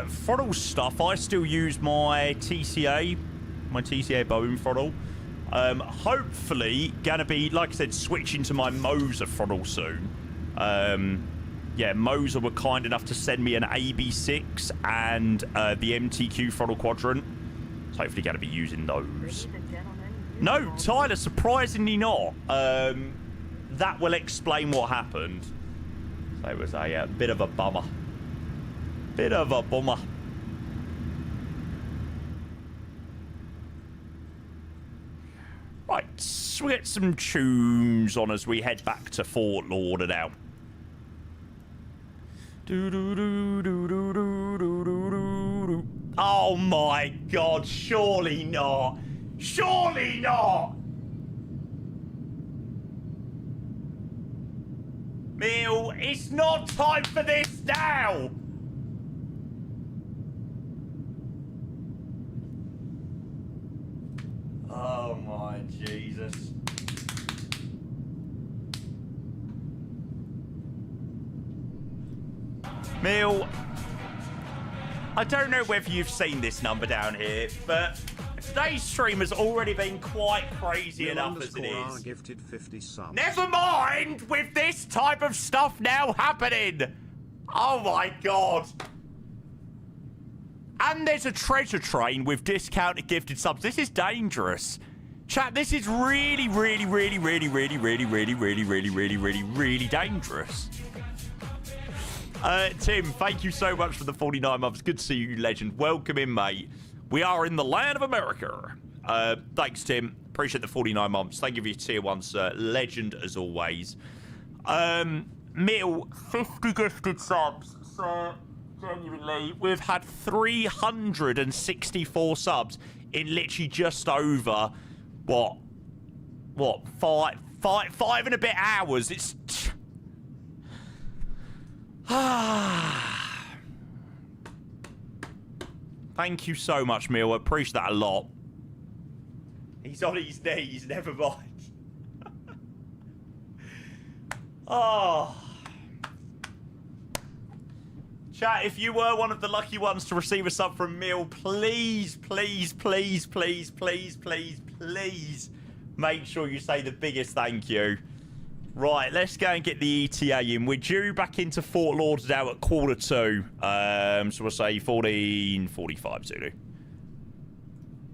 Throttle stuff. I still use my TCA Boeing throttle. Hopefully gonna be, like I said, switching to my Moser throttle soon. Yeah, Moser were kind enough to send me an AB6 and the MTQ throttle quadrant. So hopefully gonna be using those. No, Tyler, surprisingly not. That will explain what happened. So it was a bit of a bummer. Bit of a bummer. Right, so we get some tunes on as we head back to Fort Lauderdale. Oh my God, surely not. Surely not. Neil, it's not time for this now. Oh my Jesus. Neil, I don't know whether you've seen this number down here, but today's stream has already been quite crazy enough as it is. Gifted 50 subs. Never mind with this type of stuff now happening. Oh my God. And there's a treasure train with discounted gifted subs. This is dangerous. Chat, this is really, really, really, really, really, really, really, really, really, really, really, really dangerous. Tim, thank you so much for the 49 months. Good to see you, legend. Welcome in, mate. We are in the land of America. Thanks, Tim. Appreciate the 49 months. Thank you for your tier 1, sir. Legend, as always. Mill, 50 gifted subs. sir. Genuinely, we've had 364 subs in literally just over what five and a bit hours. It's thank you so much, Mill. I appreciate that a lot. He's on his knees. Never mind. Oh. Chat, if you were one of the lucky ones to receive a sub from Mill, please, please, please, please, please, please, please make sure you say the biggest thank you. Right, let's go and get the ETA in. We're due back into Fort Lauderdale at 1:45. So we'll say 14:45 Zulu.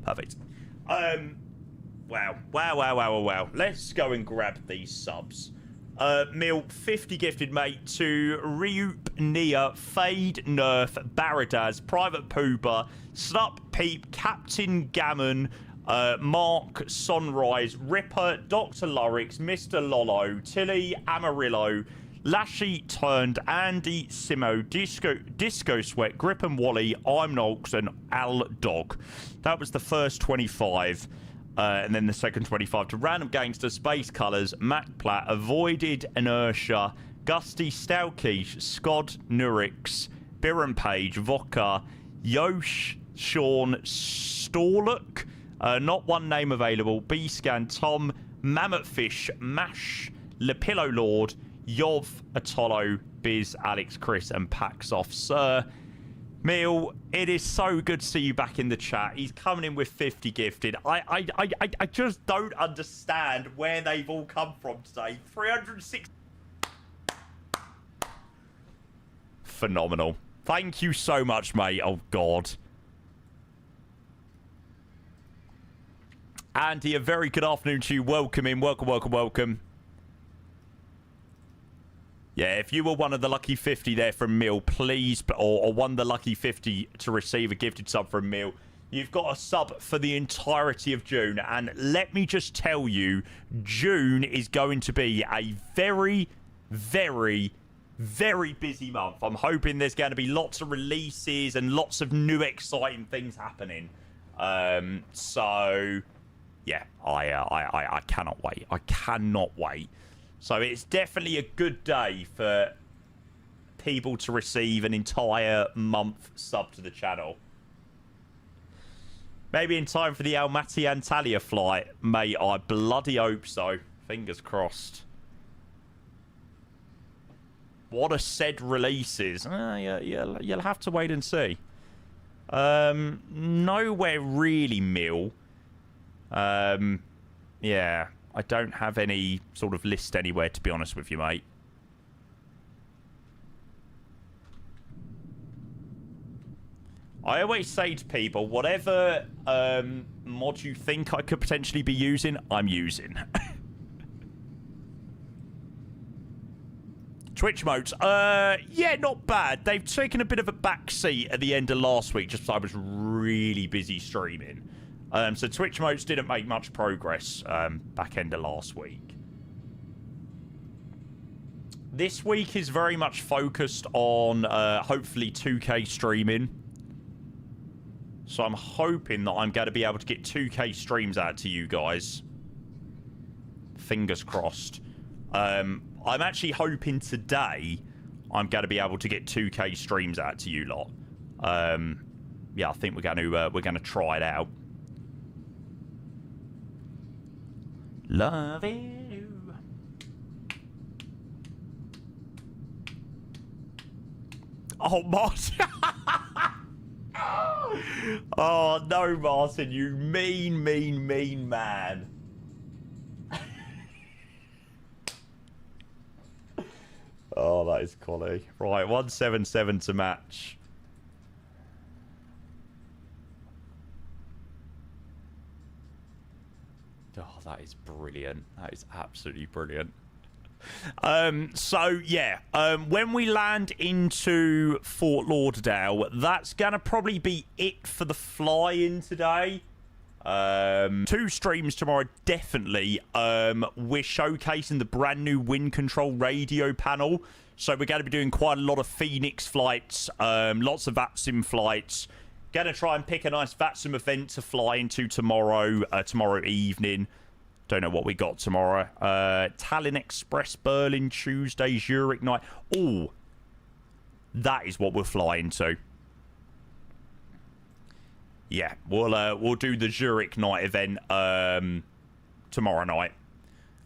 Perfect. Wow. Let's go and grab these subs. Mill, 50 gifted, mate, to Ryup, Nia, Fade, Nerf, Baradaz, Private Pooper, Snup, Peep, Captain Gammon, Mark, Sunrise, Ripper, Dr. Lurix, Mr. Lolo, Tilly, Amarillo, Lashy Turned, Andy, Simo, Disco Sweat, Grip and Wally, I'm Nolks, and Al Dog. That was the first 25. And then the second 25 to Random Gangster, Space Colours, Mac Platt, Avoided Inertia, Gusty, Stalkish, Scod, Nurix, Biran Page, Vodka, Yosh, Sean, Storlook, not one name available, B-Scan, Tom, Mammothfish, Mash, Lepillo Lord, Yov, Atolo, Biz, Alex, Chris, and Paxoff. Sir, Mill, it is so good to see you back in the chat. He's coming in with 50 gifted. I just don't understand where they've all come from today. 306. Phenomenal. Thank you so much, mate. Oh, God. Andy, a very good afternoon to you. Welcome in. Welcome. Yeah, if you were one of the lucky 50 there from Mill, please, or one of the lucky 50 to receive a gifted sub from Mill, you've got a sub for the entirety of June. And let me just tell you, June is going to be a very, very, very busy month. I'm hoping there's going to be lots of releases and lots of new exciting things happening. So, yeah, I cannot wait. I cannot wait. So it's definitely a good day for people to receive an entire month sub to the channel. Maybe in time for the Almaty Antalya flight. Mate, I bloody hope so. Fingers crossed. What a said releases. You'll have to wait and see. Nowhere really, Mill. Yeah. I don't have any sort of list anywhere, to be honest with you, mate. I always say to people, whatever mod you think I could potentially be using, I'm using. Twitch modes. Yeah, not bad. They've taken a bit of a backseat at the end of last week, just because I was really busy streaming. So Twitch modes didn't make much progress back end of last week. This week is very much focused on hopefully 2K streaming. So I'm hoping that I'm going to be able to get 2K streams out to you guys. Fingers crossed. I'm actually hoping today I'm going to be able to get 2K streams out to you lot. Yeah, I think we're going to try it out. Love you. Oh, Martin. Oh, no, Martin. You mean man. Oh, that is quality. Right, 177 to match. Oh, that is brilliant. That is absolutely brilliant. So, yeah. When we land into Fort Lauderdale, that's going to probably be it for the fly-in today. 2 streams tomorrow, definitely. We're showcasing the brand new wind control radio panel So we're going to be doing quite a lot of Phoenix flights, lots of VATSIM flights. Going to try and pick a nice VATSIM event to fly into tomorrow, tomorrow evening. Don't know what we got tomorrow. Tallinn Express, Berlin, Tuesday, Zurich night. Oh, that is what we're flying to. Yeah, we'll do the Zurich night event tomorrow night.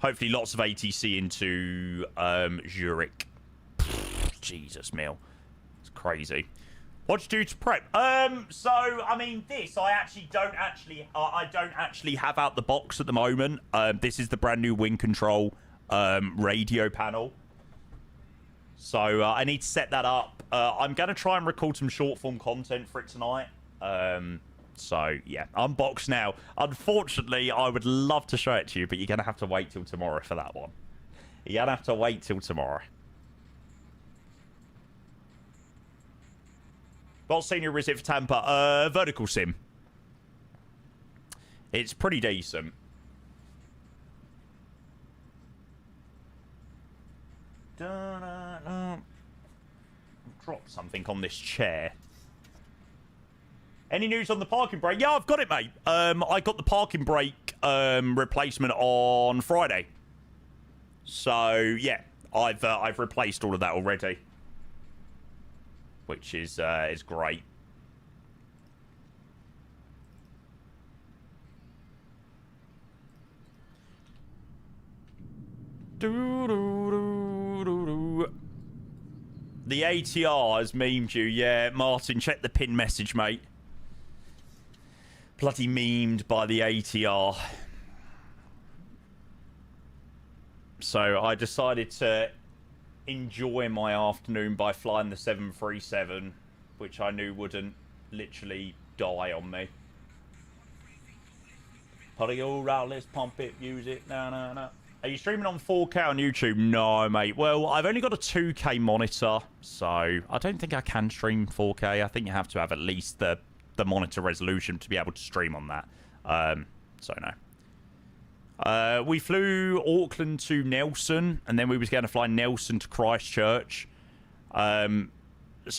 Hopefully lots of ATC into Zurich. Jesus, Mill. It's crazy. What'd you do to prep? So, I mean, this, I don't actually have out the box at the moment. This is the brand new wing control radio panel. So, I need to set that up. I'm going to try and record some short form content for it tonight. So, yeah, unbox now. Unfortunately, I would love to show it to you, but you're going to have to wait till tomorrow for that one. You're going to have to wait till tomorrow. What senior is it for Tampa? Vertical sim. It's pretty decent. Drop something on this chair. Any news on the parking brake? Yeah, I've got it, mate. I got the parking brake replacement on Friday. So yeah, I've replaced all of that already, which is great. The ATR has memed you. Yeah, Martin, check the pin message, mate. Bloody memed by the ATR. So I decided to enjoy my afternoon by flying the 737, which I knew wouldn't literally die on me. Party all right, let's pump it, music, no. Are you streaming on 4K on YouTube? No, mate. Well, I've only got a 2K monitor, so I don't think I can stream 4K. I think you have to have at least the monitor resolution to be able to stream on that. So no. We flew Auckland to Nelson, and then we was going to fly Nelson to Christchurch. So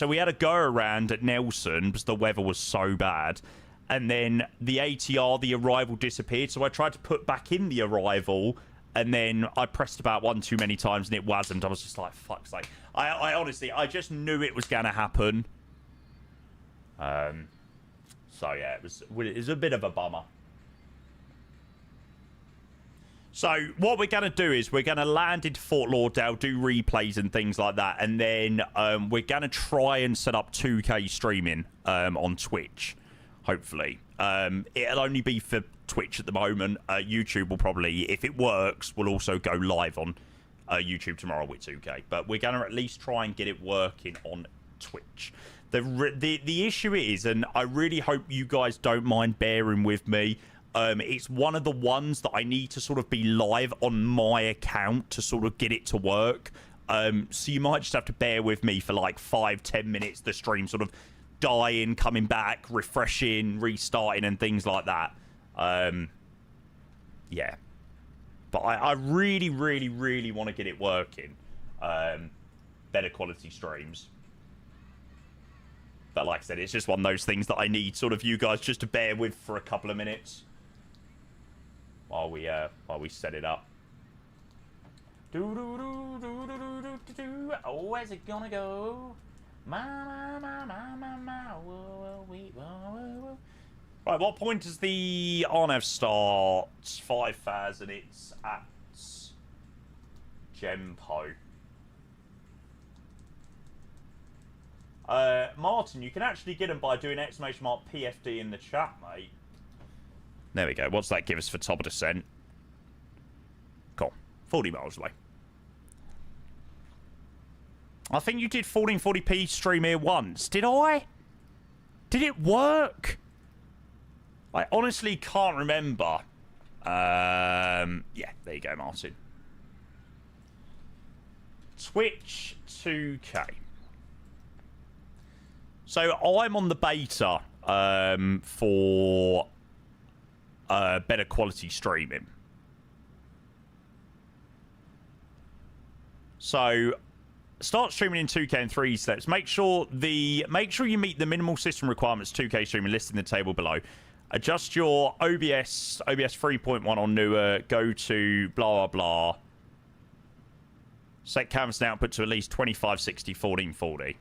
we had a go around at Nelson because the weather was so bad. And then the ATR, the arrival disappeared. So I tried to put back in the arrival, and then I pressed about one too many times, and it wasn't. I was just like, fuck's sake. I honestly, I just knew it was going to happen. So yeah, it was a bit of a bummer. So what we're going to do is we're going to land into Fort Lauderdale, do replays and things like that, and then we're going to try and set up 2K streaming on Twitch, hopefully. It'll only be for Twitch at the moment. YouTube will probably, if it works, will also go live on YouTube tomorrow with 2K. But we're going to at least try and get it working on Twitch. The issue is, and I really hope you guys don't mind bearing with me, it's one of the ones that I need to sort of be live on my account to sort of get it to work. So you might just have to bear with me for like 5-10 minutes, the stream sort of dying, coming back, refreshing, restarting and things like that. Yeah. But I really, really, really want to get it working. Better quality streams. But like I said, it's just one of those things that I need sort of you guys just to bear with for a couple of minutes while we set it up. Oh, where's it gonna go? Right, what point does the RNAV start? 5,000. It's at Gempo. Martin, you can actually get them by doing !PFD in the chat, mate. There we go. What's that give us for top of descent? Cool. 40 miles away. I think you did 1440p stream here once. Did I? Did it work? I honestly can't remember. Yeah, there you go, Martin. Twitch 2K. So I'm on the beta for better quality streaming. start streaming in 2K in 3 steps. Make sure you meet the minimal system requirements 2K streaming listed in the table below. Adjust your OBS 3.1 on newer. Go to blah blah blah. Set canvas and output to at least 2560 1440.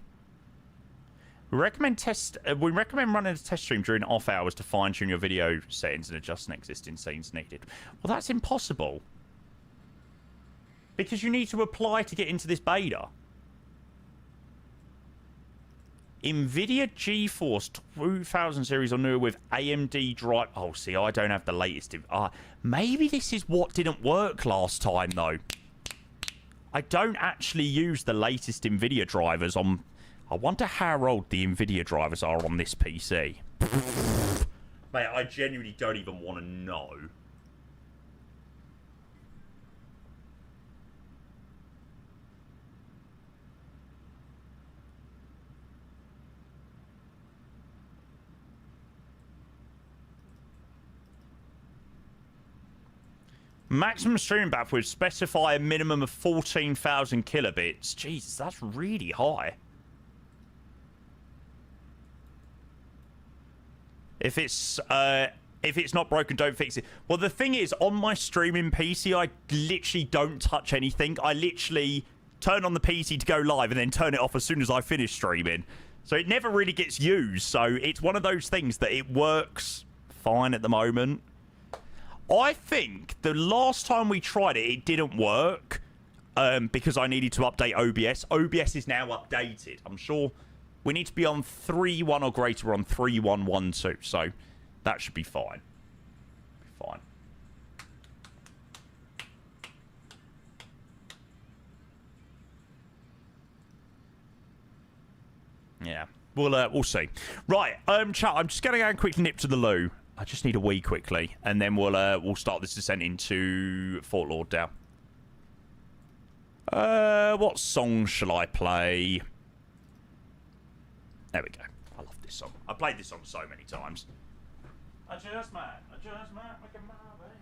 We recommend running a test stream during off hours to fine tune your video settings and adjust an existing settings needed. Well, that's impossible. Because you need to apply to get into this beta. NVIDIA GeForce 2000 series or newer with AMD drive. Oh, see, I don't have the latest. Maybe this is what didn't work last time, though. I don't actually use the latest NVIDIA drivers on... I wonder how old the NVIDIA drivers are on this PC. Mate, I genuinely don't even want to know. Maximum streaming bandwidth would specify a minimum of 14,000 kilobits. Jesus, that's really high. If it's not broken, don't fix it. Well, the thing is, on my streaming PC, I literally don't touch anything. I literally turn on the PC to go live and then turn it off as soon as I finish streaming. So it never really gets used. So it's one of those things that it works fine at the moment. I think the last time we tried it, it didn't work because I needed to update OBS. OBS is now updated. I'm sure we need to be on 3.1 or greater. We're on 3.1.1.2, so that should be fine. Fine. Yeah, we'll see. Right, chat. I'm just gonna go and quickly nip to the loo. I just need a wee quickly, and then we'll start this descent into Fort Lauderdale. What song shall I play? There we go. I love this song. I've played this song so many times. I just might make it my baby.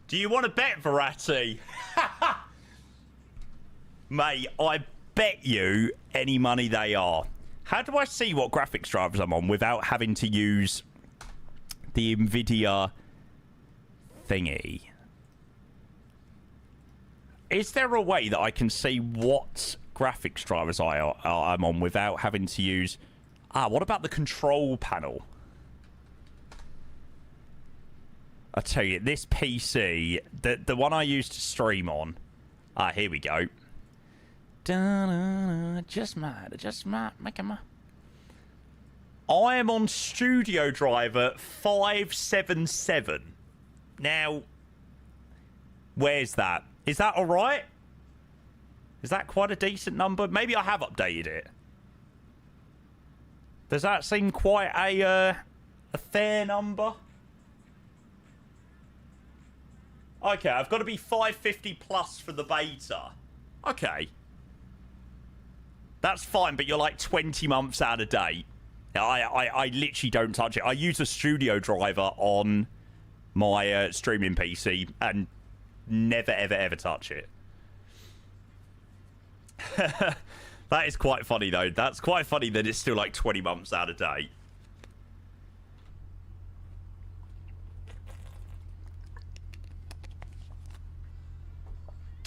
Do you want to bet, Verratti? Mate, I bet you any money they are. How do I see what graphics drivers I'm on without having to use the NVIDIA thingy? Is there a way that I can see what graphics drivers I'm on without having to use... what about the control panel? I tell you, this PC, the one I used to stream on. Here we go. Just might make a... I am on Studio Driver 577. Now, where's that? Is that all right? Is that quite a decent number? Maybe I have updated it. Does that seem quite a fair number? Okay, I've got to be 550 plus for the beta. Okay. That's fine, but you're like 20 months out of date. I literally don't touch it. I use a studio driver on my streaming PC and never, ever, ever touch it. That is quite funny, though. That's quite funny that it's still like 20 months out of date.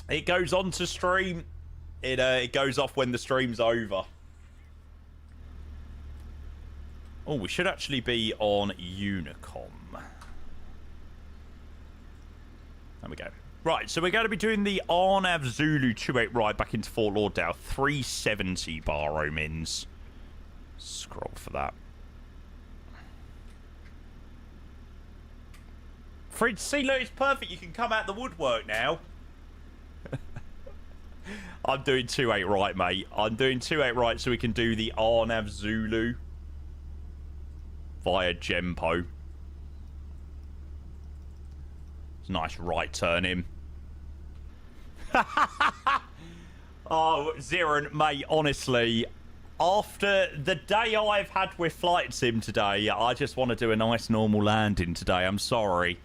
It goes on to stream. It goes off when the stream's over. Oh, we should actually be on Unicom. There we go. Right, so we're going to be doing the RNAV Zulu 28 ride back into Fort Lauderdale. 370 baro mins. Scroll for that. Fred, see, look, it's perfect. You can come out the woodwork now. I'm doing 28 right, mate. I'm doing 28 right so we can do the RNAV Zulu via Gempo. It's a nice right turn in. Oh, Ziran, mate, honestly, after the day I've had with Flight Sim today, I just want to do a nice normal landing today. I'm sorry.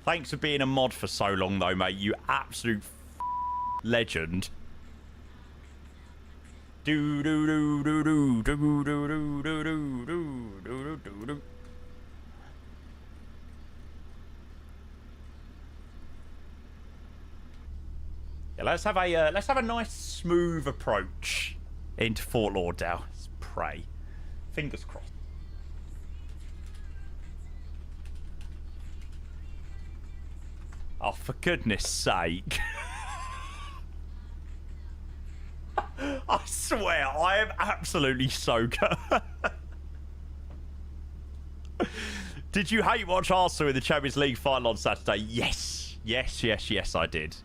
Thanks for being a mod for so long, though, mate. You absolute legend. Do do do do do do do do do do do do do. Yeah, let's have a nice smooth approach into Fort Lauderdale. Let's pray. Fingers crossed. Oh, for goodness sake. I swear, I am absolutely so good. Did you hate watch Arsenal in the Champions League final on Saturday? Yes. Yes, yes, yes, I did.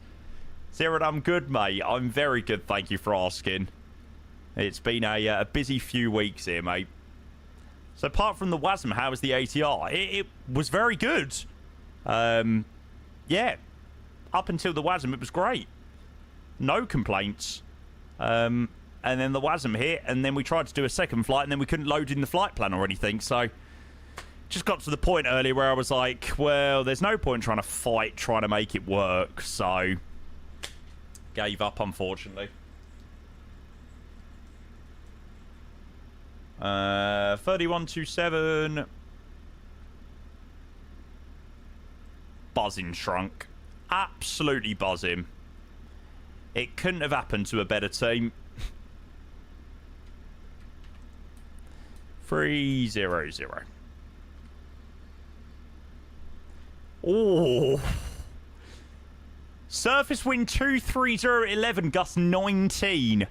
Zero, I'm good, mate. I'm very good, thank you for asking. It's been a busy few weeks here, mate. So apart from the WASM, how was the ATR? It was very good. Yeah. Up until the WASM, it was great. No complaints. And then the WASM hit, and then we tried to do a second flight, and then we couldn't load in the flight plan or anything, so just got to the point earlier where I was like, well, there's no point trying to make it work, so gave up, unfortunately. 3127. Buzzing shrunk. Absolutely buzzing. It couldn't have happened to a better team. 300. Oh. Surface wind 23011, gust 19.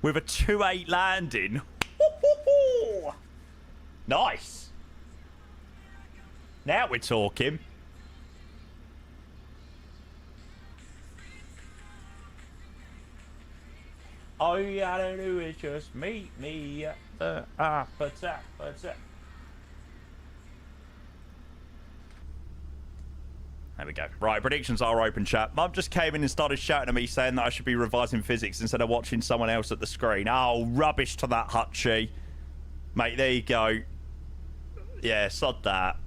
With a 28 landing. Nice. Now we're talking. All you gotta do is just meet me at the appetite. There we go. Right, predictions are open, chat. Mum just came in and started shouting at me saying that I should be revising physics instead of watching someone else at the screen. Oh, rubbish to that, Hutchie. Mate, there you go. Yeah, sod that.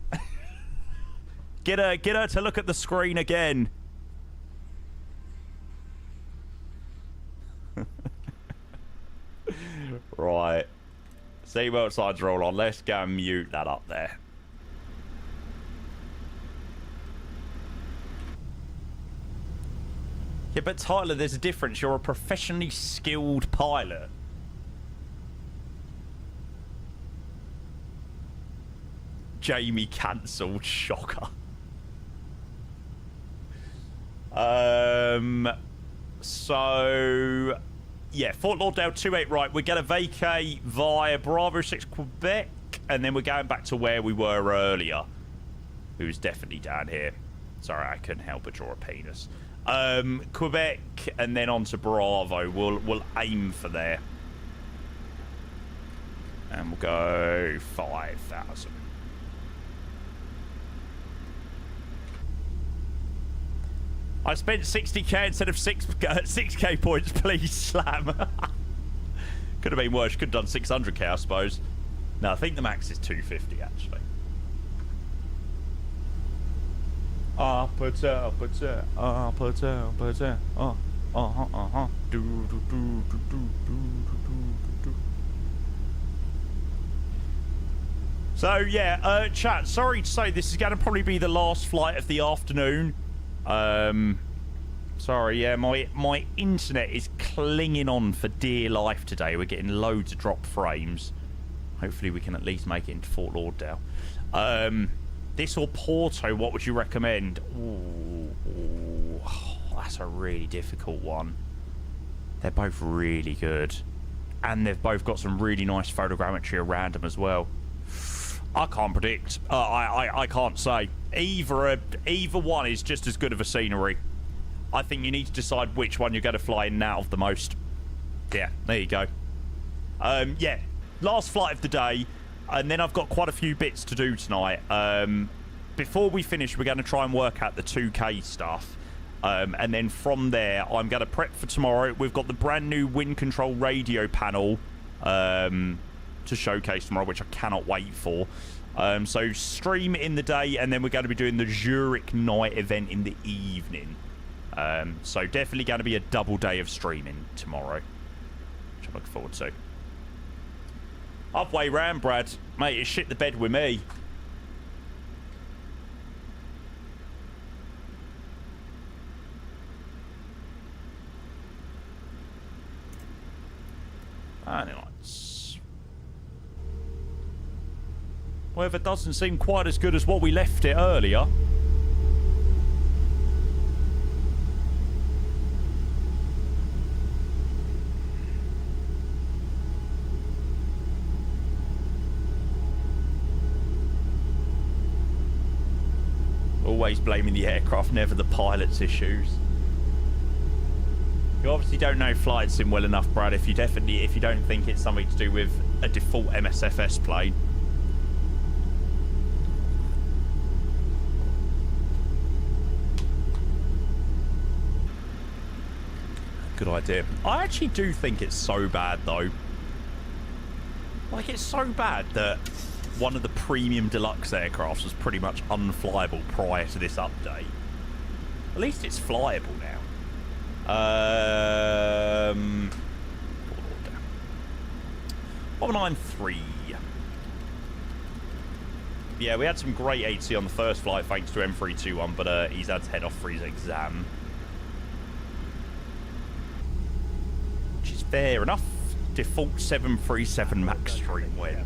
Get her to look at the screen again. Right. Seatbelt signs are all on. Let's go and mute that up there. Yeah, but Tyler, there's a difference. You're a professionally skilled pilot. Jamie cancelled. Shocker. So yeah, Fort Lauderdale 28 right. We're going to vacate via Bravo 6 Quebec, and then we're going back to where we were earlier. It was definitely down here. Sorry, I couldn't help but draw a penis. Quebec, and then on to Bravo. We'll aim for there. And we'll go 5,000. I spent 60k instead of 6k points, please, Slam. Could have been worse. Could have done 600k, I suppose. No, I think the max is 250, actually. Up a down, up a down, up a down, up a down. Do do do do do do do do. So yeah, chat. Sorry to say this is going to probably be the last flight of the afternoon. Sorry, yeah, my internet is clinging on for dear life today. We're getting loads of drop frames. Hopefully we can at least make it into Fort Lauderdale. This or Porto, what would you recommend? Ooh, that's a really difficult one. They're both really good. And they've both got some really nice photogrammetry around them as well. I can't predict. I can't say. Either one is just as good of a scenery. I think you need to decide which one you're going to fly in and out of the most. Yeah, there you go. Yeah, last flight of the day. And then I've got quite a few bits to do tonight. Before we finish, we're going to try and work out the 2K stuff. And then from there, I'm going to prep for tomorrow. We've got the brand new wind control radio panel to showcase tomorrow, which I cannot wait for. So stream in the day, and then we're going to be doing the Zurich night event in the evening. So definitely going to be a double day of streaming tomorrow, which I'm looking forward to. Halfway round, Brad. Mate, it's shit the bed with me. Anyways. Weather doesn't seem quite as good as what we left it earlier. Always blaming the aircraft, never the pilot's issues. You obviously don't know flight sim well enough, Brad, if you don't think it's something to do with a default MSFS plane. Good idea. I actually do think it's so bad, though. Like, it's so bad that one of the premium deluxe aircrafts was pretty much unflyable prior to this update. At least it's flyable now. 193. Yeah, we had some great ATC on the first flight thanks to M321, but he's had to head off for his exam. Which is fair enough. Default 737 MAX stream win.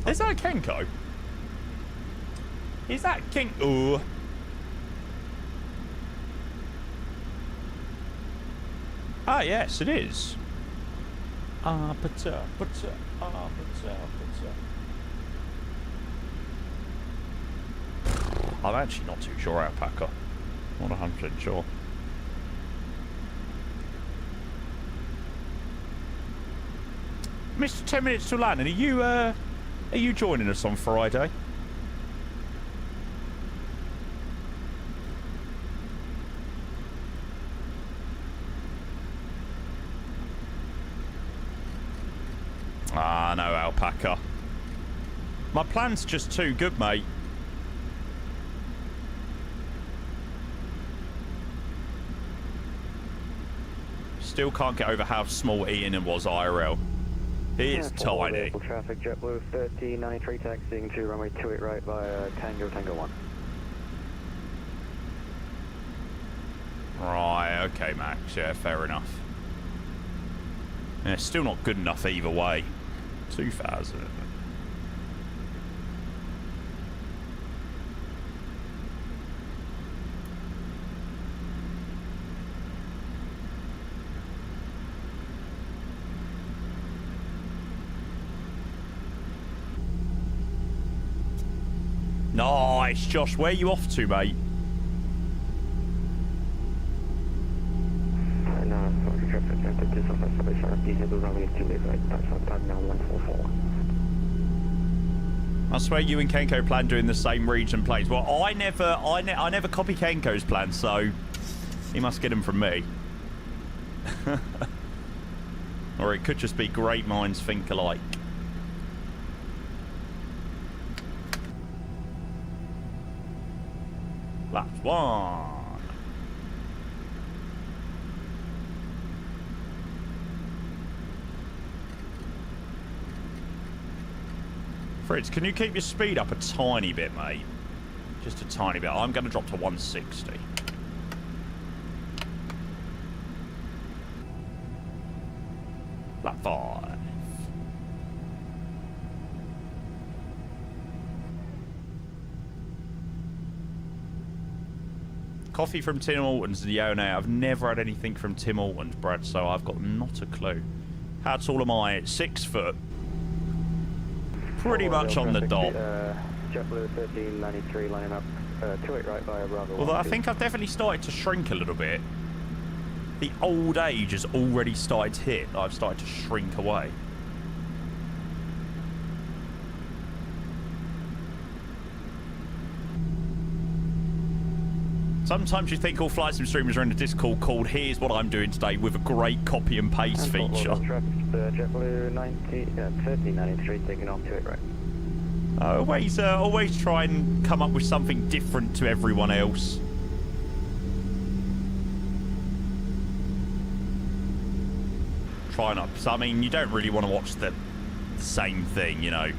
Is that a Kenko? Is that King? Ooh. Ah, yes, it is. I'm actually not too sure, Alpaca. Not 100% sure. Mr. 10 minutes to land, and are you joining us on Friday? Ah, no, Alpaca. My plan's just too good, mate. Still can't get over how small Ian was IRL. He is tiny. Traffic, JetBlue 3093 taxiing to runway 28 right via Tango 1. Right, okay, Max. Yeah, fair enough. Yeah, still not good enough either way. 2000. Nice, Josh. Where are you off to, mate? I swear you and Kenko plan doing the same region planes. Well, I never copy Kenko's plans, so he must get them from me. Or it could just be great minds think alike. Last one. Fritz, can you keep your speed up a tiny bit, mate? Just a tiny bit. I'm going to drop to 160. Lap 5. Coffee from Tim Hortons, Leone. I've never had anything from Tim Hortons, Brad, so I've got not a clue. How tall am I? 6 foot. Pretty much on the dot. JetBlue 1393 lining up 28 right via Bravo. Although I think I've definitely started to shrink a little bit. The old age has already started to hit. I've started to shrink away. Sometimes you think all flight sim streamers are in a Discord called "Here's what I'm doing today" with a great copy and paste feature. JetBlue 1393 taking off 28 right. Always try and come up with something different to everyone else. Try not. So, I mean, you don't really want to watch the same thing, you know.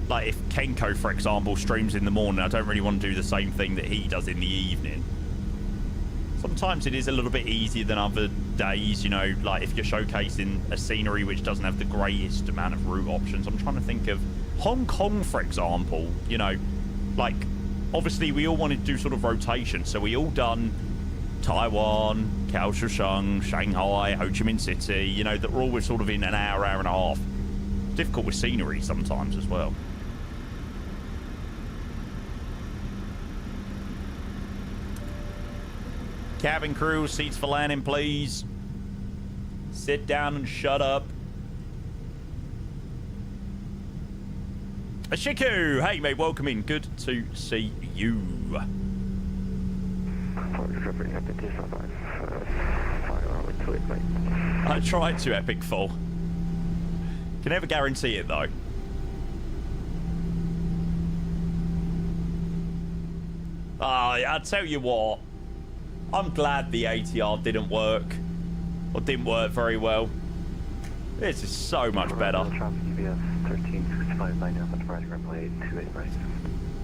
Like if Kenko, for example, streams in the morning, I don't really want to do the same thing that he does in the evening. Sometimes it is a little bit easier than other days, you know, like if you're showcasing a scenery which doesn't have the greatest amount of route options. I'm trying to think of Hong Kong, for example, you know, like obviously we all wanted to do sort of rotation, so we all done Taiwan, Kaohsiung, Shanghai, Ho Chi Minh City, you know, that we're always sort of in an hour, hour and a half. Difficult with scenery sometimes as well. Cabin crew, seats for landing, please. Sit down and shut up. Ashiku! Hey, mate, welcome in. Good to see you. I tried to, Epic Fall. Can never guarantee it, though. I'll tell you what. I'm glad the ATR didn't work. Or didn't work very well. This is so much better.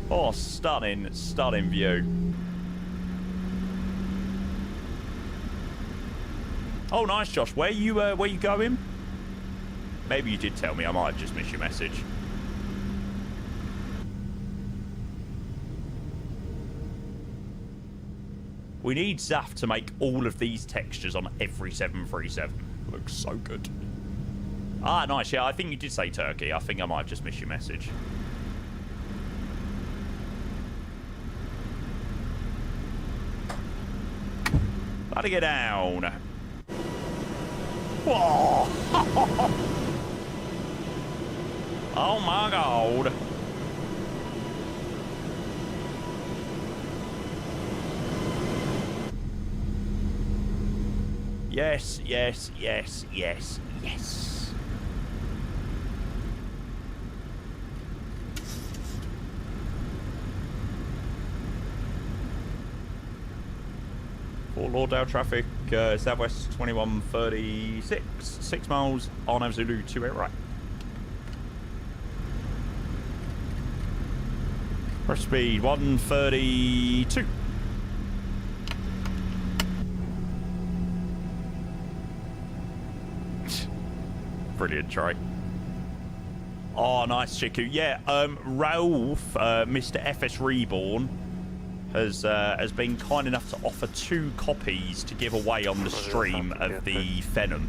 Oh, stunning, stunning view. Oh, nice, Josh. Where you going? Maybe you did tell me. I might have just missed your message. We need Zaf to make all of these textures on every 737. Looks so good. Ah, nice. Yeah, I think you did say Turkey. I think I might have just missed your message. About to get down. Whoa! Oh my God. Yes, yes, yes, yes, yes. Fort Lauderdale traffic, southwest 2136, 6 miles on Zulu 28 right. Rush speed 132. Brilliant, Trey. Oh, nice, Chiku. Yeah, Ralph, Mr. FS Reborn, has been kind enough to offer 2 copies to give away on the stream of the Phenom.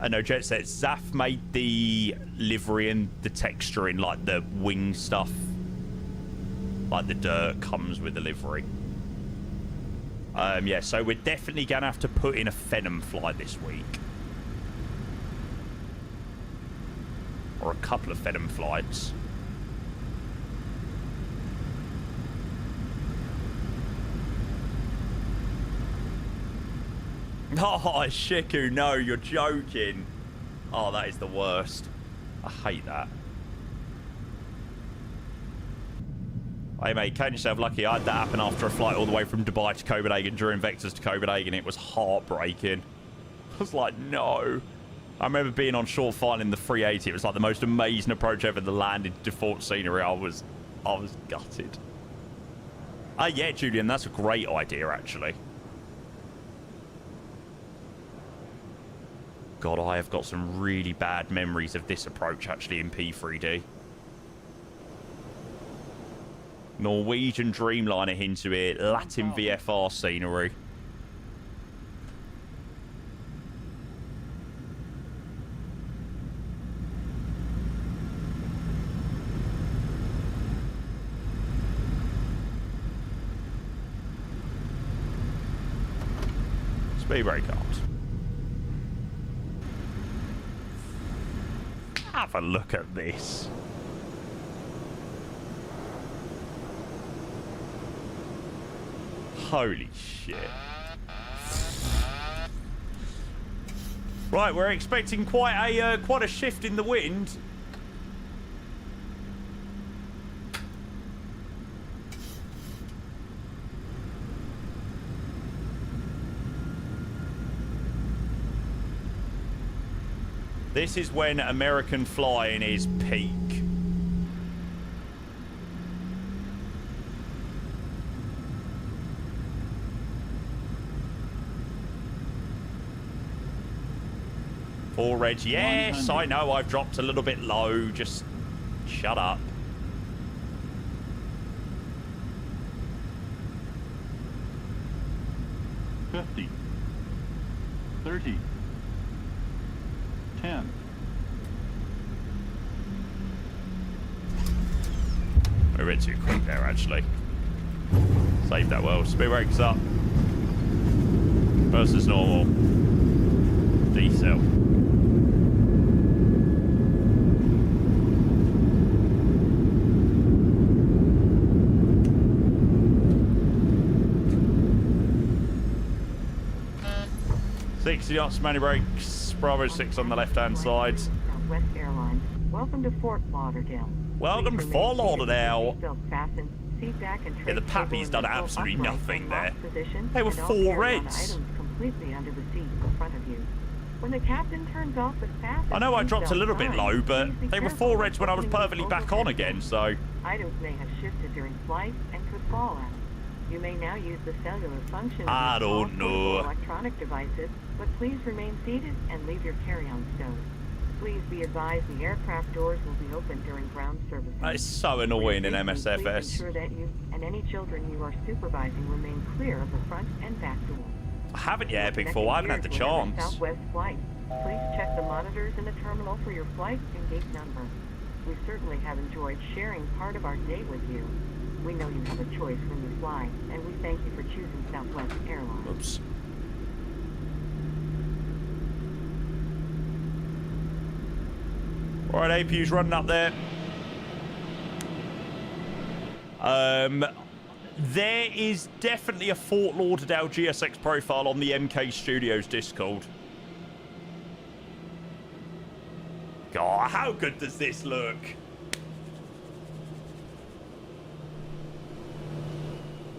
I know Jet said Zaf made the livery and the texturing, like the wing stuff, like the dirt comes with the livery. Yeah, so we're definitely going to have to put in a Phenom flight this week. Or a couple of Phenom flights. Oh, Shiku, no, you're joking. Oh, that is the worst. I hate that. Hey, mate, count yourself lucky. I had that happen after a flight all the way from Dubai to Copenhagen, during Vectors to Copenhagen. It was heartbreaking. I was like, no. I remember being on short final in the 380. It was like the most amazing approach ever. The landed default scenery. I was gutted. Yeah, Julian, that's a great idea, actually. God, I have got some really bad memories of this approach, actually, in P3D. Norwegian Dreamliner into it. Latin VFR scenery. Speed brake arms. Have a look at this. Holy shit. Right, we're expecting quite a shift in the wind. This is when American flying is peak. Four reg, yes, I know I've dropped a little bit low, just shut up. $50, $30, $10. We're a bit too quick there, actually. Save that well. Speed brakes up. Versus normal. Decel. Knots, manual brakes, Bravo 6 on the left-hand side. Southwest Airlines, welcome to Fort Lauderdale. Welcome to Fort Lauderdale. Yeah, the Pappy's done absolutely nothing there. They were four reds. Completely under the seat in front of you. When the captain turns off the fasten, I know I dropped a little bit low, but they were four reds when I was perfectly back on again, so... Items may have shifted during flight and could fall out. You may now use the cellular function I of don't know. electronic devices, but please remain seated and leave your carry-on stowed. Please be advised the aircraft doors will be open during ground service. That is so annoying in MSFS. Please ensure that you and any children you are supervising remain clear of the front and back doors. I haven't yet, Big Four. I haven't had the chance. Southwest flight. Please check the monitors in the terminal for your flight and gate number. We certainly have enjoyed sharing part of our day with you. We know you have a choice when you fly, and we thank you for choosing Southwest Airlines. Oops. All right, APU's running up there. There is definitely a Fort Lauderdale GSX profile on the MK Studios Discord. God, how good does this look?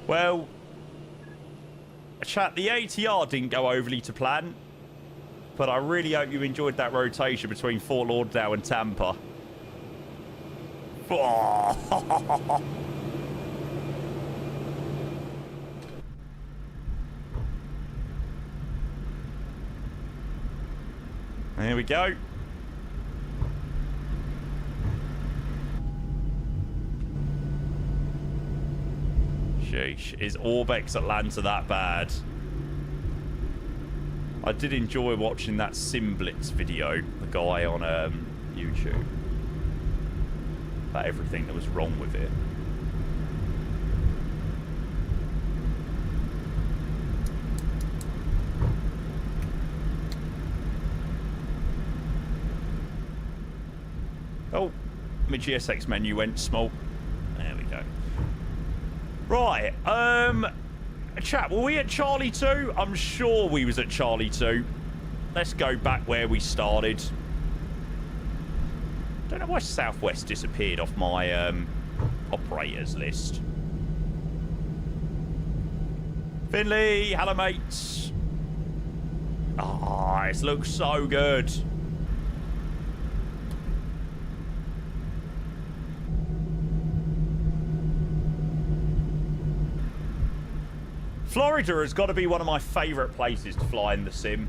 Well, chat, the ATR didn't go overly to plan, but I really hope you enjoyed that rotation between Fort Lauderdale and Tampa. Oh. There we go. Sheesh. Is Orbex Atlanta that bad? I did enjoy watching that Simblitz video, the guy on YouTube, about everything that was wrong with it. Oh, my GSX menu went small. There we go. Right, chat, were we at Charlie 2? I'm sure we was at Charlie 2. Let's go back where we started. Don't know why Southwest disappeared off my operators list. Finley, hello, mates. Oh, this looks so good. Florida has got to be one of my favourite places to fly in the sim.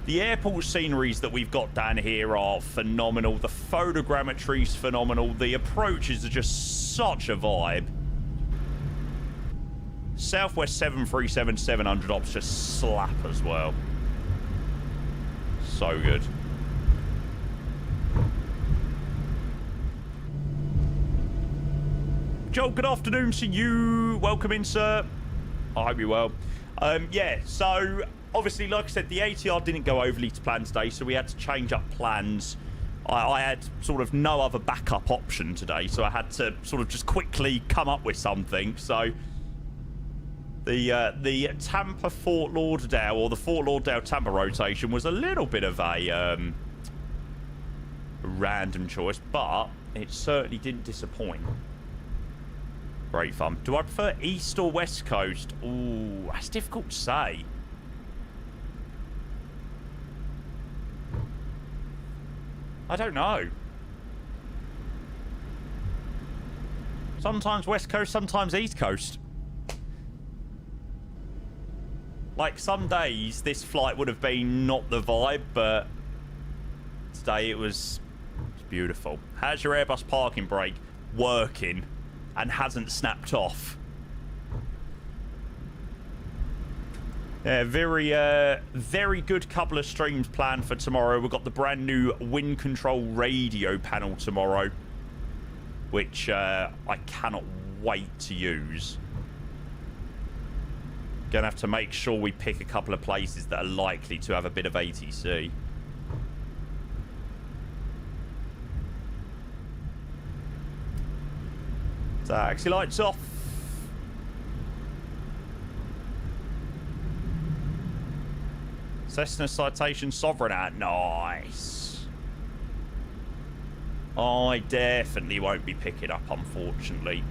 The airport sceneries that we've got down here are phenomenal. The photogrammetry is phenomenal. The approaches are just such a vibe. Southwest 737-700 ops just slap as well. So good. Joel, good afternoon to you. Welcome in, sir. I hope you're well. Yeah, so obviously, like I said, the ATR didn't go overly to plan today, so we had to change up plans. I had sort of no other backup option today, so I had to sort of just quickly come up with something. So the Tampa Fort Lauderdale, or the Fort Lauderdale Tampa rotation, was a little bit of a random choice, but it certainly didn't disappoint. Great fun. Do I prefer East or West Coast? Ooh, that's difficult to say. I don't know. Sometimes West Coast, sometimes East Coast. Like, some days this flight would have been not the vibe, but today it was beautiful. How's your Airbus parking brake? Working. And hasn't snapped off. Yeah, very good couple of streams planned for tomorrow. We've got the brand new wind control radio panel tomorrow, which I cannot wait to use. Gonna have to make sure we pick a couple of places that are likely to have a bit of ATC. Taxi lights off. Cessna Citation Sovereign out. Nice. I definitely won't be picking up, unfortunately.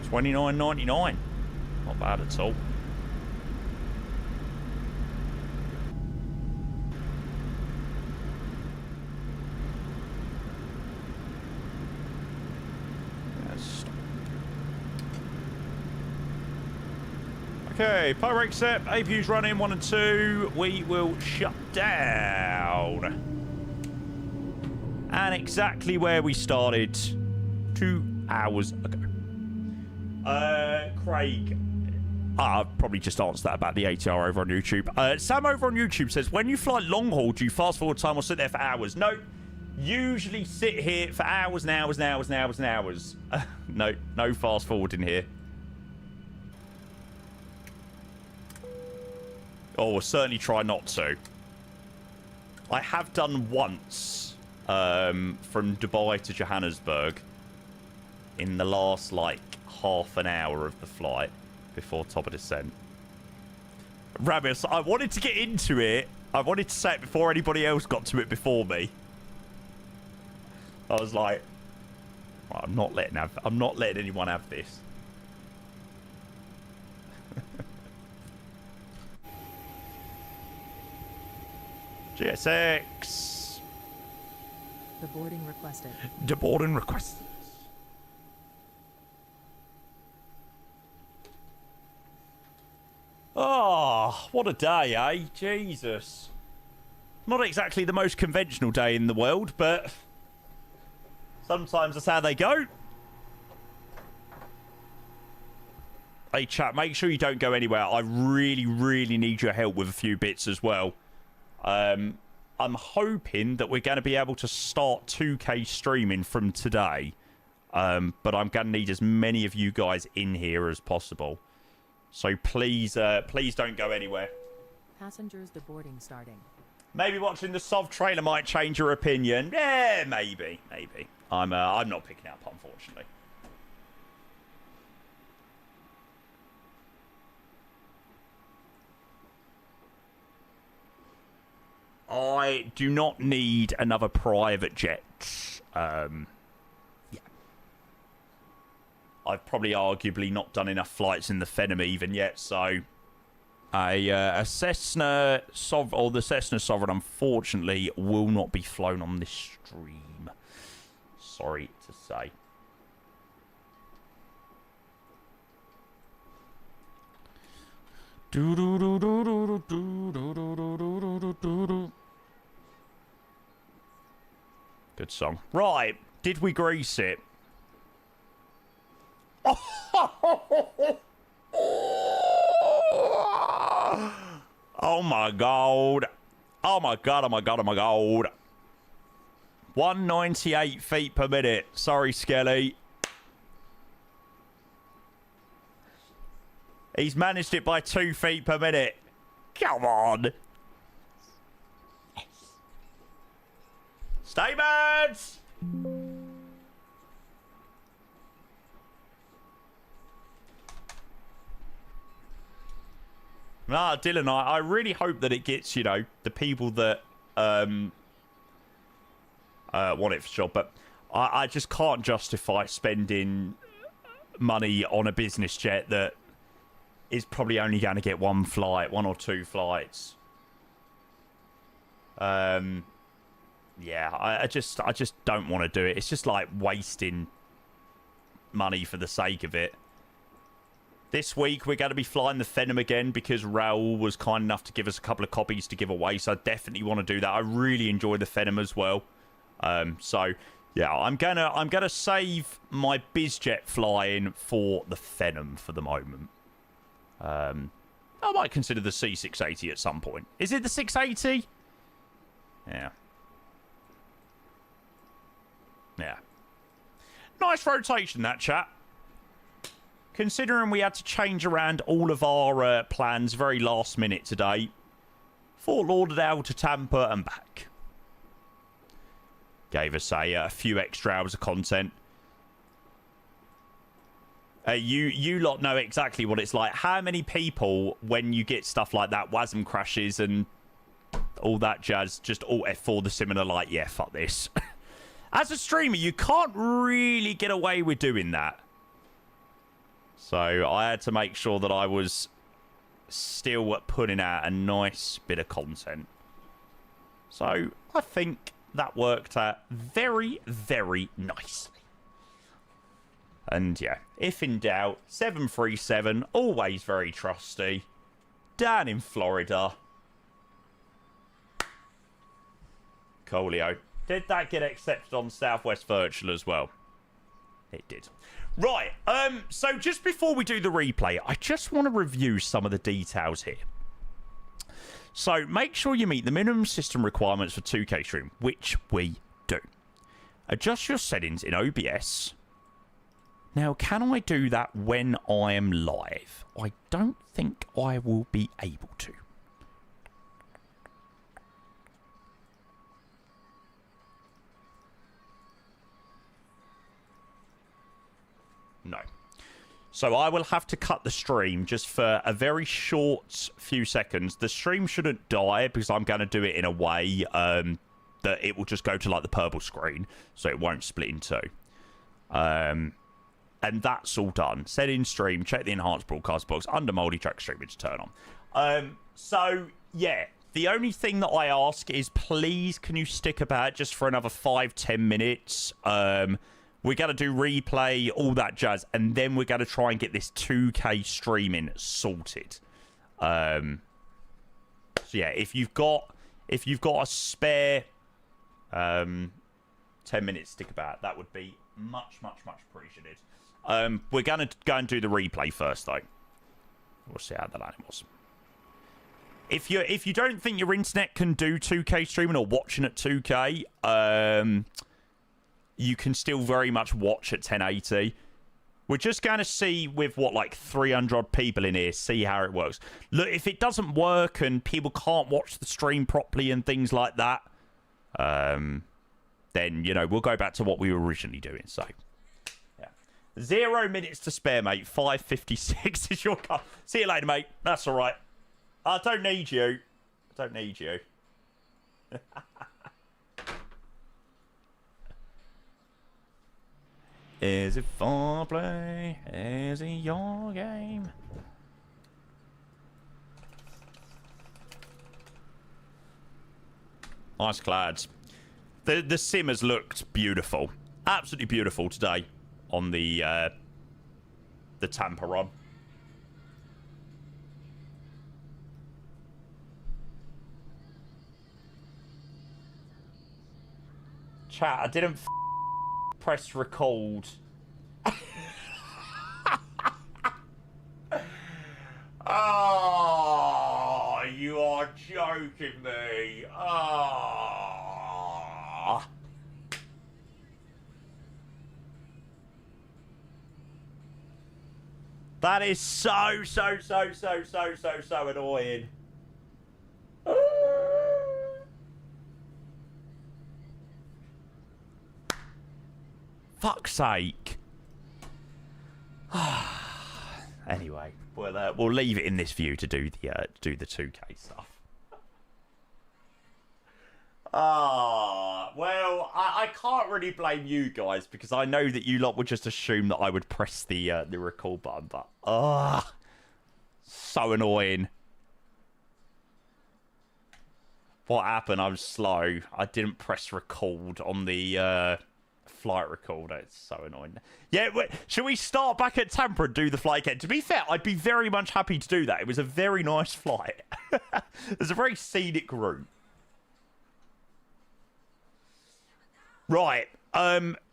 $29.99. Not bad at all. Okay, power brake set, APU's running 1 and 2. We will shut down. And exactly where we started 2 hours ago. Craig. I've probably just answered that about the ATR over on YouTube. Sam over on YouTube says, when you fly long haul, do you fast forward time or sit there for hours? No. Usually sit here for hours and hours and hours and hours and hours. No fast forwarding here. Oh, we'll certainly try not to. I have done once from Dubai to Johannesburg in the last, like, half an hour of the flight before top of descent. Ramis, I wanted to get into it. I wanted to say it before anybody else got to it before me. I was like, well, I'm not letting anyone have this. GSX. Deboarding requested. Deboarding requested. Oh, what a day, eh? Jesus. Not exactly the most conventional day in the world, but sometimes that's how they go. Hey, chat, make sure you don't go anywhere. I really, really need your help with a few bits as well. I'm hoping that we're going to be able to start 2K streaming from today. But I'm going to need as many of you guys in here as possible. So please, please don't go anywhere. Passengers deboarding starting. Maybe watching the SOV trailer might change your opinion. Yeah, maybe. I'm not picking up, unfortunately. I do not need another private jet. Yeah. I've probably arguably not done enough flights in the Phenom even yet, so a Cessna or the Cessna Sovereign, unfortunately, will not be flown on this stream. Sorry to say. Good song. Right, did we grease it? Oh my god. Oh my god, oh my god, oh my god. 198 feet per minute. Sorry, Skelly. He's managed it by 2 feet per minute. Come on. Yes. Statements! Nah, Dylan, I really hope that it gets, you know, the people that want it for sure. But I just can't justify spending money on a business jet that is probably only going to get one or two flights. Yeah, I just don't want to do it. It's just like wasting money for the sake of it. This week, we're going to be flying the Phenom again because Raul was kind enough to give us a couple of copies to give away, so I definitely want to do that. I really enjoy the Phenom as well. So, yeah, I'm gonna save my BizJet flying for the Phenom for the moment. I might consider the C680 at some point. Is it the 680? Yeah. Yeah. Nice rotation, that chat. Considering we had to change around all of our plans very last minute today. Fort Lauderdale to Tampa and back. Gave us a few extra hours of content. You lot know exactly what it's like. How many people, when you get stuff like that, WASM crashes and all that jazz, just alt F4 the sim and are like, yeah, fuck this. As a streamer, you can't really get away with doing that. So I had to make sure that I was still putting out a nice bit of content. So I think that worked out very, very nicely. And yeah, if in doubt, 737, always very trusty. Down in Florida. Coolio. Did that get accepted on Southwest Virtual as well? It did. Right, so just before we do the replay, I just want to review some of the details here. So make sure you meet the minimum system requirements for 2K stream, which we do. Adjust your settings in OBS. Now, can I do that when I am live? I don't think I will be able to. No. So I will have to cut the stream just for a very short few seconds. The stream shouldn't die because I'm going to do it in a way that it will just go to like the purple screen, so it won't split in two. And that's all done. Set in stream, check the enhanced broadcast box, under multi-track streaming to turn on. So, yeah, the only thing that I ask is please can you stick about just for another 5-10 minutes? We're going to do replay, all that jazz, and then we're going to try and get this 2K streaming sorted. So yeah, if you've got a spare 10 minutes stick about, that would be much, much, much appreciated. We're going to go and do the replay first, though. We'll see how the line was. If you don't think your internet can do 2K streaming or watching at 2K, you can still very much watch at 1080. We're just going to see with what, like 300 people in here, see how it works. Look, if it doesn't work and people can't watch the stream properly and things like that, then, you know, we'll go back to what we were originally doing. So, yeah. 0 minutes to spare, mate. 5:56 is your car. See you later, mate. That's all right. I don't need you. I don't need you. Is it foreplay? Is it your game? Nice clads. The sim has looked beautiful. Absolutely beautiful today on the Tampa run. Chat, I didn't press record. Oh, you are joking me. Oh. That is so annoying. Fuck's sake. Anyway, we'll leave it in this view to do the 2K stuff. Well, I can't really blame you guys because I know that you lot would just assume that I would press the recall button, but so annoying. What happened? I'm slow. I didn't press record on the flight recorder. It's so annoying. Yeah, should we start back at Tampa and do the flight again? To be fair, I'd be very much happy to do that. It was a very nice flight. It's a very scenic route. Right,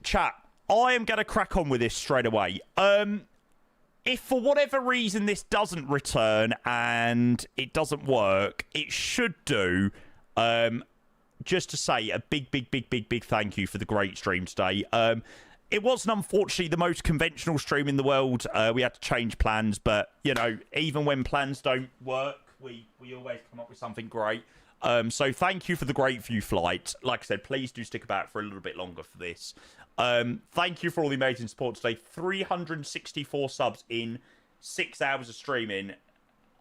chat, I am going to crack on with this straight away. If for whatever reason this doesn't return and it doesn't work, it should do. Just to say a big thank you for the great stream today. It wasn't, unfortunately, the most conventional stream in the world. We had to change plans, but, you know, even when plans don't work, we always come up with something great. So thank you for the great view flight. Like I said, please do stick about for a little bit longer for this. Thank you for all the amazing support today. 364 subs in 6 hours of streaming.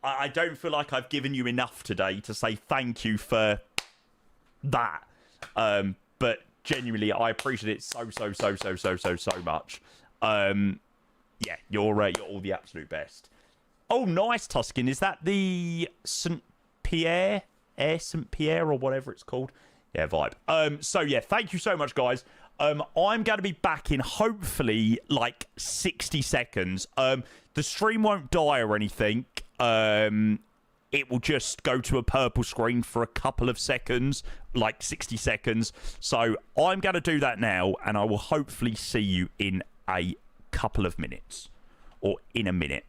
I don't feel like I've given you enough today to say thank you for that. But genuinely, I appreciate it so much. Yeah, you're all the absolute best. Oh, nice, Tuscan. Is that the St. Pierre or whatever it's called? Yeah, vibe. So yeah, thank you so much, guys. I'm going to be back in hopefully like 60 seconds. The stream won't die or anything. It will just go to a purple screen for a couple of seconds, like 60 seconds. So I'm going to do that now, and I will hopefully see you in a couple of minutes, or in a minute.